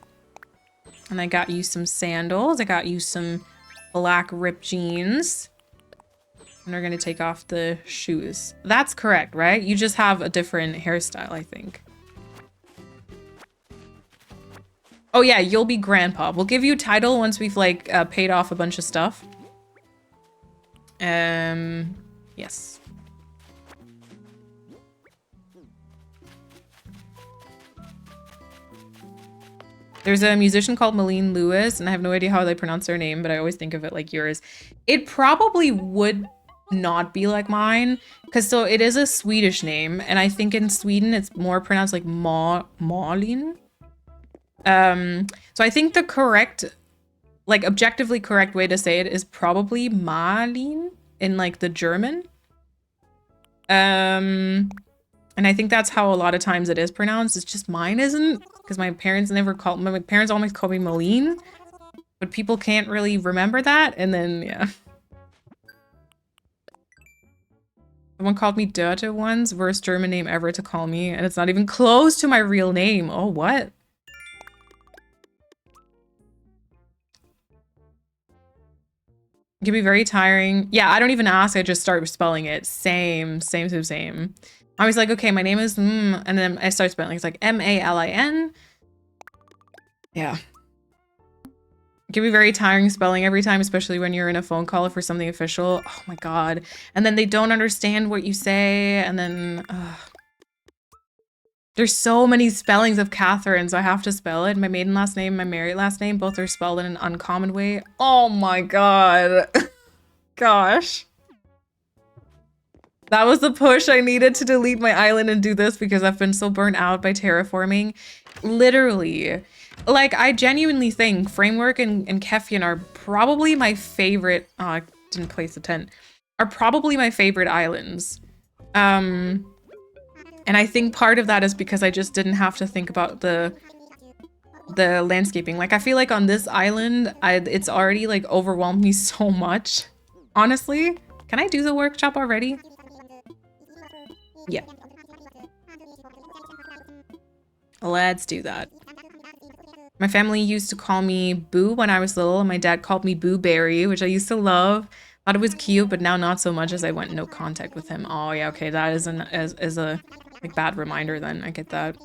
And I got you some sandals. I got you some black ripped jeans. And we're gonna take off the shoes. That's correct, right? You just have a different hairstyle, I think. Oh yeah, you'll be grandpa. We'll give you a title once we've like paid off a bunch of stuff. Yes. There's a musician called Malene Lewis, and I have no idea how they pronounce their name, but I always think of it like yours. It probably would not be like mine, because so it is a Swedish name, and I think in Sweden it's more pronounced like Malin. So I think the correct, like objectively correct way to say it is probably Malin in like the German. And I think that's how a lot of times it is pronounced. It's just mine isn't, because my parents always call me Malene, but people can't really remember that. And then, yeah. Someone called me Dörte once, worst German name ever to call me, and it's not even close to my real name. Oh, what? It can be very tiring. Yeah, I don't even ask, I just start spelling it. Same. I was like, okay, my name is and then I start spelling. It's like M-A-L-I-N. Yeah. It can be very tiring spelling every time, especially when you're in a phone call for something official. Oh my god. And then they don't understand what you say, and then there's so many spellings of Catherine, so I have to spell it. My maiden last name, my married last name, both are spelled in an uncommon way. Oh my god. Gosh. That was the push I needed to delete my island and do this because I've been so burnt out by terraforming. Literally. Like, I genuinely think Framework and Keffian are probably my favorite, oh, I didn't place the tent, are probably my favorite islands. And I think part of that is because I just didn't have to think about the landscaping. Like, I feel like on this island, it's already like overwhelmed me so much. Honestly, can I do the workshop already? Yeah. Let's do that. My family used to call me Boo when I was little, and my dad called me Boo Berry, which I used to love. Thought it was cute, but now not so much as I went in no contact with him. Oh yeah, okay, that is a like bad reminder then. I get that.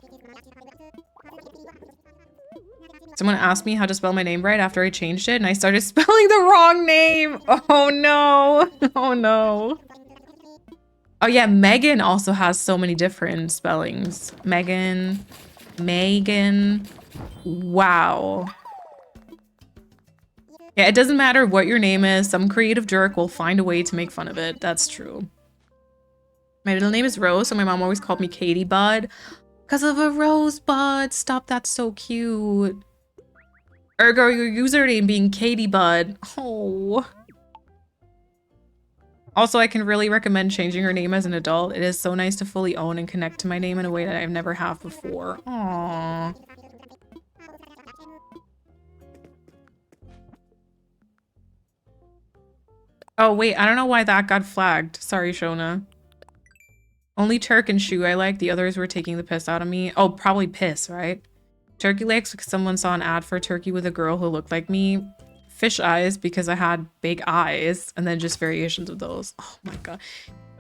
Someone asked me how to spell my name right after I changed it, and I started spelling the wrong name. Oh no. Oh no. Oh yeah, Megan also has so many different spellings. Megan. Wow. Yeah, it doesn't matter what your name is. Some creative jerk will find a way to make fun of it. That's true. My middle name is Rose, so my mom always called me Katie Bud. Because of a rosebud. Stop, that's so cute. Ergo, your username being Katie Bud. Oh. Also, I can really recommend changing her name as an adult. It is so nice to fully own and connect to my name in a way that I've never have before. Aww. Oh, wait, I don't know why that got flagged. Sorry, Shona. Only Turk and Shu I like. The others were taking the piss out of me. Oh, probably piss, right? Turkey legs because someone saw an ad for a turkey with a girl who looked like me. Fish eyes because I had big eyes. And then just variations of those. Oh my god.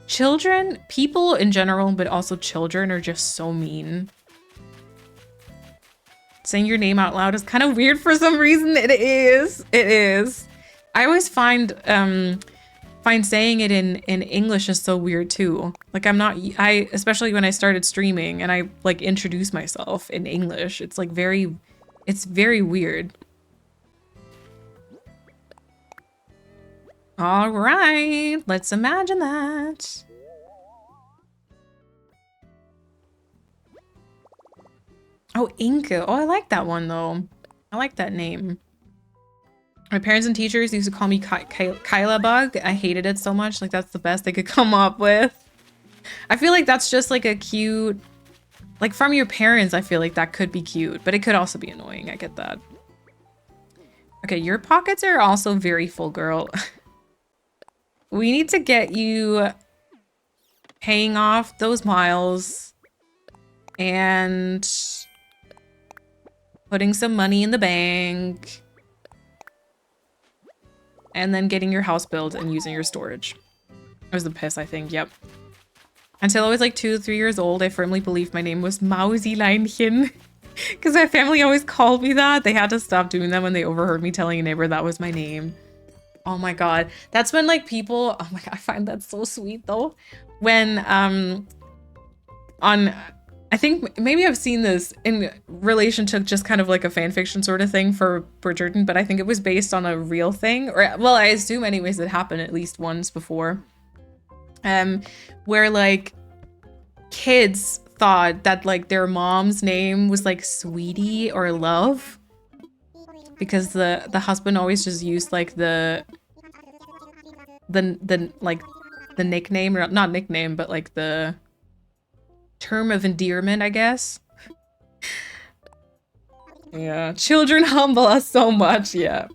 Children, people in general, but also children are just so mean. Saying your name out loud is kind of weird for some reason. It is. It is. I always find saying it in English is so weird too. Like especially when I started streaming and I like introduce myself in English. It's like it's very weird. All right, let's imagine that. Oh, Inca. Oh, I like that one though. I like that name. My parents and teachers used to call me Kyla Bug. I hated it so much. Like, that's the best they could come up with. I feel like that's just like a cute... Like, from your parents, I feel like that could be cute. But it could also be annoying. I get that. Okay, your pockets are also very full, girl. We need to get you paying off those miles and putting some money in the bank and then getting your house built and using your storage. It was the piss, I think. Yep. Until I was like 2 or 3 years old, I firmly believed my name was Mausileinchen. Because my family always called me that. They had to stop doing that when they overheard me telling a neighbor that was my name. Oh my god. That's when like people... Oh my god, I find that so sweet though. When, I think maybe I've seen this in relation to just kind of like a fanfiction sort of thing for Bridgerton, but I think it was based on a real thing. Or, well, I assume anyways it happened at least once before. Where like kids thought that like their mom's name was like Sweetie or Love, because the husband always just used like the like the nickname, or not nickname, but like the term of endearment, I guess. Yeah, children humble us so much. Yeah.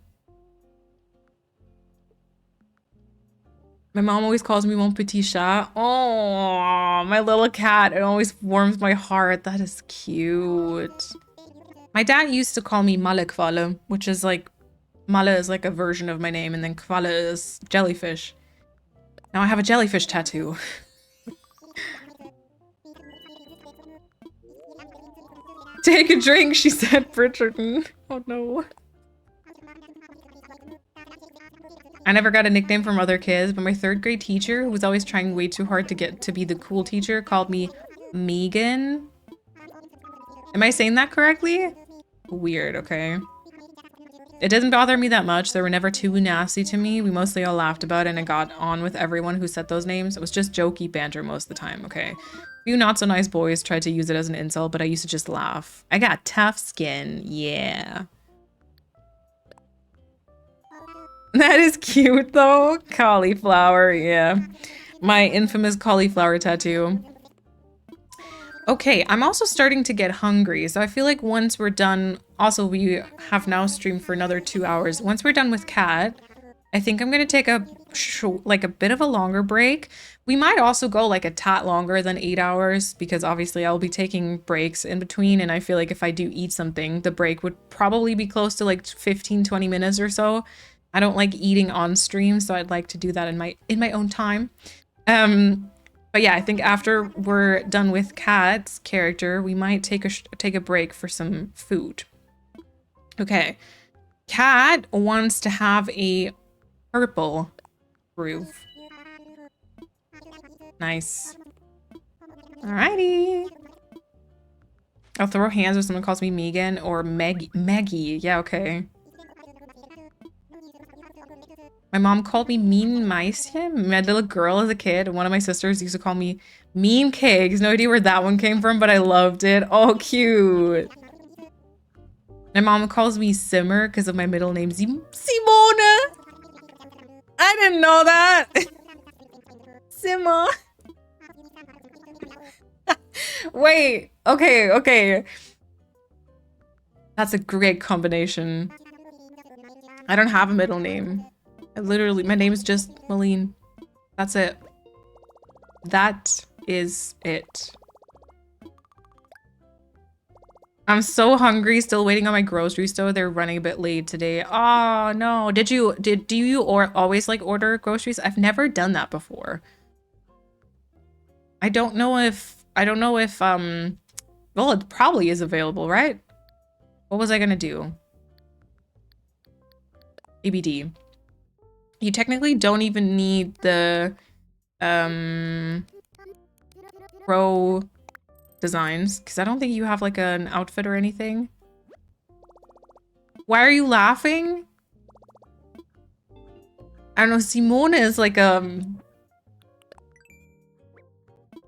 My mom always calls me mon petit chat. Oh, my little cat. It always warms my heart. That is cute. My dad used to call me Malle Kvalle, which is like, Malle is like a version of my name, and then Kvalle is jellyfish. Now I have a jellyfish tattoo. Take a drink, she said, Bridgerton. Oh no. I never got a nickname from other kids, but my 3rd grade teacher, who was always trying way too hard to get to be the cool teacher, called me Megan. Am I saying that correctly? Weird, okay. It doesn't bother me that much. They were never too nasty to me. We mostly all laughed about it and I got on with everyone who said those names. It was just jokey banter most of the time, okay? A few not so nice boys tried to use it as an insult, but I used to just laugh. I got tough skin, yeah. That is cute though. Cauliflower, yeah. My infamous cauliflower tattoo. Okay, I'm also starting to get hungry, so I feel like once we're done, also we have now streamed for another 2 hours. Once we're done with Cat, I think I'm gonna take a bit of a longer break. We might also go like a tad longer than 8 hours, because obviously I'll be taking breaks in between, and I feel like if I do eat something, the break would probably be close to like 15-20 minutes or so. I don't like eating on stream, so I'd like to do that in my own time. But yeah, I think after we're done with Kat's character, we might take a break for some food. Okay. Kat wants to have a purple roof. Nice. Alrighty. I'll throw hands if someone calls me Megan or Maggie. Yeah, okay. My mom called me Mean Mäuschen, my little girl as a kid. One of my sisters used to call me Mean Cakes. No idea where that one came from, but I loved it. Oh, cute. My mom calls me Simmer because of my middle name, Simone. I didn't know that. Simmer. Wait, okay. That's a great combination. I don't have a middle name. My name is just Malene. That's it. That is it. I'm so hungry, still waiting on my groceries though. They're running a bit late today. Oh no. Do you always like order groceries? I've never done that before. I don't know if well, it probably is available, right? What was I gonna do? ABD. You technically don't even need the pro designs, because I don't think you have like an outfit or anything. Why are you laughing? I don't know, Simone is like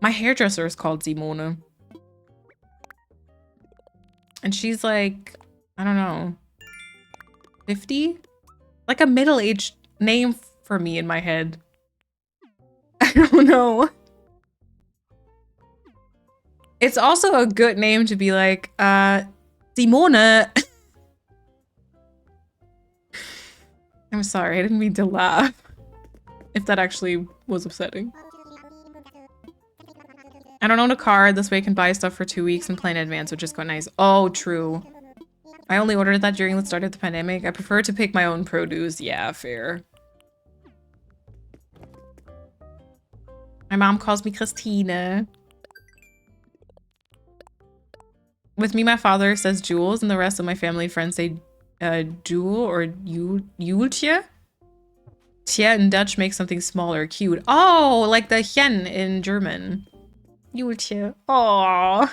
my hairdresser is called Simone. And she's like, I don't know, 50? Like a middle-aged name for me in my head. I don't know. It's also a good name to be like, Simone. I'm sorry, I didn't mean to laugh. If that actually was upsetting. I don't own a car. This way I can buy stuff for 2 weeks and plan in advance, which is quite nice. Oh, true. I only ordered that during the start of the pandemic. I prefer to pick my own produce. Yeah, fair. My mom calls me Christina. With me, my father says Jules, and the rest of my family friends say Jewel or Jultje. Tje in Dutch makes something smaller, cute. Oh, like the hen in German. Jultje. Aww.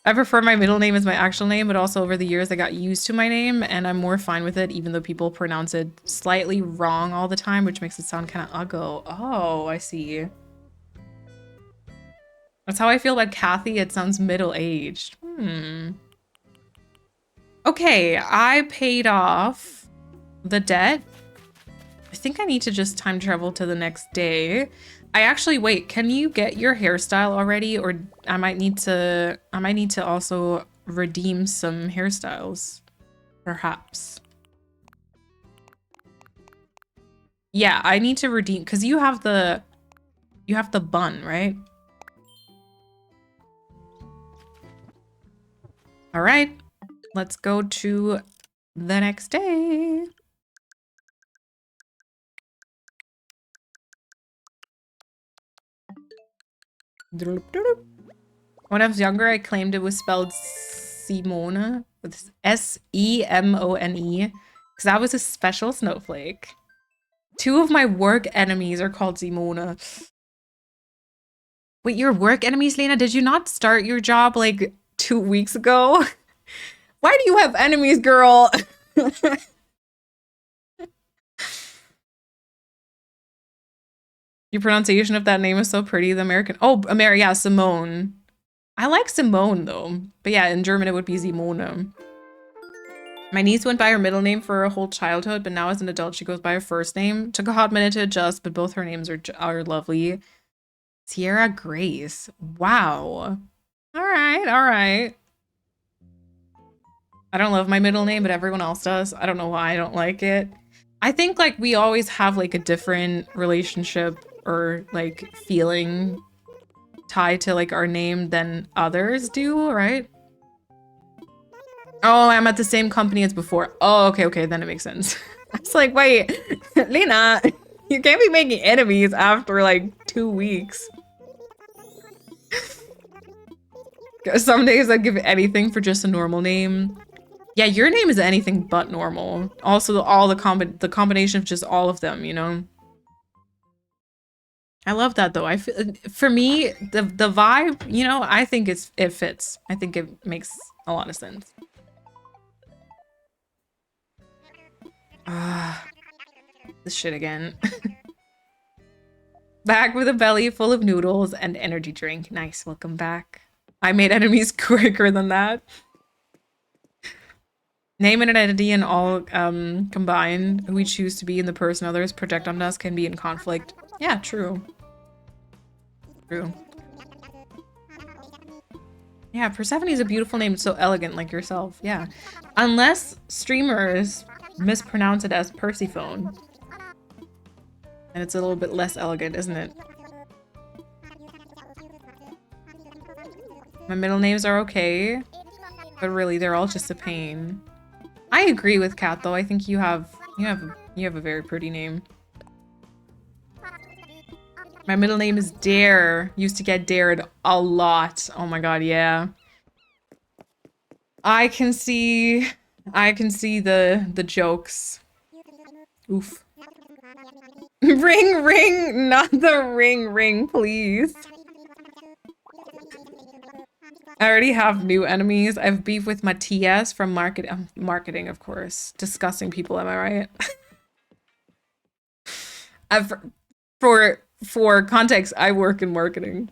I prefer my middle name as my actual name, but also over the years I got used to my name, and I'm more fine with it, even though people pronounce it slightly wrong all the time, which makes it sound kind of uggo. Oh, I see. That's how I feel about Kathy. It sounds middle-aged. Okay, I paid off the debt. I think I need to just time travel to the next day. Wait, can you get your hairstyle already? Or I might need to also redeem some hairstyles. Perhaps. Yeah, I need to redeem, because you have the bun, right? All right, let's go to the next day. When I was younger, I claimed it was spelled Simone with S-E-M-O-N-E because I was a special snowflake. 2 of my work enemies are called Simone. Wait, your work enemies, Lena? Did you not start your job like 2 weeks ago? Why do you have enemies, girl? Your pronunciation of that name is so pretty. The American. Oh, yeah, Simone. I like Simone though. But yeah, in German it would be Simone. My niece went by her middle name for her whole childhood, but now as an adult she goes by her first name. Took a hot minute to adjust, but both her names are lovely. Sierra Grace. Wow. All right, all right. I don't love my middle name, but everyone else does. I don't know why I don't like it. I think like we always have like a different relationship or like feeling tied to like our name than others do, right? Oh, I'm at the same company as before. Oh, okay, then it makes sense. I was like, wait, Lena, you can't be making enemies after like 2 weeks. Some days I'd give anything for just a normal name. Yeah, your name is anything but normal. Also, all the combination of just all of them, you know? I love that though. I feel, for me, the vibe, you know, I think it fits. I think it makes a lot of sense. This shit again. Back with a belly full of noodles and energy drink. Nice, welcome back. I made enemies quicker than that. Name and identity and all combined. Who we choose to be and the person others project on us can be in conflict. Yeah, true. True. Yeah, Persephone is a beautiful name. It's so elegant, like yourself. Yeah. Unless streamers mispronounce it as Persephone. And it's a little bit less elegant, isn't it? My middle names are okay. But really, they're all just a pain. I agree with Kat though. I think you have a very pretty name. My middle name is Dare. Used to get dared a lot. Oh my god, yeah. I can see the jokes. Oof. Ring, not the ring, please. I already have new enemies. I have beef with Matthias from marketing, of course. Disgusting people, am I right? For context, I work in marketing.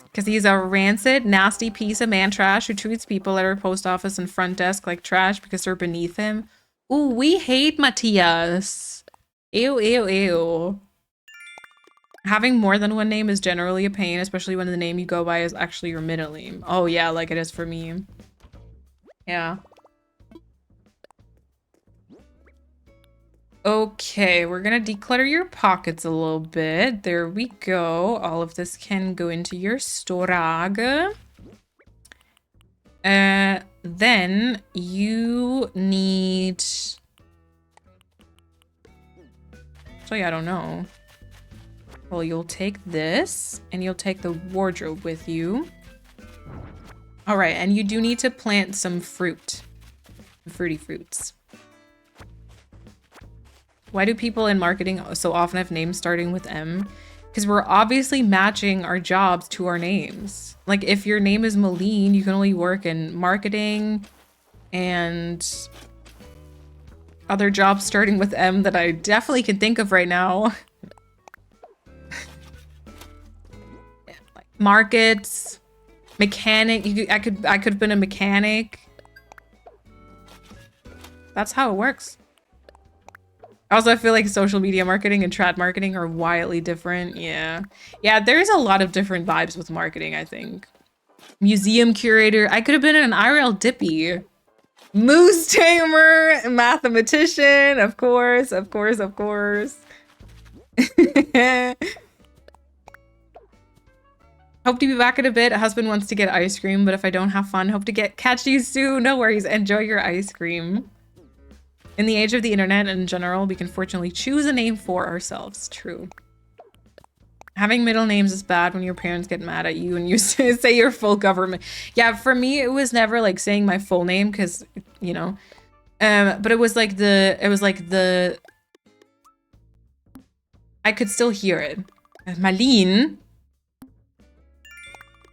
Because he's a rancid, nasty piece of man trash who treats people at our post office and front desk like trash because they're beneath him. Ooh, we hate Matthias. Ew, ew, ew. Having more than one name is generally a pain, especially when the name you go by is actually your middle name. Oh yeah, like it is for me. Yeah. Okay, we're gonna declutter your pockets a little bit. There we go. All of this can go into your storage. Then you need... Actually, I don't know. Well, you'll take this, and you'll take the wardrobe with you. All right, and you do need to plant some fruit. Fruity fruits. Why do people in marketing so often have names starting with M? Because we're obviously matching our jobs to our names. Like, if your name is Malene, you can only work in marketing and other jobs starting with M that I definitely can think of right now. Like markets, mechanic. I could have been a mechanic. That's how it works. Also, I feel like social media marketing and trad marketing are wildly different. Yeah. Yeah, there's a lot of different vibes with marketing, I think. Museum curator. I could have been an IRL dippy. Moose tamer. Mathematician. Of course, of course, of course. Hope to be back in a bit. Husband wants to get ice cream, but if I don't have fun, hope to catch you soon. No worries. Enjoy your ice cream. In the age of the internet in general, we can fortunately choose a name for ourselves. True. Having middle names is bad when your parents get mad at you and you say your full government. Yeah, for me, it was never like saying my full name because, you know, but it was like I could still hear it. Marlene.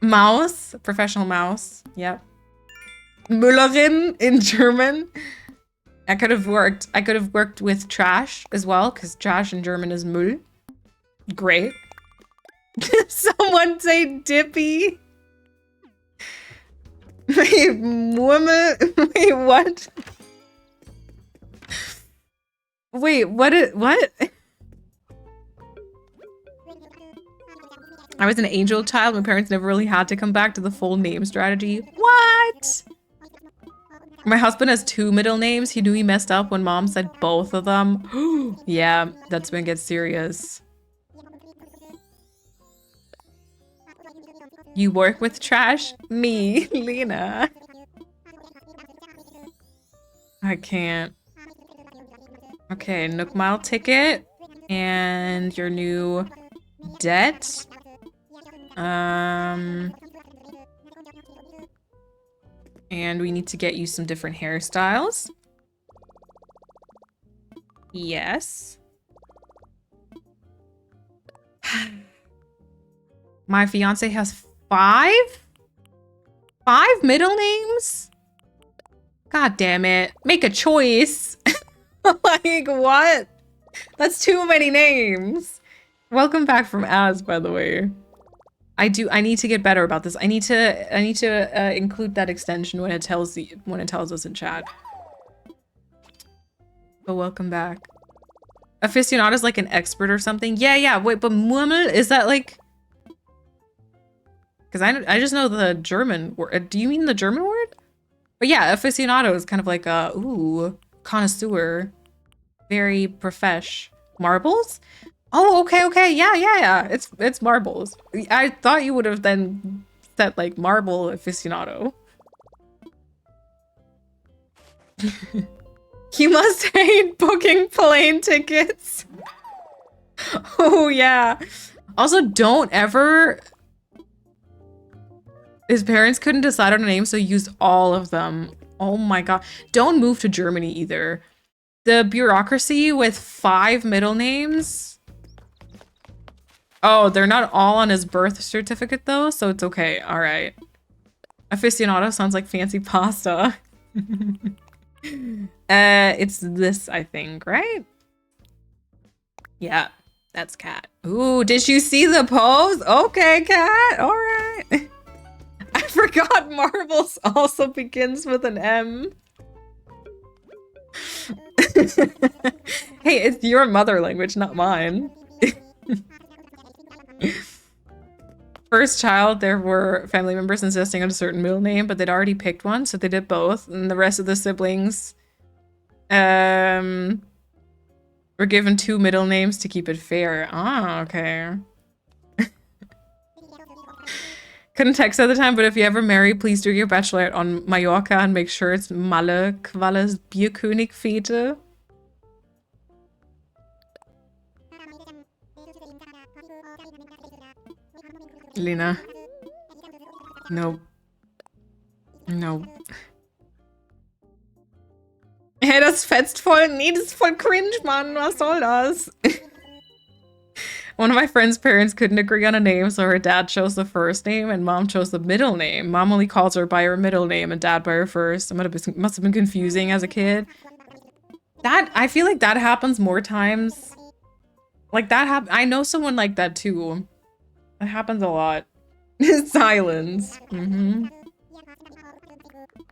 Mouse. Professional mouse. Yep. Müllerin in German. I could have worked with trash as well, because trash in German is Müll. Great. Someone say Dippy. Wait, woman. Wait, what? Wait, what? I was an angel child. My parents never really had to come back to the full name strategy. What? My husband has 2 middle names. He knew he messed up when mom said both of them. Yeah, that's when it gets serious. You work with trash? Me, Lena. I can't. Okay, Nook Mile ticket. And your new debt. And we need to get you some different hairstyles. Yes. My fiance has 5? 5 middle names? God damn it. Make a choice. Like, what? That's too many names. Welcome back from Az, by the way. I need to get better about this. I need to include that extension when it tells us in chat. But welcome back. Aficionado is like an expert or something. Yeah. Wait, but Mummel, is that like? Because I just know the German word. Do you mean the German word? But yeah, aficionado is kind of like a connoisseur, very profesh. Marbles? Oh, okay. Yeah. It's marbles. I thought you would have then said like marble aficionado. He must hate booking plane tickets. Oh yeah. Also, don't ever. His parents couldn't decide on a name, so used all of them. Oh my god. Don't move to Germany either. The bureaucracy with 5 middle names. Oh, they're not all on his birth certificate though, so it's okay. All right. Aficionado sounds like fancy pasta. It's this, I think, right? Yeah, that's Cat. Ooh, did you see the pose? Okay, Cat. All right. I forgot marbles also begins with an M. Hey, it's your mother language, not mine. First child, there were family members insisting on a certain middle name, but they'd already picked one, so they did both. And the rest of the siblings, We're given 2 middle names to keep it fair. Ah, okay. Couldn't text at the time, but if you ever marry, please do your bachelorette on Mallorca and make sure it's Malle Qualles Bierkönig Fete. Lena. No. No. Hey, das fetzt voll. Nee, das ist voll cringe, Mann. Was soll das? One of my friend's parents couldn't agree on a name, so her dad chose the first name and mom chose the middle name. Mom only calls her by her middle name and dad by her first. It must have been confusing as a kid. I feel like that happens more times. Like that I know someone like that too. It happens a lot. Silence.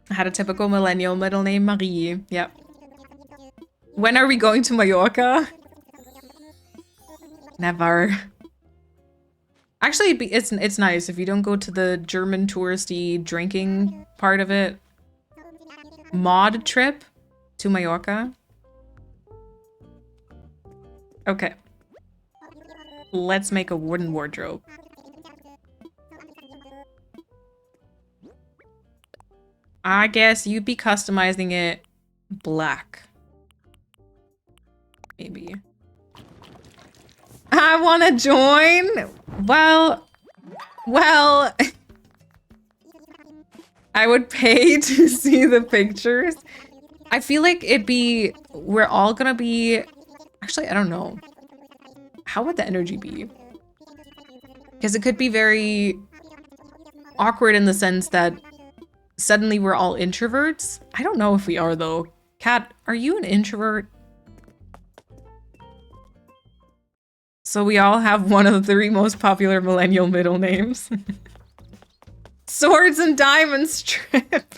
I had a typical millennial middle name, Marie. Yep. When are we going to Mallorca? Never. Actually, it's nice if you don't go to the German touristy drinking part of it. Mod trip to Mallorca. Okay. Let's make a wooden wardrobe. I guess you'd be customizing it black. Maybe. I want to join. Well, I would pay to see the pictures. I feel like we're all gonna be, actually, I don't know. How would the energy be? Because it could be very awkward in the sense that suddenly we're all introverts. I don't know if we are though. Kat, are you an introvert? So we all have one of the 3 most popular millennial middle names. Swords and Diamond Strip.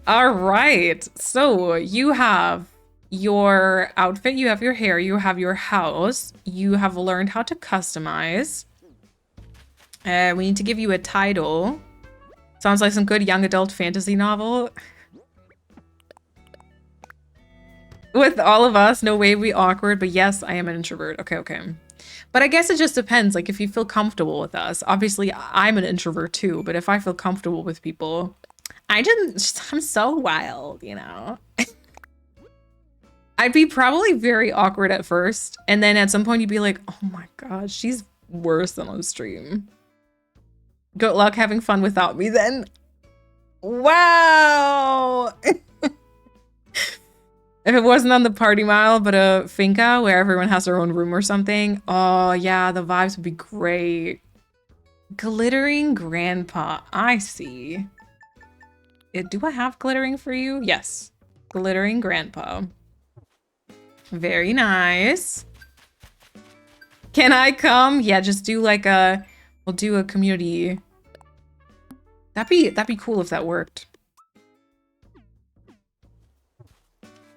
All right. So you have your outfit, you have your hair, you have your house, you have learned how to customize. We need to give you a title. Sounds like some good young adult fantasy novel. With all of us, no way we awkward, but yes, I am an introvert. Okay. But I guess it just depends, like if you feel comfortable with us. Obviously, I'm an introvert too, but if I feel comfortable with people, I'm so wild, you know? I'd be probably very awkward at first, and then at some point you'd be like, oh my god, she's worse than on stream. Good luck having fun without me then. Wow! If it wasn't on the party mile, but a finca where everyone has their own room or something, oh yeah, the vibes would be great. Glittering grandpa, I see. Do I have glittering for you? Yes. Glittering grandpa. Very nice. Can I come? Yeah, just do like we'll do a community. That'd be cool if that worked.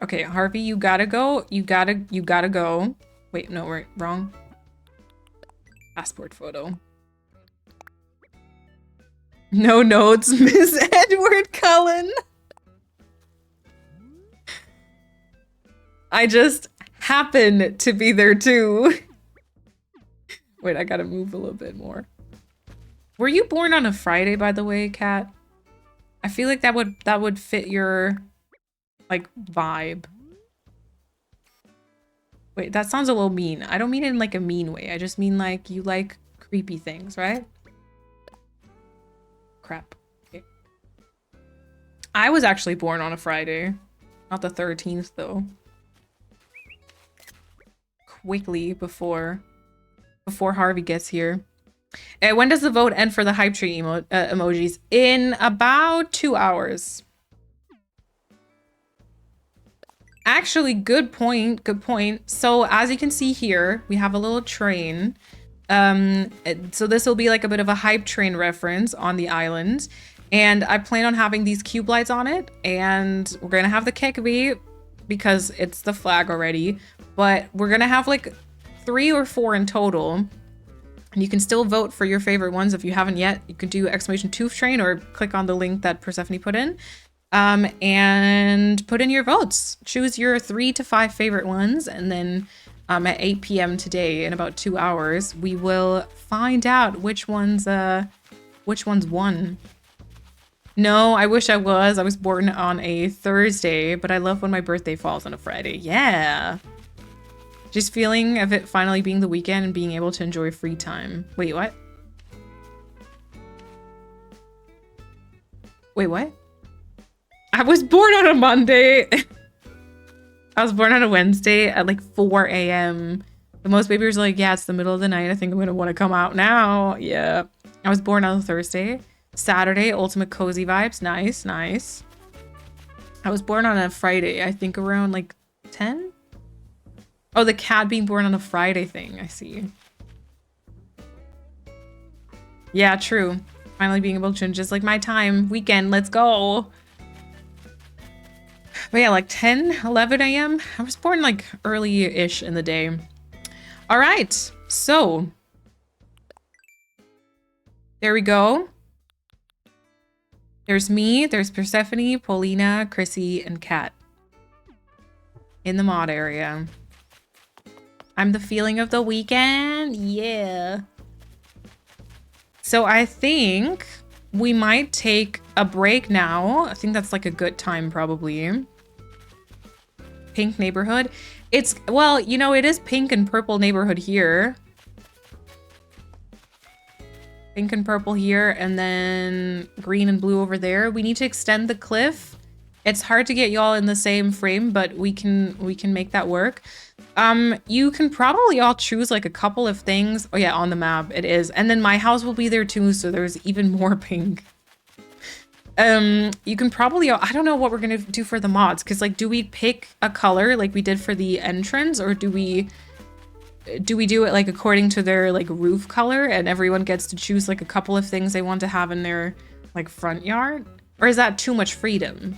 Okay, Harvey, you gotta go. You gotta go. Wait, no, we're wrong. Passport photo. No notes, Miss Edward Cullen. I just happen to be there too. Wait, I gotta move a little bit more. Were you born on a Friday, by the way, Kat? I feel like that would fit your like vibe. Wait, that sounds a little mean. I don't mean it in like a mean way. I just mean like you like creepy things, right? Crap. Okay. I was actually born on a Friday, not the 13th though. Quickly before Harvey gets here. When does the vote end for the hype tree emojis? In about 2 hours. Actually, good point. So as you can see here, we have a little train. So this will be like a bit of a hype train reference on the island. And I plan on having these cube lights on it. And we're going to have the kekbe because it's the flag already. But we're going to have like 3 or 4 in total. And you can still vote for your favorite ones if you haven't yet. You can do !toof train or click on the link that Persephone put in. and put in your votes. Choose your 3 to 5 favorite ones, and then at 8 p.m. today, in about 2 hours, we will find out which ones won. No, I wish I was. I was born on a Thursday, but I love when my birthday falls on a Friday. Yeah. Just feeling of it finally being the weekend and being able to enjoy free time. Wait, what? Wait, what? I was born on a Monday. I was born on a Wednesday at like 4 a.m. But most babies are like, yeah, it's the middle of the night. I think I'm going to want to come out now. Yeah. I was born on a Thursday. Saturday, ultimate cozy vibes. Nice, nice. I was born on a Friday, I think around like 10? Oh, the cat being born on a Friday thing. I see. Yeah, true. Finally being able to just like my time. Weekend, let's go. But yeah, like 10, 11 a.m. I was born like early-ish in the day. All right, so. There we go. There's me, there's Persephone, Paulina, Chrissy, and Kat. In the mod area. I'm the feeling of the weekend. Yeah. So I think we might take a break now. I think that's like a good time probably. Pink neighborhood. It's, well, you know, it is pink and purple neighborhood here. Pink and purple here, and then green and blue over there. We need to extend the cliff. It's hard to get y'all in the same frame, but we can make that work. You can probably all choose like a couple of things. Oh yeah, on the map it is. And then my house will be there too, so there's even more pink. You can probably, I don't know what we're gonna do for the mods, because like, do we pick a color like we did for the entrance, or do we do it like according to their like roof color and everyone gets to choose like a couple of things they want to have in their like front yard? Or is that too much freedom?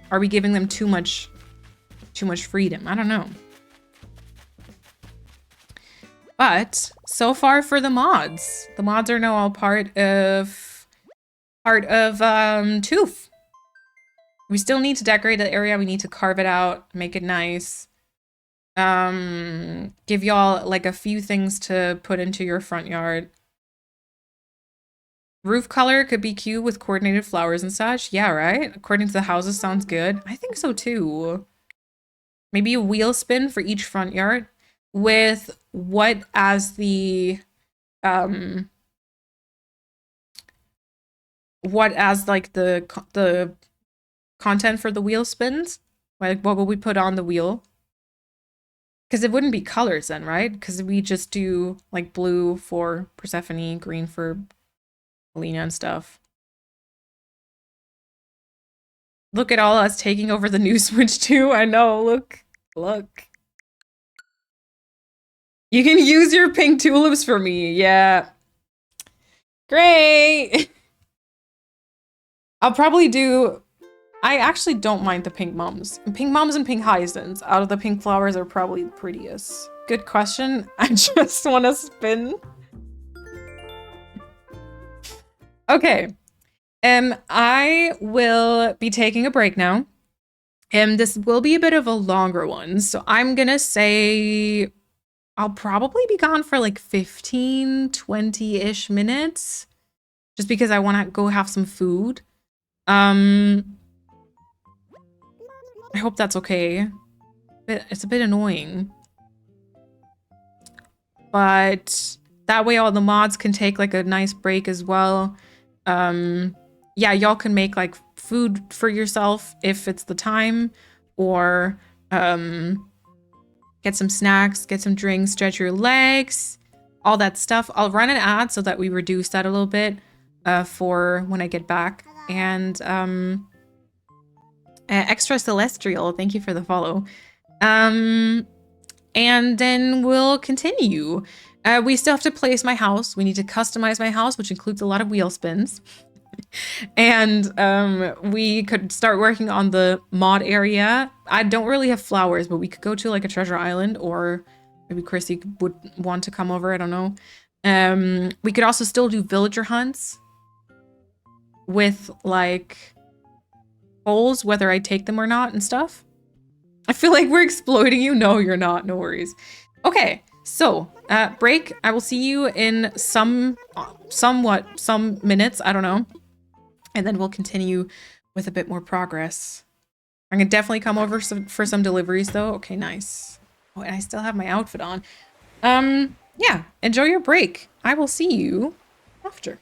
Are we giving them too much freedom? I don't know. But so far for the mods are now all part of toof. We still need to decorate the area. We need to carve it out, make it nice. Give y'all like a few things to put into your front yard. Roof color could be cute with coordinated flowers and such. Yeah, right? According to the houses sounds good. I think so too. Maybe a wheel spin for each front yard with what as the like the content for the wheel spins. Like what will we put on the wheel? Because it wouldn't be colors then, right? Because we just do like blue for Persephone, green for Alina and stuff. Look at all us taking over the new Switch too. I know, look. You can use your pink tulips for me, yeah. Great! I'll probably do... I actually don't mind the pink mums. Pink mums and pink hyacinths out of the pink flowers are probably the prettiest. Good question. I just want to spin. Okay. I will be taking a break now. This will be a bit of a longer one. So I'm gonna say I'll probably be gone for like 15, 20-ish minutes. Just because I want to go have some food. I hope that's okay. It's a bit annoying. But that way all the mods can take like a nice break as well. Yeah, y'all can make like food for yourself if it's the time, or get some snacks, get some drinks, stretch your legs, all that stuff. I'll run an ad so that we reduce that a little bit for when I get back. And Extra Celestial, thank you for the follow. And then we'll continue. We still have to place my house. We need to customize my house, which includes a lot of wheel spins. And we could start working on the mod area. I don't really have flowers, but we could go to like a treasure island, or maybe Chrissy would want to come over. I don't know. We could also still do villager hunts with like polls, whether I take them or not and stuff. I feel like we're exploiting you. No, you're not. No worries. Okay, so break. I will see you in some minutes. I don't know. And then we'll continue with a bit more progress. I'm gonna definitely come over for some deliveries though. Okay, nice. Oh, and I still have my outfit on. Yeah, enjoy your break. I will see you after.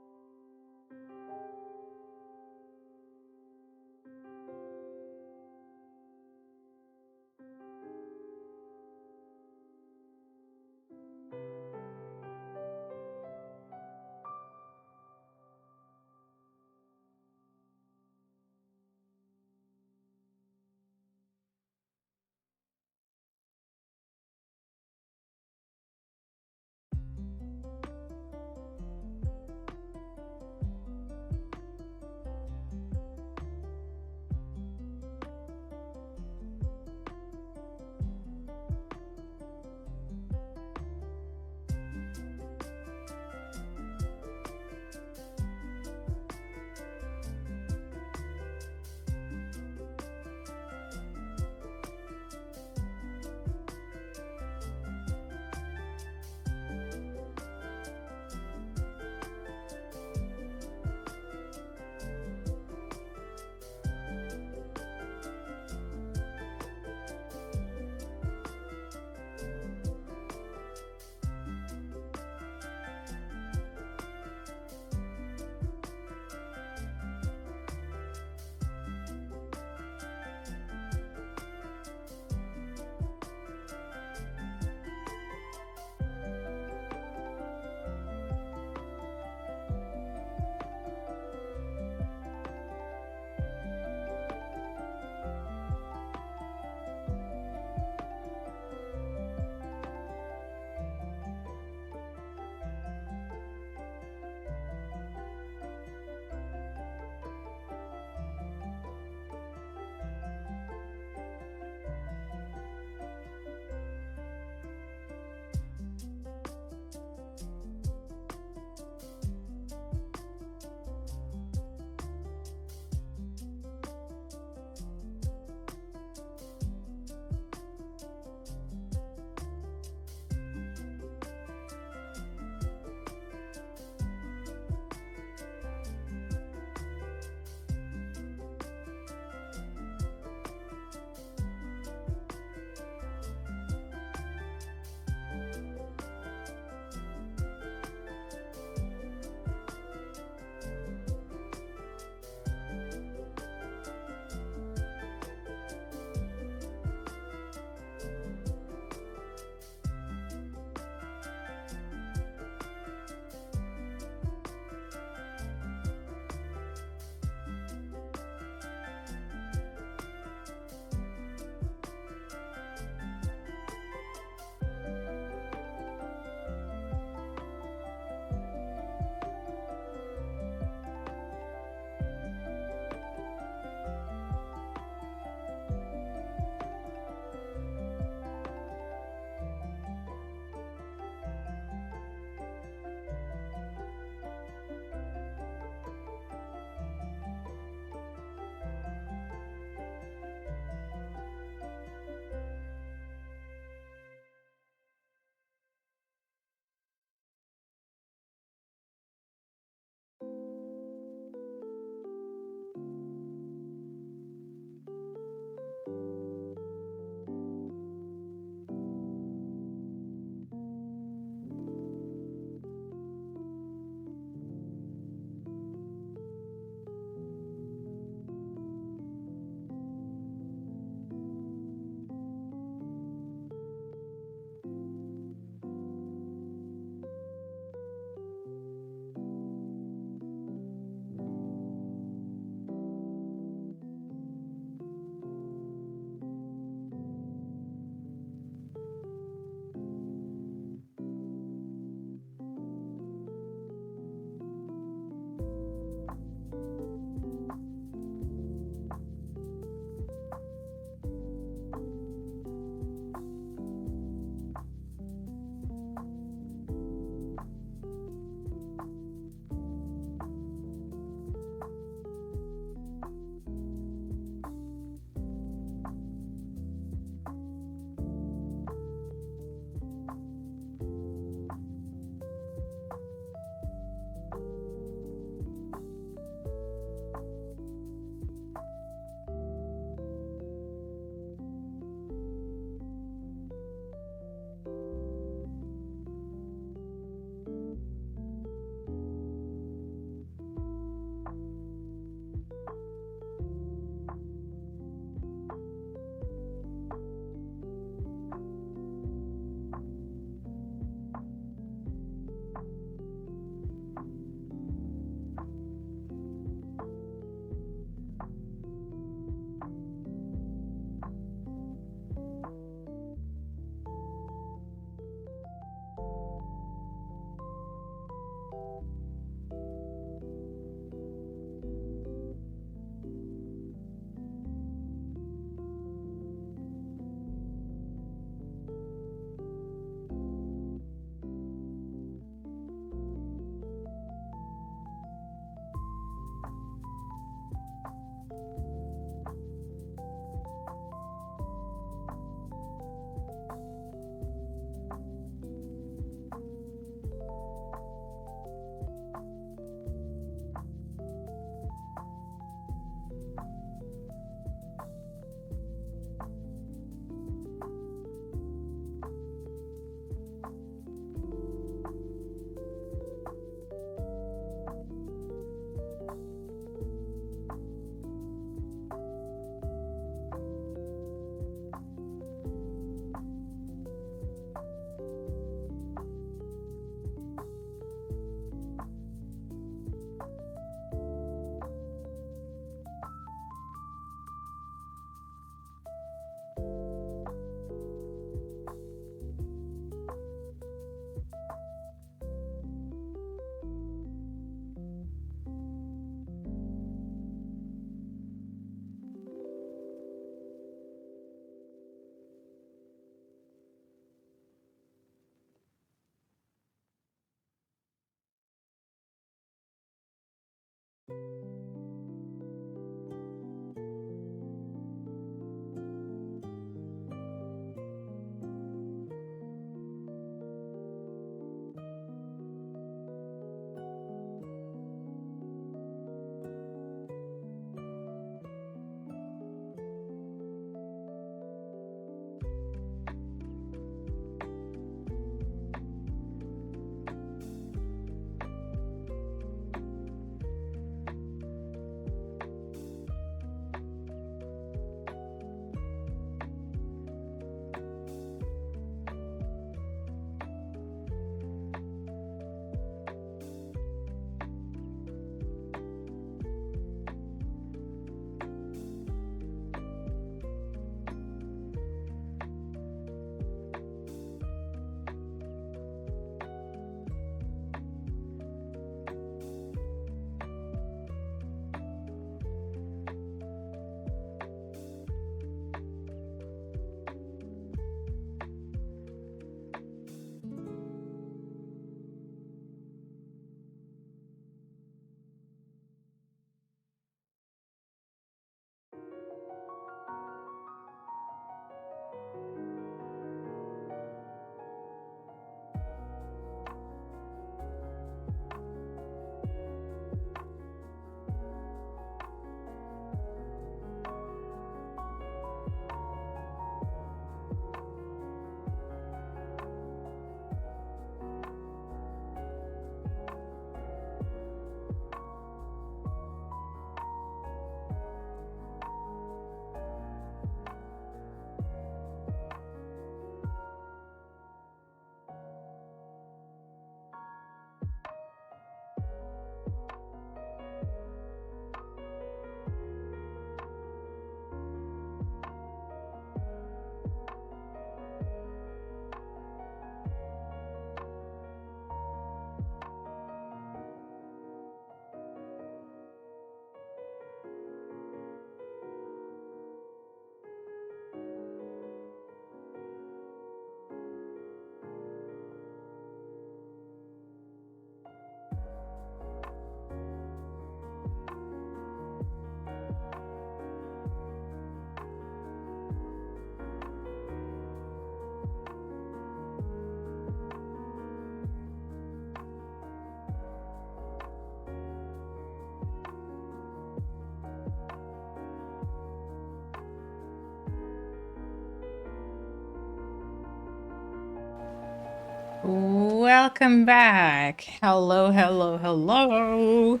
Welcome back. Hello, hello, hello.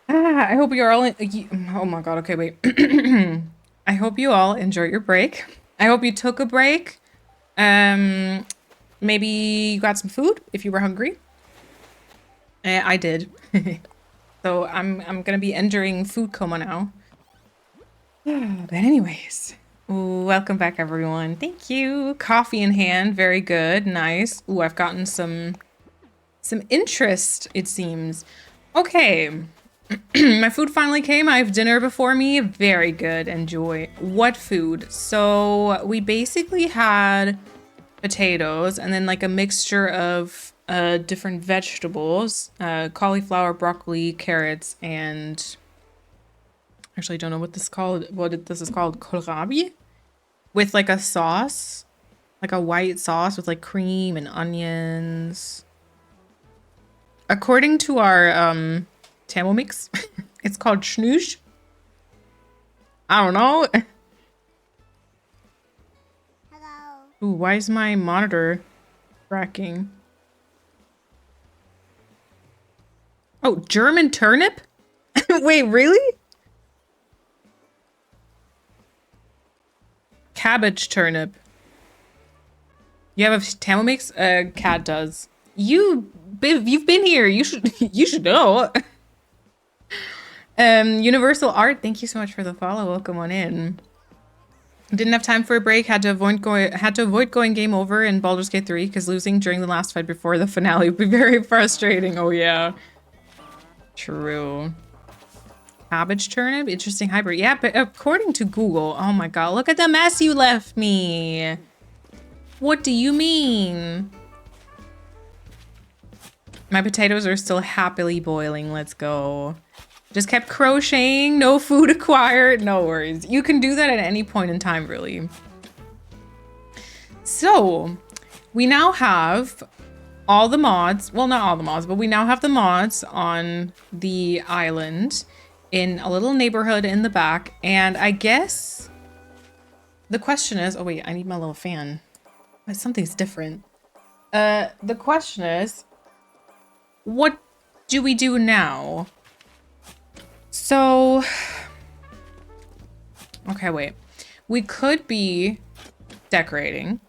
I hope you're all oh my god, okay, wait. I hope you all enjoyed your break. I hope you took a break. Maybe you got some food if you were hungry. I did. So I'm gonna be entering food coma now. But anyways, welcome back everyone. Thank you. Coffee in hand, very good, nice. Ooh, I've gotten some interest, it seems. Okay. My food finally came. I have dinner before me. Very good. Enjoy. What food? So we basically had potatoes and then like a mixture of different vegetables, cauliflower, broccoli, carrots, and actually I don't know what this is called. This is called kohlrabi, with like a sauce, like a white sauce with like cream and onions. According to our Thermomix, it's called Schnoosh. I don't know. Hello. Ooh, why is my monitor cracking? Oh, German turnip? Wait, really? Cabbage turnip. You have a Thermomix? Cat does. You've been here. You should know. Universal Art, thank you so much for the follow. Welcome on in. Didn't have time for a break. Had to avoid going game over in Baldur's Gate 3 because losing during the last fight before the finale would be very frustrating. Oh yeah. True. Cabbage turnip? Interesting hybrid. Yeah, but according to Google, oh my god, look at the mess you left me. What do you mean? My potatoes are still happily boiling. Let's go. Just kept crocheting. No food acquired. No worries. You can do that at any point in time, really. So, we now have all the mods. Well, not all the mods, but we now have the mods on the island in a little neighborhood in the back. And I guess the question is... Oh, wait. I need my little fan. Something's different. The question is... What do we do now? So, okay, wait. We could be decorating.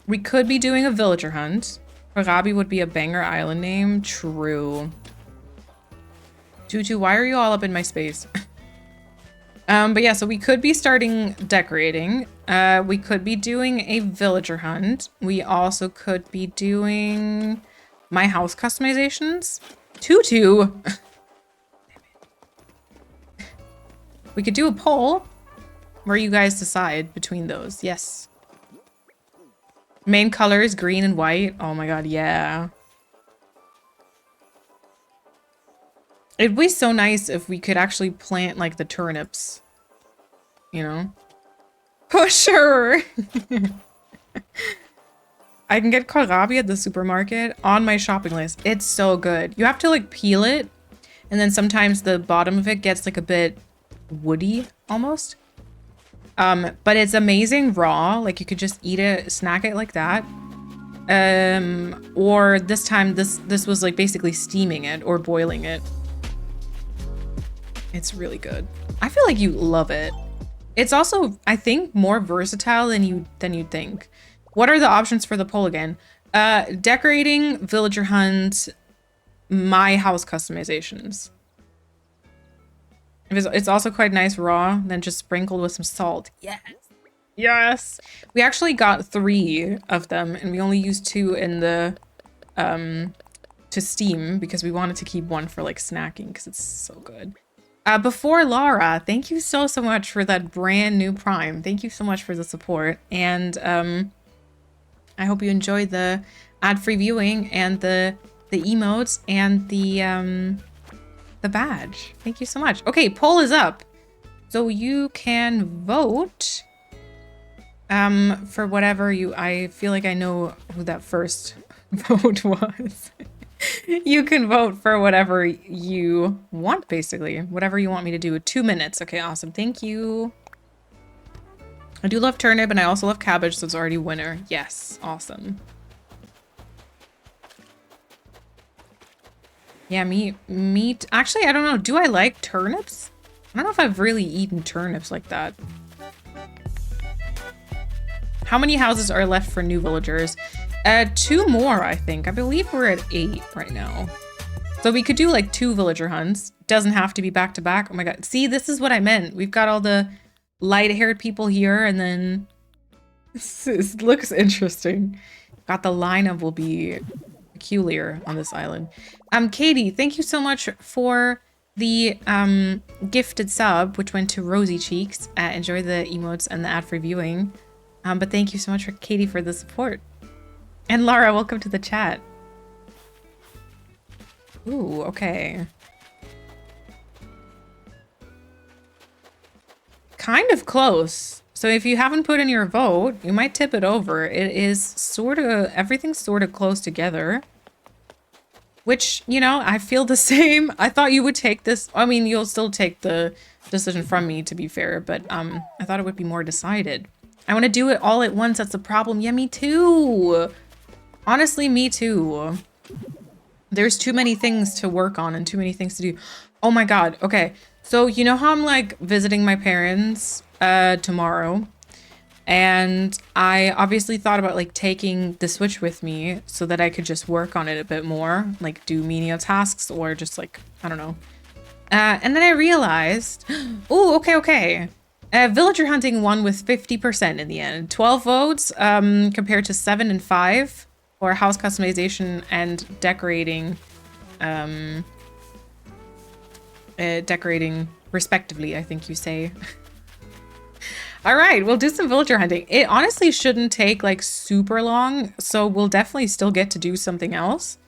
We could be doing a villager hunt. Kohlrabi would be a banger island name. True. Tutu, why are you all up in my space? But yeah, so we could be starting decorating. We could be doing a villager hunt. We also could be doing my house customizations. Tutu! We could do a poll where you guys decide between those. Yes. Main colors, green and white. Oh my god, yeah. It'd be so nice if we could actually plant, like, the turnips. You know? For sure! I can get kohlrabi at the supermarket on my shopping list. It's so good. You have to, like, peel it. And then sometimes the bottom of it gets, like, a bit... woody almost, but it's amazing raw. Like you could just eat it, snack it like that, or this time this was like basically steaming it or boiling it. It's really good. I feel like you love it. It's also, I think, more versatile than you'd think. What are the options for the poll again? Decorating, villager hunt, my house customizations. It's also quite nice raw, then just sprinkled with some salt. Yes. Yes. We actually got 3 of them, and we only used 2 in the to steam because we wanted to keep 1 for like snacking because it's so good. Before Laura, thank you so much for that brand new Prime. Thank you so much for the support, and I hope you enjoyed the ad-free viewing and the emotes and the badge. Thank you so much. Okay, poll is up. So you can vote for whatever I feel like I know who that first vote was. You can vote for whatever you want, basically. Whatever you want me to do. 2 minutes. Okay, awesome. Thank you. I do love turnip and I also love cabbage, so it's already winter. Yes, awesome. Yeah, meat. Actually, I don't know. Do I like turnips? I don't know if I've really eaten turnips like that. How many houses are left for new villagers? 2 more, I think. I believe we're at 8 right now. So we could do like 2 villager hunts. Doesn't have to be back to back. Oh my god. See, this is what I meant. We've got all the light-haired people here, and then this looks interesting. Got the lineup will be peculiar on this island. Katie, thank you so much for the gifted sub, which went to Rosy Cheeks. Enjoy the emotes and the ad-free viewing. But thank you so much for Katie for the support. And Lara, welcome to the chat. Ooh, okay. Kind of close. So if you haven't put in your vote, you might tip it over. It is sort of, everything's sort of close together. Which, you know, I feel the same. I thought you would take this. I mean, you'll still take the decision from me, to be fair. But I thought it would be more decided. I want to do it all at once. That's the problem. Yeah, me too. Honestly, me too. There's too many things to work on and too many things to do. Oh my god. Okay. So, you know how I'm, like, visiting my parents tomorrow? And I obviously thought about, like, taking the Switch with me so that I could just work on it a bit more. Like, do menial tasks or just, like, I don't know. And then I realized... Oh, okay. Villager hunting won with 50% in the end. 12 votes compared to 7 and 5 for house customization and decorating. Decorating respectively, I think you say. All right, we'll do some villager hunting. It honestly shouldn't take like super long, so we'll definitely still get to do something else.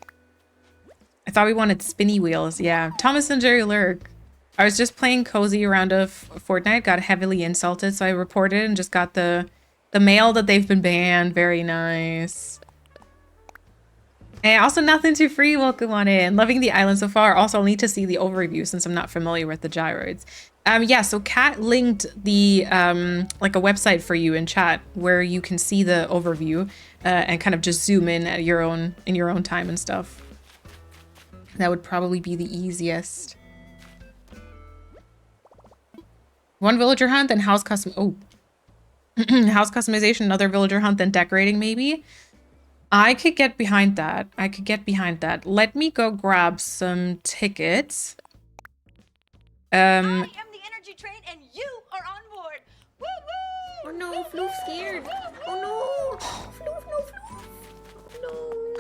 I thought we wanted spinny wheels. Yeah. Thomas and Jerry Lurk. I was just playing cozy around of Fortnite, got heavily insulted, so I reported and just got the mail that they've been banned. Very nice. And also nothing too free. Welcome on in. Loving the island so far. Also, I'll need to see the overview since I'm not familiar with the gyroids. Yeah, so Kat linked the like a website for you in chat where you can see the overview and kind of just zoom in at your own time and stuff. That would probably be the easiest. One villager hunt, then house custom. Oh, house customization, another villager hunt, then decorating maybe. I could get behind that. I could get behind that. Let me go grab some tickets. I am the energy train and you are on board. Woo woo! Oh no, Floof's scared. Oh no. Floof, no, Floof. No,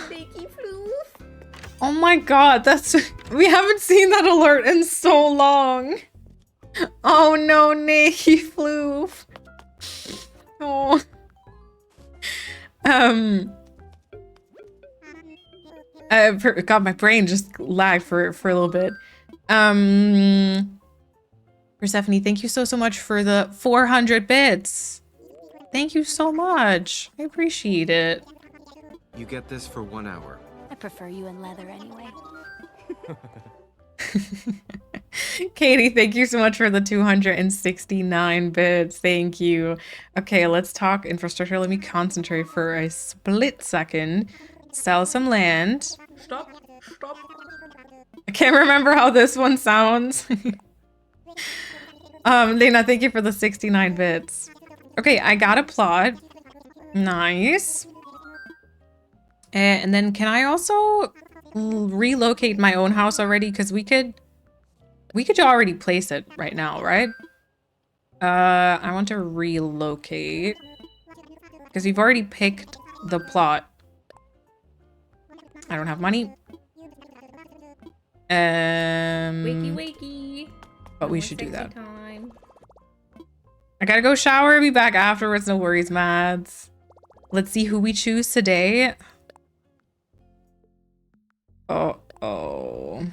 Becky Floof. Oh my god, that's... We haven't seen that alert in so long. Oh no, Nikki Floof. Oh. God, my brain just lagged for a little bit. Persephone, thank you so much for the 400 bits. Thank you so much. I appreciate it. You get this for 1 hour. I prefer you in leather anyway. Katie, thank you so much for the 269 bits. Thank you. Okay, let's talk infrastructure. Let me concentrate for a split second. Sell some land. Stop. I can't remember how this one sounds. Lena, thank you for the 69 bits. Okay, I got a plot. Nice. And then can I also relocate my own house already? Because we could already place it right now, right? I want to relocate. Because we've already picked the plot. I don't have money. Wakey. But we should do that. Time. I gotta go shower, be back afterwards, no worries, Mads. Let's see who we choose today. Oh.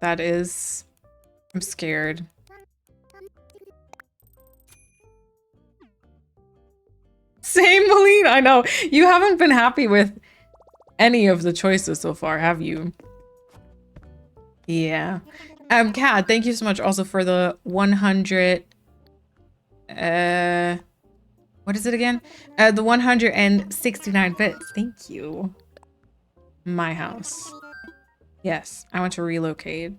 That is... I'm scared. Same, Melina, I know. You haven't been happy with any of the choices so far, have you? Yeah. Kat, thank you so much also for the 100... what is it again? The 169 bits. Thank you. My house. Yes, I want to relocate.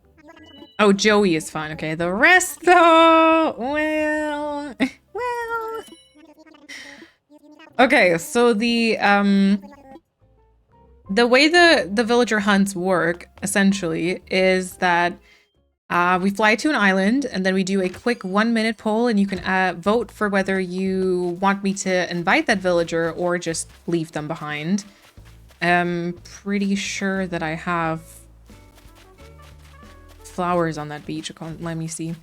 Oh, Joey is fine. Okay, the rest though, well. Okay, so the way the villager hunts work essentially is that we fly to an island and then we do a quick 1-minute poll and you can vote for whether you want me to invite that villager or just leave them behind. I'm pretty sure that I have flowers on that beach. Let me see.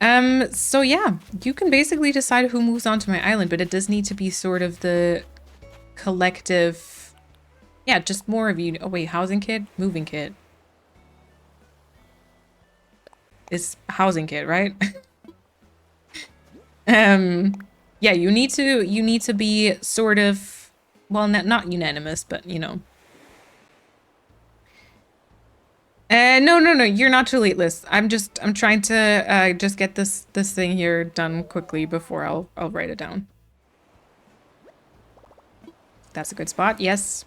So yeah, you can basically decide who moves onto my island, but it does need to be sort of the collective. Yeah, just more of you. Oh wait, housing kit, moving kit. It's housing kit, right? Yeah, you need to be sort of, well, not unanimous, but you know. No, you're not too late, Liz. I'm trying to just get this thing here done quickly before I'll write it down. That's a good spot. Yes.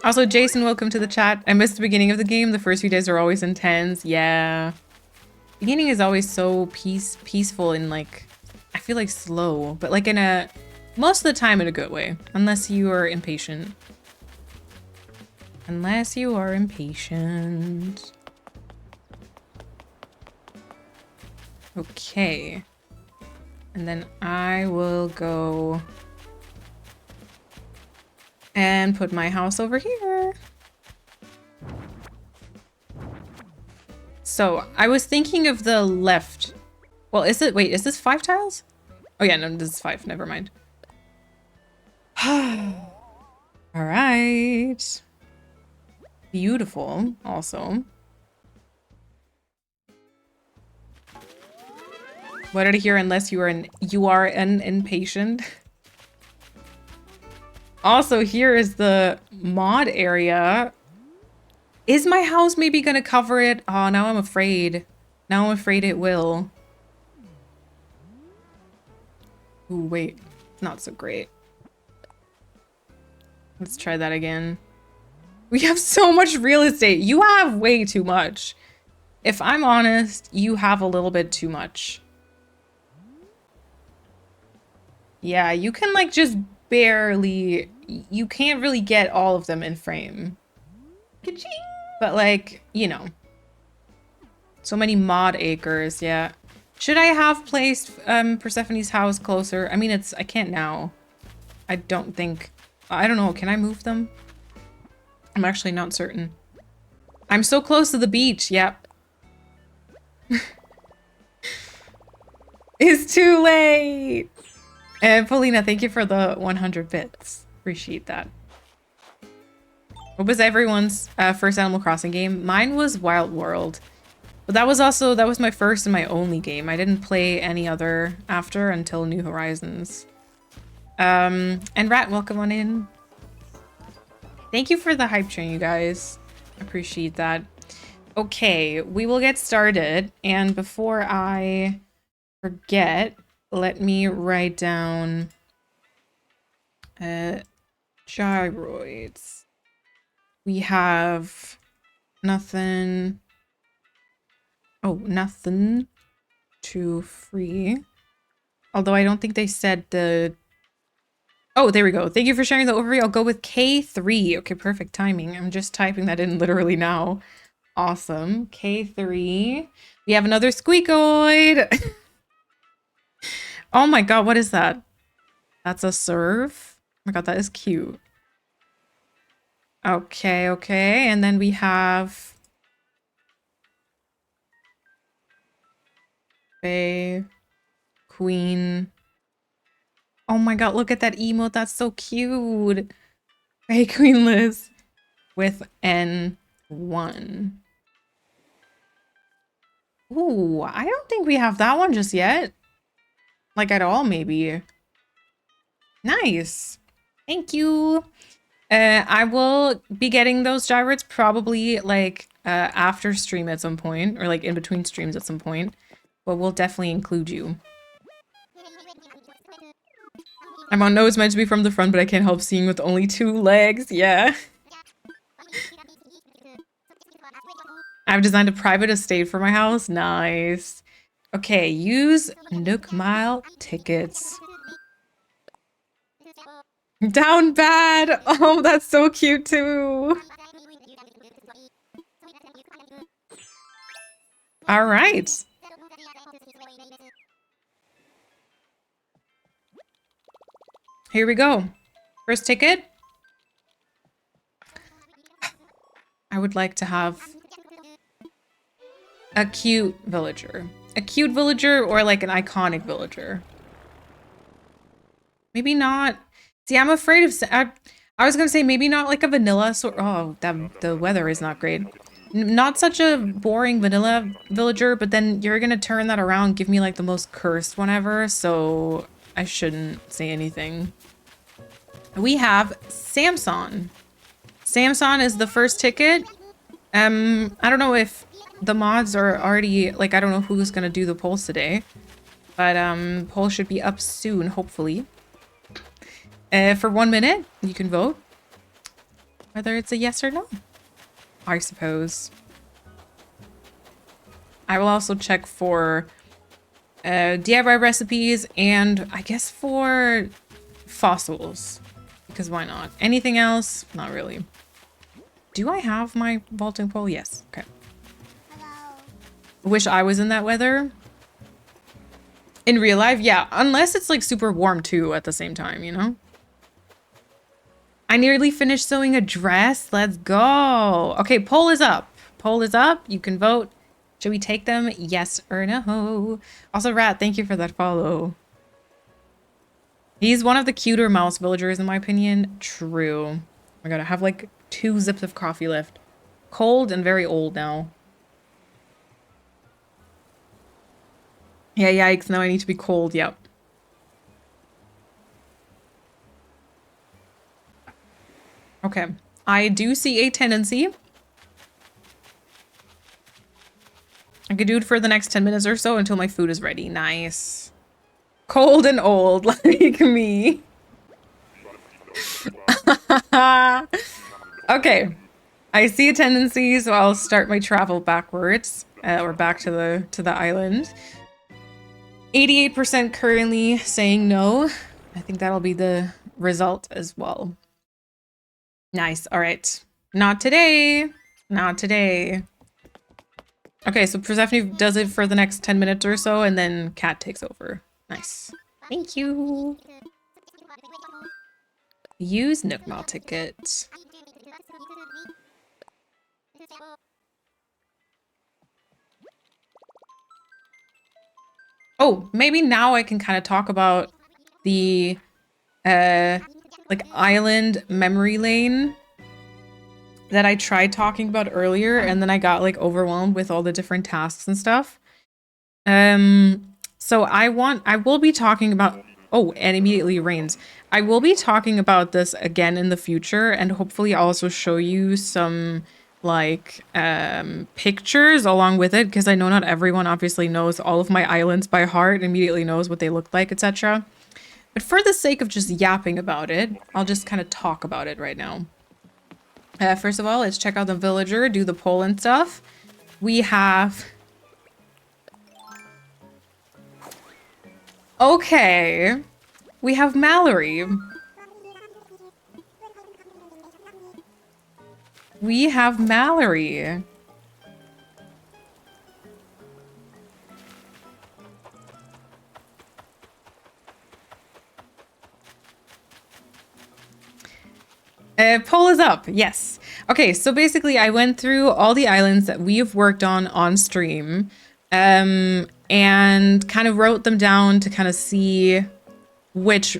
Also, Jason, welcome to the chat. I missed the beginning of the game. The first few days are always intense. Yeah. Beginning is always so peaceful and like, I feel like slow, but like most of the time in a good way, unless you are impatient. Unless you are impatient. Okay. And then I will go and put my house over here. So I was thinking of the left. Well, is this 5 tiles? Oh yeah, no, this is 5. Never mind. All right. Beautiful, also. What did I hear? Unless you are an impatient. Also, here is the mod area. Is my house maybe gonna cover it? Oh, now I'm afraid. Now I'm afraid it will. Ooh, wait. Not so great. Let's try that again. We have so much real estate. You have way too much. If I'm honest, you have a little bit too much. Yeah, you can like just barely... You can't really get all of them in frame. Ka-ching! But like, you know. So many mod acres, yeah. Should I have placed Persephone's house closer? I mean, I can't now. I don't think... I don't know, can I move them? I'm actually not certain. I'm so close to the beach, yep. It's too late! And Polina, thank you for the 100 bits. Appreciate that. What was everyone's first Animal Crossing game? Mine was Wild World. But that was my first and my only game. I didn't play any other after until New Horizons. And Rat, welcome on in. Thank you for the hype train, you guys. Appreciate that. Okay, we will get started. And before I forget, let me write down gyroids. We have nothing. Oh, nothing to free. Although I don't think they said the... Oh, there we go. Thank you for sharing the overview. I'll go with K3. Okay, perfect timing. I'm just typing that in literally now. Awesome. K3. We have another squeakoid. Oh my god, what is that? That's a serve? Oh my god, that is cute. Okay, okay. And then we have... Fae, Queen. Oh my god, look at that emote. That's so cute. Fae, Queen Liz with N1. Ooh, I don't think we have that one just yet. Like at all, maybe. Nice. Thank you. I will be getting those gyroids probably like after stream at some point, or like in between streams at some point. But we'll definitely include you. I'm on know it's meant to be from the front, but I can't help seeing with only 2 legs. Yeah. I've designed a private estate for my house. Nice. Okay, use Nook Mile tickets. Down bad. Oh, that's so cute too. All right. Here we go. First ticket. I would like to have a cute villager. A cute villager or like an iconic villager. Maybe not. See, I'm afraid of... I was going to say maybe not like a vanilla sort... Oh, the weather is not great. Not such a boring vanilla villager, but then you're going to turn that around, give me like the most cursed one ever, so I shouldn't say anything. We have Samson. Samson is the first ticket. I don't know if the mods are already... Like, I don't know who's going to do the polls today. But poll should be up soon, hopefully. For 1 minute, you can vote. Whether it's a yes or no. I suppose. I will also check for DIY recipes and I guess for fossils. Because why not? Anything else? Not really. Do I have my vaulting pole? Yes. Okay. Hello. Wish I was in that weather. In real life? Yeah. Unless it's like super warm too at the same time, you know? I nearly finished sewing a dress. Let's go. Okay, poll is up. Poll is up. You can vote. Should we take them? Yes or no? Also, Rat, thank you for that follow. He's one of the cuter mouse villagers, in my opinion. True. my god, I have like 2 zips of coffee left. Cold and very old now. Yeah, yikes, now I need to be cold, yep. Okay, I do see a tendency. I could do it for the next 10 minutes or so until my food is ready. Nice. Cold and old, like me. Okay, I see a tendency, so I'll start my travel backwards, or back to the island. 88% currently saying no. I think that'll be the result as well. Nice. All right. Not today. Not today. Okay, so Persephone does it for the next 10 minutes or so, and then Cat takes over. Nice. Thank you. Use Nook Mall ticket. Oh, maybe now I can kind of talk about the like island memory lane that I tried talking about earlier, and then I got like overwhelmed with all the different tasks and stuff. So I will be talking about, oh, and immediately rains. I will be talking about this again in the future, and hopefully also show you some like pictures along with it, because I know not everyone obviously knows all of my islands by heart, immediately knows what they look like, etc. But for the sake of just yapping about it, I'll just kind of talk about it right now. First of all, let's check out the villager, do the poll and stuff. We have... Okay. We have Mallory. We have Mallory. Poll is up, yes. Okay, so basically I went through all the islands that we have worked on stream, and kind of wrote them down to kind of see which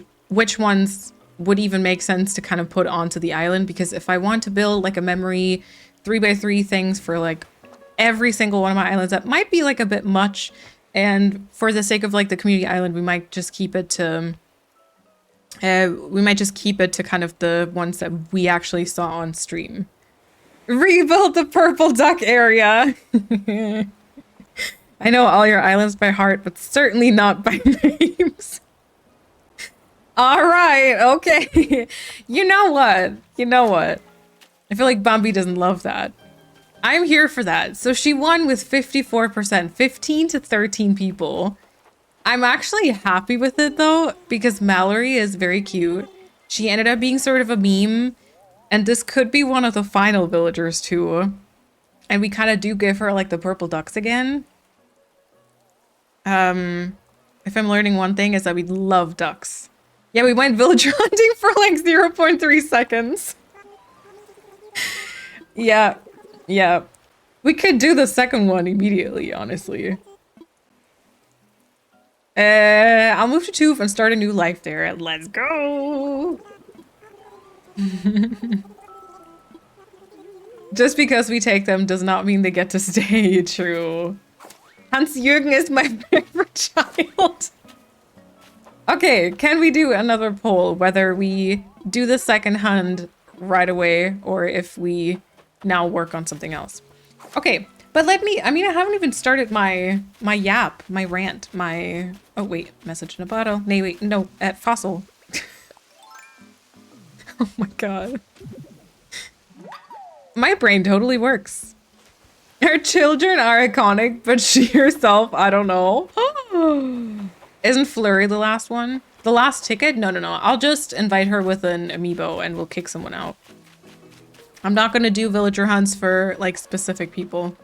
ones would even make sense to kind of put onto the island, because if I want to build like a memory 3x3 things for like every single one of my islands, that might be like a bit much, and for the sake of like the community island, we might just keep it to kind of the ones that we actually saw on stream. Rebuild the purple duck area. I know all your islands by heart, but certainly not by names. All right, okay. You know what? You know what? I feel like Bambi doesn't love that. I'm here for that. So she won with 54%, 15 to 13 people. I'm actually happy with it though, because Mallory is very cute. She ended up being sort of a meme, and this could be one of the final villagers too. And we kind of do give her like the purple ducks again. If I'm learning one thing, is that we love ducks. Yeah, we went villager hunting for like 0.3 seconds. Yeah, yeah. We could do the second one immediately, honestly. I'll move to Toof and start a new life there. Let's go! Just because we take them does not mean they get to stay. True. Hans-Jürgen is my favorite child. Okay, can we do another poll? Whether we do the second hunt right away, or if we now work on something else. Okay, but let me, I mean, I haven't even started my yap, my rant, my... Oh, wait, message in a bottle. No, wait, no, at Fossil. Oh my god. My brain totally works. Her children are iconic, but she herself, I don't know. Isn't Flurry the last one? The last ticket? No, no, no. I'll just invite her with an amiibo and we'll kick someone out. I'm not gonna do villager hunts for, like, specific people.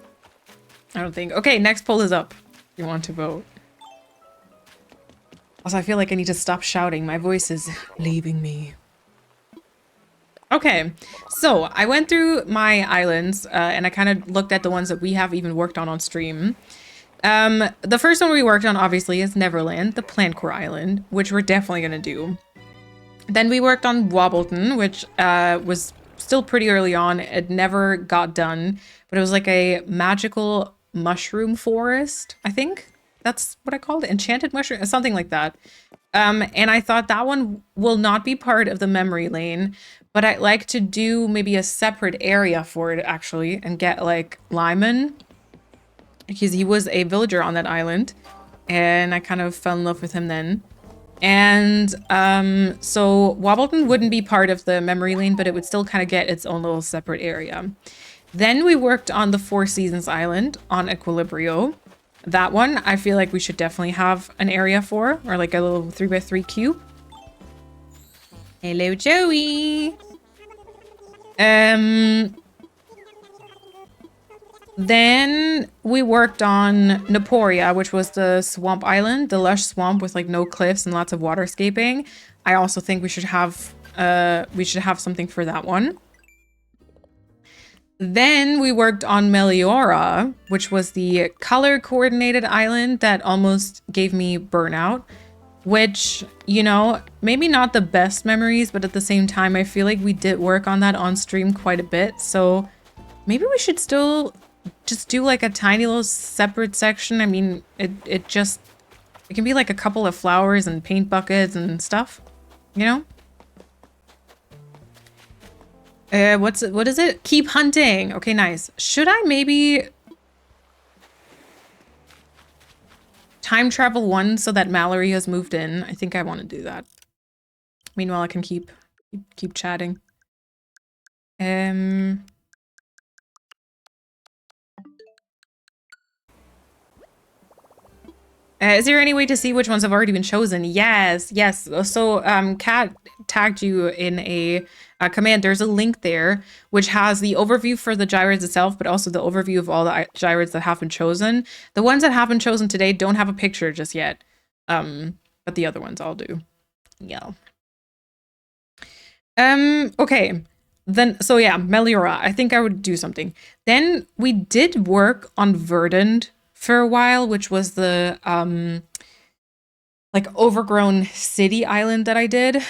I don't think. Okay, next poll is up. You want to vote. Also, I feel like I need to stop shouting. My voice is leaving me. Okay, so I went through my islands and I kind of looked at the ones that we have even worked on stream. The first one we worked on, obviously, is Neverland, the Plant Core Island, which we're definitely going to do. Then we worked on Wobbleton, which was still pretty early on. It never got done, but it was like a magical mushroom forest, I think. That's what I called it. Enchanted mushroom, something like that. And I thought that one will not be part of the memory lane, but I'd like to do maybe a separate area for it actually and get like Lyman, because he was a villager on that island and I kind of fell in love with him then. And so Wobbleton wouldn't be part of the memory lane, but it would still kind of get its own little separate area. Then we worked on the Four Seasons Island on Equilibrio. That one, I feel like we should definitely have an area for, or like a little 3x3 cube. Hello, Joey. Then we worked on Naporia, which was the swamp island, the lush swamp with like no cliffs and lots of waterscaping. I also think we should have something for that one. Then we worked on Meliora, which was the color coordinated island that almost gave me burnout, which, you know, maybe not the best memories, but at the same time, I feel like we did work on that on stream quite a bit. So maybe we should still just do like a tiny little separate section. I mean, it can be like a couple of flowers and paint buckets and stuff, you know? What is it? Keep hunting. Okay, nice. Should I maybe time travel one so that Mallory has moved in? I think I want to do that. Meanwhile, I can keep chatting. Is there any way to see which ones have already been chosen? Yes. So, Kat tagged you in a command. There's a link there which has the overview for the gyroids itself, but also the overview of all the gyroids that have been chosen. The ones that have been chosen today don't have a picture just yet, but the other ones all do. Yeah. Okay. Then, so yeah, Meliora. I think I would do something. Then we did work on Verdant for a while, which was the like overgrown city island that I did.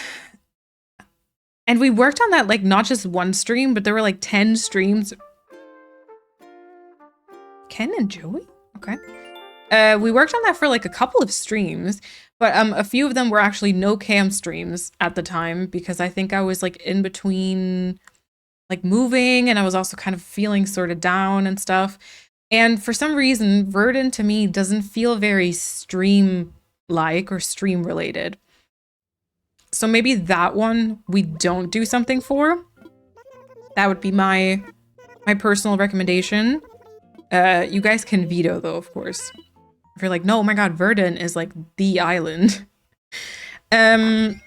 And we worked on that like not just one stream, but there were like 10 streams. Ken and Joey? Okay. We worked on that for like a couple of streams, but a few of them were actually no cam streams at the time because I think I was like in between like moving and I was also kind of feeling sort of down and stuff. And for some reason, Verdant to me doesn't feel very stream-like or stream-related. So maybe that one we don't do something for. That would be my personal recommendation. You guys can veto though, of course. If you're like, no, oh my god, Verdant is like the island. Then,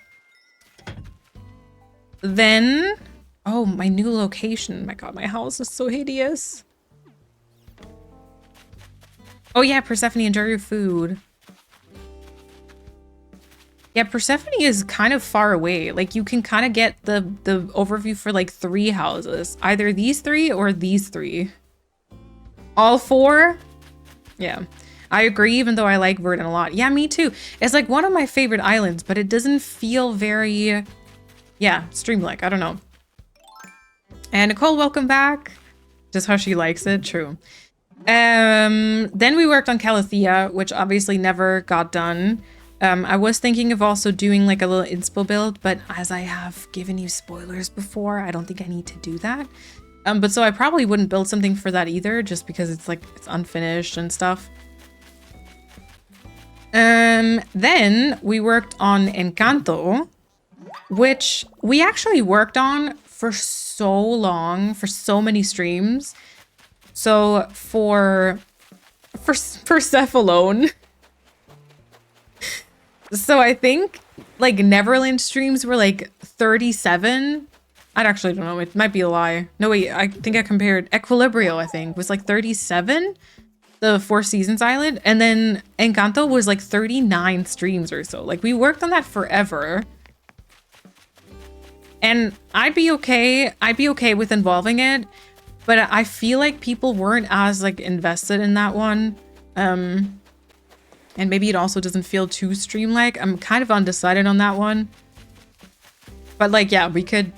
oh, my new location. My god, my house is so hideous. Oh yeah, Persephone, enjoy your food. Yeah, Persephone is kind of far away. Like you can kind of get the overview for like 3 houses. Either these 3 or these 3. All 4? Yeah, I agree, even though I like Verdant a lot. Yeah, me too. It's like one of my favorite islands, but it doesn't feel very, yeah, stream-like. I don't know. And Nicole, welcome back. Just how she likes it, true. Then we worked on Calathea, which obviously never got done. I was thinking of also doing like a little inspo build, but as I have given you spoilers before, I don't think I need to do that. But so I probably wouldn't build something for that either, just because it's like, it's unfinished and stuff. Then we worked on Encanto, which we actually worked on for so long, for so many streams. So for Cephalone, so I think like Neverland streams were like 37. I actually don't know. It might be a lie. No, wait, I think I compared Equilibrio, I think, was like 37, the Four Seasons Island. And then Encanto was like 39 streams or so. Like we worked on that forever. And I'd be okay with involving it. But I feel like people weren't as like invested in that one. And maybe it also doesn't feel too stream-like. I'm kind of undecided on that one. But like, yeah, we could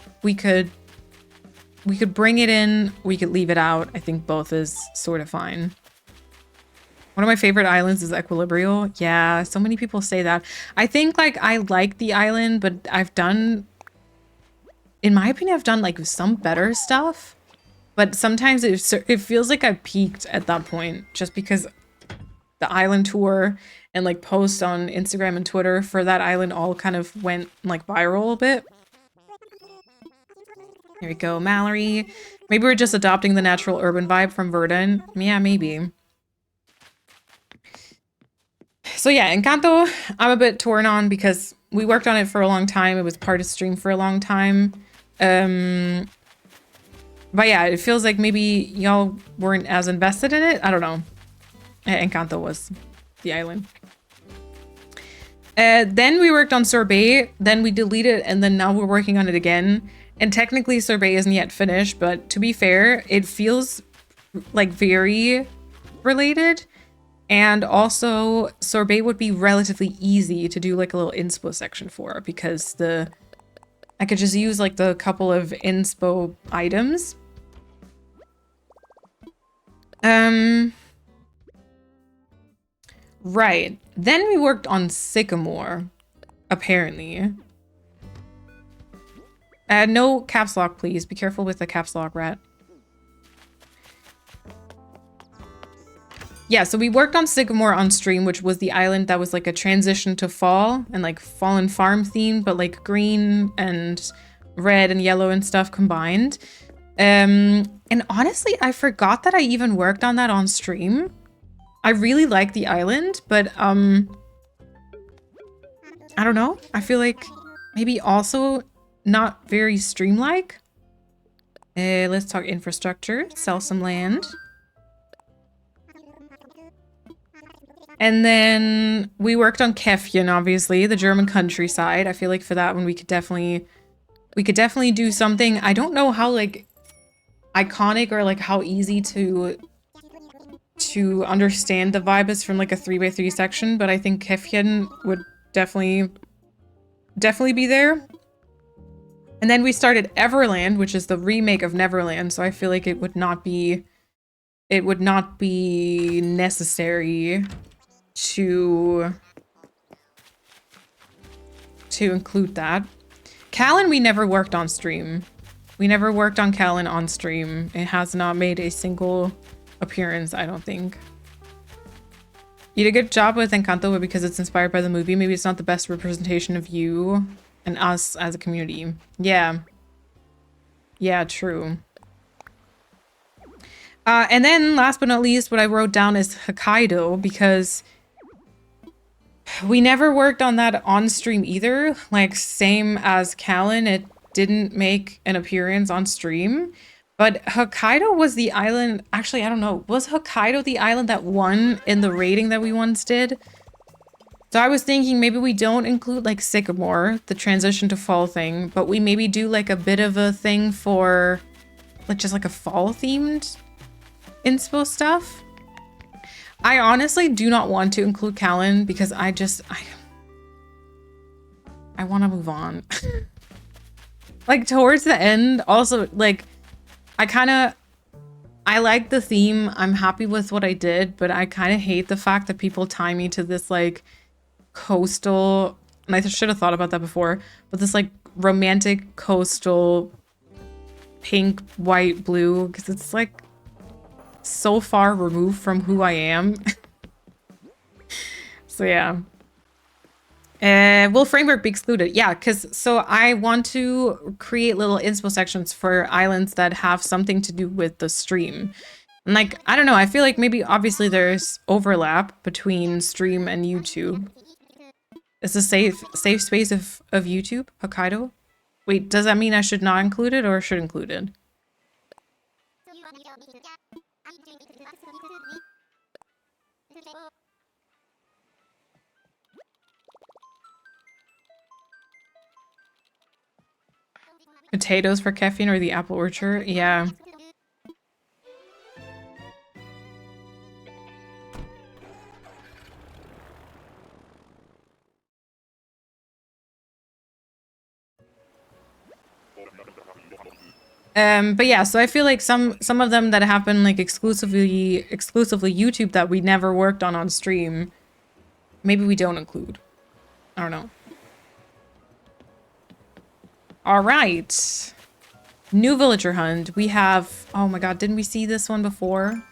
we could bring it in, we could leave it out. I think both is sort of fine. One of my favorite islands is Equilibrio. Yeah, so many people say that. I think like I like the island, but I've done, in my opinion, I've done like some better stuff. But sometimes it feels like I peaked at that point just because the island tour and like posts on Instagram and Twitter for that island all kind of went like viral a bit. Here we go, Mallory. Maybe we're just adopting the natural urban vibe from Verdun. Yeah, maybe. So yeah, Encanto, I'm a bit torn on because we worked on it for a long time. It was part of stream for a long time. But yeah, it feels like maybe y'all weren't as invested in it. I don't know. Encanto was the island. Then we worked on Sorbet, then we deleted it, and then now we're working on it again. And technically Sorbet isn't yet finished, but to be fair, it feels like very related. And also Sorbet would be relatively easy to do like a little inspo section for because I could just use like the couple of inspo items. Right. Then we worked on Sycamore, apparently. No caps lock, please. Be careful with the caps lock, rat. Yeah, so we worked on Sycamore on stream, which was the island that was like a transition to fall and like Fallen Farm theme, but like green and red and yellow and stuff combined. And honestly, I forgot that I even worked on that on stream. I really like the island, but I don't know. I feel like maybe also not very stream-like. Let's talk infrastructure. Sell some land. And then we worked on Kefjen, obviously, the German countryside. I feel like for that one we could definitely do something. I don't know how like iconic or like how easy to understand the vibe is from like a 3x3 section, but I think Kefjen would definitely be there. And then we started Everland, which is the remake of Neverland, so I feel like it would not be necessary to include that. Callan we never worked on stream. We never worked on Callan on stream. It has not made a single appearance, I don't think. You did a good job with Encanto, but because it's inspired by the movie, maybe it's not the best representation of you and us as a community. Yeah. Yeah, true. And then last but not least, what I wrote down is Hokkaido, because we never worked on that on stream either. Like same as Callan, it didn't make an appearance on stream. But Hokkaido was the island, actually, I don't know. Was Hokkaido the island that won in the rating that we once did? So I was thinking maybe we don't include like Sycamore, the transition to fall thing, but we maybe do like a bit of a thing for like just like a fall themed inspo stuff. I honestly do not want to include Callan because I want to move on. Like towards the end, also like I like the theme. I'm happy with what I did, but I kind of hate the fact that people tie me to this like coastal, and I should have thought about that before, but this like romantic coastal pink, white, blue, because it's like so far removed from who I am. So yeah. Will framework be excluded? Yeah, because so I want to create little inspo sections for islands that have something to do with the stream. And like, I don't know, I feel like maybe obviously there's overlap between stream and YouTube. It's a safe space of YouTube, Hokkaido. Wait, does that mean I should not include it or should include it? Potatoes for caffeine or the apple orchard? Yeah. But yeah, so I feel like some of them that have been like exclusively YouTube that we never worked on stream, maybe we don't include. I don't know. All right. New villager hunt. We have, oh my god, didn't we see this one before?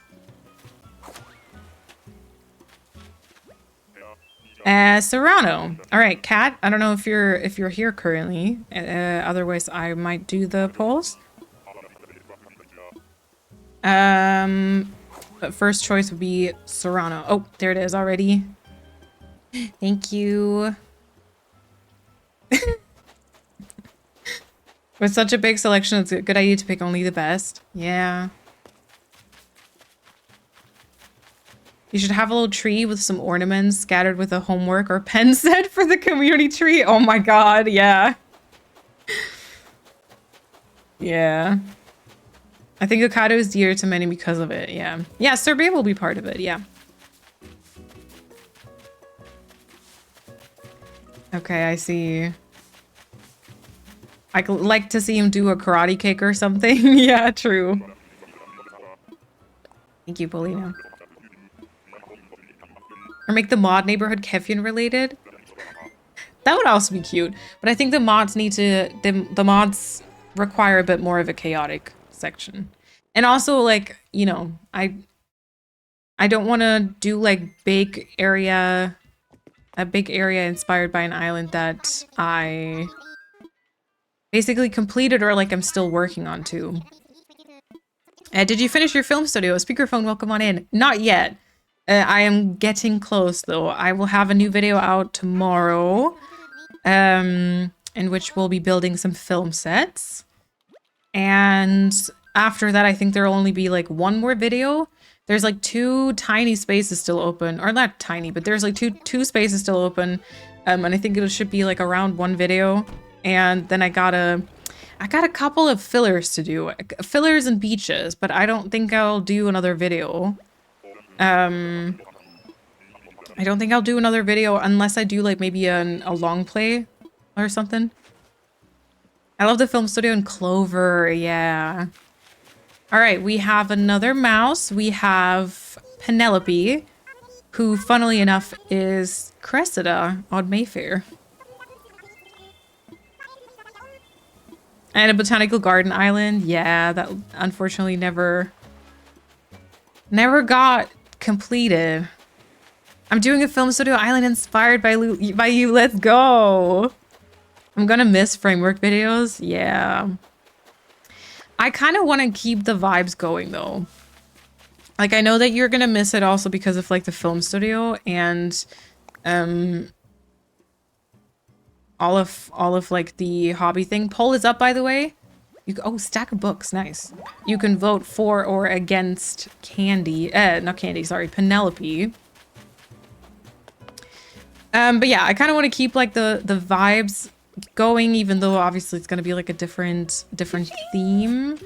Serrano. All right, Kat, I don't know if you're here currently. Otherwise I might do the polls. But first choice would be Serrano. Oh, there it is already. Thank you. With such a big selection, it's a good idea to pick only the best. Yeah. You should have a little tree with some ornaments scattered with a homework or pen set for the community tree. Oh my god, yeah. Yeah. I think Okado is dear to many because of it, yeah. Yeah, Serbia will be part of it, yeah. Okay, I see. I'd like to see him do a karate kick or something. Yeah, true. Thank you, Polino. Or make the mod neighborhood Kefian related. That would also be cute. But I think the mods need to... The mods require a bit more of a chaotic section. And also, like, you know, I don't want to do, like, a big area inspired by an island that I basically completed or, like, I'm still working on, too. Did you finish your film studio? Speakerphone, welcome on in. Not yet. I am getting close, though. I will have a new video out tomorrow, in which we'll be building some film sets. And after that, I think there'll only be, like, one more video. There's, like, 2 tiny spaces still open. Or not tiny, but there's, like, two spaces still open. And I think it should be, like, around 1 video. And then I got a couple of fillers to do. Fillers and beaches, but I don't think I'll do another video. I don't think I'll do another video unless I do, like, maybe a long play or something. I love the film studio in Clover, yeah. All right, we have another mouse. We have Penelope, who, funnily enough, is Cressida on Mayfair. And a botanical garden island. Yeah, that unfortunately never got completed. I'm doing a film studio island inspired by you. Let's go. I'm gonna miss framework videos. Yeah. I kind of want to keep the vibes going though. Like, I know that you're gonna miss it also because of, like, the film studio and all of like the hobby thing. Poll is up, by the way. Oh, stack of books, nice. You can vote for or against Candy, not Candy, sorry, Penelope. But yeah, I kind of want to keep, like, the vibes going, even though obviously it's gonna be, like, a different theme.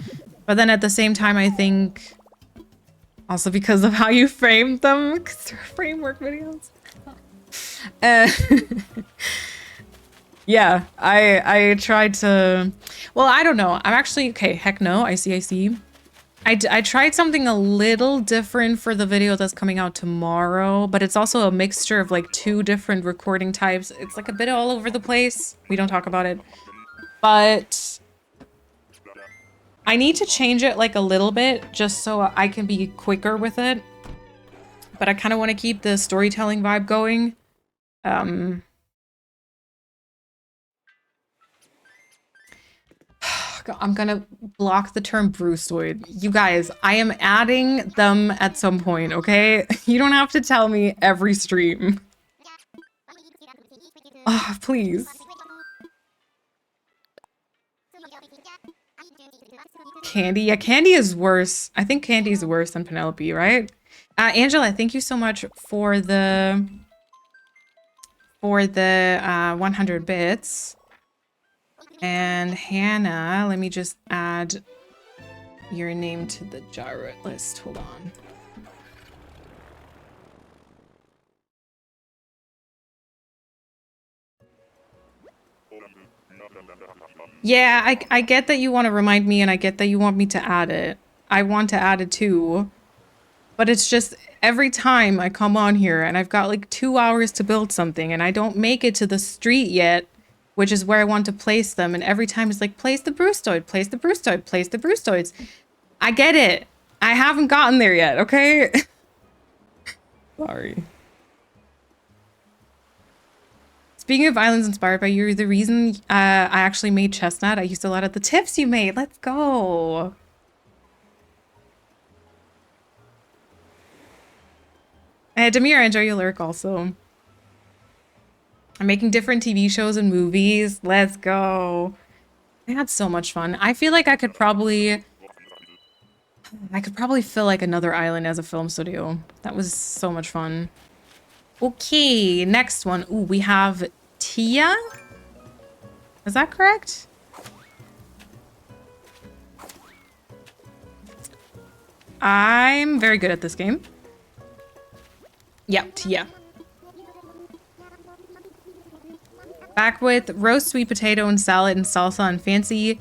But then at the same time, I think also because of how you framed them, because they're framework videos. Yeah, I tried to, well, I don't know. I'm actually, okay, heck no, I see. I tried something a little different for the video that's coming out tomorrow, but it's also a mixture of, like, 2 different recording types. It's, like, a bit all over the place. We don't talk about it. But I need to change it, like, a little bit just so I can be quicker with it. But I kind of want to keep the storytelling vibe going. I'm gonna block the term Bruceoid. You guys, I am adding them at some point, okay? You don't have to tell me every stream. Oh, please. Candy? Yeah, Candy is worse. I think Candy's worse than Penelope, right? Angela, thank you so much for the 100 bits. And Hannah, let me just add your name to the jar list. Hold on. Yeah, I get that you want to remind me and I get that you want me to add it. I want to add it too. But it's just every time I come on here and I've got like 2 hours to build something and I don't make it to the street yet, which is where I want to place them. And every time it's like, place the Brustoid, place the Brustoid, place the Brustoids. I get it. I haven't gotten there yet, okay? Sorry. Speaking of islands inspired by you, the reason I actually made Chestnut, I used a lot of the tips you made. Let's go. Demir, enjoy your lurk also. I'm making different TV shows and movies. Let's go. I had so much fun. I feel like I could probably fill like another island as a film studio. That was so much fun. Okay, next one. Ooh, we have Tia. Is that correct? I'm very good at this game. Yep, Tia. Back with roast sweet potato and salad and salsa and fancy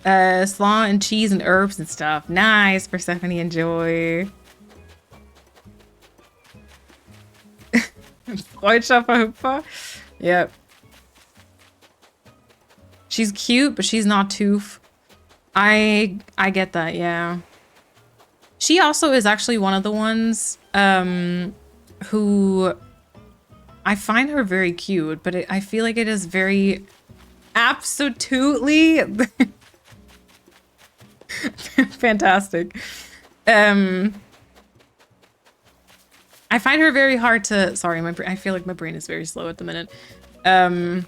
slaw and cheese and herbs and stuff. Nice, Persephone, enjoy. Freundschaft. Yep. She's cute, but she's not toof. I get that, yeah. She also is actually one of the ones who I find her very cute, but I feel like it is very absolutely fantastic. I find her very hard to, sorry, I feel like my brain is very slow at the minute. I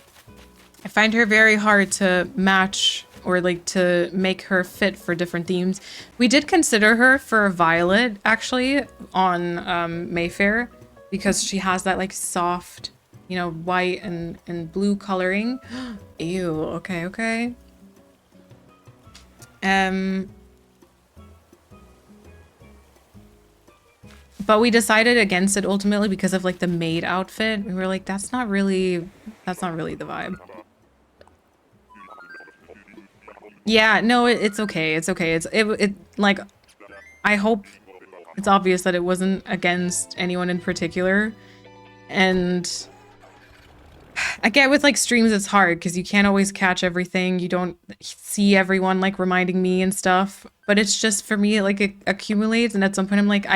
find her very hard to match or like to make her fit for different themes. We did consider her for Violet actually on Mayfair because she has that like soft, you know, white and blue coloring. Ew, okay. But we decided against it ultimately because of like the maid outfit. We were like, that's not really the vibe. Yeah, no, it's okay. It's okay. It like, I hope it's obvious that it wasn't against anyone in particular. And I get with like streams, it's hard because you can't always catch everything. You don't see everyone like reminding me and stuff. But it's just for me, like it accumulates. And at some point I'm like,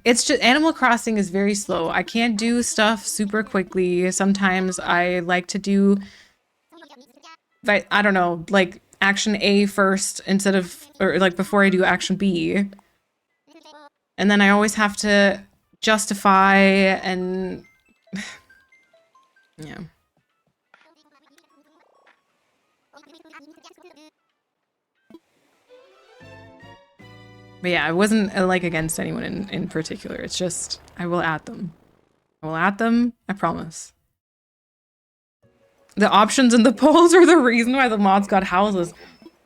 it's just Animal Crossing is very slow. I can't do stuff super quickly. Sometimes I like to do, I don't know, like action A first instead of, or like before I do action B. And then I always have to justify and yeah. But yeah, I wasn't like against anyone in particular. It's just, I will add them. I promise. The options in the polls are the reason why the mods got houses.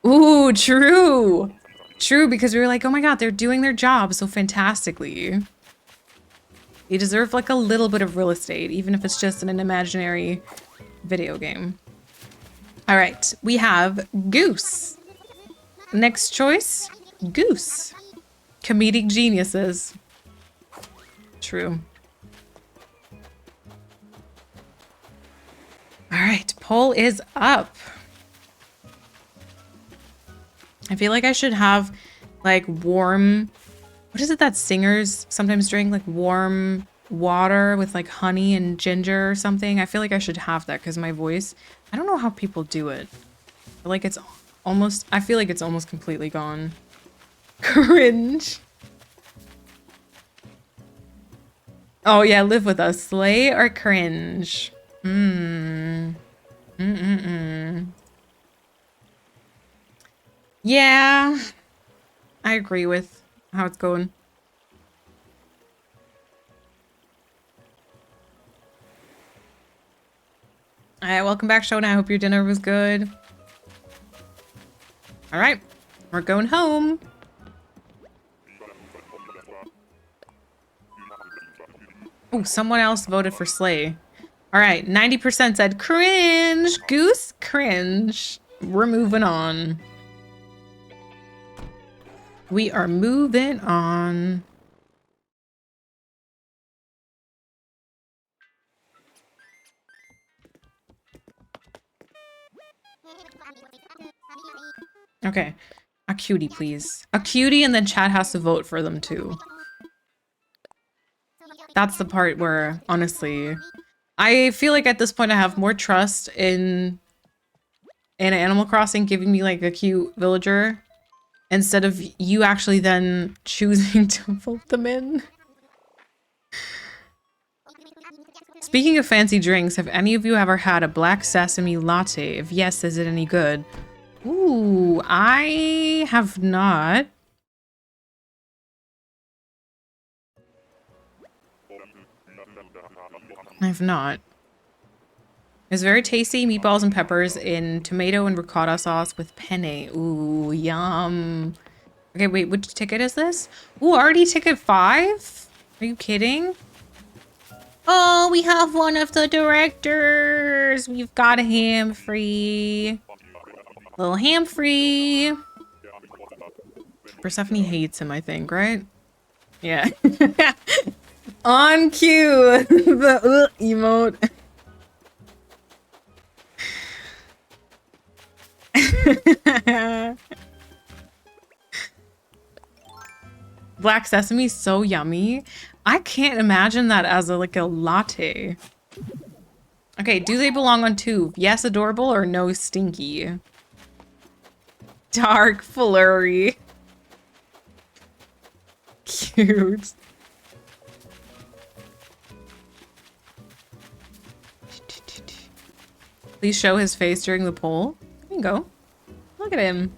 Ooh, true. True, because we were like, oh my god, they're doing their job so fantastically. They deserve like a little bit of real estate, even if it's just in an imaginary video game. All right, we have Goose. Next choice, Goose. Comedic geniuses. True. All right, poll is up. I feel like I should have like warm, what is it that singers sometimes drink? Like warm water with like honey and ginger or something. I feel like I should have that because my voice, I don't know how people do it. Like it's almost, I feel like it's almost completely gone. Cringe. Oh yeah, live with us. Slay or cringe? Yeah, I agree with how it's going. All right, welcome back, Shona. I hope your dinner was good. All right, we're going home. Oh, someone else voted for Slay. All right, 90% said cringe. Goose, cringe. We're moving on. We are moving on. Okay. A cutie, please. A cutie, and then chat has to vote for them too. That's the part where, honestly, I feel like at this point I have more trust in Animal Crossing giving me like a cute villager instead of you actually then choosing to vote them in. Speaking of fancy drinks, have any of you ever had a black sesame latte? If yes, is it any good? Ooh, I have not. I've not. It's very tasty, meatballs and peppers in tomato and ricotta sauce with penne. Ooh, yum. Okay, wait, which ticket is this? Ooh, already ticket 5? Are you kidding? Oh, we have one of the directors. We've got a ham free. Little ham free. Persephone hates him, I think, right? Yeah. On cue. The emote. Black sesame is so yummy. I can't imagine that as a latte. Okay, do they belong on tube? Yes, adorable, or no, stinky? Dark flurry. Cute. Please show his face during the poll. There you go. Look at him.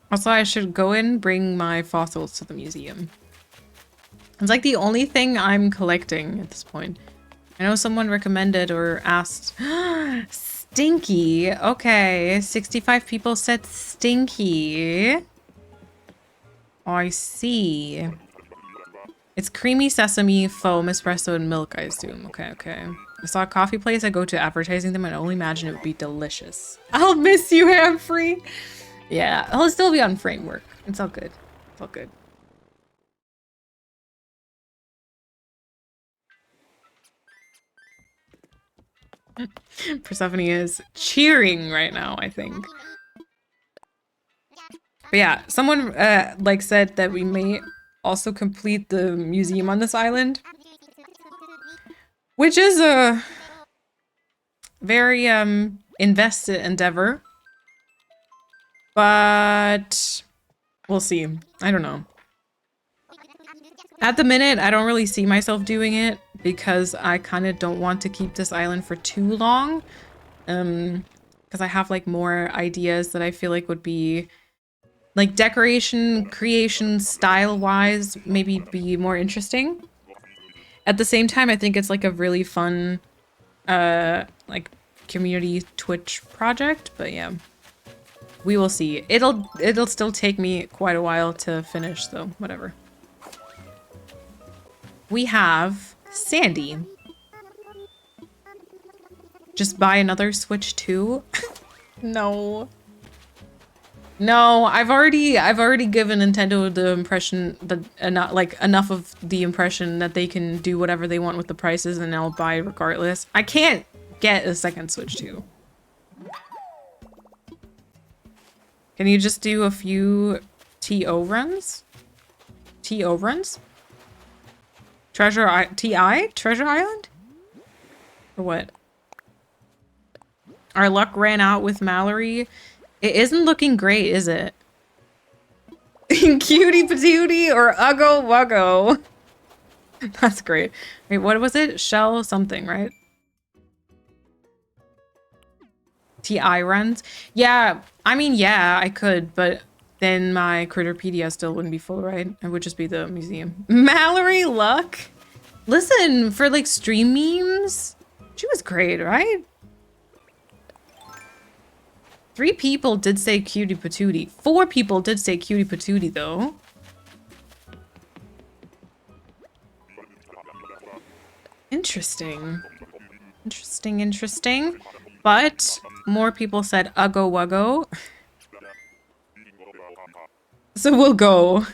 Also, I should go and bring my fossils to the museum. It's like the only thing I'm collecting at this point. I know someone recommended or asked. Stinky. Okay, 65 people said stinky. Oh, I see. It's creamy sesame, foam, espresso, and milk, I assume. Okay, okay. I saw a coffee place. I go to advertising them and I only imagine it would be delicious. I'll miss you, Hamfrey. Yeah, I'll still be on framework. It's all good. It's all good. Persephone is cheering right now, I think. But yeah, someone said that we may also complete the museum on this island, which is a very invested endeavor. But we'll see. I don't know. At the minute, I don't really see myself doing it because I kind of don't want to keep this island for too long. Because I have like more ideas that I feel like would be like decoration, creation, style-wise, maybe be more interesting. At the same time, I think it's like a really fun like community Twitch project, but yeah. We will see. It'll still take me quite a while to finish, though. Whatever. We have Sandy. Just buy another Switch 2? No. No, I've already given Nintendo the impression that not like enough of the impression that they can do whatever they want with the prices, and I'll buy regardless. I can't get a second Switch 2. Can you just do a few TO runs? TO runs? Treasure Island? Or what? Our luck ran out with Mallory. It isn't looking great, is it? Cutie patootie or uggo wuggo. That's great. Wait, what was it? Shell something, right? TI runs? Yeah, I mean, yeah, I could, but then my Critterpedia still wouldn't be full, right? It would just be the museum. Mallory Luck? Listen, for like stream memes, she was great, right? 3 people did say cutie patootie. 4 people did say cutie patootie though. Interesting. Interesting. But more people said uggo wuggo. So we'll go.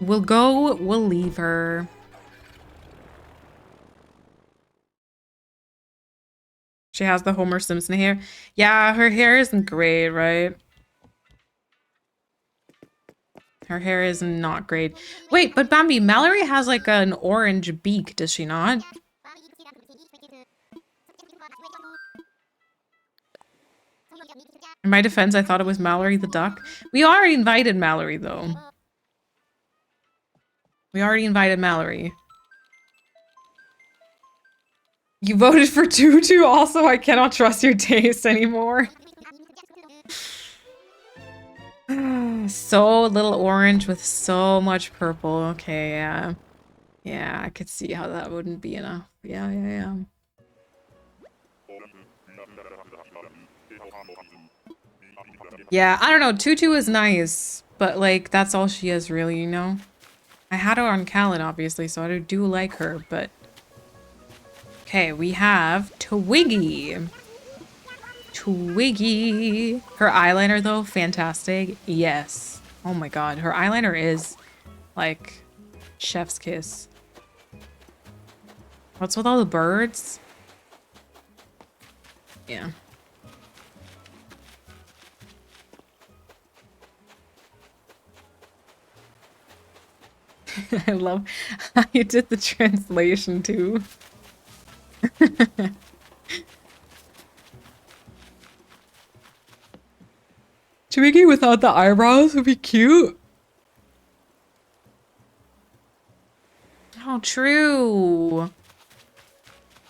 We'll go, we'll leave her. She has the Homer Simpson hair. Yeah, her hair isn't great, right? Her hair is not great. Wait, but Bambi, Mallory has like an orange beak, does she not? In my defense, I thought it was Mallory the duck. We already invited Mallory, though. We already invited Mallory. You voted for Tutu also? I cannot trust your taste anymore. So little orange with so much purple. Okay, yeah. Yeah, I could see how that wouldn't be enough. Yeah. Yeah, I don't know. Tutu is nice, but like that's all she is really, you know? I had her on Callan, obviously, so I do like her, but... Okay, we have Twiggy. Twiggy. Her eyeliner, though, fantastic. Yes. Oh my god, her eyeliner is, like, chef's kiss. What's with all the birds? Yeah. I love how you did the translation too. Twiggy without the eyebrows would be cute. Oh, true.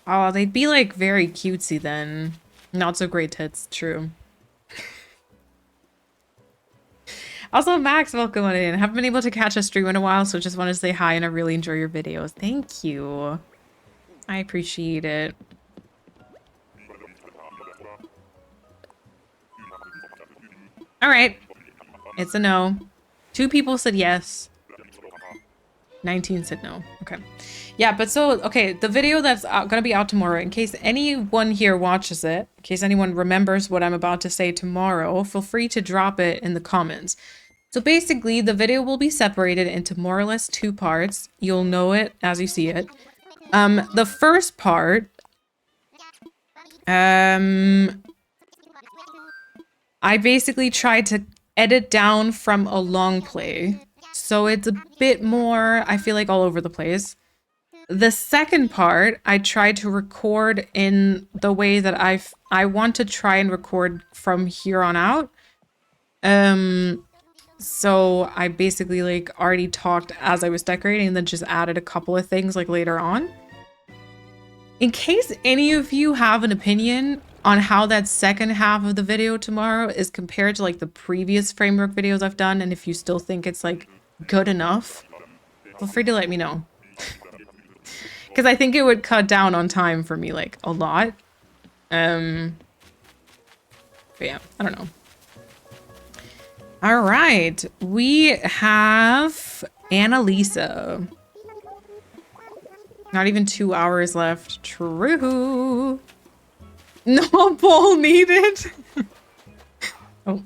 Oh, they'd be like very cutesy then. Not so great tits, true. Also, Max, welcome on in. Haven't been able to catch a stream in a while, so just want to say hi and I really enjoy your videos. Thank you. I appreciate it. All right. It's a no. 2 people said yes. 19 said no. Okay. Yeah, but so, okay, the video that's gonna be out tomorrow, in case anyone here watches it, in case anyone remembers what I'm about to say tomorrow, feel free to drop it in the comments. So basically, the video will be separated into more or less 2 parts. You'll know it as you see it. The first part, I basically tried to edit down from a long play. So it's a bit more, I feel like, all over the place. The second part, I tried to record in the way that I want to try and record from here on out. So I basically like already talked as I was decorating and then just added a couple of things like later on. In case any of you have an opinion on how that second half of the video tomorrow is compared to like the previous framework videos I've done, and if you still think it's like good enough, feel free to let me know. Because I think it would cut down on time for me like a lot. But yeah, I don't know. All right, we have Annalisa. Not even 2 hours left. True. No bowl needed. Oh,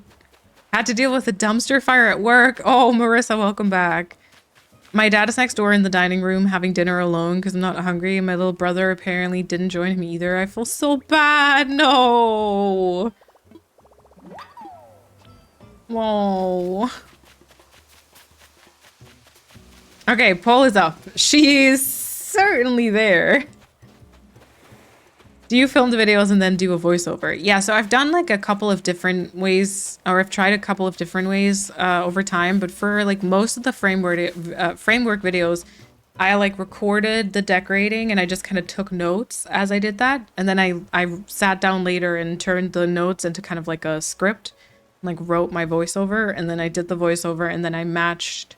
had to deal with a dumpster fire at work. Oh, Marissa, welcome back. My dad is next door in the dining room having dinner alone because I'm not hungry. And my little brother apparently didn't join him either. I feel so bad. No. Whoa. Okay, poll is up. She's certainly there. Do you film the videos and then do a voiceover? Yeah, so I've done like a couple of different ways, or I've tried a couple of different ways over time, but for like most of the framework videos, I like recorded the decorating and I just kind of took notes as I did that. And then I sat down later and turned the notes into kind of like a script, like wrote my voiceover, and then I did the voiceover, and then I matched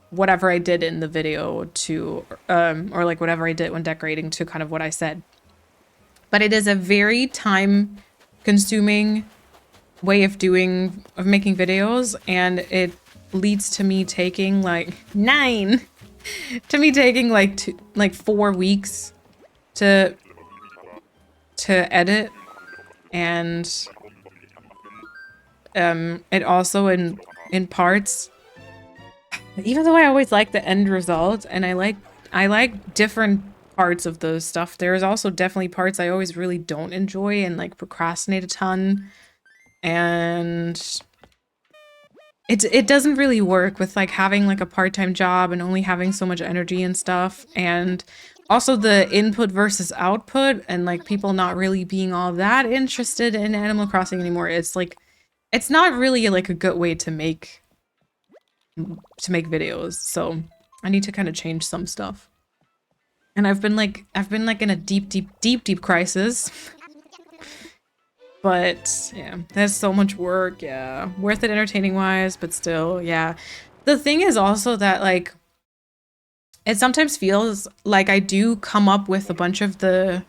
whatever I did in the video to, or like whatever I did when decorating to kind of what I said. But it is a very time consuming way of making videos, and it leads to me taking like 4 weeks to edit, and it also in parts, even though I always like the end result and I like different parts of the stuff, there's also definitely parts I always really don't enjoy and like procrastinate a ton, and it doesn't really work with like having like a part-time job and only having so much energy and stuff, and also the input versus output and like people not really being all that interested in Animal Crossing anymore. It's like it's not really like a good way to make videos, so I need to kind of change some stuff. And I've been like in a deep crisis. But yeah, there's so much work, yeah. Worth it entertaining wise, but still, yeah. The thing is also that like it sometimes feels like I do come up with a bunch of the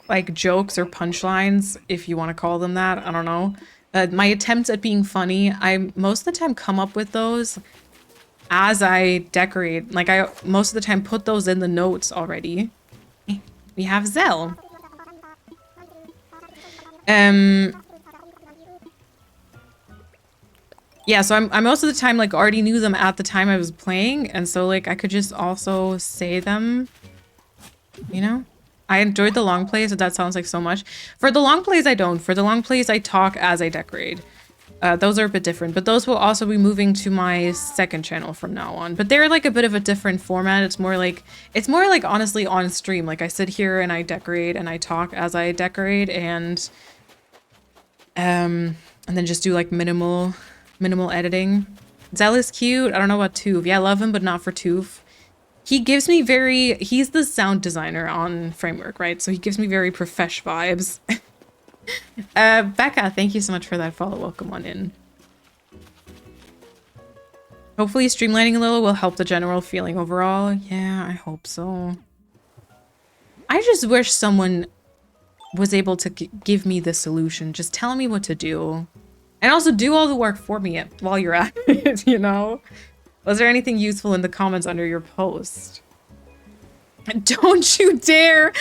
like jokes or punchlines, if you want to call them that, I don't know. My attempts at being funny, I most of the time come up with those as I decorate. Like I most of the time put those in the notes already. We have Zell. Yeah, so I most of the time like already knew them at the time I was playing, and so like I could just also say them, you know? I enjoyed the long plays, but that sounds like so much. For the long plays, I don't. For the long plays, I talk as I decorate. Those are a bit different, but those will also be moving to my second channel from now on. But they're like a bit of a different format. It's more like honestly on stream. Like I sit here and I decorate and I talk as I decorate, and then just do like minimal editing. Zell is cute. I don't know about Toof. Yeah, I love him, but not for Toof. He gives me he's the sound designer on Framework, right? So he gives me very profesh vibes. Becca, thank you so much for that follow. Welcome on in. Hopefully streamlining a little will help the general feeling overall. Yeah, I hope so. I just wish someone was able to give me the solution. Just tell me what to do. And also do all the work for me while you're at it, you know? Was there anything useful in the comments under your post? Don't you dare!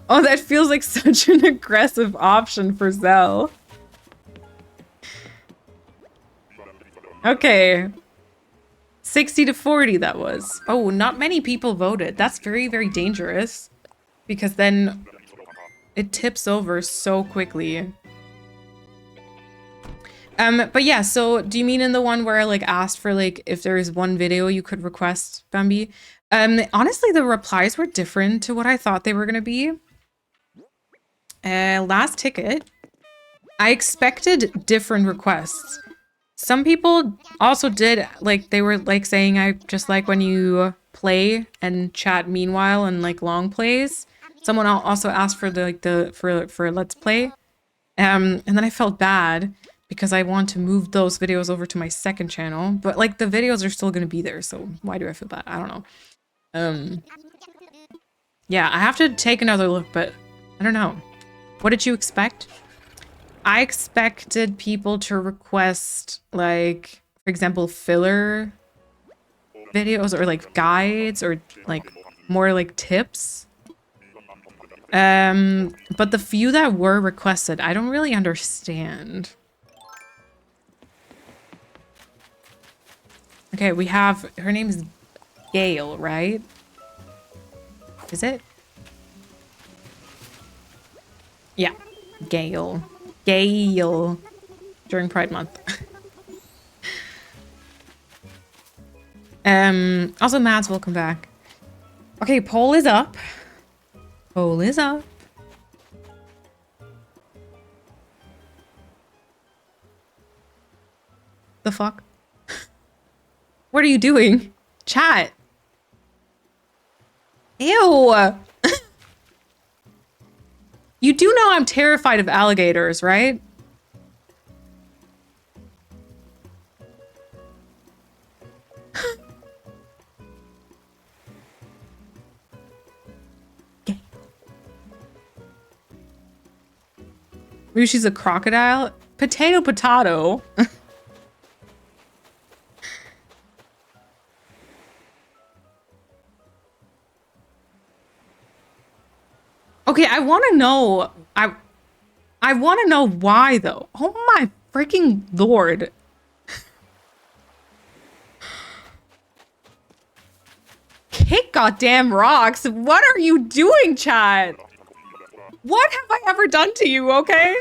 Oh, that feels like such an aggressive option for Zell. Okay. 60 to 40 that was. Oh, not many people voted. That's very, very dangerous. Because then it tips over so quickly. But yeah, so do you mean in the one where I like asked for like if there is one video you could request, Bambi? Honestly, the replies were different to what I thought they were gonna be. Last ticket. I expected different requests. Some people also did like they were like saying I just like when you play and chat meanwhile and like long plays. Someone also asked for for let's play. And then I felt bad because I want to move those videos over to my second channel, but like the videos are still going to be there, so why do I feel bad? I don't know. Yeah, I have to take another look, but I don't know. What did you expect? I expected people to request like, for example, filler videos or like guides or like more like tips. But the few that were requested, I don't really understand. Okay, we have, her name is Gail, right? Is it? Yeah, Gail. Gail. During Pride Month. Also, Mads, welcome back. Okay, poll is up. Poll is up. The fuck? What are you doing? Chat. Ew. You do know I'm terrified of alligators, right? Maybe she's a crocodile. Potato, potato. Okay, I want to know. I want to know why though. Oh my freaking lord. Kick goddamn rocks. What are you doing, chat? What have I ever done to you, okay?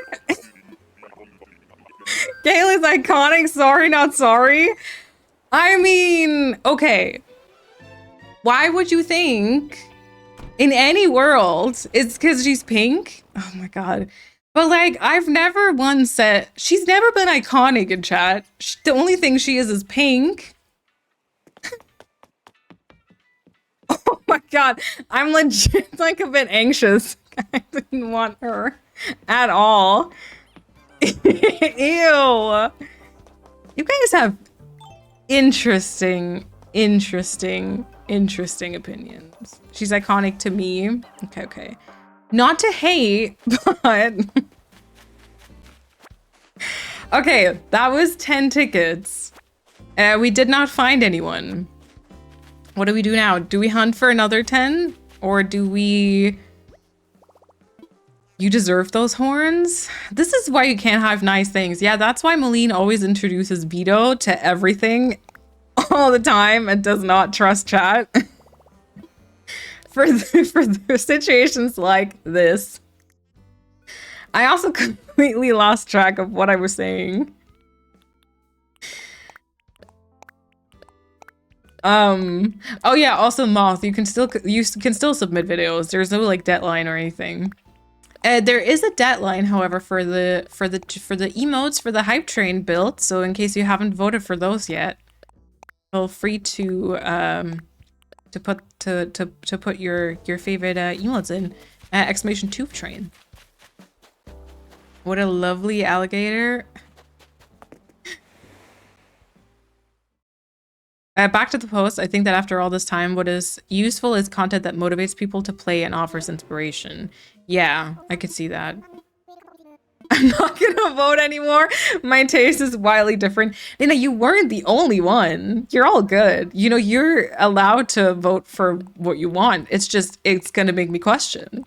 Gale is iconic. Sorry, not sorry. I mean, okay. Why would you think in any world it's because she's pink? Oh my god. But like, I've never once said she's never been iconic in chat. The only thing she is pink. Oh my god. I'm legit like a bit anxious. I didn't want her at all. Ew. You guys have interesting opinions. She's iconic to me. Okay. Not to hate, but... Okay, that was 10 tickets. We did not find anyone. What do we do now? Do we hunt for another 10? Or do we... You deserve those horns? This is why you can't have nice things. Yeah, that's why Malene always introduces veto to everything all the time and does not trust chat. for the situations like this. I also completely lost track of what I was saying. Oh yeah, also Moth, you can still submit videos. There's no like deadline or anything. There is a deadline, however, for the emotes for the hype train build. So in case you haven't voted for those yet, feel free to put your favorite emotes in. Exclamation toof train. What a lovely alligator. Back to the post. I think that after all this time, what is useful is content that motivates people to play and offers inspiration. Yeah, I could see that. I'm not gonna vote anymore. My taste is wildly different. Nina, you weren't the only one. You're all good. You know, you're allowed to vote for what you want. It's just, it's gonna make me question.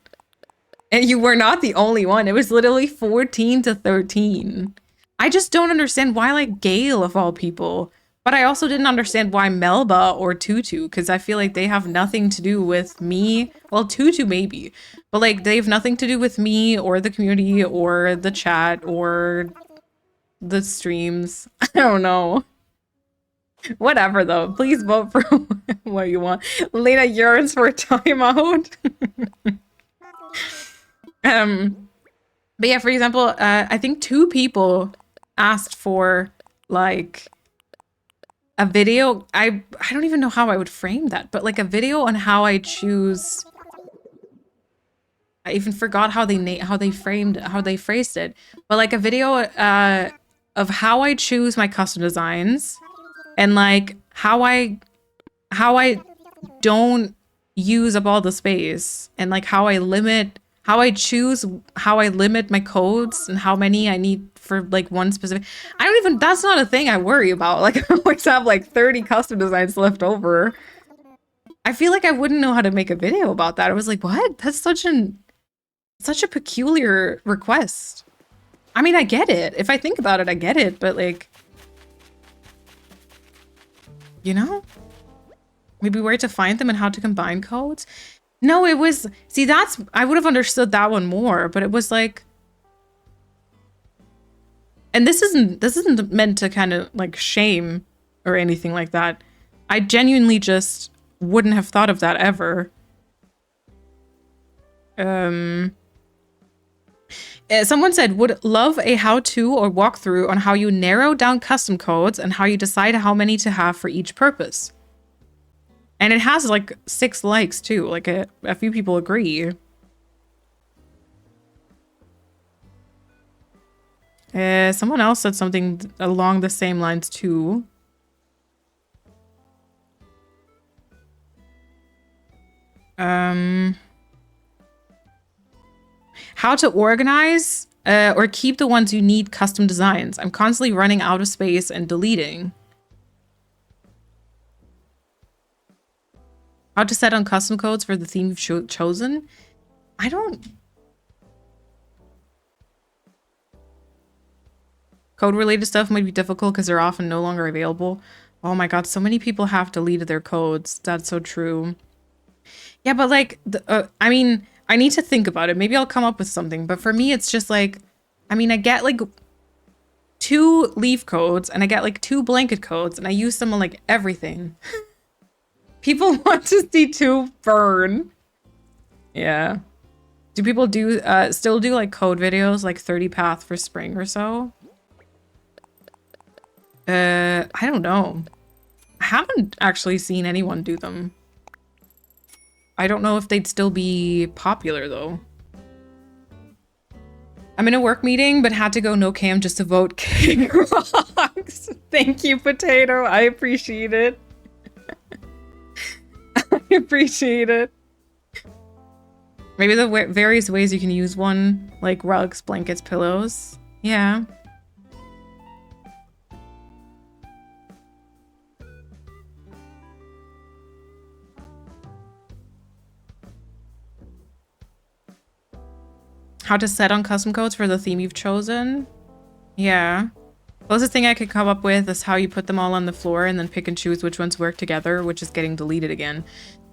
And you were not the only one. It was literally 14 to 13. I just don't understand why, like, Gale of all people. But I also didn't understand why Melba or Tutu, because I feel like they have nothing to do with me. Well, Tutu maybe. But, like, they have nothing to do with me or the community or the chat or the streams. I don't know. Whatever, though. Please vote for what you want. Lena yearns for a timeout. But yeah, for example, I think 2 people asked for, like... a video. I don't even know how I would frame that, but like a video on how I choose. I even forgot how they phrased it, but like a video of how I choose my custom designs and like how I don't use up all the space and like how I limit my codes and how many I need for like one specific. That's not a thing I worry about. Like I always have like 30 custom designs left over. I feel like I wouldn't know how to make a video about that. I was like, what? That's such a peculiar request. I mean, I get it. If I think about it, I get it, but like, you know, maybe where to find them and how to combine codes. No, it was, see, I would have understood that one more, but it was like, and this isn't meant to kind of like shame or anything like that. I genuinely just wouldn't have thought of that ever. Someone said, would love a how-to or walkthrough on how you narrow down custom codes and how you decide how many to have for each purpose. And it has like 6 likes too. Like a few people agree. Someone else said something along the same lines too. How to organize or keep the ones you need custom designs. I'm constantly running out of space and deleting. How to set on custom codes for the theme you've chosen? I don't... Code-related stuff might be difficult because they're often no longer available. Oh my god, so many people have deleted their codes. That's so true. Yeah, but like, I mean, I need to think about it. Maybe I'll come up with something. But for me, it's just like, I mean, I get like 2 leaf codes and I get like 2 blanket codes and I use them on like everything. People want to see 2 burn. Yeah. Do people do still do like code videos like 30 path for spring or so? I don't know. I haven't actually seen anyone do them. I don't know if they'd still be popular though. I'm in a work meeting, but had to go no cam just to vote King Rocks. Thank you, Potato. I appreciate it. I appreciate it. Maybe the various ways you can use one, like rugs, blankets, pillows. Yeah. How to set on custom codes for the theme you've chosen? Yeah. Closest thing I could come up with is how you put them all on the floor and then pick and choose which ones work together, which is getting deleted again.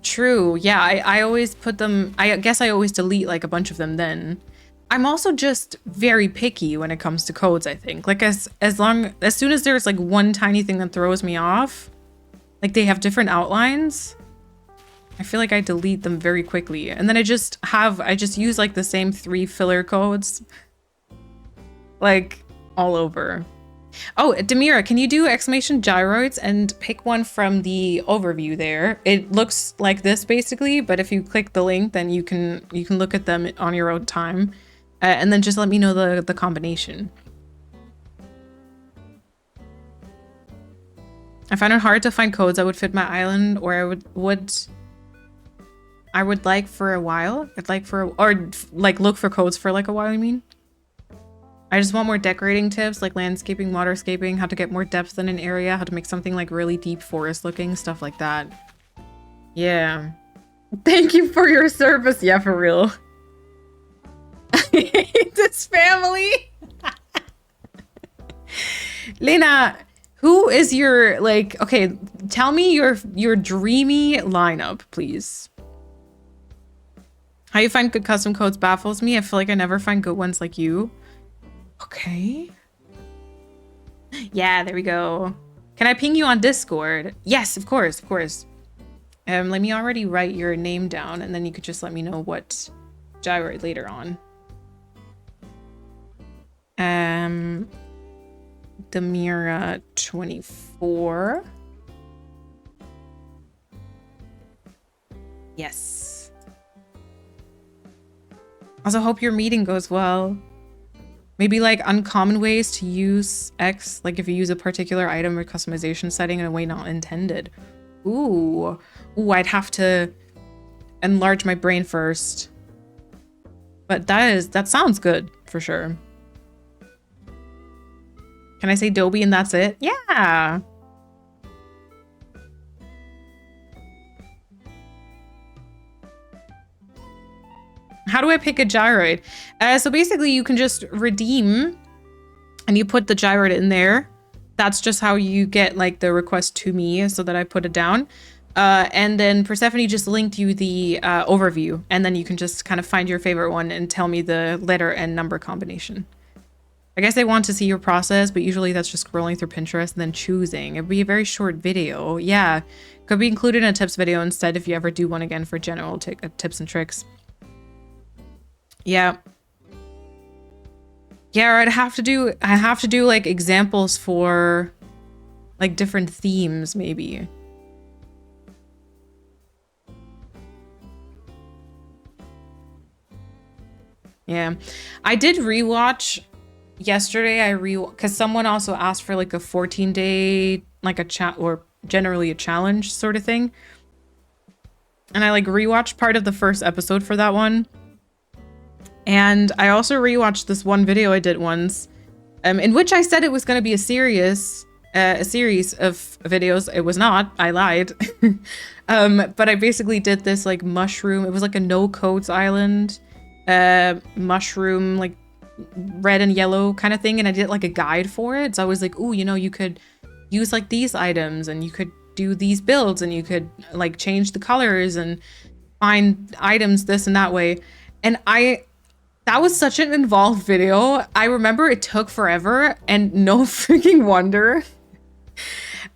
True. Yeah, I always put them... I guess I always delete like a bunch of them then. I'm also just very picky when it comes to codes, I think. Like as soon as there's like one tiny thing that throws me off, like they have different outlines, I feel like I delete them very quickly. And then I just use like the same 3 filler codes like all over. Oh, Demira, can you do exclamation gyroids and pick one from the overview there? It looks like this basically, but if you click the link, then you can look at them on your own time. And then just let me know the combination. I find it hard to find codes that would fit my island, or I would like for a while. Look for codes for like a while, I mean. I just want more decorating tips like landscaping, waterscaping, how to get more depth in an area, how to make something like really deep forest looking, stuff like that. Yeah. Thank you for your service. Yeah, for real. I hate this family. Lena, who is your, like, okay, tell me your dreamy lineup, please. How you find good custom codes baffles me. I feel like I never find good ones like you. Okay. Yeah, there we go. Can I ping you on Discord? Yes, of course, of course. Let me already write your name down and then you could just let me know what gyroid later on. Demira 24. Yes. Also hope your meeting goes well. Maybe like uncommon ways to use X, like if you use a particular item or customization setting in a way not intended. Ooh, I'd have to enlarge my brain first. But that sounds good for sure. Can I say Dobie and that's it? Yeah. How do I pick a gyroid? So basically you can just redeem and you put the gyroid in there. That's just how you get like the request to me so that I put it down. And then Persephone just linked you the overview and then you can just kind of find your favorite one and tell me the letter and number combination. I guess they want to see your process, but usually that's just scrolling through Pinterest and then choosing. It'd be a very short video. Yeah, could be included in a tips video instead if you ever do one again for general tips and tricks. Yeah. Yeah, I have to do like examples for like different themes maybe. Yeah. I did rewatch yesterday. Because someone also asked for like a 14-day like a chat or generally a challenge sort of thing. And I like rewatched part of the first episode for that one. And I also rewatched this one video I did once, in which I said it was going to be a series of videos. It was not. I lied. But I basically did this like mushroom. It was like a no codes island, mushroom, like red and yellow kind of thing. And I did like a guide for it. So I was like, ooh, you know, you could use like these items and you could do these builds and you could like change the colors and find items this and that way. And that was such an involved video. I remember it took forever and no freaking wonder.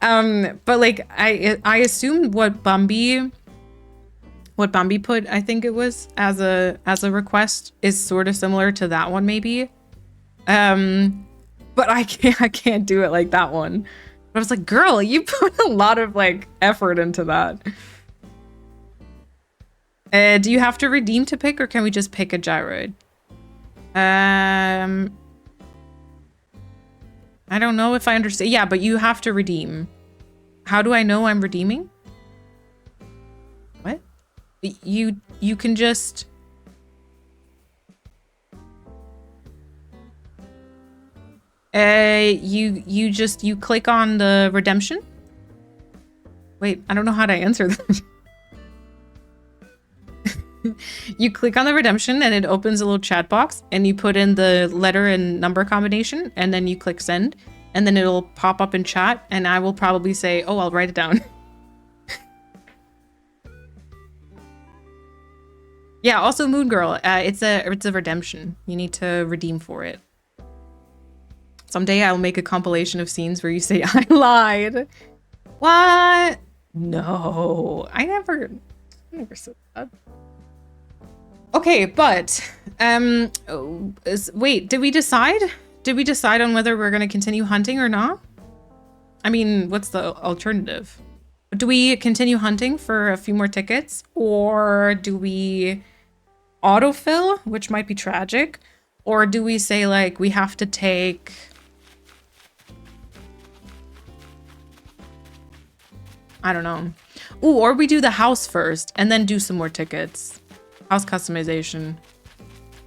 But like I assumed what Bambi put, I think it was, as a request is sort of similar to that one maybe. But I can't do it like that one. But I was like, girl, you put a lot of like effort into that. Do you have to redeem to pick, or can we just pick a gyroid? I don't know if I understand. Yeah, but you have to redeem. How do I know I'm redeeming? What? You can just... You click on the redemption? Wait, I don't know how to answer that. You click on the redemption and it opens a little chat box and you put in the letter and number combination and then you click send and then it'll pop up in chat and I will probably say, oh, I'll write it down. Yeah, also Moon Girl, it's a redemption. You need to redeem for it. Someday I'll make a compilation of scenes where you say, I lied. What? No, I never said that. Okay, but wait, did we decide? Did we decide on whether we're going to continue hunting or not? I mean, what's the alternative? Do we continue hunting for a few more tickets, or do we autofill, which might be tragic, or do we say like we have to take... I don't know. Ooh, or we do the house first and then do some more tickets. House customization.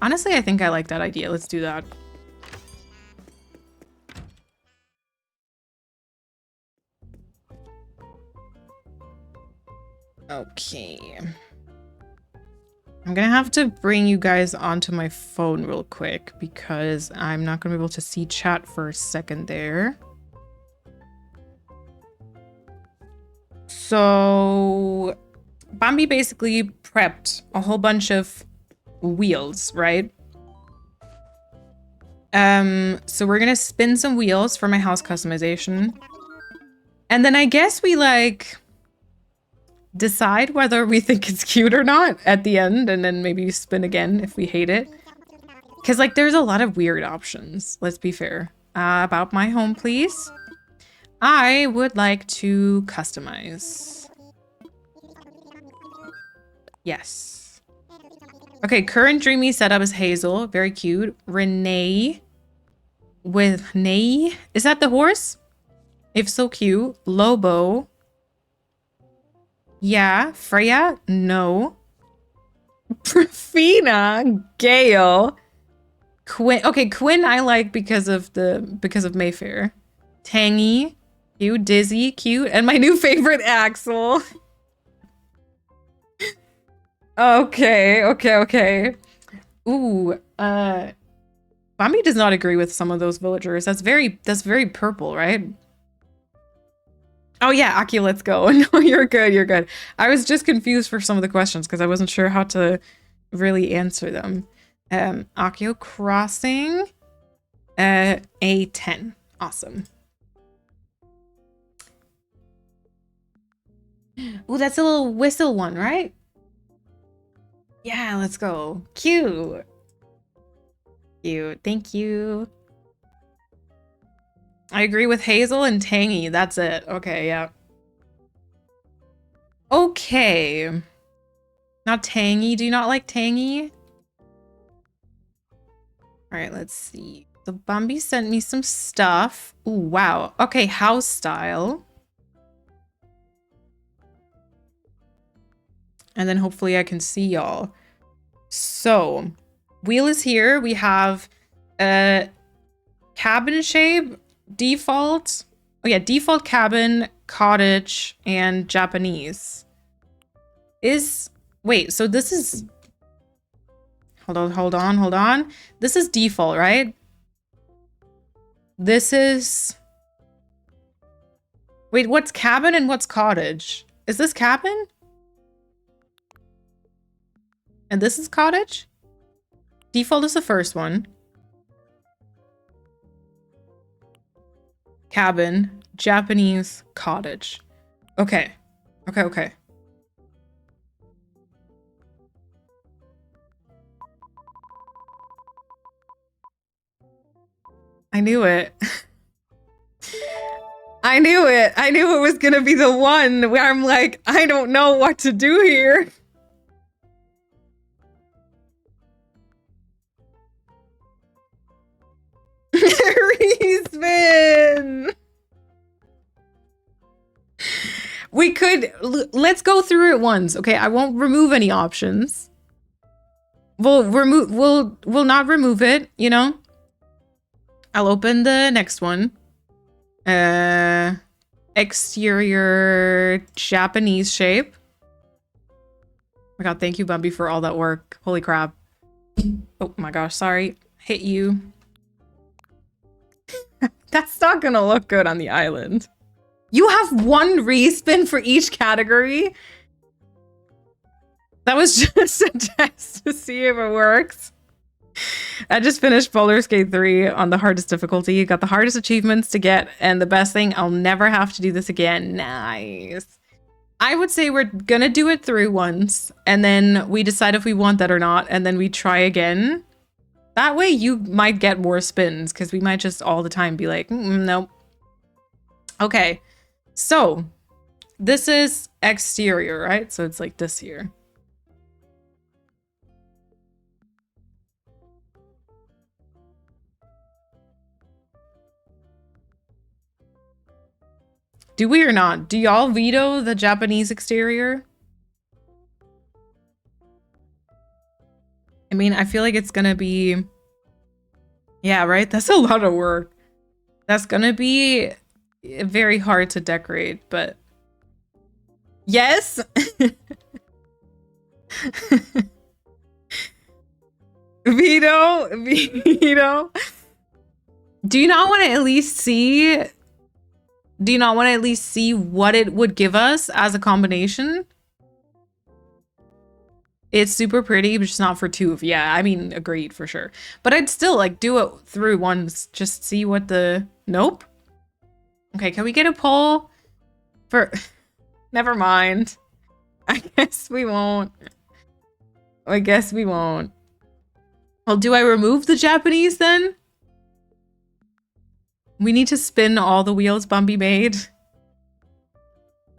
Honestly, I think I like that idea. Let's do that. Okay. I'm gonna have to bring you guys onto my phone real quick because I'm not gonna be able to see chat for a second there. So Bambi basically prepped a whole bunch of wheels, right? So we're gonna spin some wheels for my house customization. And then I guess we like decide whether we think it's cute or not at the end, and then maybe spin again if we hate it. Because like there's a lot of weird options, let's be fair. About my home, please. I would like to customize. Yes. Okay, current dreamy setup is Hazel. Very cute. Renee with Ney. Is that the horse? If so, cute. Lobo. Yeah. Freya? No. Profina. Gale. Quinn. Okay, Quinn I like because of Mayfair. Tangy. Cute. Dizzy. Cute. And my new favorite, Axel. Okay. Ooh, Bambi does not agree with some of those villagers. That's very purple, right? Oh yeah, Aki, let's go. No, you're good. I was just confused for some of the questions because I wasn't sure how to really answer them. Akio Crossing, A10. Awesome. Ooh, that's a little whistle one, right? Yeah, let's go. Cute. Cute. Thank you. I agree with Hazel and Tangy. That's it. Okay, yeah. Okay. Not Tangy. Do you not like Tangy? All right, let's see. So Bambi sent me some stuff. Ooh, wow. Okay, house style. And then hopefully I can see y'all. So, Wheel is here. We have cabin shape, default. Oh yeah, default cabin, cottage, and Japanese. Wait, so this is... Hold on. This is default, right? This is... Wait, what's cabin and what's cottage? Is this cabin? And this is cottage? Default is the first one. Cabin, Japanese, cottage. Okay. Okay. I knew it. I knew it. I knew it was gonna be the one where I'm like, I don't know what to do here. Respin! We could... Let's go through it once, okay? I won't remove any options. We'll not remove it, you know? I'll open the next one. Exterior Japanese shape. Oh my god, thank you, Bumby, for all that work. Holy crap. Oh my gosh, sorry. Hit you. That's not gonna look good on the island. You have one respin for each category? That was just a test to see if it works. I just finished Baldur's Gate 3 on the hardest difficulty. Got the hardest achievements to get, and the best thing, I'll never have to do this again. Nice. I would say we're gonna do it through once, and then we decide if we want that or not, and then we try again. That way you might get more spins, because we might just all the time be like, nope. Okay, so this is exterior, right? So it's like this here. Do we or not? Do y'all veto the Japanese exterior? I mean, I feel like it's gonna be... Yeah, right? That's a lot of work. That's gonna be very hard to decorate, but... Yes! Veto! Do you not want to at least see... Do you not want to at least see what it would give us as a combination? It's super pretty, but just not for toof. Yeah, I mean, agreed for sure. But I'd still like do it through once, just see what the... Nope. Okay, can we get a poll for... Never mind. I guess we won't. Well, do I remove the Japanese then? We need to spin all the wheels Bumby made.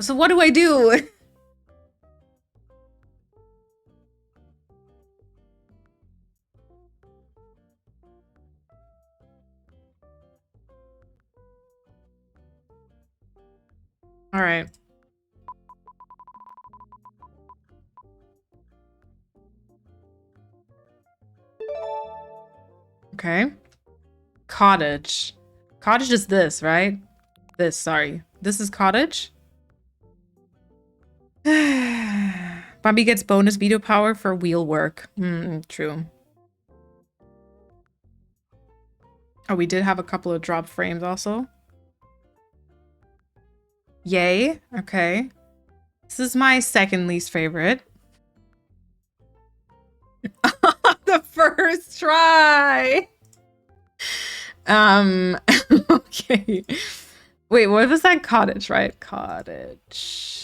So what do I do? All right. Okay. Cottage. Cottage is this, right? Sorry. This is cottage. Bobby gets bonus veto power for wheel work. True. Oh, we did have a couple of drop frames also. Yay. Okay. This is my second least favorite. The first try. Okay. Wait, what was that? Cottage, right? Cottage.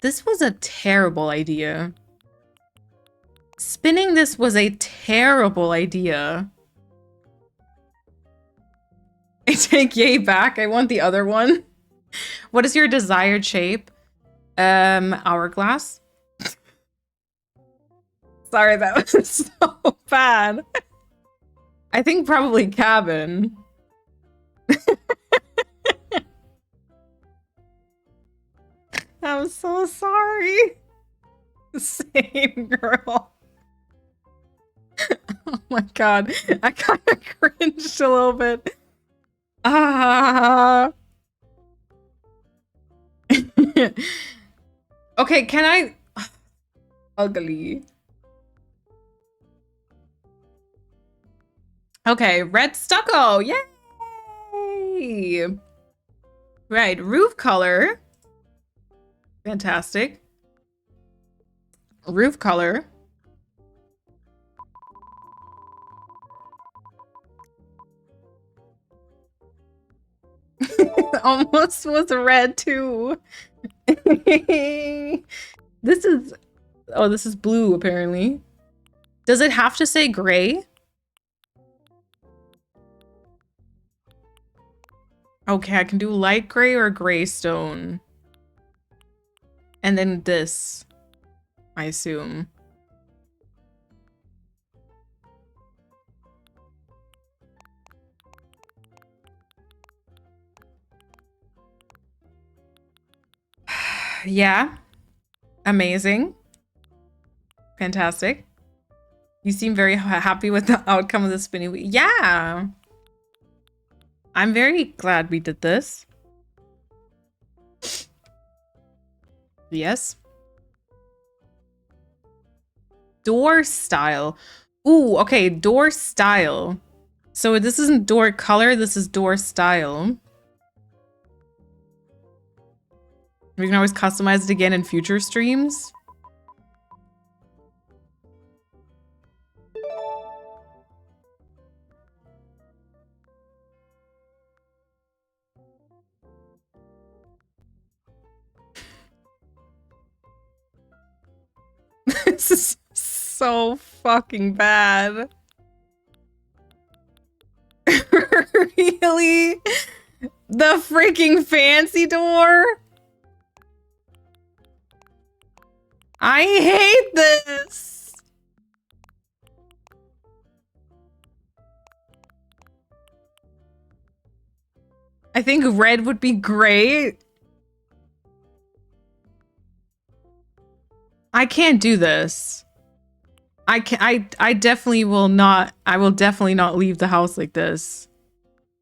This was a terrible idea. Spinning this was a terrible idea. I take yay back. I want the other one. What is your desired shape? Hourglass. Sorry, that was so bad. I think probably cabin. I'm so sorry. Same girl. Oh my god. I kind of cringed a little bit. Ah. Okay, can I... Ugly. Okay, red stucco. Yay! Right, roof color. Fantastic. Roof color. Almost was red too. This is... Oh, this is blue apparently. Does it have to say gray? Okay, I can do light gray or gray stone. And then this, I assume. Yeah. Amazing. Fantastic. You seem very happy with the outcome of the spinning wheel. Yeah. I'm very glad we did this. Yes. Door style. Ooh, okay, door style. So this isn't door color, this is door style. We can always customize it again in future streams. This is so fucking bad. Really? The freaking fancy door? I hate this. I think red would be great. I can't do this. I definitely will not. I will definitely not leave the house like this.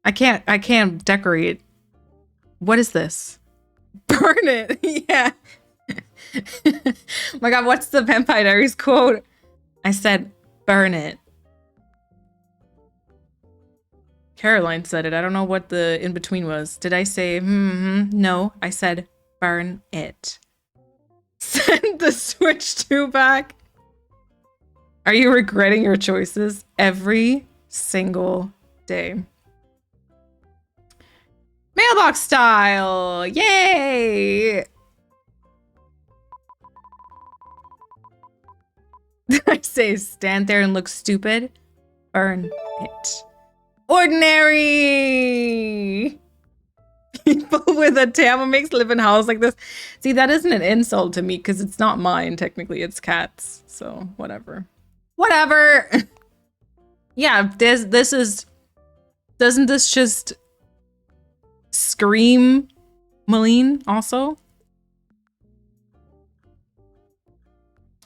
I can't decorate. What is this? Burn it. Yeah. My god, what's the Vampire Diaries quote? I said, burn it. Caroline said it. I don't know what the in-between was. Did I say, No, I said, burn it. Send the Switch 2 back. Are you regretting your choices every single day? Mailbox style! Yay! Did I say stand there and look stupid? Burn it. Ordinary! People with a Tama makes live in house like this. See, that isn't an insult to me because it's not mine. Technically, it's Cat's. So, whatever. Whatever! Yeah, this is... Doesn't this just... scream Malene also?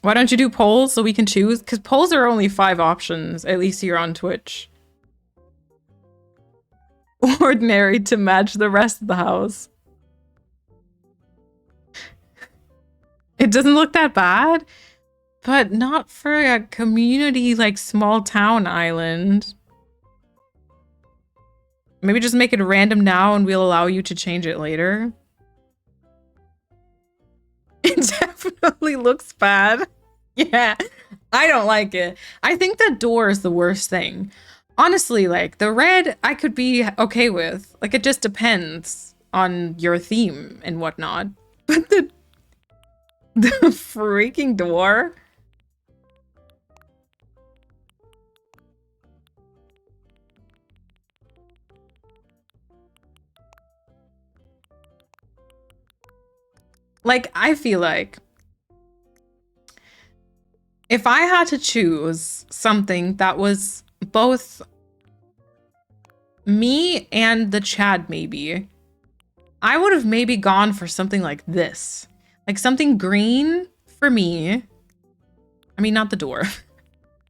Why don't you do polls so we can choose? Because polls are only 5 options, at least here on Twitch. Ordinary to match the rest of the house. It doesn't look that bad, but not for a community like small town island. Maybe just make it random now and we'll allow you to change it later. It definitely looks bad. Yeah, I don't like it. I think the door is the worst thing. Honestly, like, the red I could be okay with. Like, it just depends on your theme and whatnot. But the freaking door? Like, I feel like if I had to choose something that was both me and the Chad, maybe, I would have maybe gone for something like this. Like something green for me. I mean, not the door.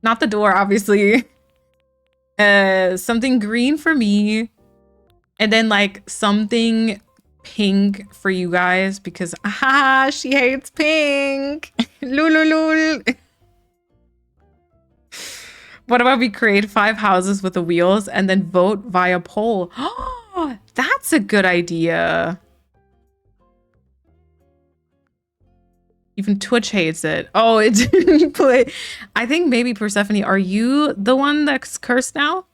Not the door, obviously. Something green for me. And then like something pink for you guys because she hates pink. Lululul. What about we create 5 houses with the wheels and then vote via poll? Oh, that's a good idea. Even Twitch hates it. Oh, it didn't play. I think maybe Persephone, are you the one that's cursed now?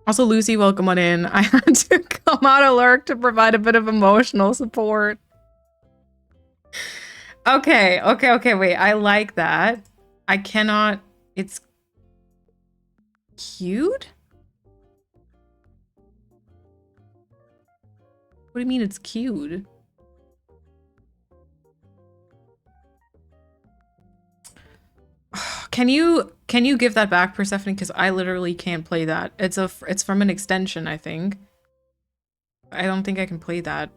Also, Lucy, welcome on in. I had to come out of lurk to provide a bit of emotional support. Okay, wait. I like that. I cannot... It's... cute? What do you mean it's cute? Can you give that back, Persephone? Because I literally can't play that. It's from an extension, I think. I don't think I can play that.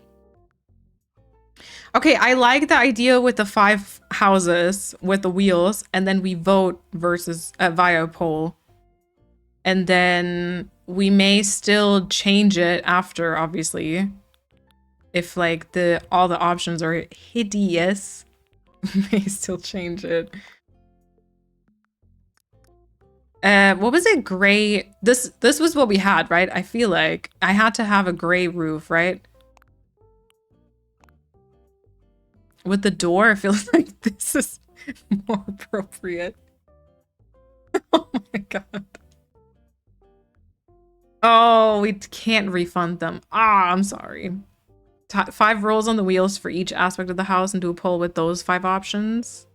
Okay, I like the idea with the 5 houses with the wheels, and then we vote versus via poll. And then we may still change it after, obviously. If like all the options are hideous, we may still change it. What was it? Gray. This was what we had, right? I feel like I had to have a gray roof, right? With the door, I feel like this is more appropriate. Oh my god. Oh, we can't refund them. Ah, I'm sorry. 5 rolls on the wheels for each aspect of the house and do a poll with those 5 options.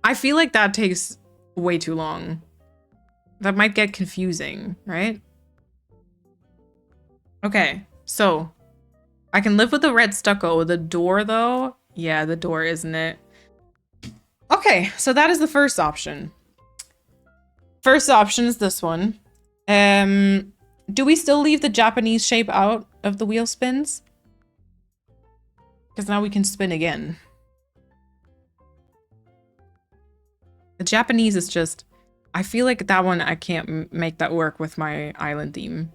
I feel like that takes way too long. That might get confusing, right? Okay, so I can live with the red stucco. The door, though? Yeah, the door, isn't it? Okay, so that is the first option. First option is this one. Do we still leave the Japanese shape out of the wheel spins? Because now we can spin again. The Japanese is just... I feel like that one, I can't make that work with my island theme.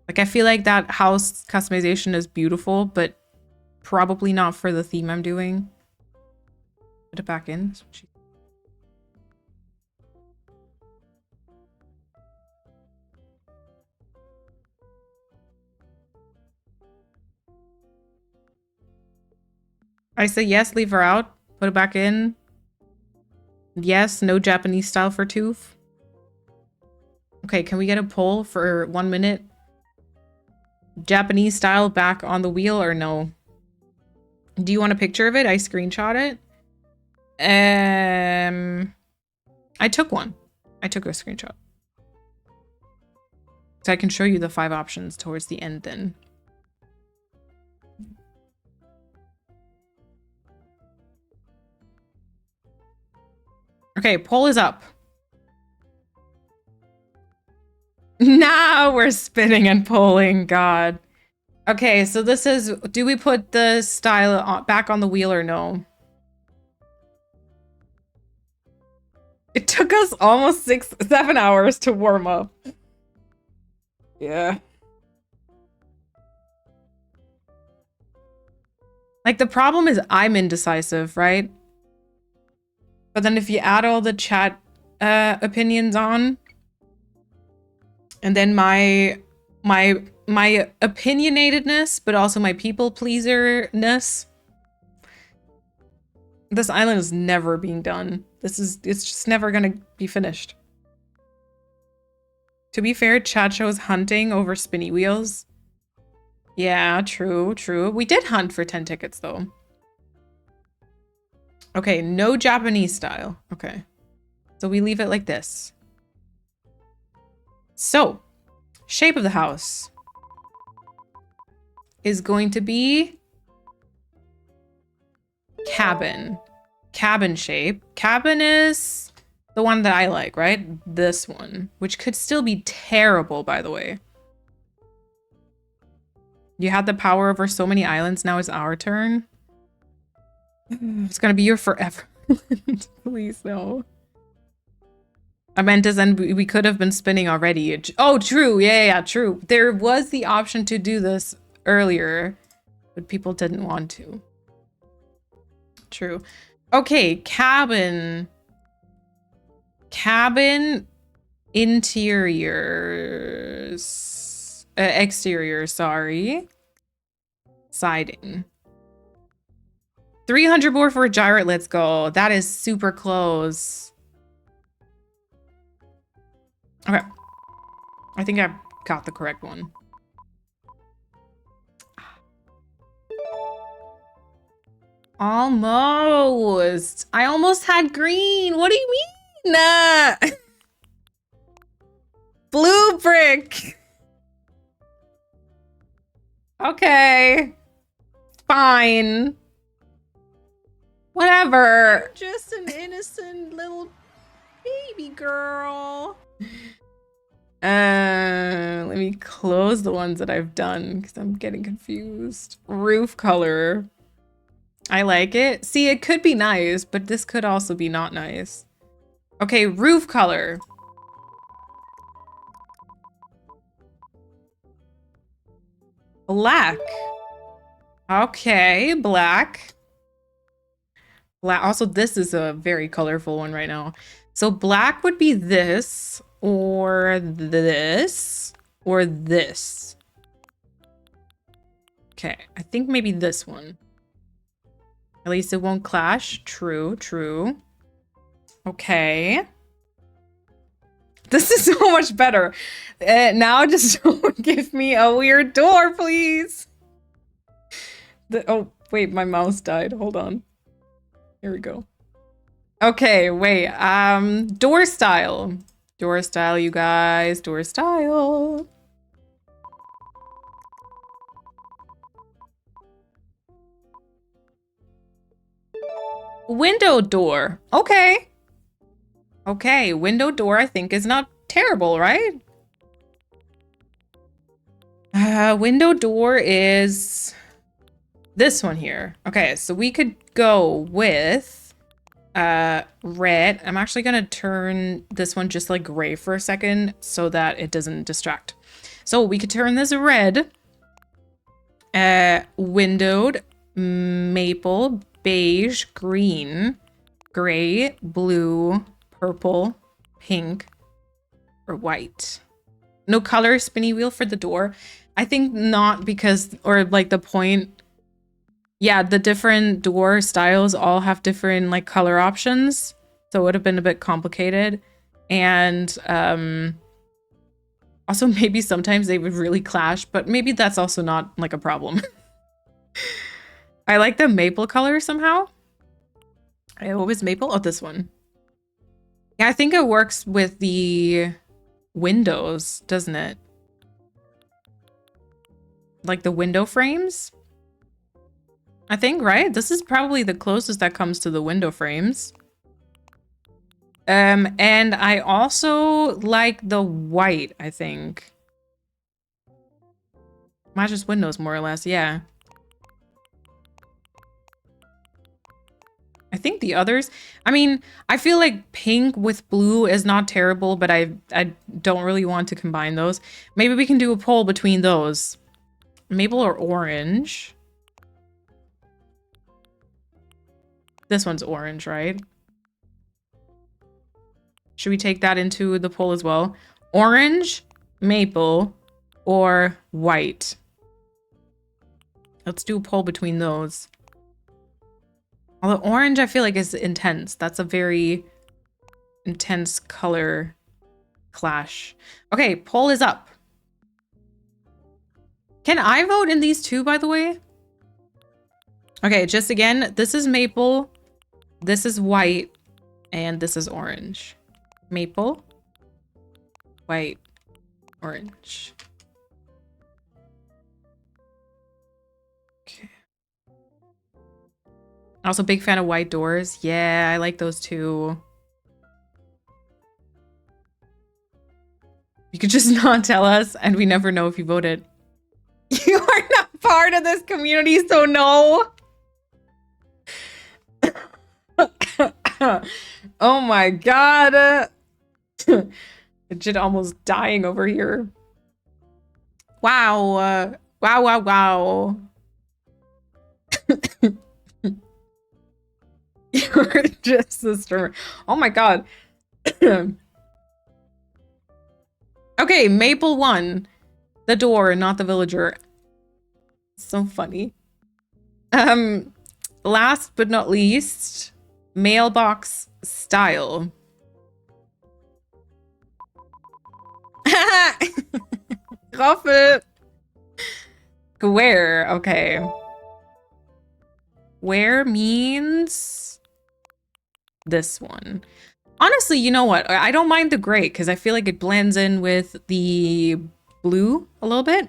Like, I feel like that house customization is beautiful, but probably not for the theme I'm doing. Put it back in. I say yes, leave her out. Put it back in. Yes, no Japanese style for tooth. Okay, can we get a poll for 1 minute? Japanese style back on the wheel or no? Do you want a picture of it? I screenshot it. I took one. I took a screenshot. So I can show you the 5 options towards the end then. Okay, poll is up. Now we're spinning and polling, God. Okay, so this is, do we put the style back on the wheel or no? It took us almost 7 hours to warm up. Yeah. Like, the problem is I'm indecisive, right? But then if you add all the chat opinions on, and then my opinionatedness, but also my people pleaser-ness, this island is never being done. It's just never gonna be finished. To be fair, chat shows hunting over spinny wheels. Yeah, true. We did hunt for 10 tickets though. Okay, no Japanese style. Okay. So we leave it like this. So, shape of the house is going to be cabin. Cabin shape. Cabin is the one that I like, right? This one, which could still be terrible, by the way. You had the power over so many islands, now it's our turn. It's gonna be your forever. Please, no. I meant as in we could have been spinning already. Oh, true. Yeah, true. There was the option to do this earlier, but people didn't want to. True. Okay, cabin. Cabin interiors. Exterior, sorry. Siding. 300 more for a gyrate, let's go. That is super close. Okay. I think I got the correct one. Almost. I almost had green. What do you mean? Nah. Blue brick. Okay. Fine. Whatever. Just an innocent little baby girl. Let me close the ones that I've done because I'm getting confused. Roof color. I like it. See, it could be nice, but this could also be not nice. Okay, roof color. Black. Okay, black. Black. Also, this is a very colorful one right now. So black would be this, or this, or this. Okay, I think maybe this one. At least it won't clash. True, true. Okay. This is so much better. Now just don't give me a weird door, please. Oh, wait, my mouse died. Hold on. Here we go. Okay, wait. Door style. Door style, you guys. Door style. Window door. Okay. Okay, window door I think is not terrible, right? Window door is this one here. Okay, so we could go with red. I'm actually gonna turn this one just like gray for a second so that it doesn't distract. So we could turn this red. Windowed, maple, beige, green, gray, blue, purple, pink, or white. No color spinny wheel for the door. I think not because, or like the point, yeah, the different door styles all have different like color options. So it would have been a bit complicated. And also maybe sometimes they would really clash, but maybe that's also not like a problem. I like the maple color somehow. What was maple? Oh, this one. Yeah, I think it works with the windows, doesn't it? Like the window frames? I think, right? This is probably the closest that comes to the window frames. And I also like the white, I think. Matches windows more or less, yeah. I think the others, I mean, I feel like pink with blue is not terrible, but I don't really want to combine those. Maybe we can do a poll between those. Maple or orange? This one's orange, right? Should we take that into the poll as well? Orange, maple, or white? Let's do a poll between those. Although orange, I feel like is intense. That's a very intense color clash. Okay, poll is up. Can I vote in these two, by the way? Okay, just again, this is maple, this is white, and this is orange. Maple, white, orange. Okay. Also, big fan of white doors. Yeah, I like those too. You could just not tell us, and we never know if you voted. You are not part of this community, so no. Oh my god. Legit almost dying over here. Wow. Wow, wow, wow. You're just a streamer. Oh my god. Okay, Maple won. The door, not the villager. So funny. Last but not least, mailbox style. Raffel. Square, okay. Where means this one. Honestly, you know what? I don't mind the gray because I feel like it blends in with the blue a little bit.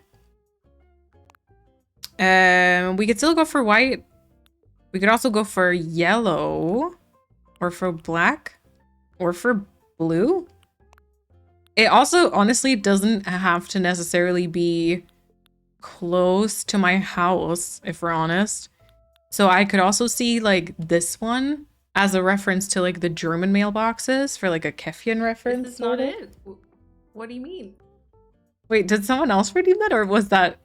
We could still go for white. We could also go for yellow or for black or for blue. It also honestly doesn't have to necessarily be close to my house, if we're honest. So I could also see like this one as a reference to like the German mailboxes for like a Kefian reference. This is not it. What do you mean? Wait, did someone else redeem that or was that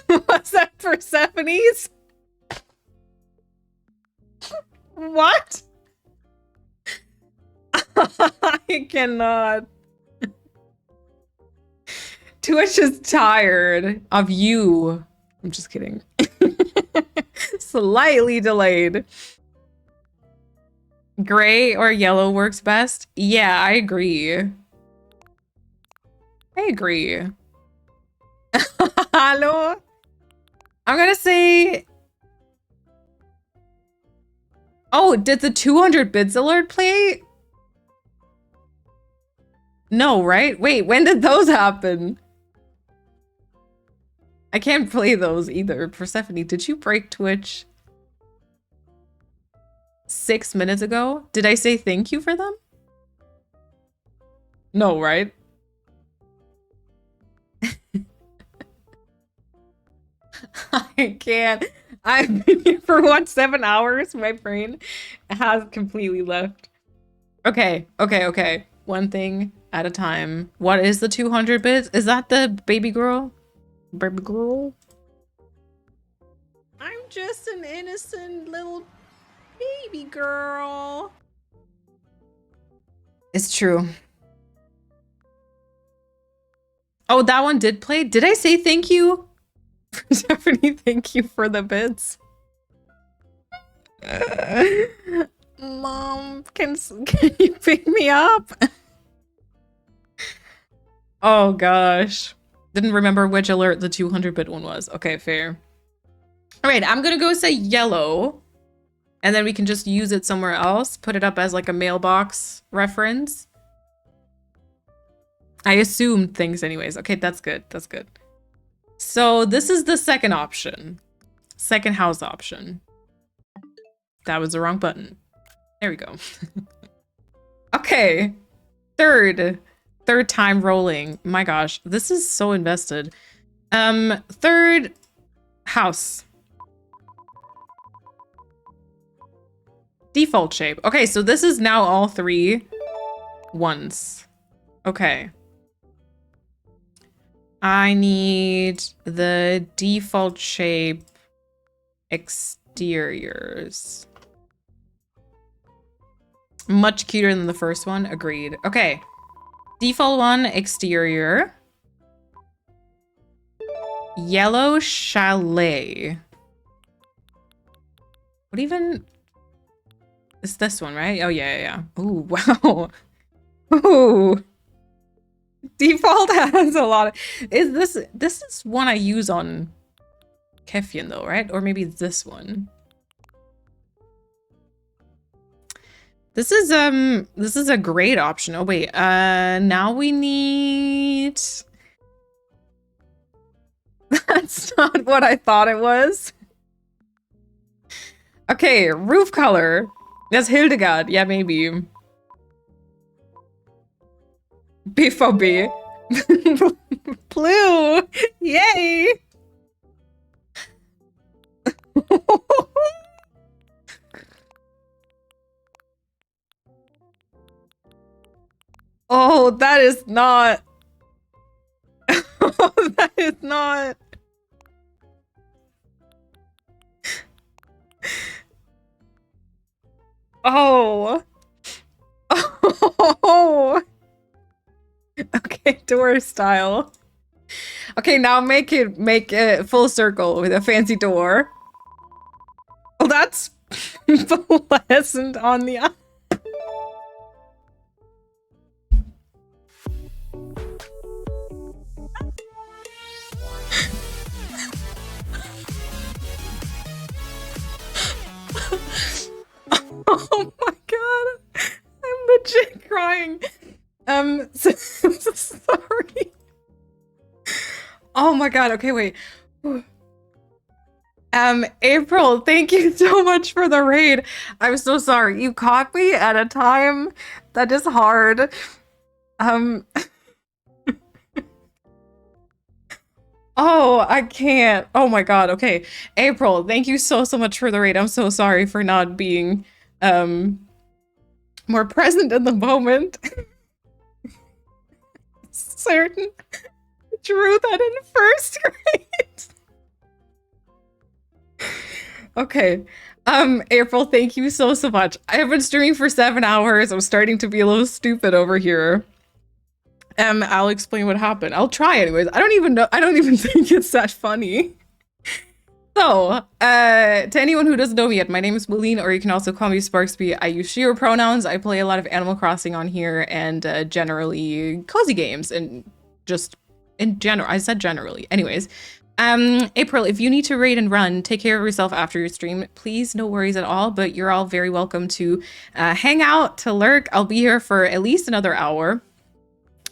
was that Persephone's? What? I cannot. Twitch is tired of you. I'm just kidding. Slightly delayed. Gray or yellow works best? Yeah, I agree. I agree. Hello? I'm gonna say... Oh, did the 200 bits alert play? No, right? Wait, when did those happen? I can't play those either. Persephone, did you break Twitch 6 minutes ago? Did I say thank you for them? No, right? I can't. I've been here for what, 7 hours? My brain has completely left. Okay, okay, okay. One thing at a time. What is the 200 bits? Is that the baby girl? Baby girl? I'm just an innocent little baby girl. It's true. Oh, that one did play? Did I say thank you? Stephanie, thank you for the bits. Mom, can you pick me up? Oh gosh. Didn't remember which alert the 200-bit one was. Okay, fair. All right, I'm gonna go say yellow. And then we can just use it somewhere else. Put it up as like a mailbox reference. I assumed things anyways. Okay, that's good. That's good. So this is the second option. Second house option. That was the wrong button. There we go. Okay. Third time rolling. My gosh, this is so invested. Third house. Default shape. Okay, so this is now all three ones. Okay. I need the default shape exteriors. Much cuter than the first one. Agreed. Okay. Default one, exterior. Yellow chalet. What even... It's this one, right? Oh, yeah, yeah, yeah. Ooh, wow. Ooh. Default has a lot of... This is one I use on Kefian though, right? Or maybe this one. This is a great option. Oh wait, now we need... That's not what I thought it was. Okay, roof color. That's Hildegard. Yeah, maybe. BFOB. Blue. Yay. Oh, that is not. That is not. Oh. Oh. Okay, door style. Okay, now make it full circle with a fancy door. Oh, that's pleasant on the eye. Oh my god. I'm legit crying. Sorry. Oh my god. Okay, wait. April, thank you so much for the raid. I'm so sorry. You caught me at a time that is hard. Oh, I can't. Oh my god. Okay. April, thank you so much for the raid. I'm so sorry for not being more present in the moment. Certain drew that in first grade. Okay. April, thank you so much. I have been streaming for 7 hours. I'm starting to be a little stupid over here. I'll explain what happened. I'll try anyways. I don't even think it's that funny. So, to anyone who doesn't know me yet, my name is Malene, or you can also call me Sparksby. I use she, her pronouns. I play a lot of Animal Crossing on here and generally cozy games and just in general. I said generally. Anyways, April, if you need to raid and run, take care of yourself after your stream. Please, no worries at all, but you're all very welcome to hang out, to lurk. I'll be here for at least another hour.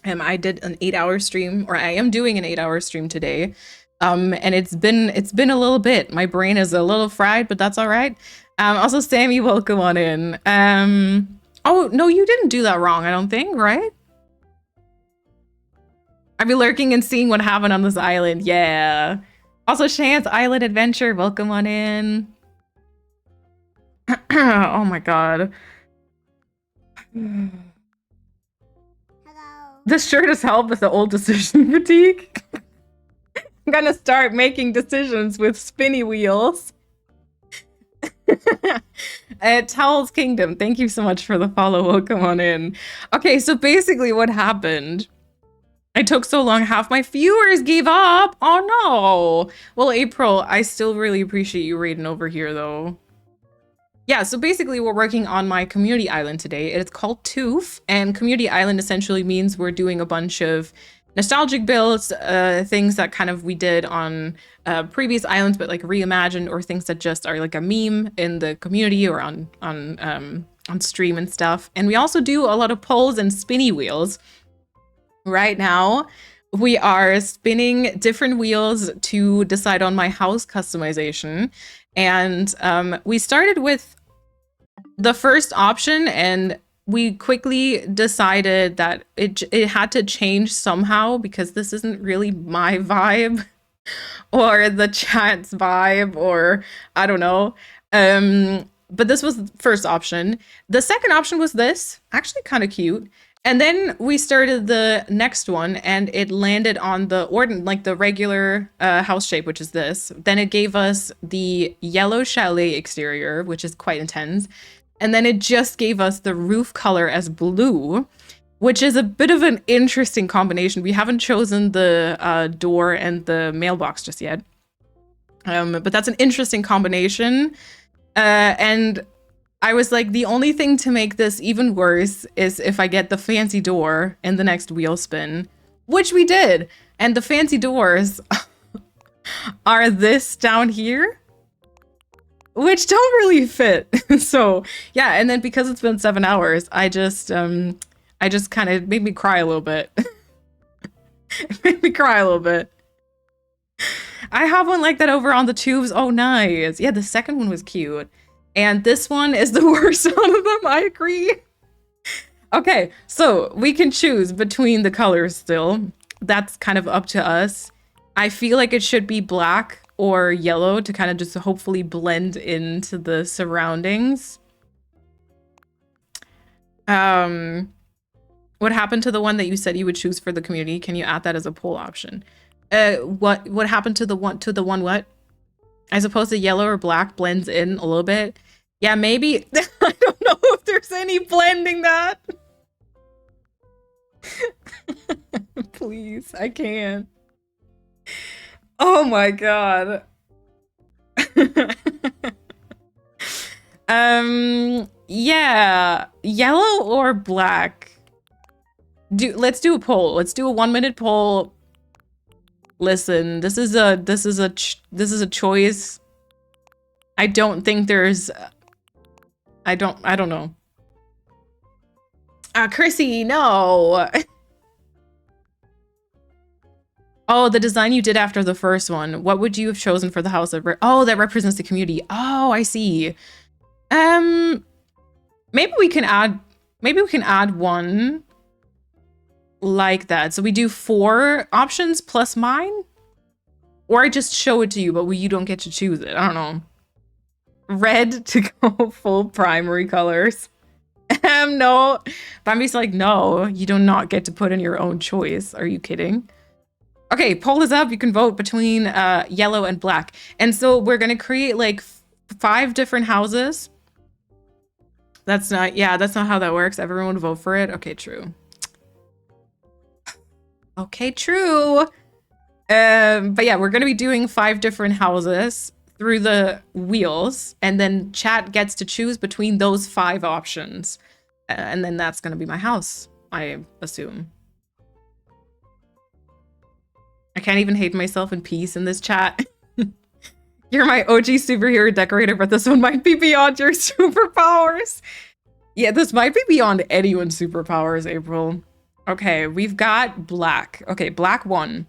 I did an 8-hour stream, or I am doing an 8-hour stream today. And it's been a little bit. My brain is a little fried, but that's all right. Also, Sammy, welcome on in. Oh, no, you didn't do that wrong, I don't think, right? I'd be lurking and seeing what happened on this island. Yeah. Also, Chance Island Adventure, welcome on in. Oh my god. Hello. This sure does help with the old decision fatigue. I'm gonna start making decisions with spinny wheels. Towels Kingdom, thank you so much for the follow. Welcome on in. Okay, so basically what happened, I took so long, half my viewers gave up. Oh no. Well, April, I still really appreciate you raiding over here though. Yeah, so basically we're working on my community island today. It's called Toof, and community island essentially means we're doing a bunch of nostalgic builds, things that kind of we did on previous islands, but like reimagined, or things that just are like a meme in the community or on stream and stuff. And we also do a lot of polls and spinny wheels. Right now, we are spinning different wheels to decide on my house customization. And we started with the first option, and we quickly decided that it had to change somehow, because this isn't really my vibe or the chat's vibe, or I don't know. But this was the first option. The second option was this, actually kind of cute. And then we started the next one, and it landed on the the regular house shape, which is this. Then it gave us the yellow chalet exterior, which is quite intense. And then it just gave us the roof color as blue, which is a bit of an interesting combination. We haven't chosen the door and the mailbox just yet. But that's an interesting combination. And I was like, the only thing to make this even worse is if I get the fancy door in the next wheel spin, which we did. And the fancy doors are this down here, which don't really fit. So yeah, and then because it's been 7 hours, I just kind of made me cry a little bit. It made me cry a little bit. I have one like that over on the tubes. Oh, nice. Yeah, the second one was cute. And this one is the worst out of them, I agree. Okay, so we can choose between the colors still. That's kind of up to us. I feel like it should be black or yellow to kind of just hopefully blend into the surroundings. What happened to the one that you said you would choose for the community? Can you add that as a poll option? What happened to the one what? I suppose the yellow or black blends in a little bit. Yeah, maybe. I don't know if there's any blending that. Please, I can't. Oh my god. Yeah, yellow or black. Let's do a poll. Let's do a 1-minute poll. Listen, this is a choice. I don't think there's I don't know. Chrissy, no. Oh, the design you did after the first one. What would you have chosen for the house that that represents the community? Oh, I see. Maybe we can add one like that. So we do 4 options plus mine? Or I just show it to you, but you don't get to choose it. I don't know. Red to go full primary colors. No. Bambi's like, no, you do not get to put in your own choice. Are you kidding? Okay, poll is up. You can vote between yellow and black. And so we're going to create like 5 different houses. That's not how that works. Everyone vote for it. Okay, true. Okay, true. But yeah, we're going to be doing 5 different houses through the wheels, and then chat gets to choose between those 5 options. And then that's going to be my house, I assume. I can't even hate myself in peace in this chat. You're my OG superhero decorator, but this one might be beyond your superpowers. Yeah, this might be beyond anyone's superpowers, April. Okay, we've got black. Okay, black 1.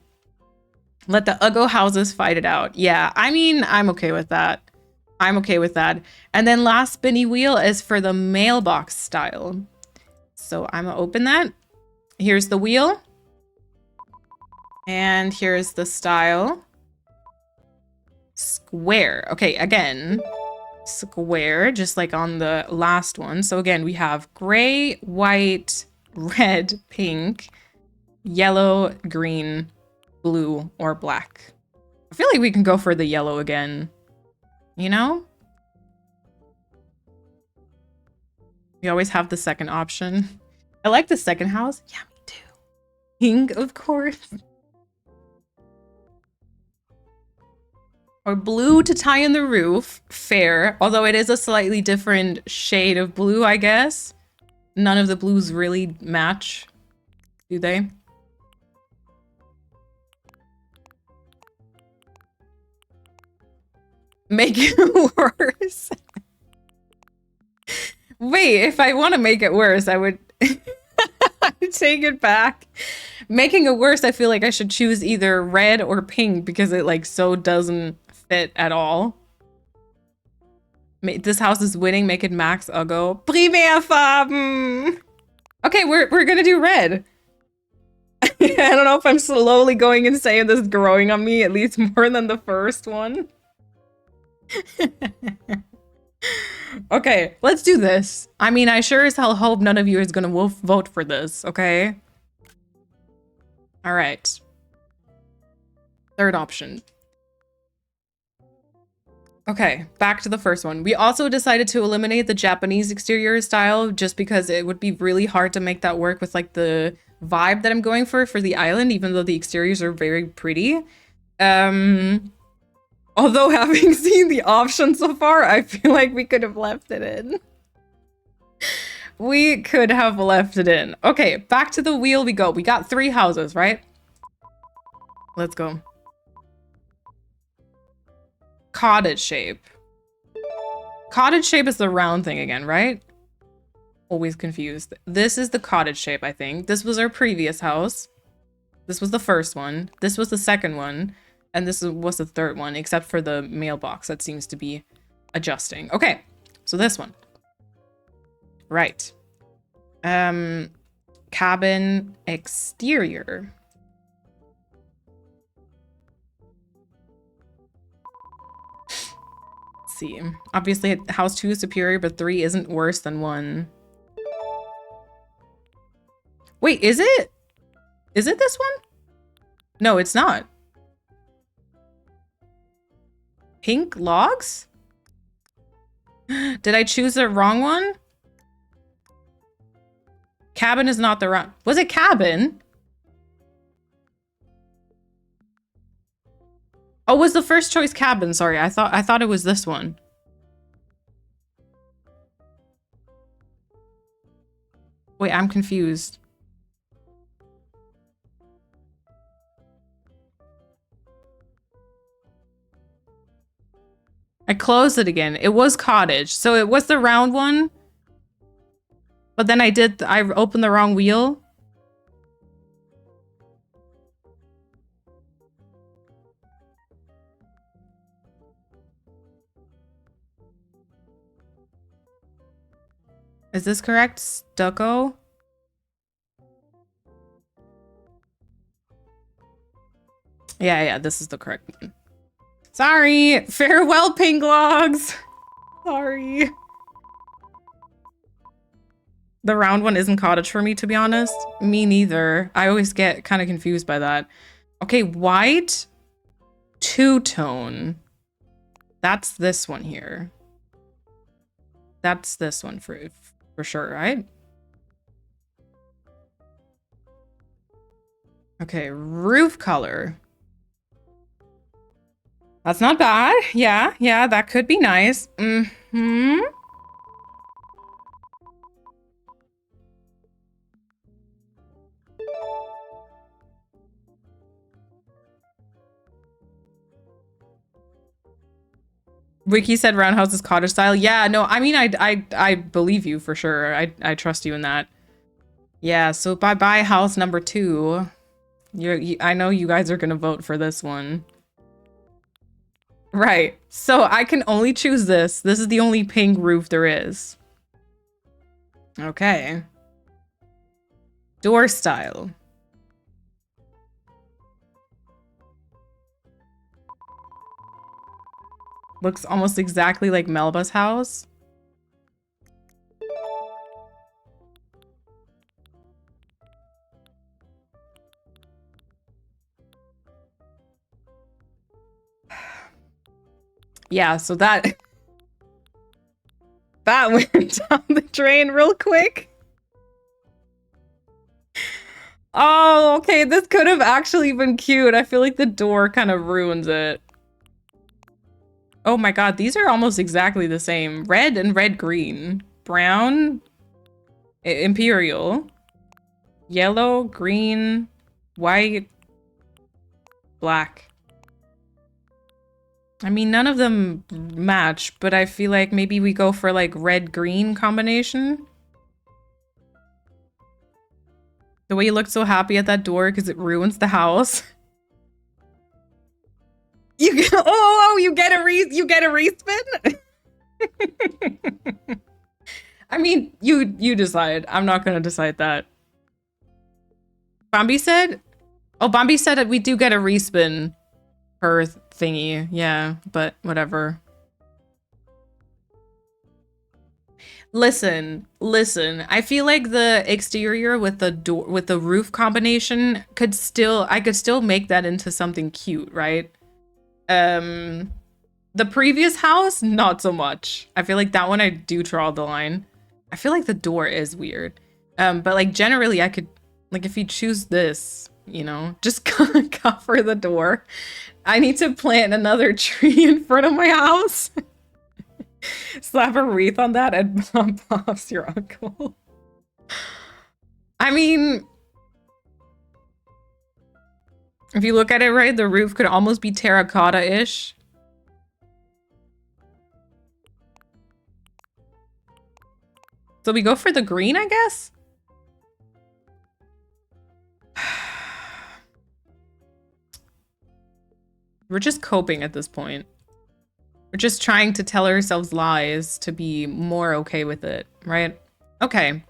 Let the Uggo houses fight it out. Yeah, I mean, I'm okay with that. I'm okay with that. And then last spinny wheel is for the mailbox style. So I'm gonna open that. Here's the wheel. And here's the style. Square. Okay, again, square, just like on the last one. So again, we have gray, white, red, pink, yellow, green, blue, or black. I feel like we can go for the yellow again. You know? We always have the second option. I like the second house. Yeah, me too. Pink, of course. Or blue to tie in the roof. Fair. Although it is a slightly different shade of blue, I guess. None of the blues really match, do they? Make it worse. Wait, if I want to make it worse, I would take it back. Making it worse, I feel like I should choose either red or pink because it like so doesn't fit at all. This house is winning. Make it max Uggo. Primärfarben. Okay, we're gonna do red. I don't know if I'm slowly going insane. This is growing on me at least more than the first one. Okay, let's do this. I mean, I sure as hell hope none of you is gonna vote for this, okay? All right. Third option. Okay, back to the first one. We also decided to eliminate the Japanese exterior style just because it would be really hard to make that work with like the vibe that I'm going for the island, even though the exteriors are very pretty. Although having seen the options so far, I feel like we could have left it in. We could have left it in. Okay, back to the wheel we go. We got 3 houses, right? Let's go. Cottage shape. Cottage shape is the round thing again, right? Always confused. This is the cottage shape, I think. This was our previous house. This was the first one. This was the second one. And this was the third one, except for the mailbox that seems to be adjusting. Okay, So this one. Right. Cabin exterior. Let's see. Obviously, house 2 is superior, but 3 isn't worse than 1. Wait, is it? Is it this one? No, it's not. Pink logs? Did I choose the wrong one? Cabin is not the wrong. Was it cabin? Oh, was the first choice cabin? Sorry, I thought it was this one. Wait, I'm confused. I closed it again. It was cottage. So it was the round one. But then I opened the wrong wheel. Is this correct? Stucco? Yeah, this is the correct one. Sorry. Farewell, pink logs. Sorry. The round one isn't cottage for me, to be honest. Me neither. I always get kind of confused by that. Okay, white two-tone. That's this one here. That's this one for sure, right? Okay, roof color. That's not bad. Yeah, that could be nice. Mm-hmm. Wiki said roundhouse is cottage style. Yeah, no, I mean, I believe you for sure. I trust you in that. Yeah, so bye-bye house number 2. I know you guys are gonna vote for this one. Right, so I can only choose this. This is the only pink roof there is. Okay. Door style. Looks almost exactly like Melba's house. Yeah, so that went down the drain real quick. Oh, okay, this could have actually been cute. I feel like the door kind of ruins it. Oh my god, these are almost exactly the same. Red and red-green. Brown. Imperial. Yellow, green, white, black. I mean, none of them match, but I feel like maybe we go for like red-green combination. The way you look so happy at that door because it ruins the house. You get, you get a respin? I mean, you decide. I'm not gonna decide that. Bombi said? Oh, Bombi said that we do get a respin per thingy. Yeah, but whatever. Listen. I feel like the exterior with the door with the roof combination I could still make that into something cute, right? The previous house, not so much. I feel like that one I do draw the line. I feel like the door is weird. But like generally I could, like if you choose this, you know, just cover the door. I need to plant another tree in front of my house. Slap a wreath on that and Bob's your uncle. I mean, if you look at it right, the roof could almost be terracotta-ish. So we go for the green, I guess? We're just coping at this point. We're just trying to tell ourselves lies to be more okay with it, right? Okay.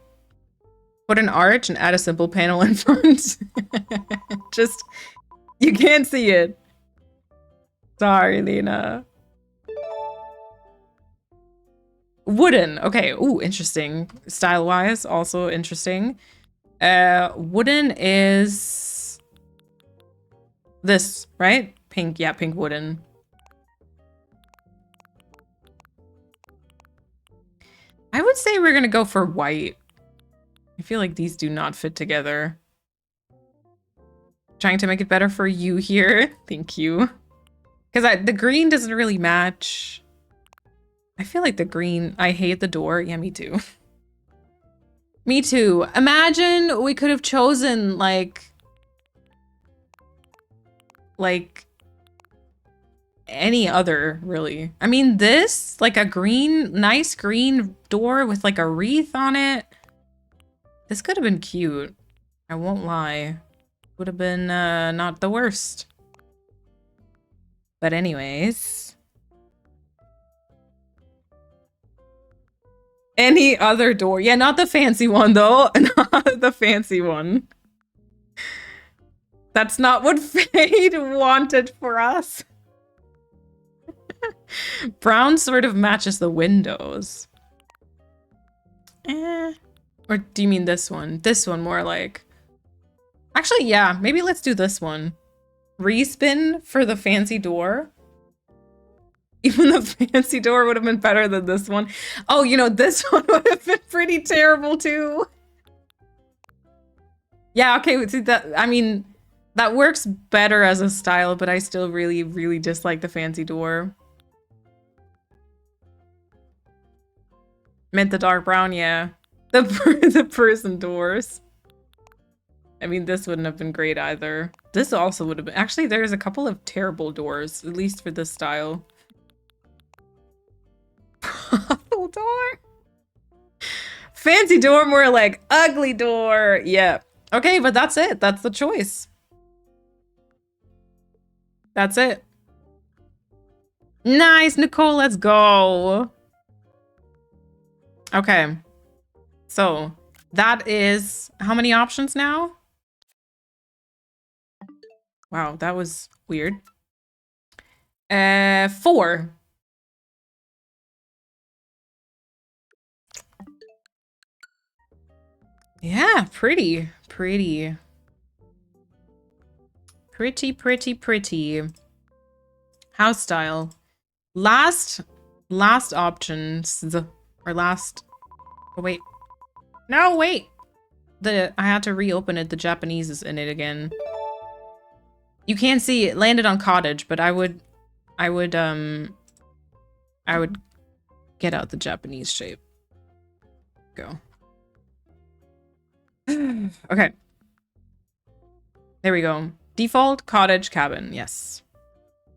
Put an arch and add a simple panel in front. Just, you can't see it. Sorry, Lena. Wooden. Okay. Ooh, interesting. Style-wise, also interesting. Wooden is this, right? Pink. Yeah, pink wooden. I would say we're gonna go for white. I feel like these do not fit together. Trying to make it better for you here. Thank you. Because the green doesn't really match. I feel like the green... I hate the door. Yeah, me too. Me too. Imagine we could have chosen, like... any other, really. I mean, this, like a green, nice green door with like a wreath on it. This could have been cute. I won't lie. Would have been not the worst. But anyways. Any other door. Yeah, not the fancy one though. Not the fancy one. That's not what Fate wanted for us. Brown sort of matches the windows. Or do you mean this one? This one more like... Actually, yeah. Maybe let's do this one. Respin for the fancy door. Even the fancy door would have been better than this one. Oh, you know, this one would have been pretty terrible too. Yeah, okay. See, that, I mean, that works better as a style, but I still really, really dislike the fancy door. Meant the dark brown, yeah. The person doors. I mean, this wouldn't have been great either. This also would have been... Actually, there's a couple of terrible doors, at least for this style. Brothel door? Fancy door, more like ugly door. Yeah. Okay, but that's it. That's the choice. That's it. Nice, Nicole. Let's go. Okay. So, that is... How many options now? Wow, that was weird. 4. Yeah, pretty. Pretty. Pretty. House style. Last options. Or last... Oh, wait. No, wait! I had to reopen it. The Japanese is in it again. You can't see it landed on cottage, but I would get out the Japanese shape. Go. Okay. There we go. Default cottage cabin. Yes.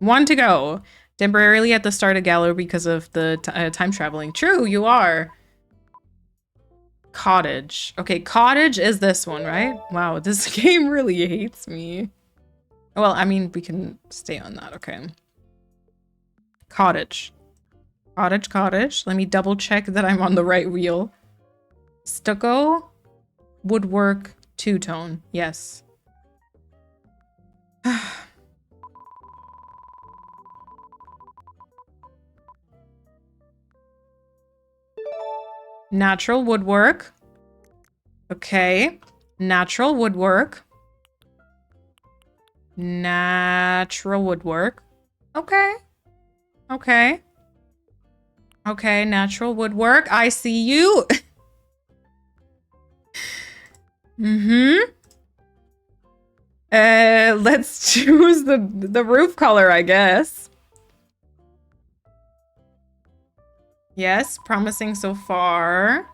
1 to go. Temporarily at the start of Gallo because of the time traveling. True, you are. Cottage. Okay, cottage is this one, right? Wow, this game really hates me. Well, I mean, we can stay on that. Okay. Cottage. Cottage. Let me double check that I'm on the right wheel. Stucco. Woodwork. Two-tone. Yes. Natural woodwork. Okay. Natural woodwork. Natural woodwork. Okay. Okay. Okay, natural woodwork. I see you. Let's choose the roof color, I guess. Yes, promising so far.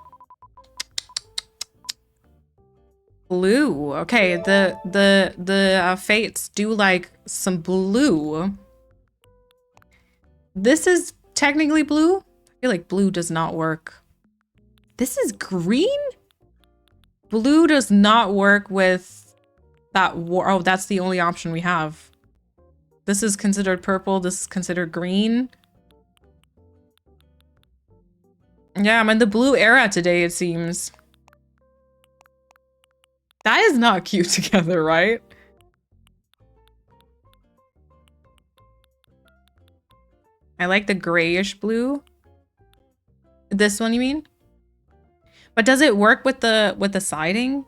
Blue. Okay, the fates do like some blue. This is technically blue. I feel like blue does not work. This is green? Blue does not work with that oh, that's the only option we have. This is considered purple. This is considered green. Yeah, I'm in the blue era today, it seems. That is not cute together, right? I like the grayish blue. This one, you mean? But does it work with the siding?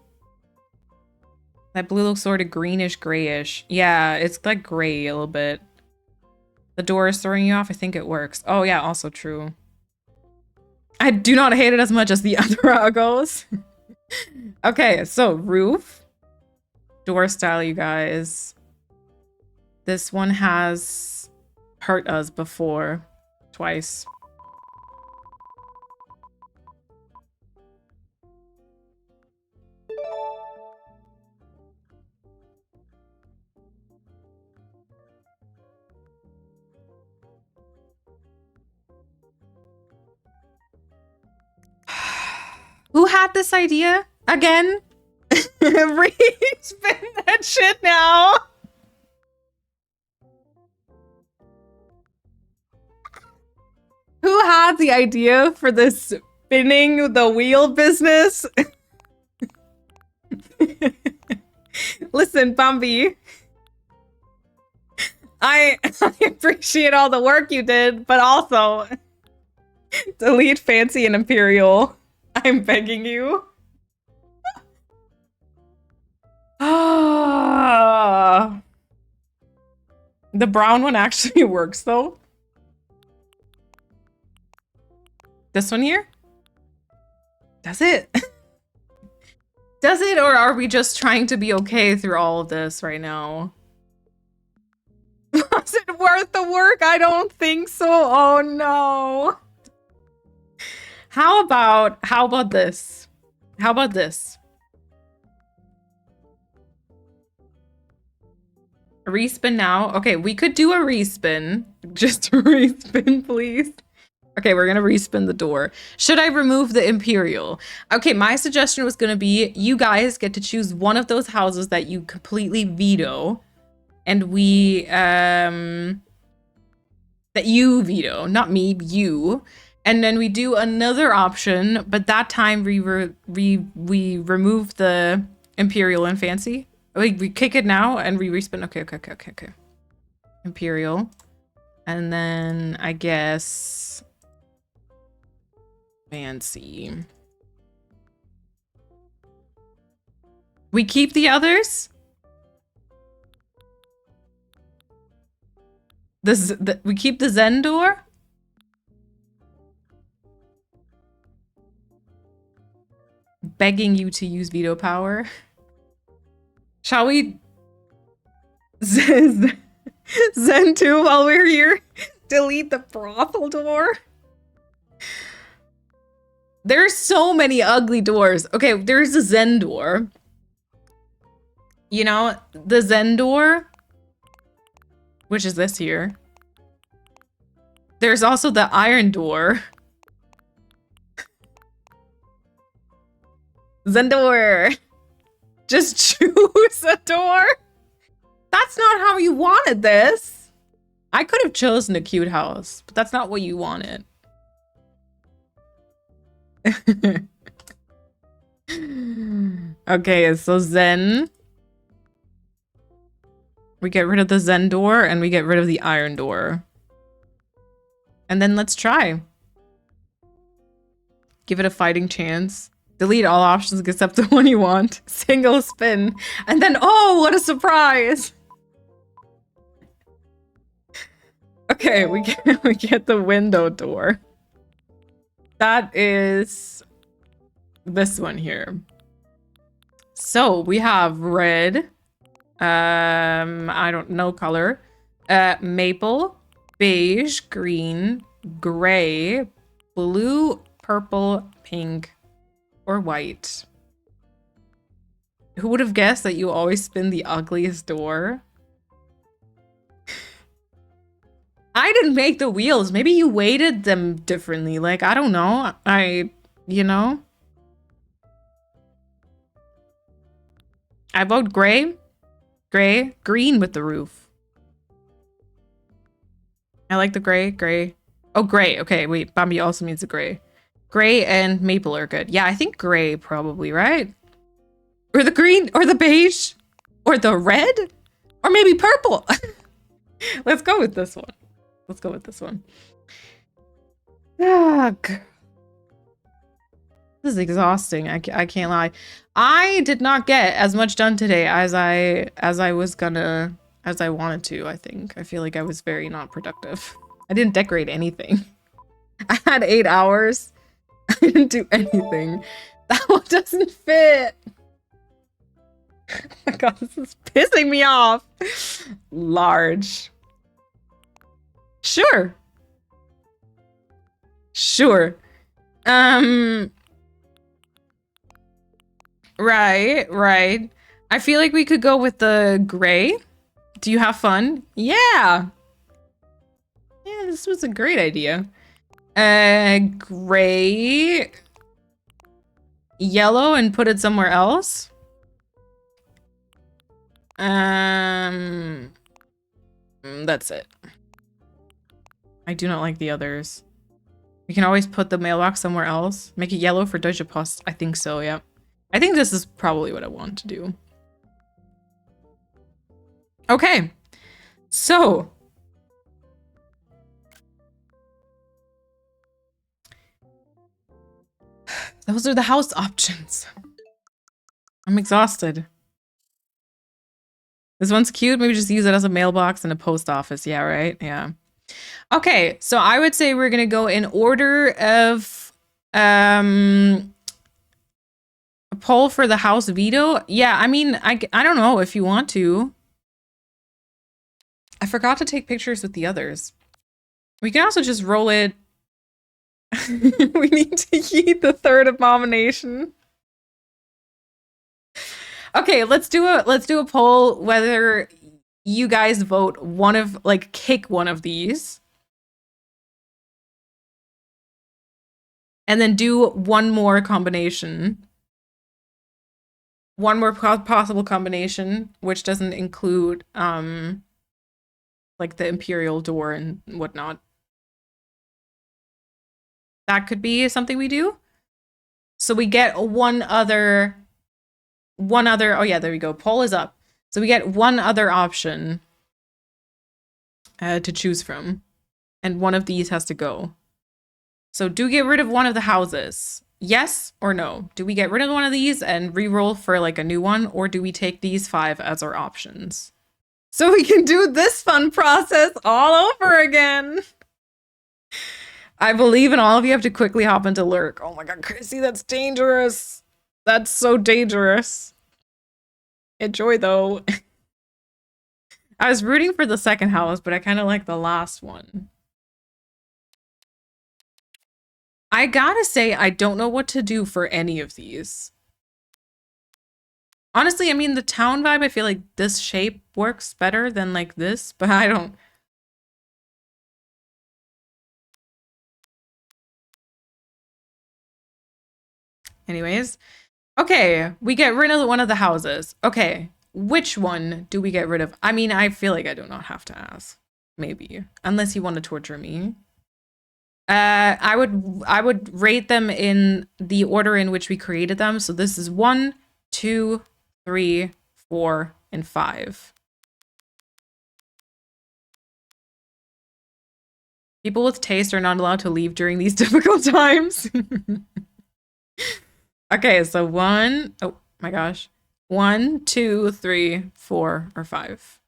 That blue looks sort of greenish grayish. Yeah, it's like gray a little bit. The door is throwing you off. I think it works. Oh yeah, also true. I do not hate it as much as the other Agos. Okay, so roof. Door style, you guys. This one has hurt us before. Twice. Who had this idea again? Re-spin that shit now. Who had the idea for this spinning the wheel business? Listen, Bambi. I appreciate all the work you did, but also delete Fancy and Imperial. I'm begging you. Ah. The brown one actually works though. This one here? Does it? Does it, or are we just trying to be okay through all of this right now? Was it worth the work? I don't think so. Oh no. How about this? How about this? A respin now? Okay, we could do a respin. Just a respin, please. Okay, we're gonna respin the door. Should I remove the Imperial? Okay, my suggestion was gonna be you guys get to choose one of those houses that you completely veto. And we, that you veto, not me, you. And then we do another option, but that time we remove the Imperial and Fancy. We kick it now and we respin. Okay. Imperial. And then I guess Fancy. We keep the others? We keep the Zen door? Begging you to use veto power. Shall we Zen 2 while we're here? Delete the brothel door? There's so many ugly doors. Okay, there's a Zen door. You know, the Zen door, which is this here. There's also the iron door. Zen door. Just choose a door. That's not how you wanted this. I could have chosen a cute house, but that's not what you wanted. Okay, so Zen. We get rid of the Zen door and we get rid of the iron door. And then let's try. Give it a fighting chance. Delete all options except the one you want. Single spin. And then, oh, what a surprise. Okay, we get the window door. That is this one here. So we have red. I don't know color. Maple, beige, green, gray, blue, purple, pink, or white. Who would have guessed that you always spin the ugliest door? I didn't make the wheels. Maybe you weighted them differently. Like, I don't know. You know? I vote gray. Gray. Green with the roof. I like the gray. Gray. Oh, gray. Okay, wait. Bambi also means the gray. Gray and maple are good. Yeah, I think gray probably, right? Or the green, or the beige, or the red, or maybe purple. Let's go with this one. Let's go with this one. Ugh. This is exhausting. I can't lie. I did not get as much done today as I wanted to, I think. I feel like I was very not productive. I didn't decorate anything. I had 8 hours. I didn't do anything. That one doesn't fit. Oh my god, this is pissing me off. Large. Sure. Sure. Right. I feel like we could go with the gray. Do you have fun? Yeah. Yeah, this was a great idea. Gray. Yellow and put it somewhere else. That's it. I do not like the others. We can always put the mailbox somewhere else. Make it yellow for Deutsche Post. I think so, yeah. I think this is probably what I want to do. Okay. So. Those are the house options. I'm exhausted. This one's cute. Maybe just use it as a mailbox and a post office. Yeah, right? Yeah. Okay, so I would say we're gonna go in order of a poll for the house veto. Yeah, I mean, I don't know if you want to. I forgot to take pictures with the others. We can also just roll it. We need to eat the third abomination. Okay, let's do a poll whether you guys vote one of, like, kick one of these. And then do one more combination. One more possible combination, which doesn't include, like the Imperial door and whatnot. That could be something we do. So we get one other, oh yeah, there we go. Poll is up. So we get one other option to choose from. And one of these has to go. So do get rid of one of the houses. Yes or no? Do we get rid of one of these and re-roll for like a new one? Or do we take these 5 as our options? So we can do this fun process all over again. I believe in all of you have to quickly hop into lurk. Oh my god, Chrissy, that's dangerous. That's so dangerous. Enjoy though. I was rooting for the second house, but I kind of like the last one. I gotta say, I don't know what to do for any of these. Honestly, I mean, the town vibe, I feel like this shape works better than like this, but I don't. Anyways, okay, we get rid of one of the houses. Okay, which one do we get rid of? I mean, I feel like I do not have to ask. Maybe, unless you want to torture me. I would rate them in the order in which we created them. So this is 1, 2, 3, 4, and 5. People with taste are not allowed to leave during these difficult times. Okay, so 1, oh my gosh. 1, 2, 3, 4, or 5.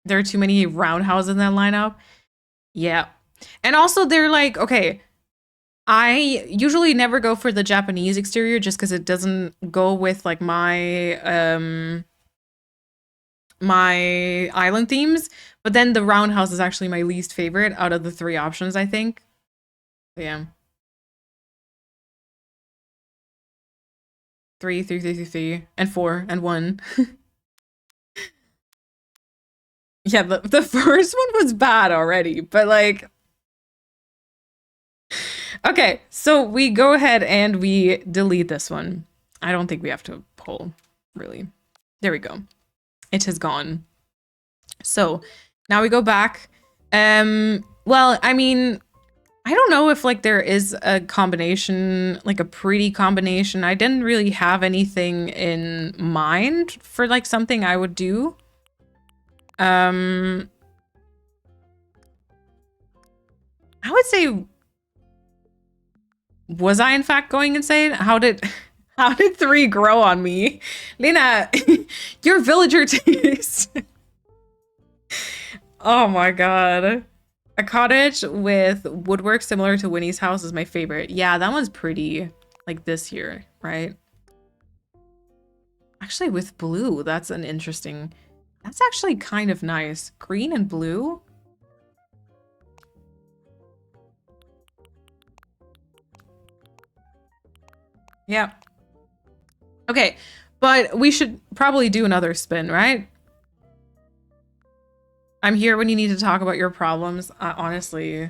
There are too many roundhouses in that lineup. Yeah. And also they're like, okay, I usually never go for the Japanese exterior just because it doesn't go with like my my island themes. But then the roundhouse is actually my least favorite out of the 3 options, I think. Yeah. 3, 3, 3, 3, 3, and 4, and 1. Yeah, the first one was bad already, but like... Okay, so we go ahead and we delete this one. I don't think we have to pull, really. There we go. It has gone. So, now we go back. Well, I mean, I don't know if like there is a combination, like a pretty combination. I didn't really have anything in mind for like something I would do. I would say, was I in fact going insane? How did 3 grow on me? Lena, your villager taste. Oh my god. A cottage with woodwork similar to Winnie's house is my favorite. Yeah, that one's pretty, like this year, right? Actually, with blue, that's an interesting... That's actually kind of nice. Green and blue? Yeah. Okay, but we should probably do another spin, right? I'm here when you need to talk about your problems. Honestly,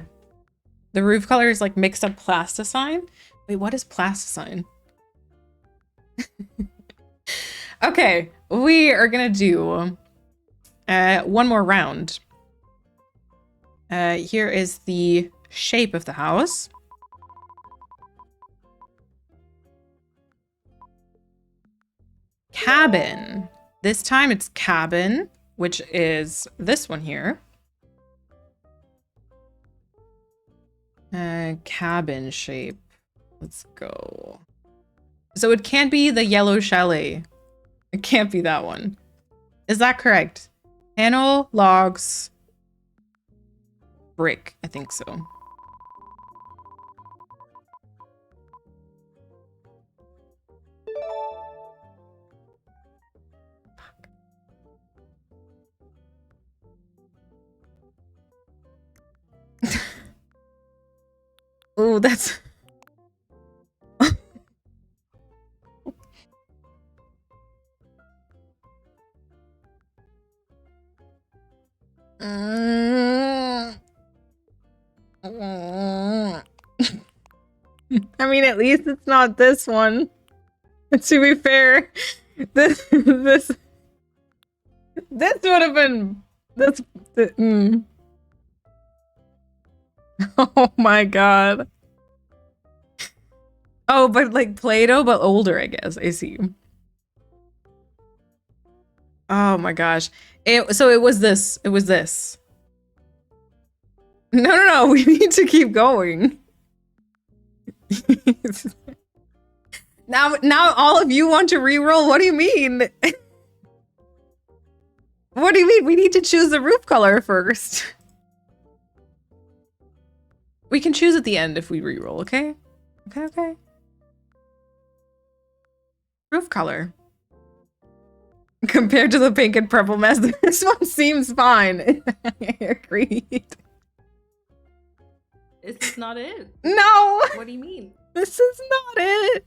the roof color is like mixed up plasticine. Wait, what is plasticine? Okay, we are gonna do one more round. Here is the shape of the house. Cabin. This time it's cabin, which is this one here. Cabin shape. Let's go. So it can't be the yellow chalet. It can't be that one. Is that correct? Panel, logs, brick. I think so. Oh, that's... I mean, at least it's not this one. To be fair, this would have been this. Oh my god. Oh, but like Play-Doh, but older, I guess. I see. Oh my gosh. So it was this. It was this. No. We need to keep going. Now all of you want to reroll? What do you mean? What do you mean? We need to choose the roof color first. We can choose at the end if we reroll, okay? Okay. Roof color. Compared to the pink and purple mess, this one seems fine. I agreed. Is this not it? No! What do you mean? This is not it.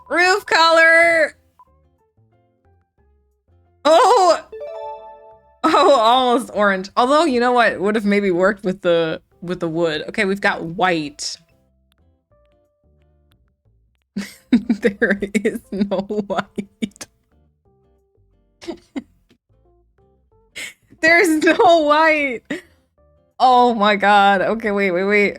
Roof color. Oh, almost orange. Although, you know what would have maybe worked with the wood. Okay, we've got white. There is no white. There's no white. Oh my god. Okay, wait. We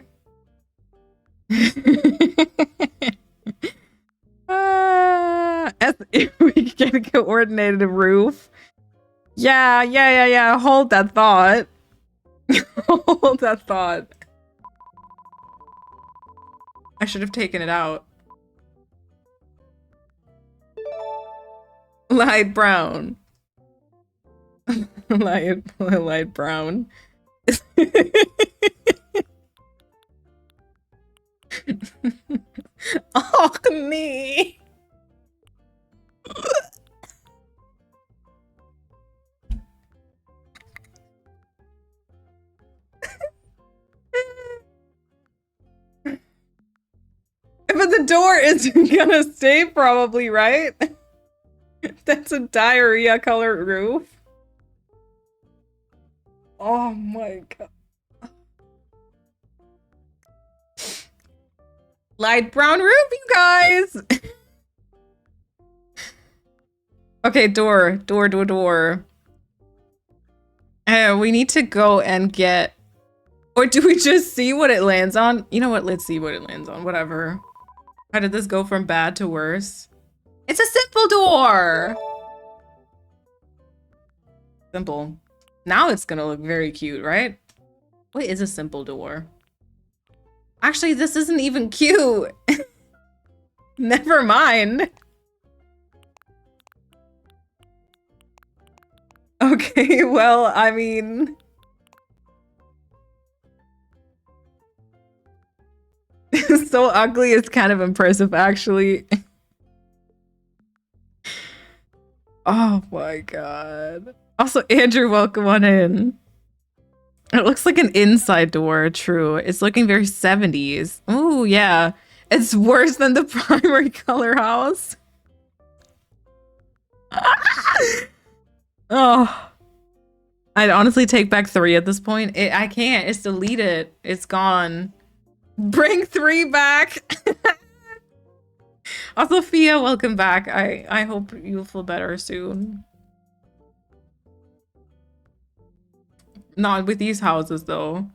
can get a coordinated roof. Yeah. Hold that thought. Hold that thought. I should have taken it out. Light brown. light brown. Oh, nee. But the door isn't gonna stay probably, right? That's a diarrhea colored roof. Oh my god. Light brown roof, you guys! Okay, door. We need to go and get Or do we just see what it lands on? You know what? Let's see what it lands on. Whatever. How did this go from bad to worse? It's a simple door! Simple. Now it's gonna look very cute, right? What is a simple door? Actually, this isn't even cute. Never mind. Okay, well, I mean... It's so ugly, it's kind of impressive, actually. Oh my god. Also, Andrew, welcome on in. It looks like an inside door, true. It's looking very 70s. Ooh, yeah. It's worse than the primary color house. Oh. I'd honestly take back 3 at this point. I can't. It's deleted. It's gone. Bring 3 back. Also, Fia, welcome back. I hope you'll feel better soon. Not with these houses, though.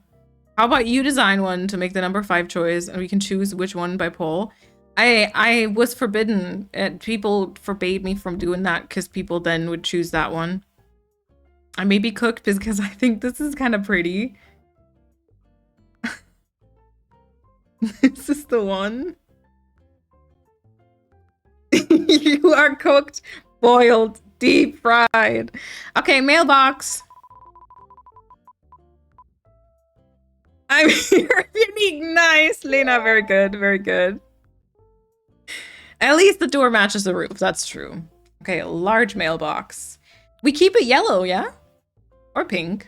How about you design one to make the number 5 choice, and we can choose which one by poll? I was forbidden. People forbade me from doing that because people then would choose that one. I may be cooked because I think this is kind of pretty. This is the one. You are cooked, boiled, deep fried. Okay, mailbox. I'm here. Unique. Nice, Lena. Very good. Very good. At least the door matches the roof. That's true. Okay, a large mailbox. We keep it yellow, yeah? Or pink.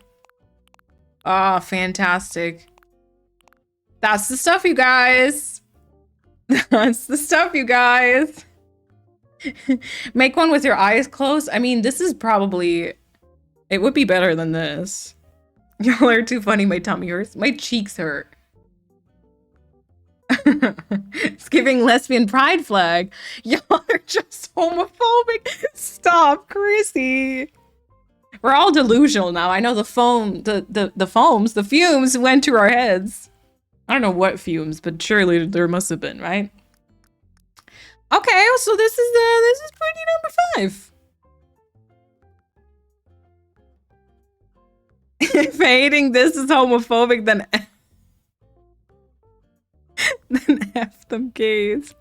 Oh, fantastic. That's the stuff, you guys. That's the stuff, you guys. Make one with your eyes closed. I mean, this is probably... It would be better than this. Y'all are too funny. My tummy hurts. My cheeks hurt. It's giving lesbian pride flag. Y'all are just homophobic. Stop, Chrissy. We're all delusional now. I know the fumes went to our heads. I don't know what fumes, but surely there must have been, right? Okay, so this is pretty number 5. If hating this is homophobic, then then F them gays.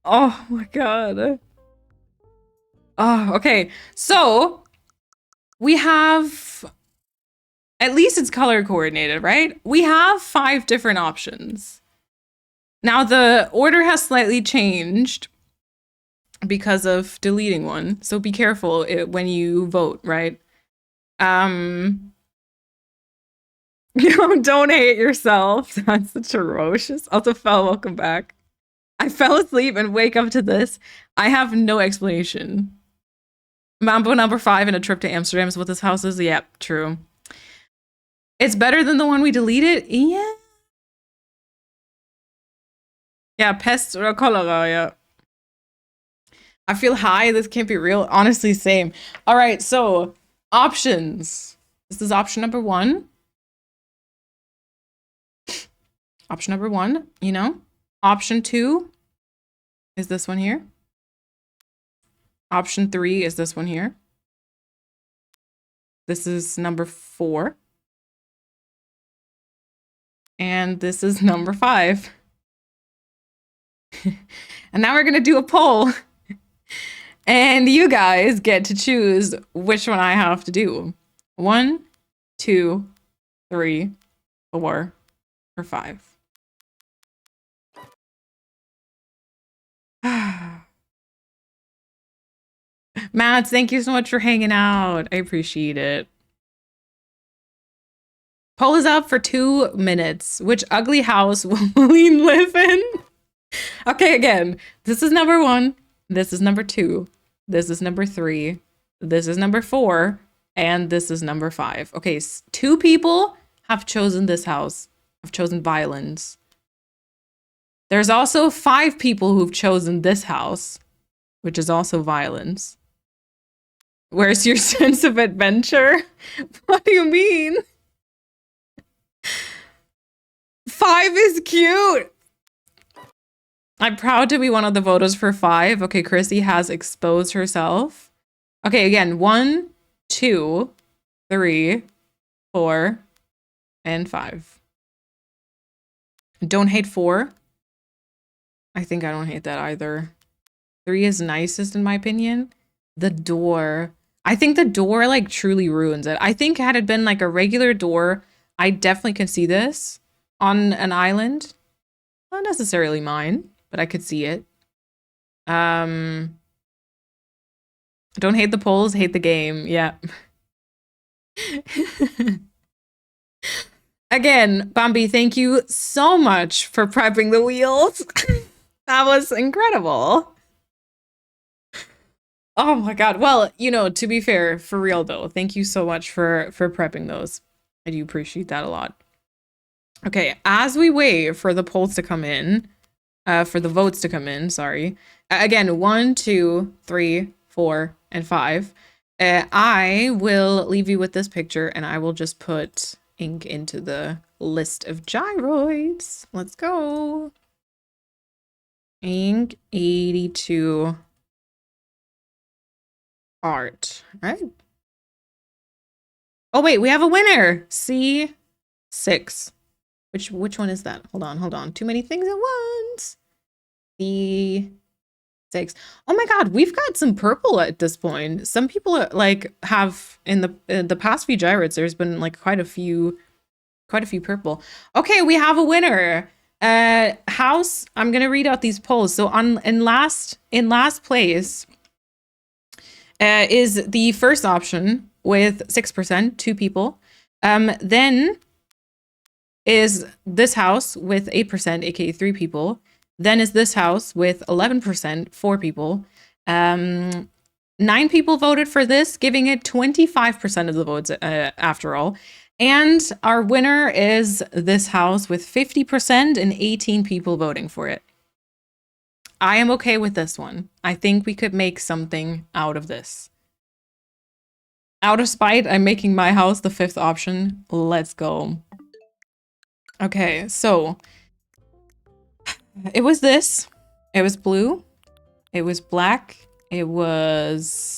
Oh my god. Oh, okay. So we have, at least it's color coordinated, right? We have 5 different options. Now the order has slightly changed because of deleting one. So be careful when you vote, right? Don't hate yourself. That's atrocious. Also, Fel, welcome back. I fell asleep and wake up to this. I have no explanation. Mambo number 5 and a trip to Amsterdam is what this house is. Yep, true. It's better than the one we deleted? Yeah. Yeah, pest or cholera, yeah. I feel high. This can't be real. Honestly, same. All right, so options. This is option number 1. Option number 1, you know. Option 2 is this one here. Option 3 is this one here. This is number 4. And this is number 5. And now we're going to do a poll. And you guys get to choose which one I have to do. 1, 2, 3, 4, or 5. Matt, thank you so much for hanging out. I appreciate it. Poll is up for 2 minutes. Which ugly house will Lean live in? Okay, again, this is number 1. This is number 2. This is number 3. This is number 4. And this is number 5. Okay, 2 people have chosen this house. Have chosen violence. There's also 5 people who've chosen this house, which is also violence. Where's your sense of adventure? What do you mean? 5 is cute. I'm proud to be one of the voters for 5. Okay, Chrissy has exposed herself. Okay, again, 1, 2, 3, 4, and 5. Don't hate 4. I think I don't hate that either. 3 is nicest in my opinion. The door. I think the door like truly ruins it. I think had it been like a regular door, I definitely could see this on an island. Not necessarily mine, but I could see it. Don't hate the polls, hate the game. Yeah. Again, Bambi, thank you so much for prepping the wheels. That was incredible. Oh my god. Well, you know, to be fair, for real though, thank you so much for prepping those. I do appreciate that a lot. Okay, as we wait for the polls to come in, for the votes to come in, sorry. Again, 1, 2, 3, 4, and 5. I will leave you with this picture and I will just put ink into the list of gyroids. Let's go. Ink 82 art. All right. Oh wait, we have a winner. C6. Which one is that? Hold on. Too many things at once. C6. Oh my god, we've got some purple at this point. Some people like have in the past few gyroids, there's been like quite a few purple. Okay, we have a winner. House, I'm gonna read out these polls. So in last place is the first option with 6%, 2 people. Then is this house with 8%, aka 3 people. Then is this house with 11%, 4 people. 9 people voted for this, giving it 25% of the votes after all. And our winner is this house with 50% and 18 people voting for it. I am okay with this one. I think we could make something out of this. Out of spite, I'm making my house the 5th option. Let's go. Okay, so it was this. It was blue. It was black. It was...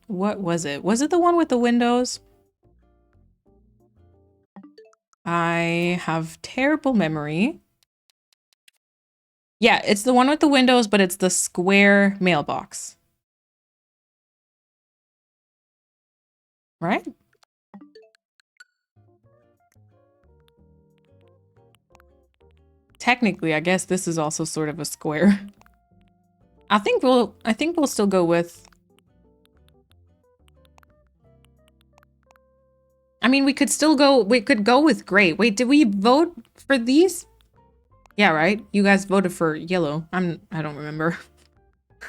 What was it? Was it the one with the windows? I have terrible memory. Yeah, it's the one with the windows, but it's the square mailbox. Right? Technically, I guess this is also sort of a square. I think we'll still go with... I mean, we could go with gray. Wait, did we vote for these? Yeah, right? You guys voted for yellow. I don't remember.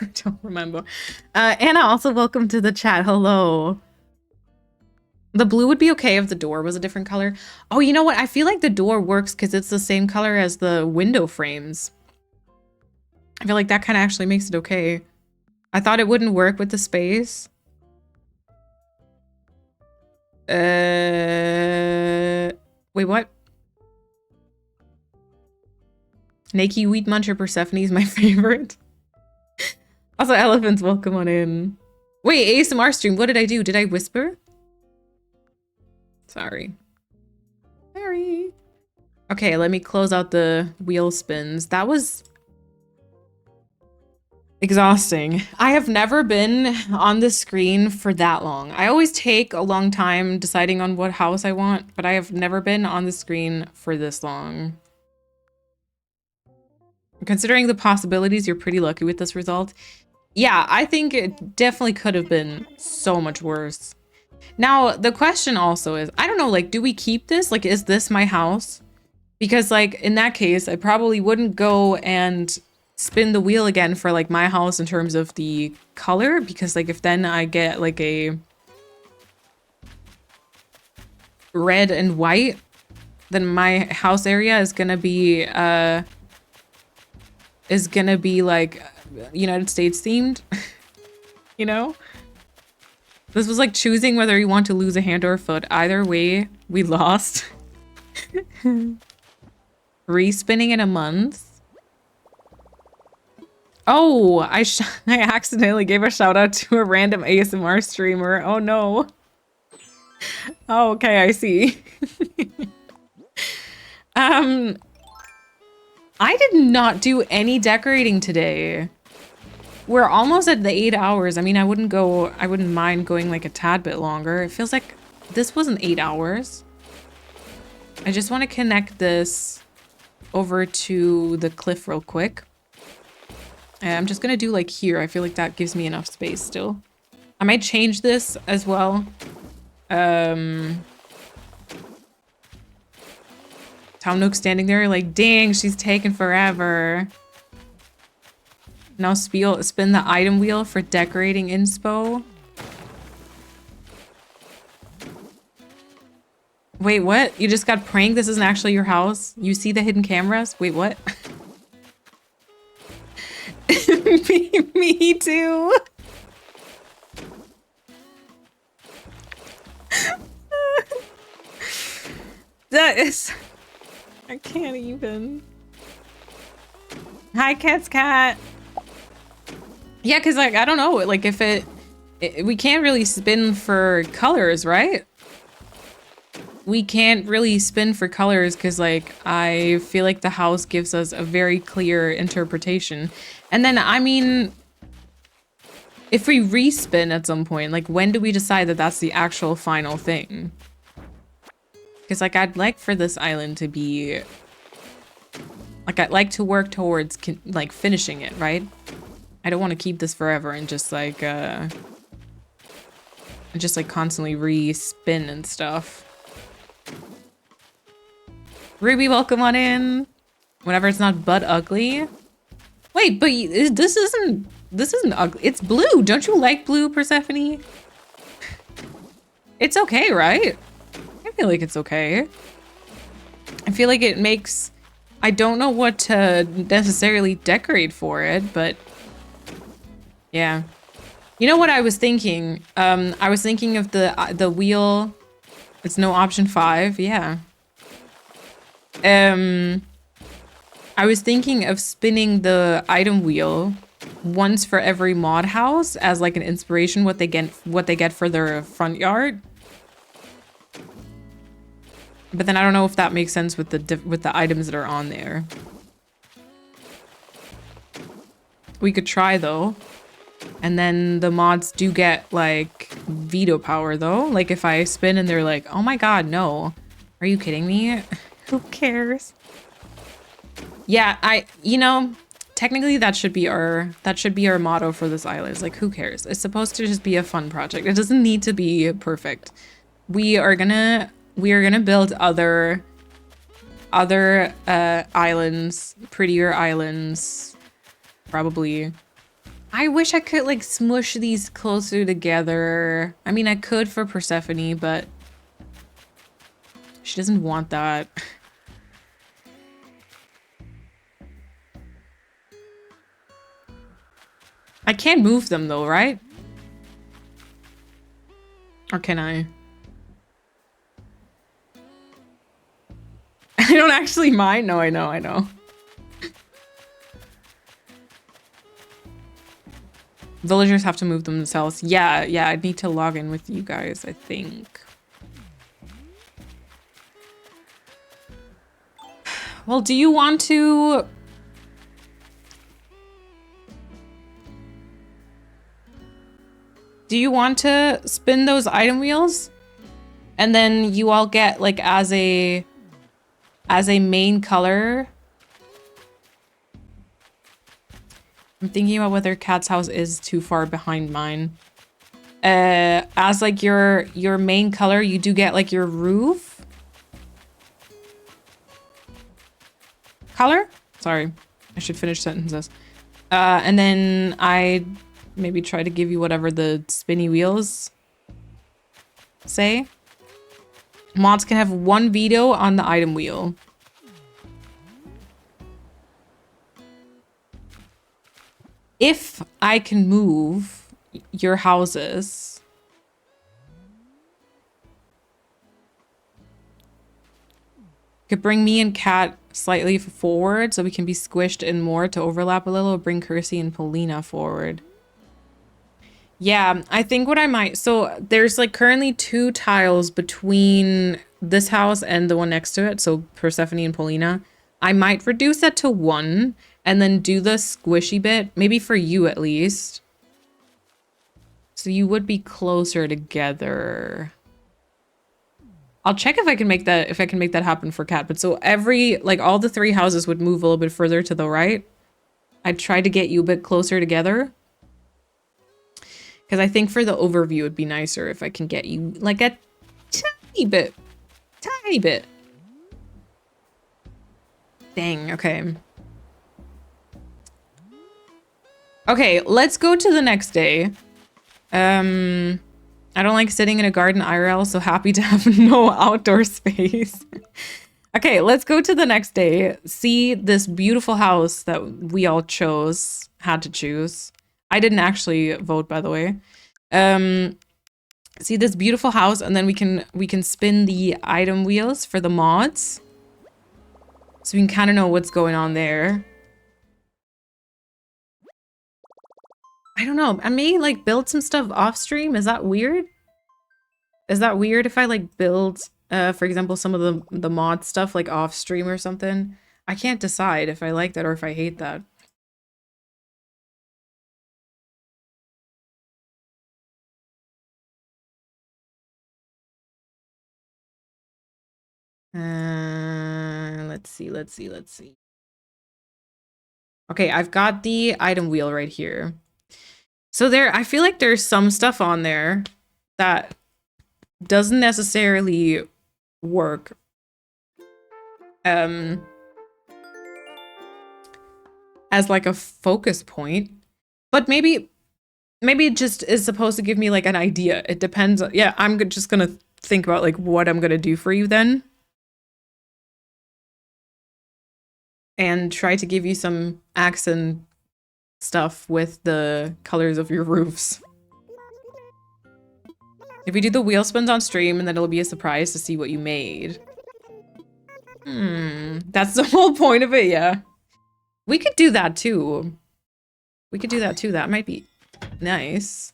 I don't remember. Anna, also welcome to the chat. Hello. The blue would be okay if the door was a different color. Oh, you know what? I feel like the door works because it's the same color as the window frames. I feel like that kind of actually makes it okay. I thought it wouldn't work with the space. Wait, what? Nakey Wheat Muncher Persephone is my favorite. Also, elephants, welcome on in. Wait, ASMR stream, what did I do? Did I whisper? Sorry. Okay, let me close out the wheel spins. That was exhausting. I have never been on the screen for that long. I always take a long time deciding on what house I want, but I have never been on the screen for this long. Considering the possibilities, you're pretty lucky with this result. Yeah, I think it definitely could have been so much worse. Now, the question also is, I don't know, like, do we keep this? Like, is this my house? Because, like, in that case, I probably wouldn't go and spin the wheel again for, like, my house in terms of the color. Because, like, if then I get, like, a red and white, then my house area is gonna be, like, United States themed. You know? This was like choosing whether you want to lose a hand or a foot. Either way, we lost. Respinning in a month. Oh, I accidentally gave a shout out to a random ASMR streamer. Oh no. Oh, okay, I see. I did not do any decorating today. We're almost at the 8 hours. I mean, I wouldn't mind going like a tad bit longer. It feels like this wasn't 8 hours. I just want to connect this over to the cliff real quick. And I'm just gonna do like here. I feel like that gives me enough space still. I might change this as well. Tom Nook standing there like, dang, she's taking forever. Now spin the item wheel for decorating inspo. Wait, what? You just got pranked? This isn't actually your house? You see the hidden cameras? Wait, what? me too. That is... I can't even. Hi, Cat's Cat. Yeah, because, like, I don't know. Like, if we can't really spin for colors, right? We can't really spin for colors because, like, I feel like the house gives us a very clear interpretation. And then, I mean, if we respin at some point, like, when do we decide that that's the actual final thing? Because, like, I'd like for this island to be... Like, I'd like to work towards, like, finishing it, right? I don't want to keep this forever and just, like, constantly re-spin and stuff. Ruby, welcome on in. Whenever it's not butt ugly. Wait, but this isn't ugly. It's blue. Don't you like blue, Persephone? It's okay, right? I feel like it's okay. I feel like it makes... I don't know what to necessarily decorate for it, but... Yeah. You know what I was thinking? I was thinking of the wheel... It's no option 5, yeah. I was thinking of spinning the item wheel once for every mod house as like an inspiration what they get for their front yard. But then I don't know if that makes sense with the items that are on there. We could try though. And then the mods do get like veto power though. Like if I spin and they're like, "Oh my god, no." Are you kidding me? Who cares? Yeah, you know, technically that should be our motto for this island. It's like, who cares? It's supposed to just be a fun project. It doesn't need to be perfect. We are gonna build other islands, prettier islands, probably. I wish I could like smush these closer together. I mean, I could for Persephone, but she doesn't want that. I can't move them though, right? Or can I? I don't actually mind. No, I know. Villagers have to move them themselves. Yeah, I need to log in with you guys, I think. Well, do you want to... Do you want to spin those item wheels? And then you all get like as a main color. I'm thinking about whether Cat's house is too far behind mine. As like your main color, you do get like your roof color. Sorry, I should finish sentences. And then I maybe try to give you whatever the spinny wheels say. Mods can have 1 veto on the item wheel. If I can move your houses, Could bring me and Kat slightly forward so we can be squished in more to overlap a little. Bring Kersey and Polina forward. Yeah, I think what I might... So there's like currently 2 tiles between this house and the one next to it. So Persephone and Polina. I might reduce that to 1 and then do the squishy bit. Maybe for you at least. So you would be closer together. I'll check if I can make that happen for Kat. But so all the 3 houses would move a little bit further to the right. I'd try to get you a bit closer together. Because I think for the overview it'd be nicer if I can get you like a tiny bit. Tiny bit. Dang, okay. Okay, let's go to the next day. I don't like sitting in a garden IRL, so happy to have no outdoor space. Okay, let's go to the next day. See this beautiful house that we all had to choose. I didn't actually vote, by the way. See this beautiful house, and then we can spin the item wheels for the mods. So we can kind of know what's going on there. I don't know. I may like build some stuff off stream. Is that weird? Is that weird if I like build, for example, some of the mod stuff like off stream or something? I can't decide if I like that or if I hate that. Let's see. Okay, I've got the item wheel right here. So I feel like there's some stuff on there that doesn't necessarily work. As like a focus point, but maybe it just is supposed to give me like an idea. It depends. Yeah, I'm just gonna think about like what I'm gonna do for you then. And try to give you some accent stuff with the colors of your roofs. If you do the wheel spins on stream, and then it'll be a surprise to see what you made. That's the whole point of it, yeah. We could do that too. That might be nice.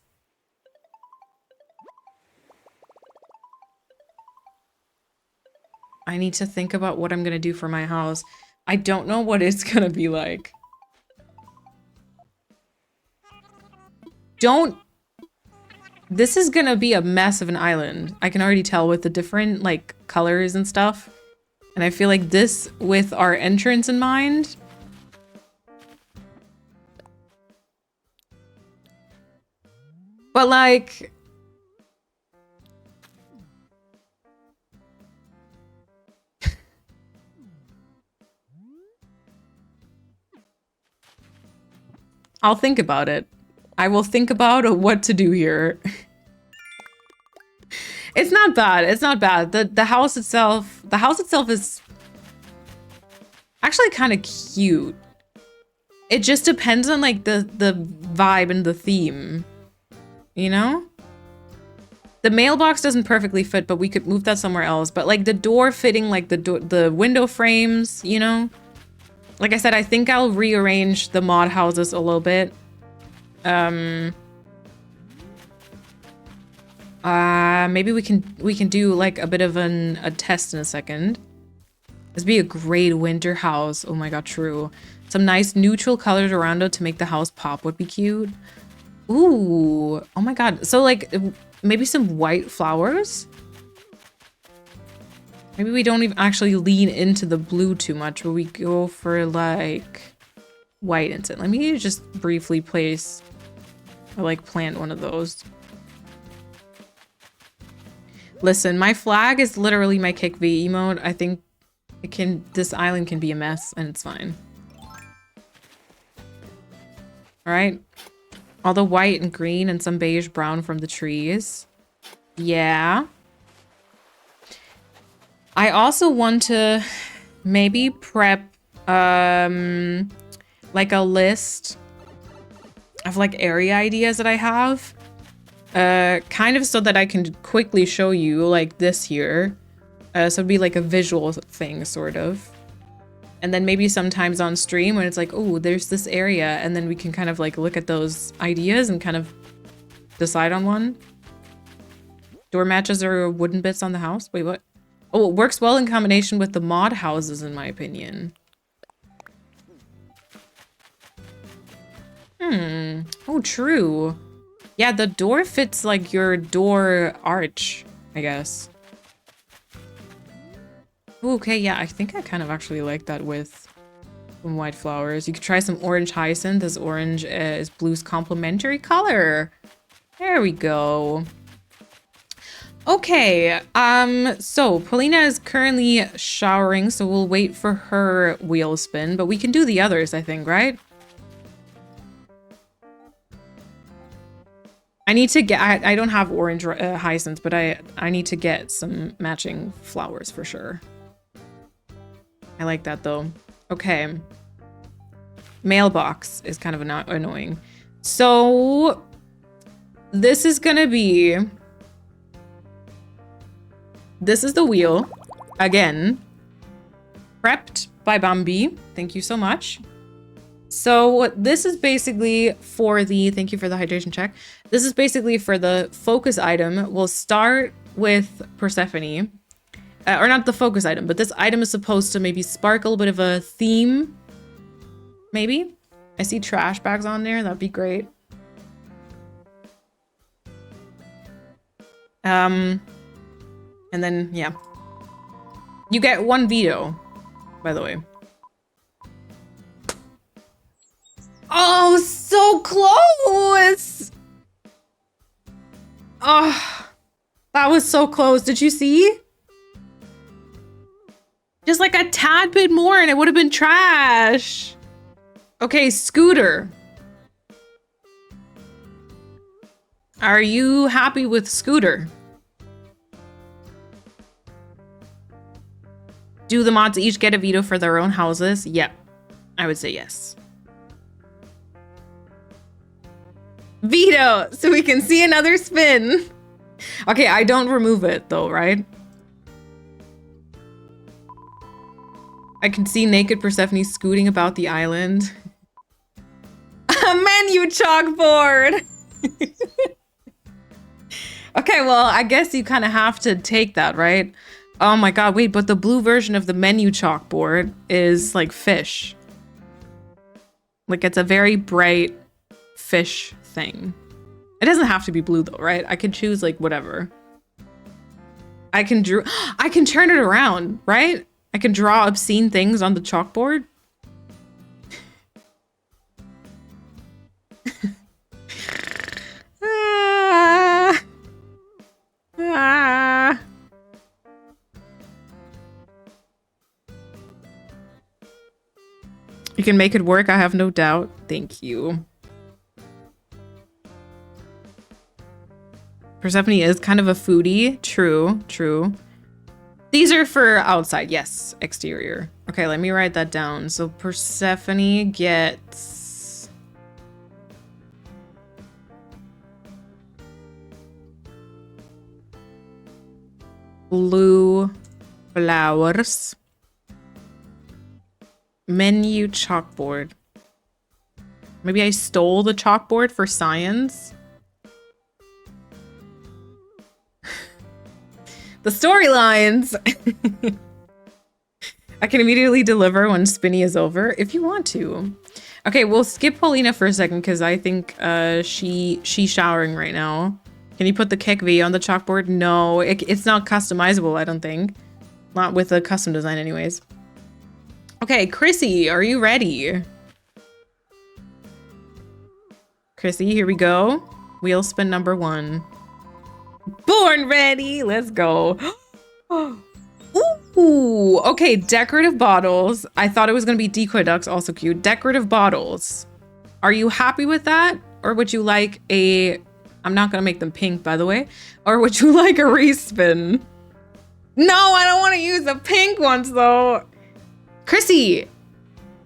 I need to think about what I'm gonna do for my house. I don't know what it's gonna be like. This is gonna be a mess of an island. I can already tell with the different like colors and stuff. And I feel like this, with our entrance in mind. But like... I'll think about it. I will think about what to do here. It's not bad. It's not bad. The house itself is actually kind of cute. It just depends on like the vibe and the theme, you know? The mailbox doesn't perfectly fit, but we could move that somewhere else. But like the door fitting, like the window frames, you know? Like I said, I think I'll rearrange the mod houses a little bit. Maybe we can do like a bit of a test in a second. This would be a great winter house. Oh my god, true. Some nice neutral colors around it to make the house pop would be cute. Ooh, oh my god. So like maybe some white flowers? Maybe we don't even actually lean into the blue too much, but we go for like white instead. Let me just briefly place or like plant one of those. Listen, my flag is literally my kick V emote. I think this island can be a mess and it's fine. All right. All the white and green and some beige brown from the trees. Yeah. I also want to maybe prep like a list of like area ideas that I have. Kind of so that I can quickly show you like this here. So it'd be like a visual thing, sort of. And then maybe sometimes on stream when it's like, oh, there's this area, and then we can kind of like look at those ideas and kind of decide on one. Door matches are wooden bits on the house. Wait, what? Oh, it works well in combination with the mod houses, in my opinion. Oh, true. Yeah, the door fits like your door arch, I guess. Ooh, okay, yeah, I think I kind of actually like that with some white flowers. You could try some orange hyacinth, as orange is blue's complementary color. There we go. Okay, so Paulina is currently showering, so we'll wait for her wheel spin, but we can do the others, I think, right? I need to get, I don't have orange hyacinths, but I need to get some matching flowers for sure. I like that though. Okay. Mailbox is kind of annoying. So this is gonna be, this is the wheel. Again, prepped by Bambi. Thank you so much. So this is basically for the, thank you for the hydration check. This is basically for the focus item. We'll start with Persephone. Or not the focus item, but this item is supposed to maybe spark a little bit of a theme. Maybe? I see trash bags on there. That'd be great. And then, yeah. You get 1 veto, by the way. Oh, so close! Oh, that was so close. Did you see? Just like a tad bit more and it would have been trash. Okay, Scooter. Are you happy with Scooter? Do the mods each get a veto for their own houses? Yep. I would say yes. Veto! So we can see another spin. Okay, I don't remove it though, right? I can see naked Persephone scooting about the island. A menu chalkboard! Okay, well, I guess you kind of have to take that, right? Oh my god, wait, but the blue version of the menu chalkboard is like fish. Like it's a very bright fish thing. It doesn't have to be blue though, right? I can choose like whatever. I can turn it around, right? I can draw obscene things on the chalkboard. You can make it work, I have no doubt. Thank you. Persephone is kind of a foodie. True, true. These are for outside, yes, exterior. Okay, let me write that down. So Persephone gets... blue flowers. Menu chalkboard. Maybe I stole the chalkboard for science. The storylines. I can immediately deliver when Spinny is over if you want to. Okay, we'll skip Paulina for a second because I think she's showering right now. Can you put the Kek V on the chalkboard? No, it's not customizable, I don't think. Not with a custom design anyways. Okay, Chrissy, are you ready? Chrissy, here we go. Wheel spin number 1. Born ready. Let's go. Ooh, okay, decorative bottles. I thought it was going to be decoy ducks, also cute. Decorative bottles. Are you happy with that? Or would you like a... I'm not going to make them pink, by the way. Or would you like a respin? No, I don't want to use the pink ones, though. Chrissy,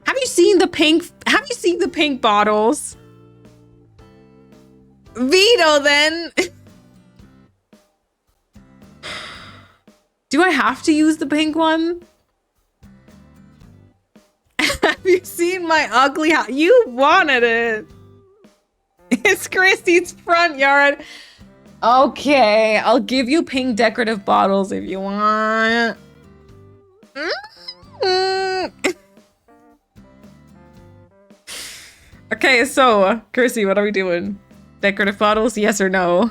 have you seen the pink bottles? Veto, then. Do I have to use the pink one? Have you seen my ugly house? You wanted it. It's Christy's front yard. Okay, I'll give you pink decorative bottles if you want. Okay, so, Chrissy, what are we doing? Decorative bottles, yes or no?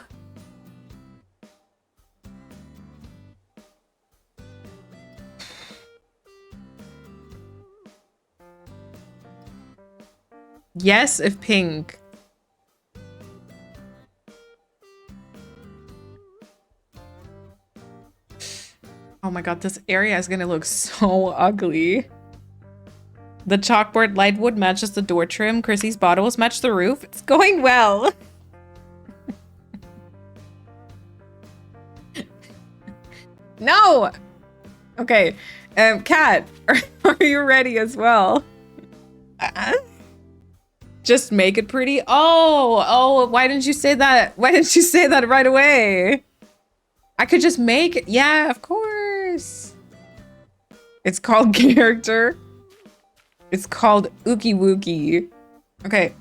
Yes, if pink. Oh my god, this area is gonna look so ugly. The chalkboard lightwood matches the door trim. Chrissy's bottles match the roof. It's going well. No! Okay, Kat, are you ready as well? Just make it pretty. Oh, why didn't you say that? Why didn't you say that right away? I could just make it. Yeah, of course. It's called character. It's called Ookie Wookie. Okay.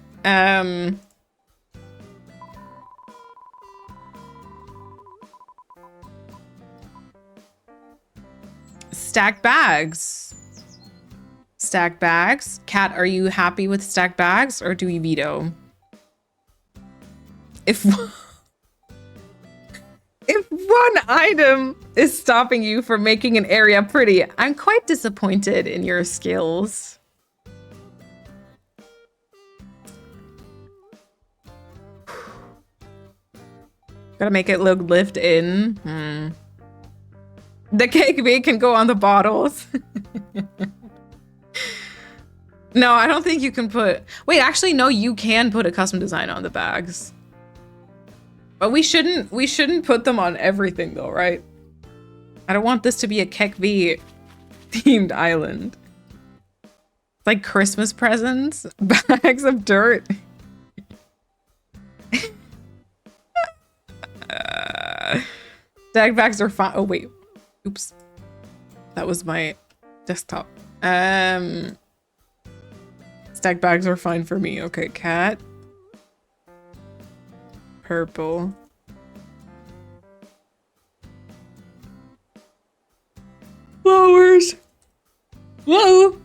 Stack bags. Stack bags. Kat, are you happy with stack bags or do we veto? If one item is stopping you from making an area pretty, I'm quite disappointed in your skills. Gotta make it look lived in. The cake bake can go on the bottles. No, I don't think you can put... Wait, actually, no, you can put a custom design on the bags. But we shouldn't put them on everything though, right? I don't want this to be a Kekvi themed island. It's like Christmas presents, bags of dirt. Stack bags are fine. Oh wait, oops, that was my desktop. Stack bags are fine for me. Okay, Cat. Purple. Flowers. Whoa.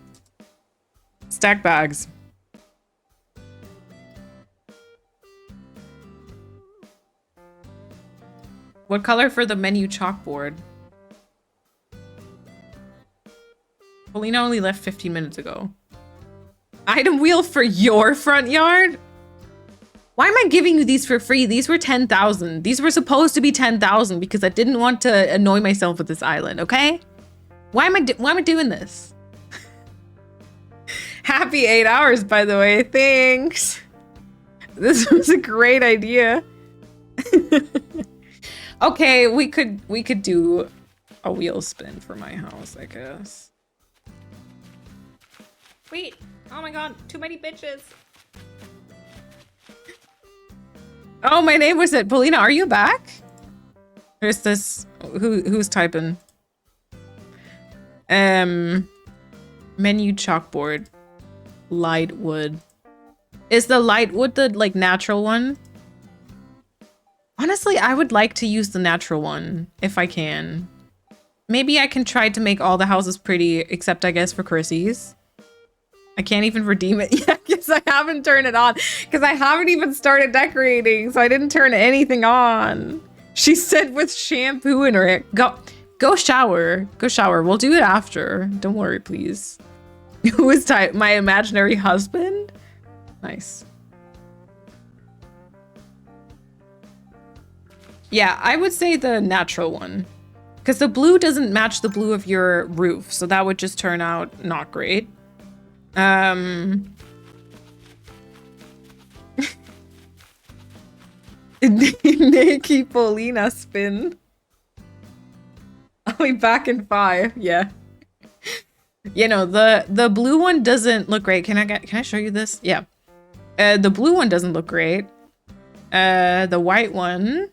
Stack bags. What color for the menu chalkboard? Paulina only left 15 minutes ago. Item wheel for your front yard? Why am I giving you these for free? These were 10,000. These were supposed to be 10,000 because I didn't want to annoy myself with this island, okay? Why am I doing this? Happy 8 hours, by the way. Thanks. This was a great idea. Okay, we could do a wheel spin for my house, I guess. Wait, oh my god, too many bitches. Oh, my name was it. Paulina, are you back? There's this who's typing? Menu chalkboard. Light wood. Is the light wood the like natural one? Honestly, I would like to use the natural one if I can. Maybe I can try to make all the houses pretty, except I guess for Chrissy's. I can't even redeem it yet because I haven't turned it on. Because I haven't even started decorating, so I didn't turn anything on. She said with shampoo in her hair. Go shower. Go shower. We'll do it after. Don't worry, please. Who is my imaginary husband? Nice. Yeah, I would say the natural one. Because the blue doesn't match the blue of your roof, so that would just turn out not great. Nikki Paulina spin. I'll be back in 5. Yeah. You know, the blue one doesn't look great. Can I show you this? Yeah. The blue one doesn't look great. The white one.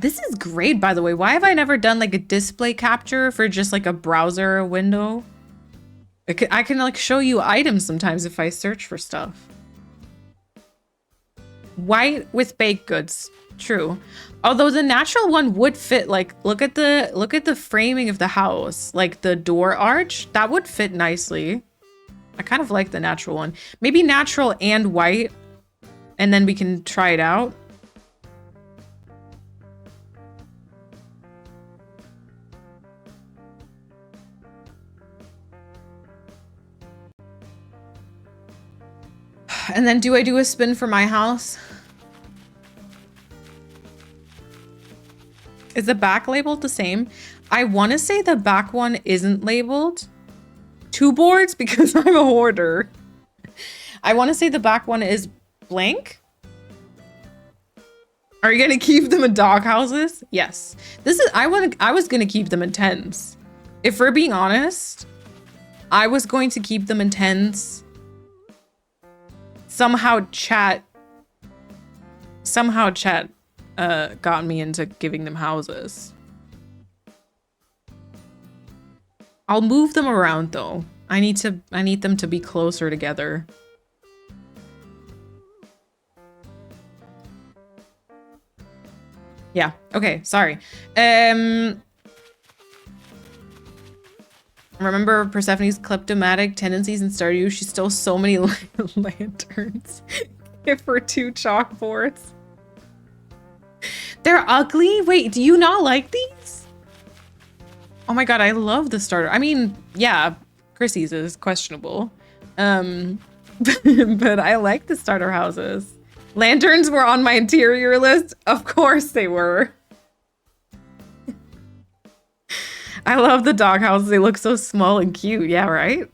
This is great, by the way. Why have I never done like a display capture for just like a browser window? I can like show you items sometimes if I search for stuff. White with baked goods. True. Although the natural one would fit, like, look at the framing of the house, like the door arch, that would fit nicely. I kind of like the natural one. Maybe natural and white, and then we can try it out. And then do I do a spin for my house? Is the back labeled the same? I want to say the back one isn't labeled. 2 boards because I'm a hoarder. I want to say the back one is blank. Are you going to keep them in dog houses? Yes. I was going to keep them in tents. If we're being honest, I was going to keep them in tents. Somehow chat got me into giving them houses. I'll move them around though. I need them to be closer together. Yeah, okay, sorry. Remember Persephone's kleptomatic tendencies in Stardew? She stole so many lanterns. Give her 2 chalkboards. They're ugly? Wait, do you not like these? Oh my god, I love the starter. I mean, yeah, Chrissy's is questionable. But I like the starter houses. Lanterns were on my interior list. Of course they were. I love the dog houses. They look so small and cute. Yeah, right?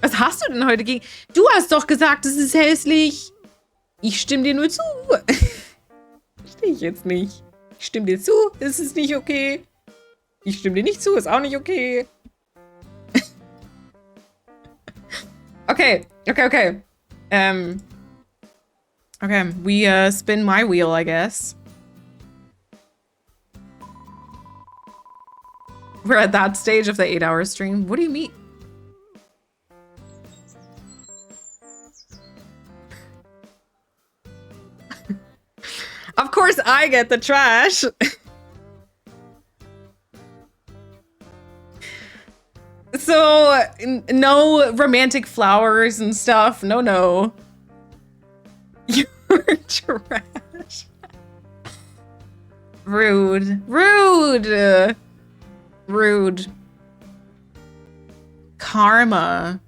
Was hast du denn heute gegen... Du hast doch gesagt, es ist hässlich. Ich stimme dir nur zu. Verstehe ich jetzt nicht. Ich stimme dir zu, es ist nicht okay. Ich stimme dir nicht zu, ist auch nicht okay. Okay. Okay, we spin my wheel, I guess. We're at that stage of the 8-hour stream. What do you mean? Of course I get the trash. So, no romantic flowers and stuff. No. You're trash. Rude. Karma.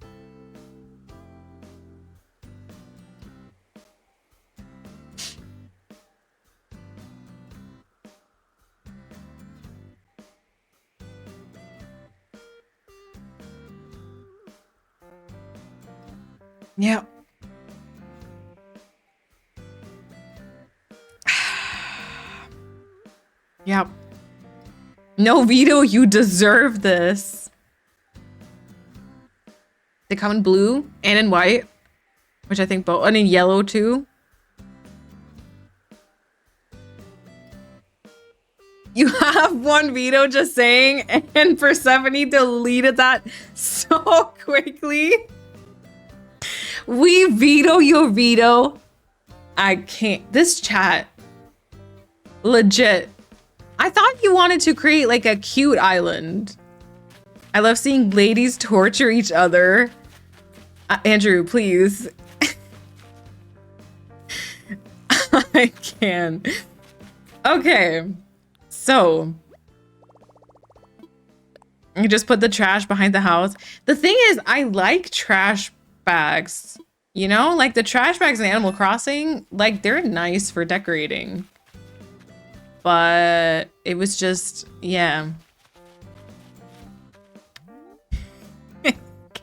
Yeah. Yep. No, Vito, you deserve this. They come in blue and in white, which I think both, and in yellow too. You have one Vito, just saying, and Persephone deleted that so quickly. We veto your veto. I can't. This chat. Legit. I thought you wanted to create like a cute island. I love seeing ladies torture each other. Andrew, please. I can. Okay. So. You just put the trash behind the house. The thing is, I like trash bags. You know, like the trash bags in Animal Crossing, like they're nice for decorating. But it was just, yeah.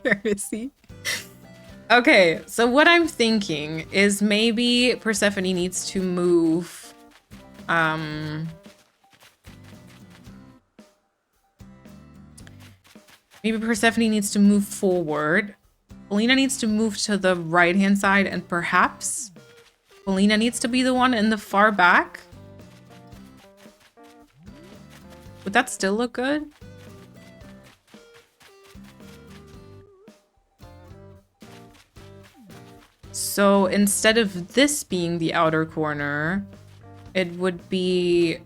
Courtesy. Okay, so what I'm thinking is maybe Persephone needs to move. Maybe Persephone needs to move forward. Polina needs to move to the right-hand side, and perhaps Polina needs to be the one in the far back. Would that still look good? So instead of this being the outer corner, it would be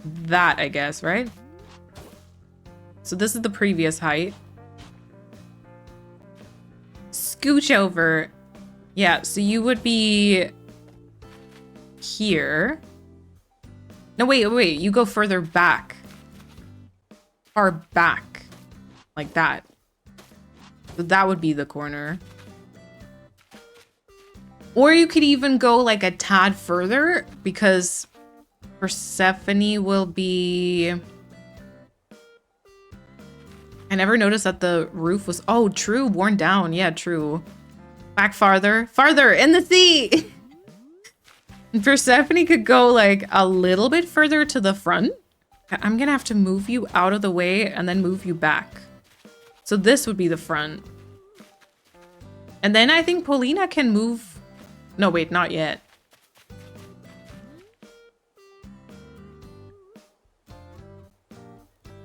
that, I guess, right? So this is the previous height. Scooch over. Yeah, so you would be here. No, wait, you go further back. Far back. Like that. So that would be the corner. Or you could even go like a tad further because Persephone will be... I never noticed that the roof was... Oh, true, worn down. Yeah, true. Back farther. Farther! In the sea! Persephone could go like a little bit further to the front. I'm gonna have to move you out of the way and then move you back. So this would be the front. And then I think Paulina can move... No, wait, not yet.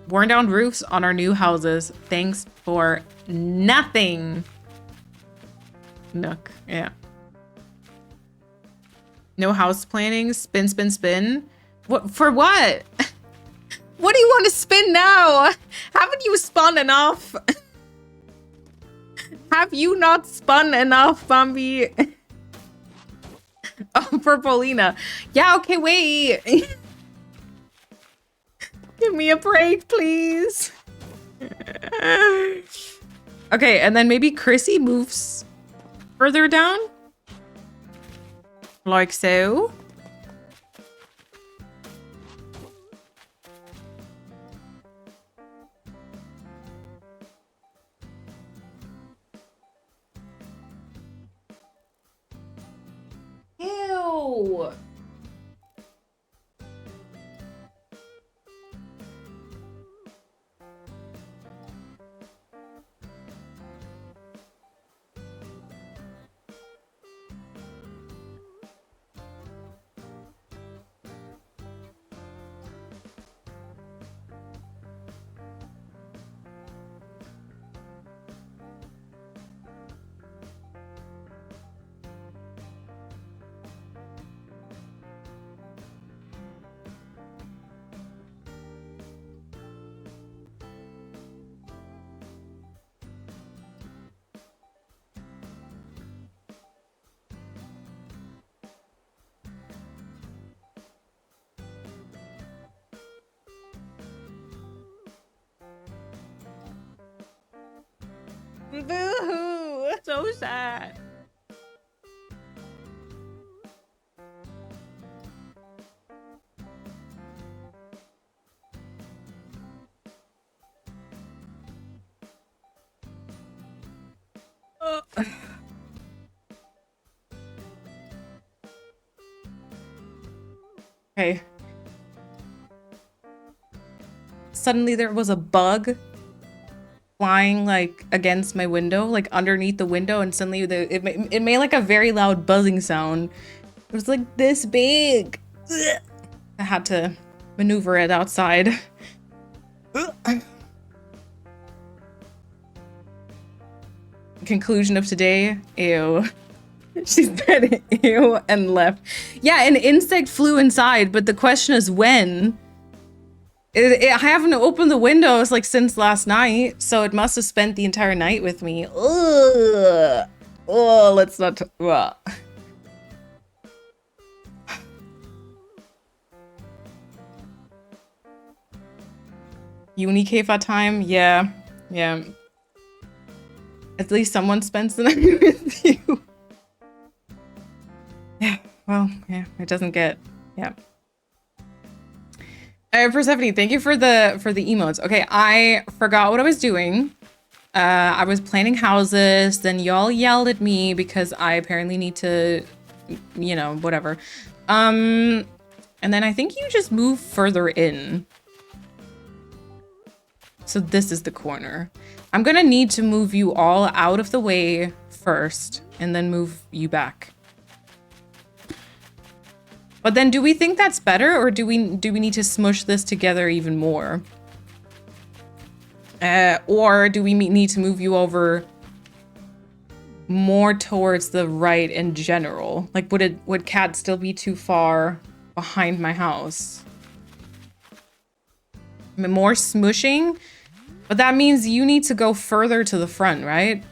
Worn down roofs on our new houses. Thanks for nothing. Nook, yeah. No house planning. Spin, spin, spin. What? For what? What do you want to spin now? Haven't you spun enough? Have you not spun enough, Bambi? Oh, for Paulina. Yeah, okay, wait. Give me a break, please. Okay, and then maybe Chrissy moves further down. Like so. Ew. Boo-hoo! So sad. Okay. Suddenly there was a bug flying like against my window, like underneath the window, and suddenly it made like a very loud buzzing sound. It was like this big. Ugh. I had to maneuver it outside. Conclusion of today, ew. She said ew and left. Yeah, an insect flew inside, but the question is when. I haven't opened the windows like since last night, so it must have spent the entire night with me. Ugh. Oh, let's not. Well. Unicafa time? Yeah. Yeah. At least someone spends the night with you. Yeah, well, yeah, it doesn't get, yeah. Persephone, thank you for the emotes. Okay, I forgot what I was doing. I was planning houses, then y'all yelled at me because I apparently need to, you know, whatever. And then I think you just move further in. So this is the corner. I'm gonna need to move you all out of the way first and then move you back. But then do we think that's better, or do we need to smush this together even more? Or do we need to move you over more towards the right in general? Like, would Cat still be too far behind my house? I mean, more smushing? But that means you need to go further to the front, right?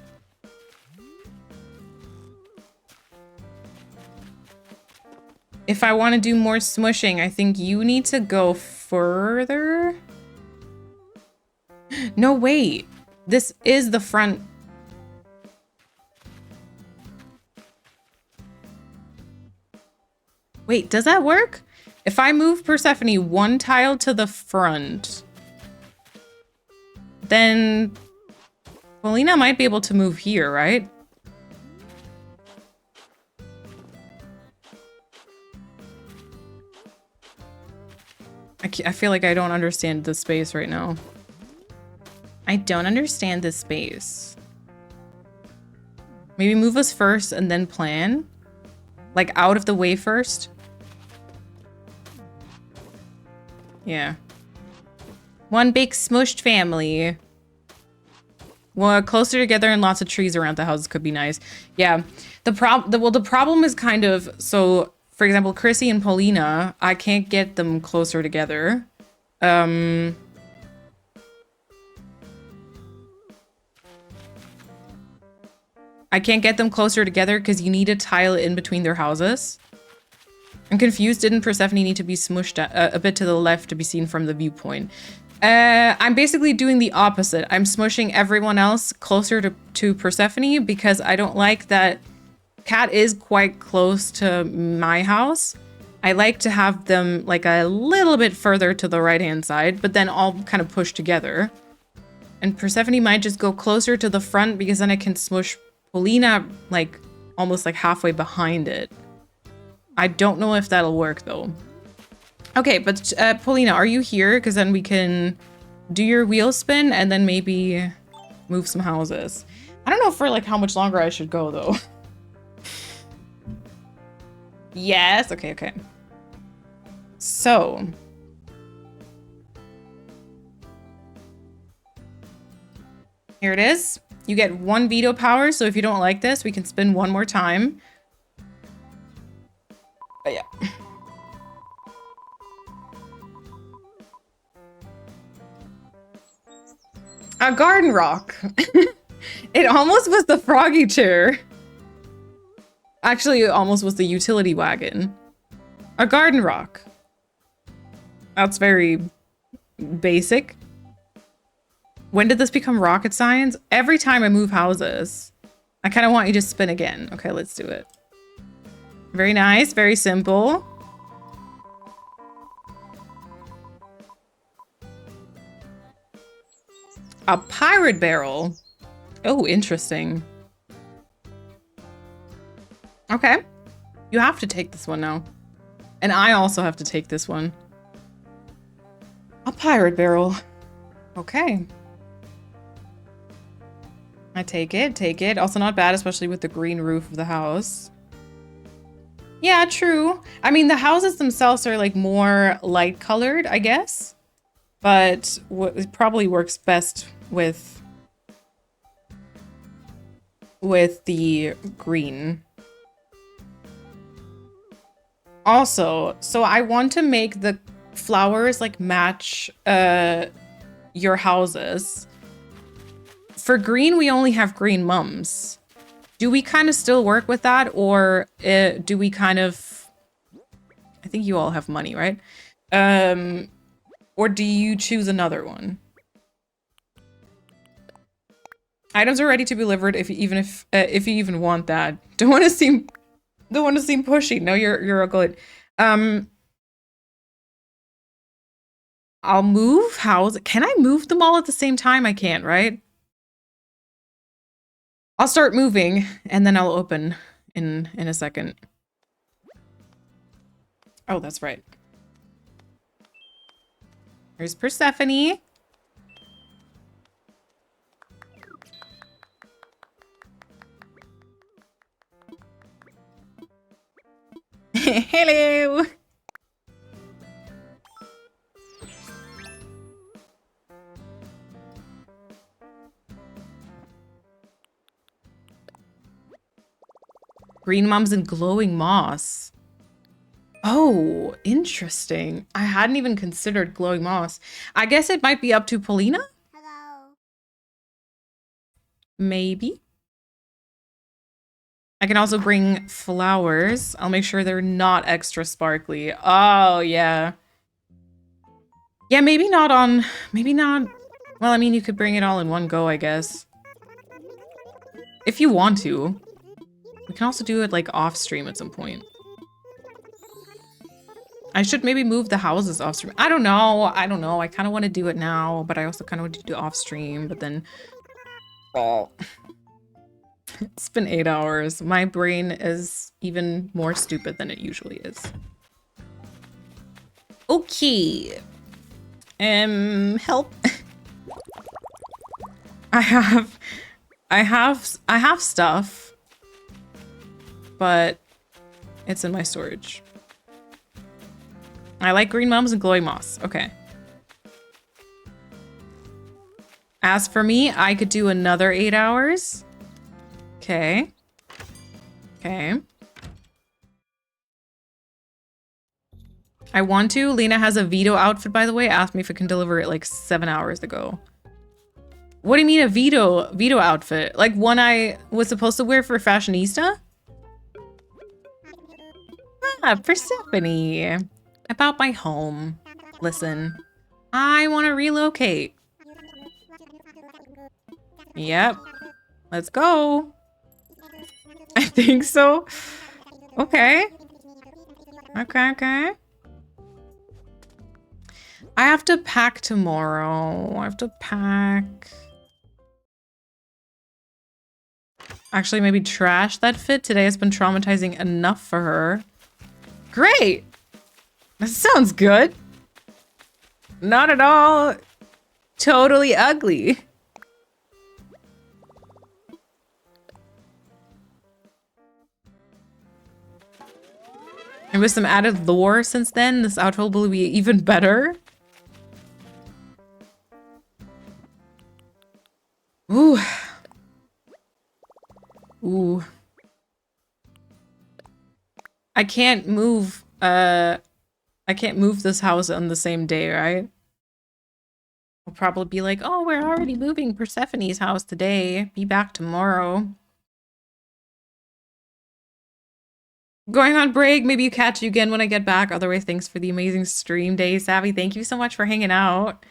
If I want to do more smushing, I think you need to go further. No, wait. This is the front. Wait, does that work? If I move Persephone one tile to the front, then Paulina might be able to move here, right? I feel like I don't understand the space right now. I don't understand this space. Maybe move us first and then plan? Like out of the way first? Yeah. One big smushed family. Well, closer together and lots of trees around the houses could be nice. Yeah. The problem is kind of, so for example, Chrissy and Paulina, I can't get them closer together. I can't get them closer together because you need a tile in between their houses. I'm confused. Didn't Persephone need to be smushed a bit to the left to be seen from the viewpoint? I'm basically doing the opposite. I'm smushing everyone else closer to Persephone because I don't like that Cat is quite close to my house. I like to have them like a little bit further to the right-hand side, but then all kind of push together. And Persephone might just go closer to the front because then I can smush Paulina like almost like halfway behind it. I don't know if that'll work though. Okay, but Paulina, are you here? Because then we can do your wheel spin and then maybe move some houses. I don't know for like how much longer I should go though. Yes, okay. So. Here it is. You get 1 veto power, so if you don't like this, we can spin one more time. But yeah. A garden rock. It almost was the froggy chair. Actually, it almost was the utility wagon. A garden rock. That's very basic. When did this become rocket science? Every time I move houses. I kind of want you to spin again. Okay, let's do it. Very nice, very simple. A pirate barrel. Oh, interesting. Okay. You have to take this one now. And I also have to take this one. A pirate barrel. Okay. I take it. Also not bad, especially with the green roof of the house. Yeah, true. I mean, the houses themselves are like more light colored, I guess. But it probably works best with the green. Also, so I want to make the flowers like match your houses. For green, we only have green mums. Do we kind of still work with that, or do we kind of... I think you all have money, right? Or do you choose another one? Items are ready to be delivered if you even want that. Don't want to seem pushy. No, you're good. I'll move houses. Can I move them all at the same time? I can't, right? I'll start moving and then I'll open in a second. Oh, that's right. Here's Persephone. Hello. Green mums and glowing moss. Oh, interesting. I hadn't even considered glowing moss. I guess it might be up to Polina? Hello. Maybe. I can also bring flowers. I'll make sure they're not extra sparkly. Oh, yeah. Yeah, maybe not on... Maybe not... Well, I mean, you could bring it all in one go, I guess. If you want to. We can also do it, like, off-stream at some point. I should maybe move the houses off-stream. I don't know. I don't know. I kind of want to do it now, but I also kind of want to do off-stream, but then... Oh... It's been 8 hours. My brain is even more stupid than it usually is. Okay. Help. I have stuff, but it's in my storage. I like green mums and glowing moss. Okay. As for me, I could do another 8 hours. Okay. Okay. I want to. Lena has a veto outfit, by the way. Asked me if it can deliver it like 7 hours ago. What do you mean a veto outfit? Like one I was supposed to wear for Fashionista? Ah, Persephone. About my home. Listen, I want to relocate. Yep. Let's go. I think so. Okay. Okay. I have to pack tomorrow. I have to pack. Actually, maybe trash that fit. Today has been traumatizing enough for her. Great. That sounds good. Not at all totally ugly. And with some added lore since then, this outfit will be even better. Ooh. Ooh. I can't move this house on the same day, right? I'll probably be like, oh, we're already moving Persephone's house today. Be back tomorrow. Going on break. Maybe you catch you again when I get back. Otherwise, thanks for the amazing stream day, Savvy. Thank you so much for hanging out.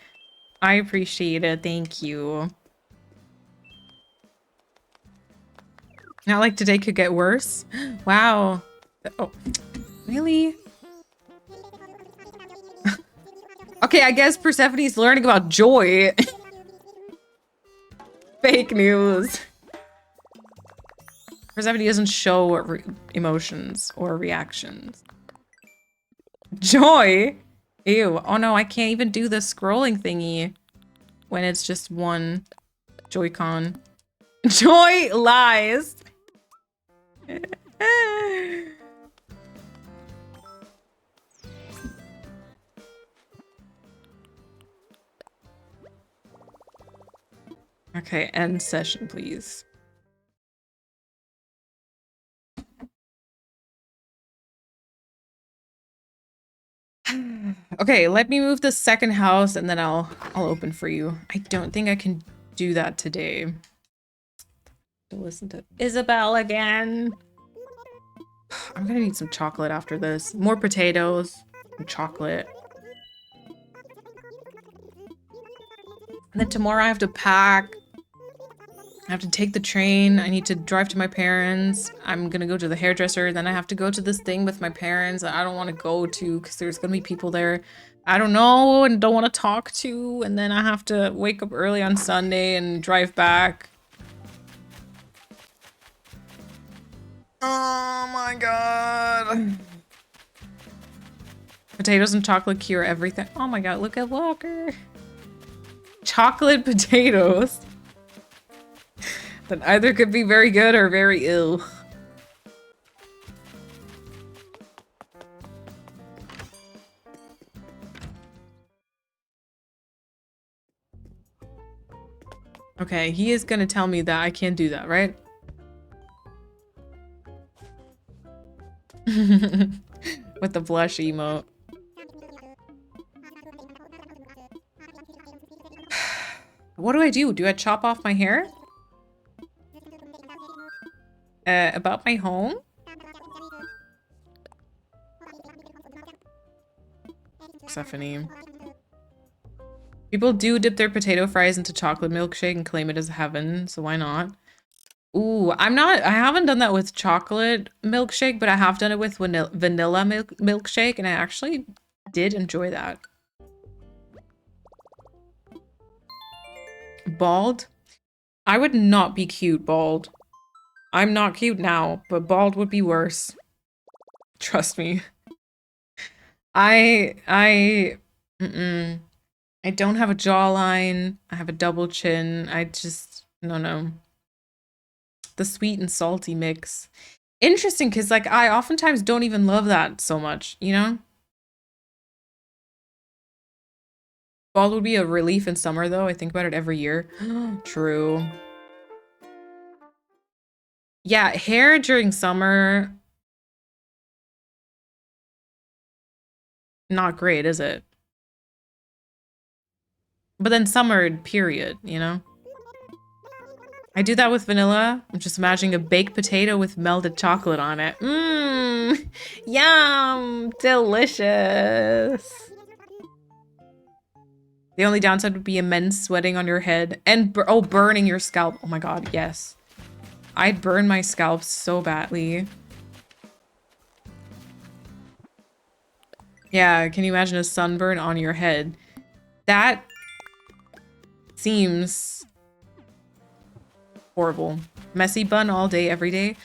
I appreciate it. Thank you. Not like today could get worse. Wow. Oh, really? Okay, I guess Persephone's learning about joy. Fake news. Persephone doesn't show emotions or reactions. Joy? Ew. Oh no, I can't even do the scrolling thingy when it's just one Joy-Con. Joy lies. Okay, end session, please. Okay, let me move the second house and then I'll open for you. I don't think I can do that today. To listen to Isabel again. I'm gonna need some chocolate after this. More potatoes and chocolate. And then tomorrow I have to pack. I have to take the train. I need to drive to my parents. I'm gonna go to the hairdresser. Then I have to go to this thing with my parents that I don't want to go to because there's gonna be people there I don't know and don't want to talk to. And then I have to wake up early on Sunday and drive back. Oh my god. Potatoes and chocolate cure everything. Oh my god, look at Walker. Chocolate potatoes. That either could be very good or very ill. Okay, he is gonna tell me that I can't do that, right? with the blush emote. What do? Do I chop off my hair? About my home? Stephanie. People do dip their potato fries into chocolate milkshake and claim it as heaven, so why not? Ooh, I haven't done that with chocolate milkshake, but I have done it with vanilla milkshake, and I actually did enjoy that. Bald? I would not be cute bald. I'm not cute now, but bald would be worse. Trust me. I don't have a jawline. I have a double chin. No. The sweet and salty mix. Interesting, because like I oftentimes don't even love that so much, you know? Bald would be a relief in summer though. I think about it every year. True. Yeah, hair during summer. Not great, is it? But then summer, period, you know? I do that with vanilla. I'm just imagining a baked potato with melted chocolate on it. Mmm, yum, delicious. The only downside would be immense sweating on your head and burning your scalp. Oh my god, yes. I'd burn my scalp so badly. Yeah, can you imagine a sunburn on your head? That seems horrible. Messy bun all day, every day.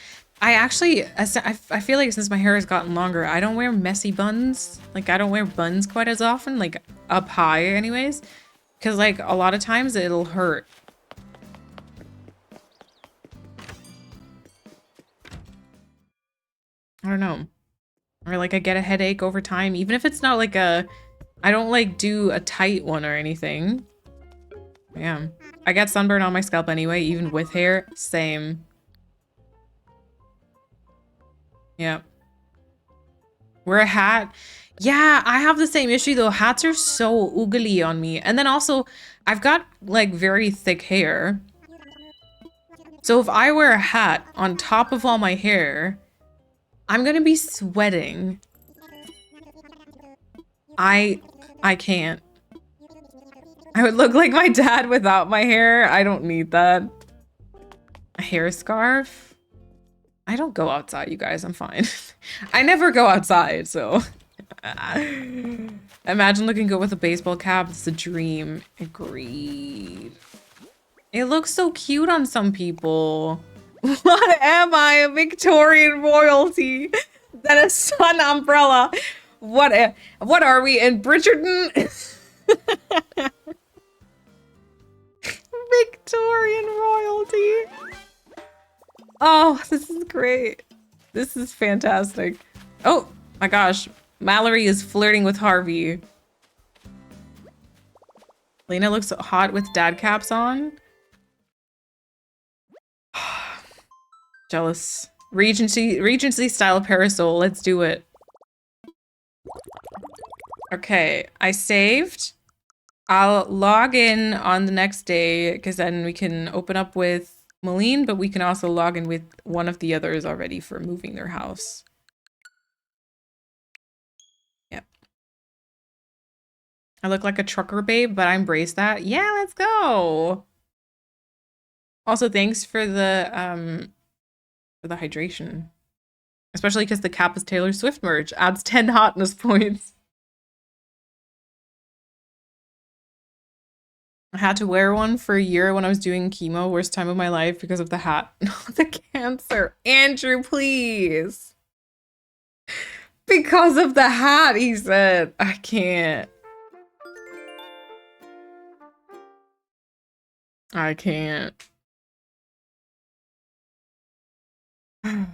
I feel like since my hair has gotten longer, I don't wear messy buns. Like, I don't wear buns quite as often, like up high anyways. Because like a lot of times it'll hurt. I don't know. Or like I get a headache over time, even if it's not like I don't like do a tight one or anything. Yeah. I get sunburn on my scalp anyway, even with hair. Same. Yeah. Wear a hat. Yeah, I have the same issue though. Hats are so oogly on me. And then also, I've got like very thick hair. So if I wear a hat on top of all my hair, I'm gonna be sweating. I can't. I would look like my dad without my hair. I don't need that. A hair scarf? I don't go outside, you guys. I'm fine. I never go outside, so. Imagine looking good with a baseball cap. It's a dream. Agreed. It looks so cute on some people. What am I? A Victorian royalty? Then a sun umbrella. What are we in Bridgerton? Victorian royalty. Oh, this is great. This is fantastic. Oh my gosh. Mallory is flirting with Harvey. Lena looks hot with dad caps on. Jealous. Regency style parasol. Let's do it. Okay, I saved. I'll log in on the next day because then we can open up with Malene, but we can also log in with one of the others already for moving their house. Yep. I look like a trucker babe, but I embrace that. Yeah, let's go. Also, thanks for the hydration. Especially because the cap is Taylor Swift merch. Adds 10 hotness points. I had to wear one for a year when I was doing chemo. Worst time of my life because of the hat. The cancer. Andrew, please. Because of the hat, he said. I can't. I can't. I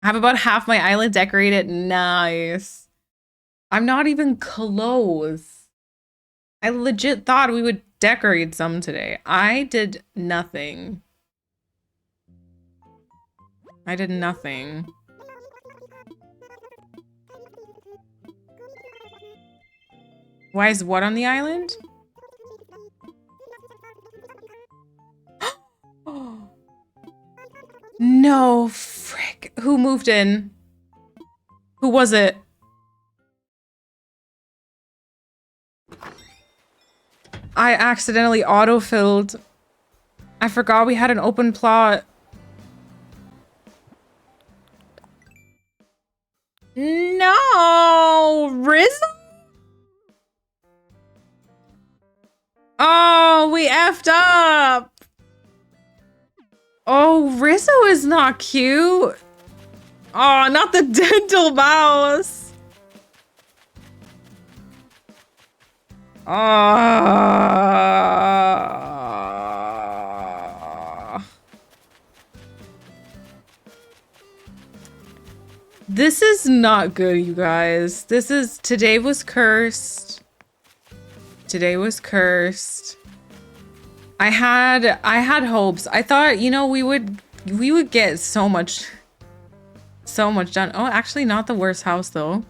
have about half my island decorated. Nice. I'm not even close. I legit thought we would decorate some today. I did nothing. I did nothing. Why is what on the island? No, frick. Who moved in? Who was it? I accidentally autofilled. I forgot we had an open plot. No, Rizzo? Oh, we effed up. Oh, Rizzo is not cute. Oh, not the dental mouse. This is not good, you guys. Today was cursed. Today was cursed. I had hopes. I thought, you know, we would get so much done. Oh, actually not the worst house though.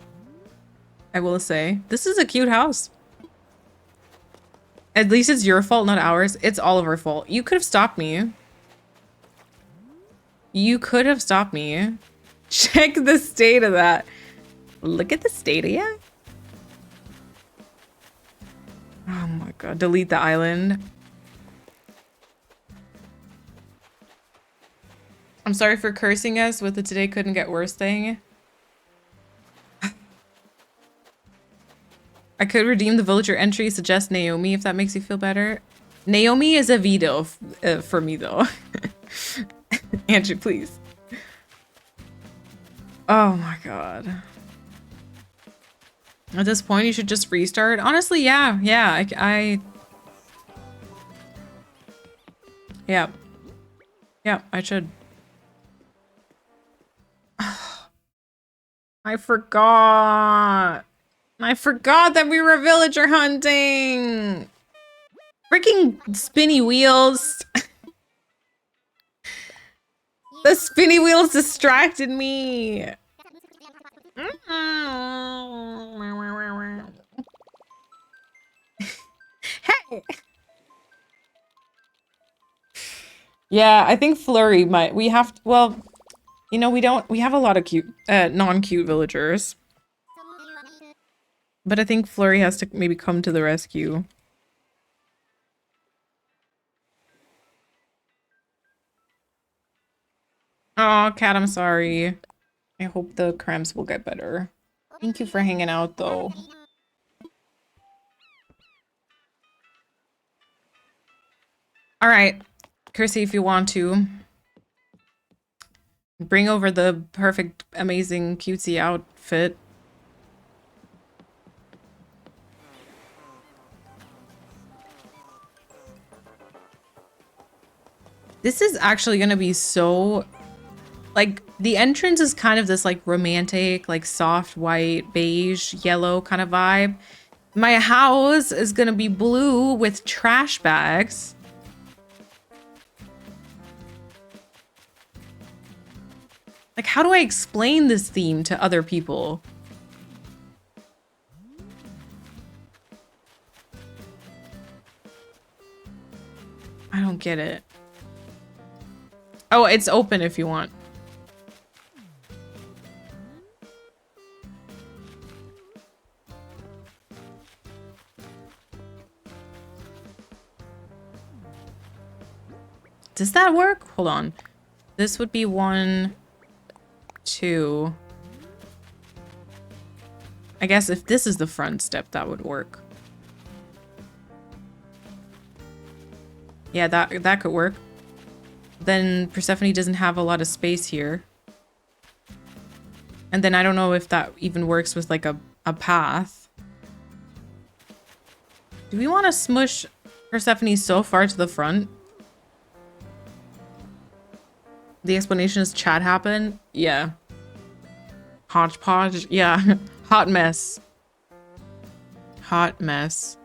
I will say. This is a cute house. At least it's your fault, not ours. It's all of our fault. You could have stopped me. You could have stopped me. Check the state of that. Look at the state of ya. Oh my god. Delete the island. I'm sorry for cursing us with the today couldn't get worse thing. I could redeem the villager entry, suggest Naomi if that makes you feel better. Naomi is a veto for me though. Andrew, please. Oh my god. At this point, you should just restart. Honestly, yeah. Yeah, Yeah, I should. I forgot. I forgot that we were villager hunting. Freaking spinny wheels. The spinny wheels distracted me. Hey. Yeah, I think Flurry might. We have. Well, you know, we have a lot of cute, non-cute villagers. But I think Flurry has to maybe come to the rescue. Oh, Cat, I'm sorry. I hope the cramps will get better. Thank you for hanging out, though. All right, Kirsty, if you want to. Bring over the perfect, amazing, cutesy outfit. This is actually gonna be so... Like, the entrance is kind of this, like, romantic, like, soft white, beige, yellow kind of vibe. My house is gonna be blue with trash bags. Like, how do I explain this theme to other people? I don't get it. Oh, it's open if you want. Does that work? Hold on. This would be 1, 2. I guess if this is the front step, that would work. Yeah, that could work. Then Persephone doesn't have a lot of space here. And then I don't know if that even works with like a path. Do we want to smush Persephone so far to the front? The explanation is chat happened? Yeah. Hodgepodge? Yeah. Hot mess. Hot mess.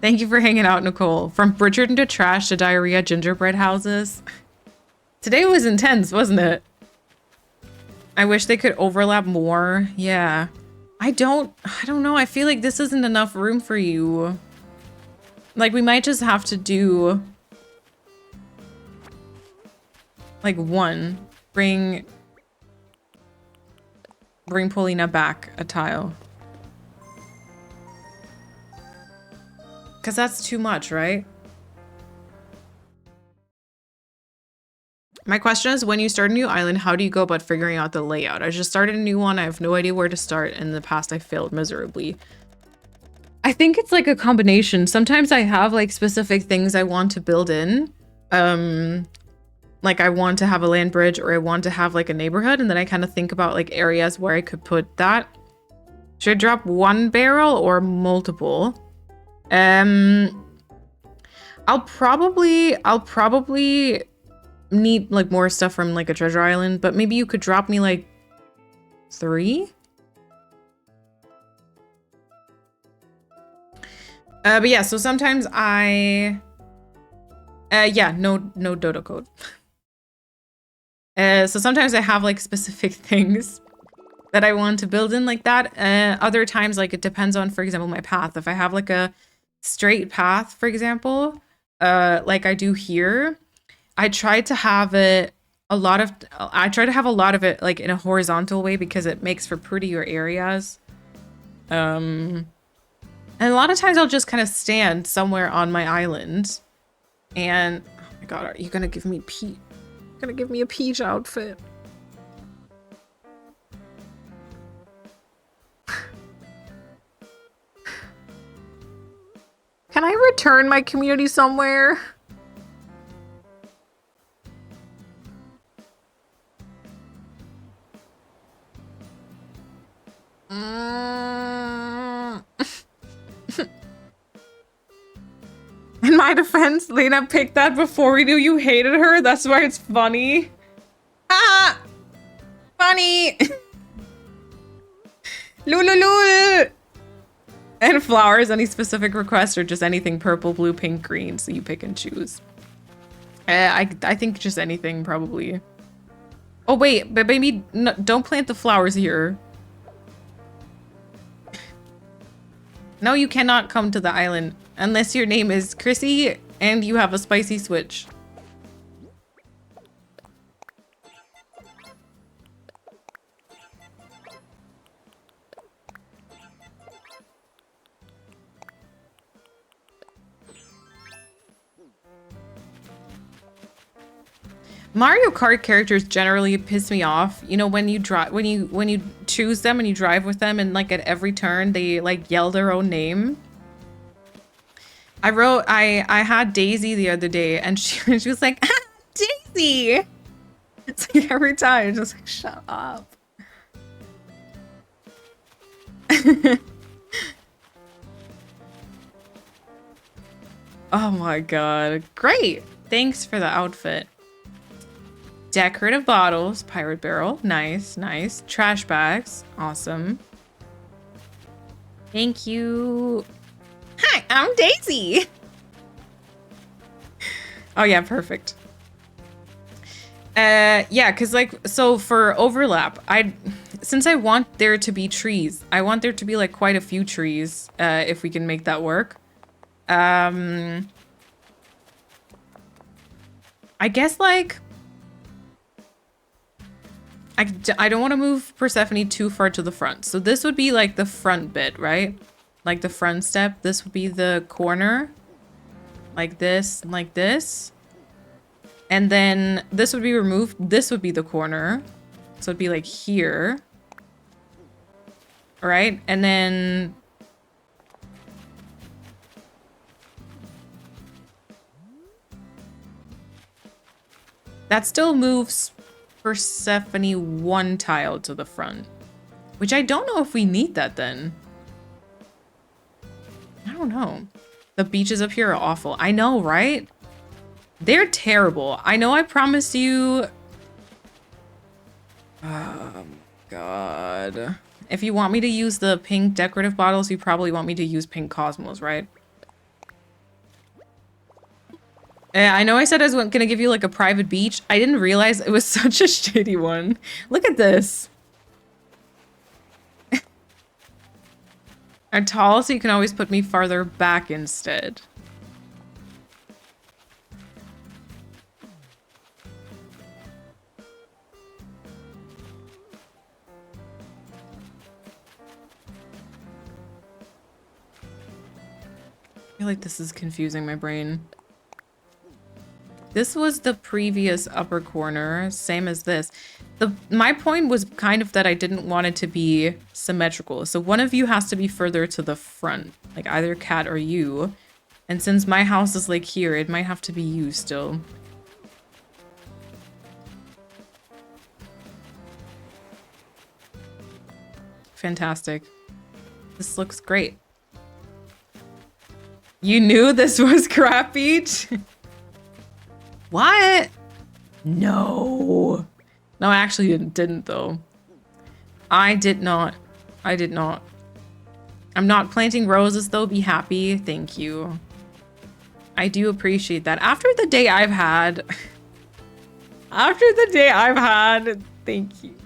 Thank you for hanging out, Nicole. From Bridgerton to trash to diarrhea gingerbread houses. Today was intense, wasn't it? I wish they could overlap more. Yeah. I don't know. I feel like this isn't enough room for you. Like, we might just have to do like one. Bring Paulina back a tile. Because that's too much, right? My question is, when you start a new island, how do you go about figuring out the layout? I just started a new one. I have no idea where to start. In the past, I failed miserably. I think it's like a combination. Sometimes I have like specific things I want to build in. Like I want to have a land bridge, or I want to have like a neighborhood. And then I kind of think about like areas where I could put that. Should I drop one barrel or multiple? I'll probably need like more stuff from like a treasure island, but maybe you could drop me like 3. But yeah, so sometimes no dodo code. So sometimes I have like specific things that I want to build in like that. Other times, like it depends on, for example, my path. If I have like a straight path, for example, like I do here, I try to have a lot of it like in a horizontal way because it makes for prettier areas. And a lot of times I'll just kind of stand somewhere on my island and, oh my God, are you gonna give me a peach outfit? Can I return my community somewhere? In my defense, Lena picked that before we knew you hated her. That's why it's funny. Ah! Funny! Lululul! And flowers, any specific requests, or just anything purple, blue, pink, green, so you pick and choose. I think just anything, probably. Oh, wait, but maybe no, don't plant the flowers here. No, you cannot come to the island unless your name is Chrissy and you have a spicy switch. Mario Kart characters generally piss me off. You know, when you drive, when you choose them and you drive with them, and like at every turn they like yell their own name. I had Daisy the other day, and she was like, ah, Daisy. It's like every time, just like, shut up. Oh my God, great! Thanks for the outfit. Decorative bottles, pirate barrel, nice, nice. Trash bags, awesome. Thank you. Hi, I'm Daisy. Oh yeah, perfect. Yeah, cause like, so for overlap, since I want there to be trees, I want there to be like quite a few trees, if we can make that work. I guess like, I don't want to move Persephone too far to the front. So this would be like the front bit, right? Like the front step. This would be the corner. Like this, like this. And then this would be removed. This would be the corner. So it'd be like here. All right. And then... that still moves Persephone 1 tile to the front. Which I don't know if we need that then. I don't know. The beaches up here are awful. I know, right? They're terrible. I know I promised you... oh, God. If you want me to use the pink decorative bottles, you probably want me to use pink Cosmos, right? I know I said I was gonna give you like a private beach. I didn't realize it was such a shitty one. Look at this. I'm tall, so you can always put me farther back instead. I feel like this is confusing my brain. This was the previous upper corner, same as this. My point was kind of that I didn't want it to be symmetrical. So one of you has to be further to the front, like either Cat or you. And since my house is like here, it might have to be you still. Fantastic. This looks great. You knew this was crap beach? What? No. No, I actually didn't though. I did not. I did not. I'm not planting roses though. Be happy. Thank you. I do appreciate that. After the day I've had. After the day I've had. Thank you.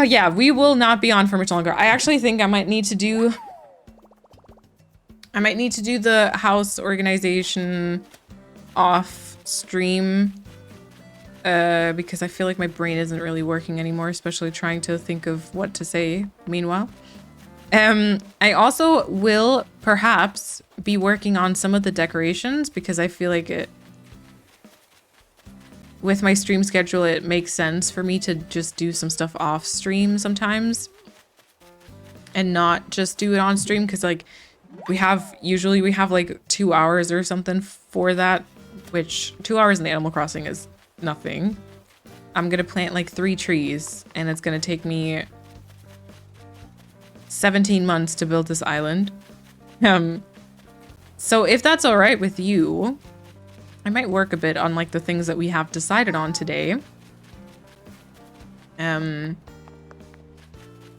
Yeah, we will not be on for much longer. I actually think I might need to do the house organization off stream because I feel like my brain isn't really working anymore, especially trying to think of what to say meanwhile. I also will perhaps be working on some of the decorations because I feel like with my stream schedule, it makes sense for me to just do some stuff off stream sometimes and not just do it on stream because like usually we have like 2 hours or something for that, which 2 hours in the Animal Crossing is nothing. I'm gonna plant like 3 trees and it's gonna take me 17 months to build this island. So if that's all right with you, I might work a bit on like the things that we have decided on today. And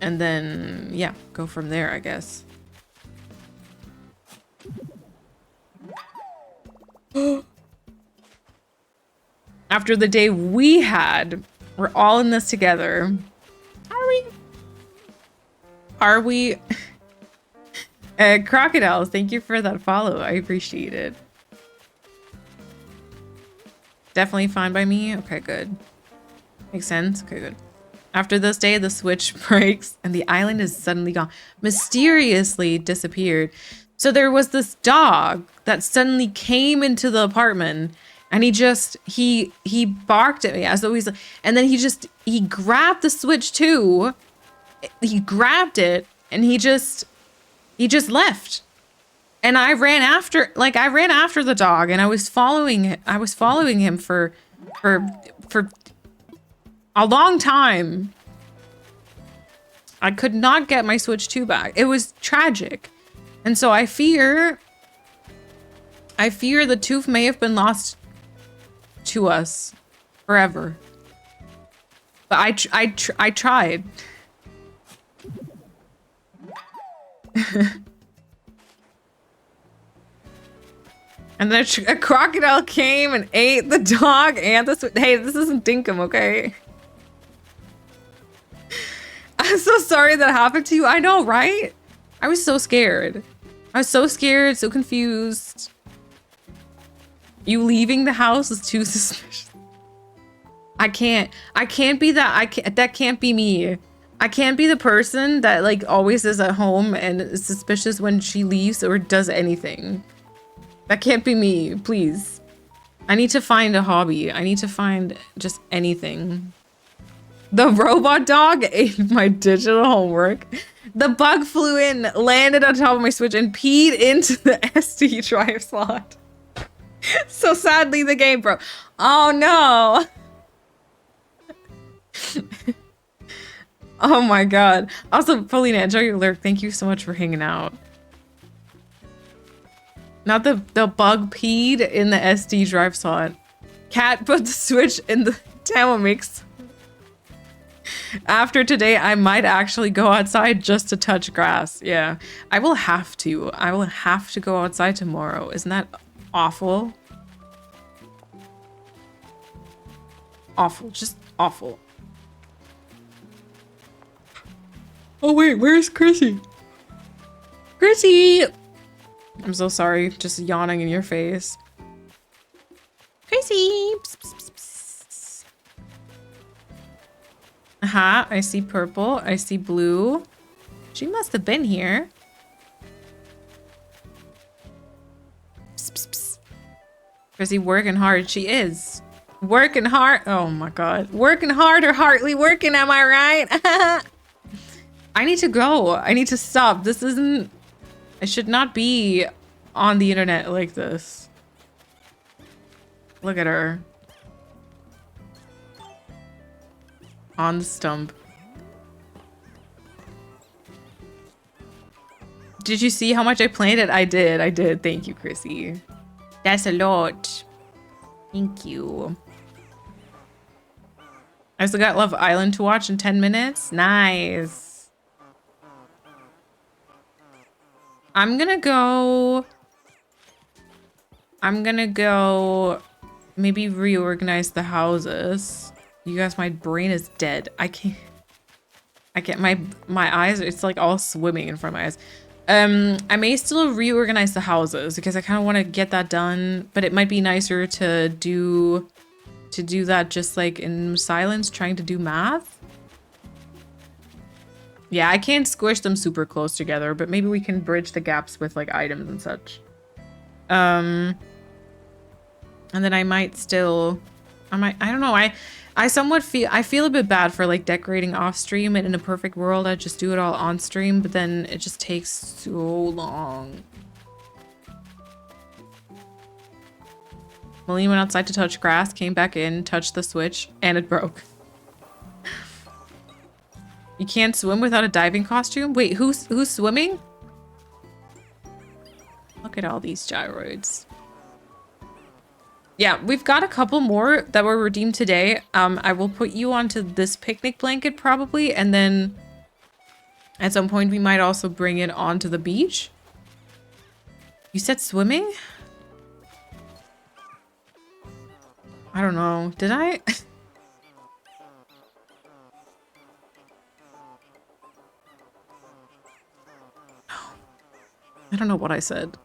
then, yeah, go from there, I guess. After the day we had, we're all in this together. Are we? Crocodiles, thank you for that follow. I appreciate it. Definitely fine by me. Okay, good. Makes sense. Okay, good. After this day, the switch breaks and the island is suddenly gone. Mysteriously disappeared. So there was this dog that suddenly came into the apartment and he barked at me as though and then he grabbed the switch too. He grabbed it and he just left. And I ran after the dog and I was following him for a long time. I could not get my Switch 2 back. It was tragic. And so I fear the tooth may have been lost to us forever. But I tried. And then a crocodile came and ate the dog and the hey, this isn't Dinkum, okay? I'm so sorry that happened to you. I know, right? I was so scared. I was so scared, so confused. You leaving the house is too suspicious. I can't be that. That can't be me. I can't be the person that like always is at home and is suspicious when she leaves or does anything. That can't be me, please. I need to find a hobby. I need to find just anything. The robot dog ate my digital homework. The bug flew in, landed on top of my Switch, and peed into the SD drive slot. So sadly, the game broke. Oh no! Oh my god. Also, Paulina, enjoy your lurk. Thank you so much for hanging out. Not the bug peed in the SD drive slot. Cat put the Switch in the Thermomix. After today, I might actually go outside just to touch grass. Yeah, I will have to. I will have to go outside tomorrow. Isn't that awful? Awful, just awful. Oh wait, where's Chrissy? Chrissy! I'm so sorry, just yawning in your face. Chrissy! Psst, psst, psst, psst. Aha, I see purple, I see blue. She must have been here. Psst, psst, psst. Chrissy working hard, she is. Working hard, oh my god. Working hard or hardly working, am I right? I need to go, I need to stop. This isn't, I should not be on the internet like this. Look at her. On the stump. Did you see how much I planted? I did. Thank you, Chrissy. That's a lot. Thank you. I still got Love Island to watch in 10 minutes. Nice. I'm gonna go maybe reorganize the houses. You guys, my brain is dead. I can't my eyes, it's like all swimming in front of my eyes. I may still reorganize the houses because I kind of want to get that done, but it might be nicer to do that just like in silence, trying to do math. Yeah, I can't squish them super close together, but maybe we can bridge the gaps with like items and such. And then I might still, I don't know, I somewhat feel a bit bad for like decorating off stream, and in a perfect world I'd just do it all on stream, but then it just takes so long. Malene went outside to touch grass, came back in, touched the switch, and it broke. You can't swim without a diving costume? Wait, who's swimming? Look at all these gyroids. Yeah, we've got a couple more that were redeemed today. I will put you onto this picnic blanket probably, and then at some point we might also bring it onto the beach. You said swimming? I don't know. Did I? I don't know what I said.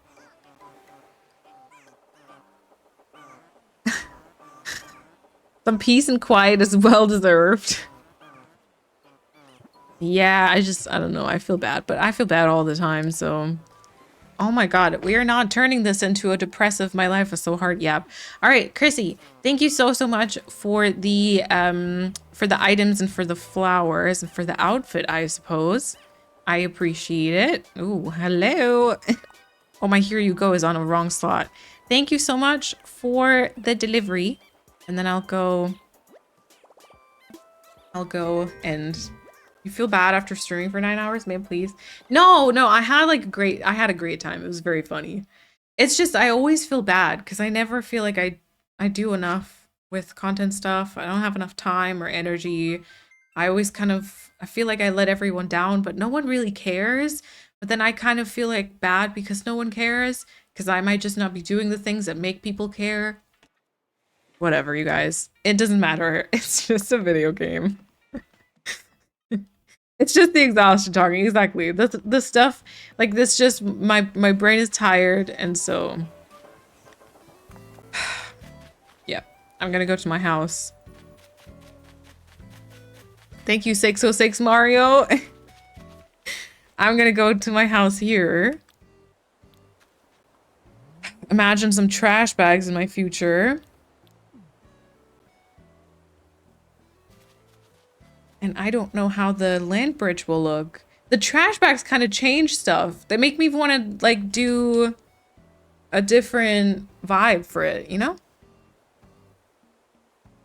Some peace and quiet is well deserved. Yeah, I don't know. I feel bad, but I feel bad all the time, so. Oh my god, we are not turning this into a depressive my life is so hard yap. All right, Chrissy, thank you so much for the items and for the flowers and for the outfit, I suppose. I appreciate it. Ooh, hello. Oh, my Here You Go is on a wrong slot. Thank you so much for the delivery. And then I'll go and you feel bad after streaming for 9 hours, man, please. No, I had like I had a great time. It was very funny. It's just, I always feel bad because I never feel like I do enough with content stuff. I don't have enough time or energy. I always I feel like I let everyone down, but no one really cares. But then I kind of feel like bad because no one cares, because I might just not be doing the things that make people care. Whatever, you guys. It doesn't matter. It's just a video game. It's just the exhaustion talking. Exactly. The stuff like this, just my brain is tired, and so yeah, I'm gonna go to my house. Thank you, 606 Mario. I'm gonna go to my house here. Imagine some trash bags in my future. And I don't know how the land bridge will look. The trash bags kind of change stuff. They make me want to like do a different vibe for it, you know?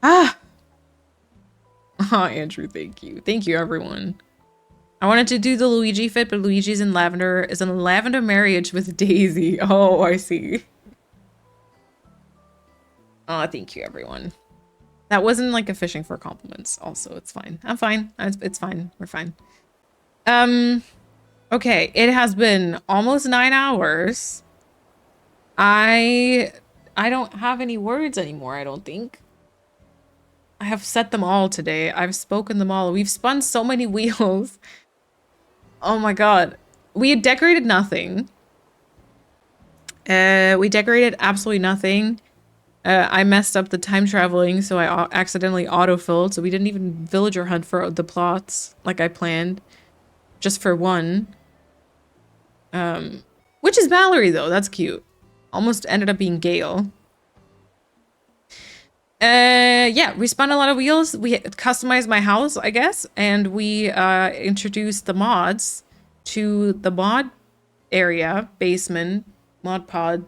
Ah. Oh, Andrew, thank you. Thank you, everyone. I wanted to do the Luigi fit, but Luigi's in lavender, is in a lavender marriage with Daisy. Oh, I see. Oh, thank you, everyone. That wasn't like a fishing for compliments. Also, it's fine. I'm fine. It's fine. We're fine. Okay. It has been almost 9 hours. I don't have any words anymore, I don't think. I have said them all today. I've spoken them all. We've spun so many wheels. Oh my god. We had decorated nothing. We decorated absolutely nothing. I messed up the time traveling, so I accidentally autofilled, so we didn't even villager hunt for the plots like I planned. Just for one. Which is Mallory, though. That's cute. Almost ended up being Gale. Yeah, we spun a lot of wheels. We customized my house, I guess, and we introduced the mods to the mod area, basement, mod pod,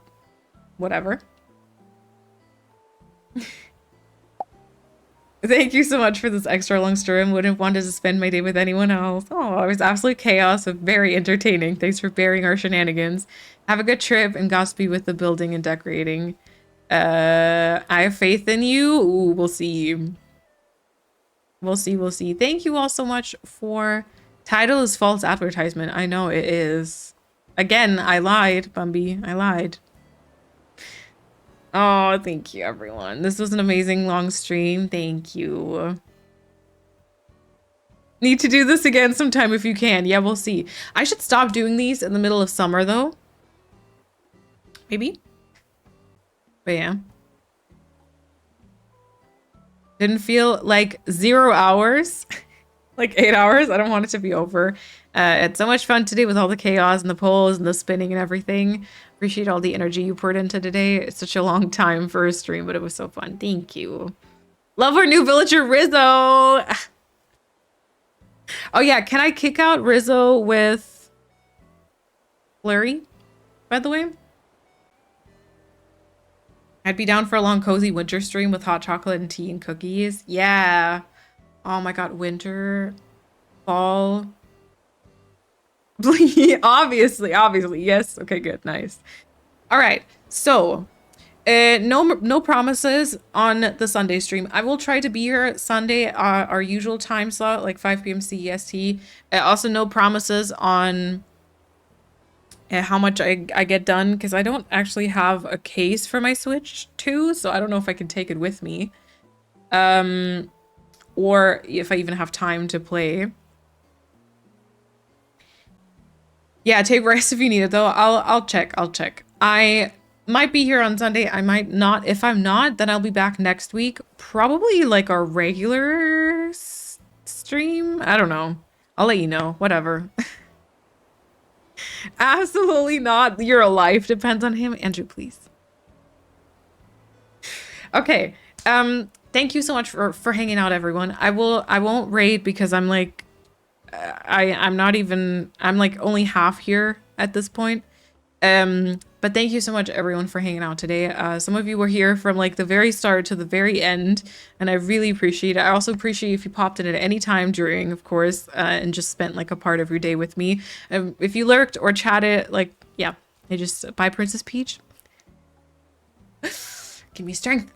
whatever. Thank you so much for this extra long stream. Wouldn't have wanted to spend my day with anyone else. Oh, it was absolute chaos, but very entertaining. Thanks for bearing our shenanigans. Have a good trip and Godspeed with the building and decorating. I have faith in you. Ooh, we'll see. We'll see, we'll see. Thank you all so much for... Title is false advertisement. I know it is. Again, I lied, Bumby. I lied. Oh, thank you, everyone. This was an amazing long stream. Thank you. Need to do this again sometime if you can. Yeah, we'll see. I should stop doing these in the middle of summer, though. Maybe? But yeah. Didn't feel like 0 hours. Like 8 hours. I don't want it to be over. It's so much fun today with all the chaos and the polls and the spinning and everything. Appreciate all the energy you poured into today. It's such a long time for a stream, but it was so fun. Thank you. Love our new villager, Rizzo. Oh yeah, can I kick out Rizzo with Flurry, by the way? I'd be down for a long, cozy winter stream with hot chocolate and tea and cookies. Yeah. Oh my god, winter, fall. Obviously. Yes. Okay, good. Nice. All right. So, no promises on the Sunday stream. I will try to be here Sunday, our usual time slot, like 5 p.m. CEST. Also, no promises on how much I get done, because I don't actually have a case for my Switch 2, so I don't know if I can take it with me. Or if I even have time to play. Yeah, take rest if you need it, though. I'll check. I might be here on Sunday. I might not. If I'm not, then I'll be back next week. Probably like our regular stream. I don't know. I'll let you know. Whatever. Absolutely not. Your life depends on him. Andrew, please. Okay. Thank you so much for hanging out, everyone. I won't raid because I'm like, I'm like only half here at this point. But thank you so much, everyone, for hanging out today. Some of you were here from like the very start to the very end, and I really appreciate it. I also appreciate if you popped in at any time during, of course, and just spent like a part of your day with me. If you lurked or chatted, like, yeah, I just, bye, Princess Peach. Give me strength.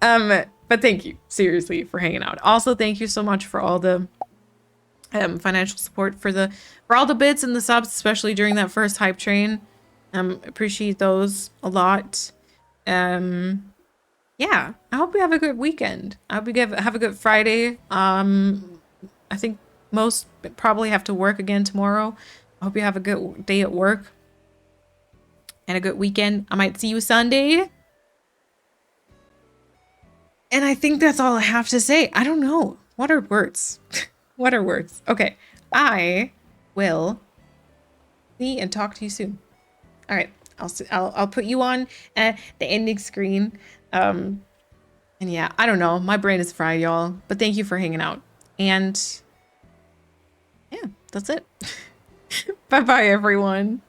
But thank you, seriously, for hanging out. Also, thank you so much for all the financial support for all the bits and the subs, especially during that first hype train. Appreciate those a lot. Yeah, I hope you have a good weekend. I hope you have a good Friday. I think most probably have to work again tomorrow. I hope you have a good day at work and a good weekend. I might see you Sunday. And I think that's all I have to say. I don't know. What are words? What are words? Okay. I will see and talk to you soon. All right. I'll put you on the ending screen. And yeah, I don't know. My brain is fried, y'all. But thank you for hanging out. And yeah, that's it. Bye-bye, everyone.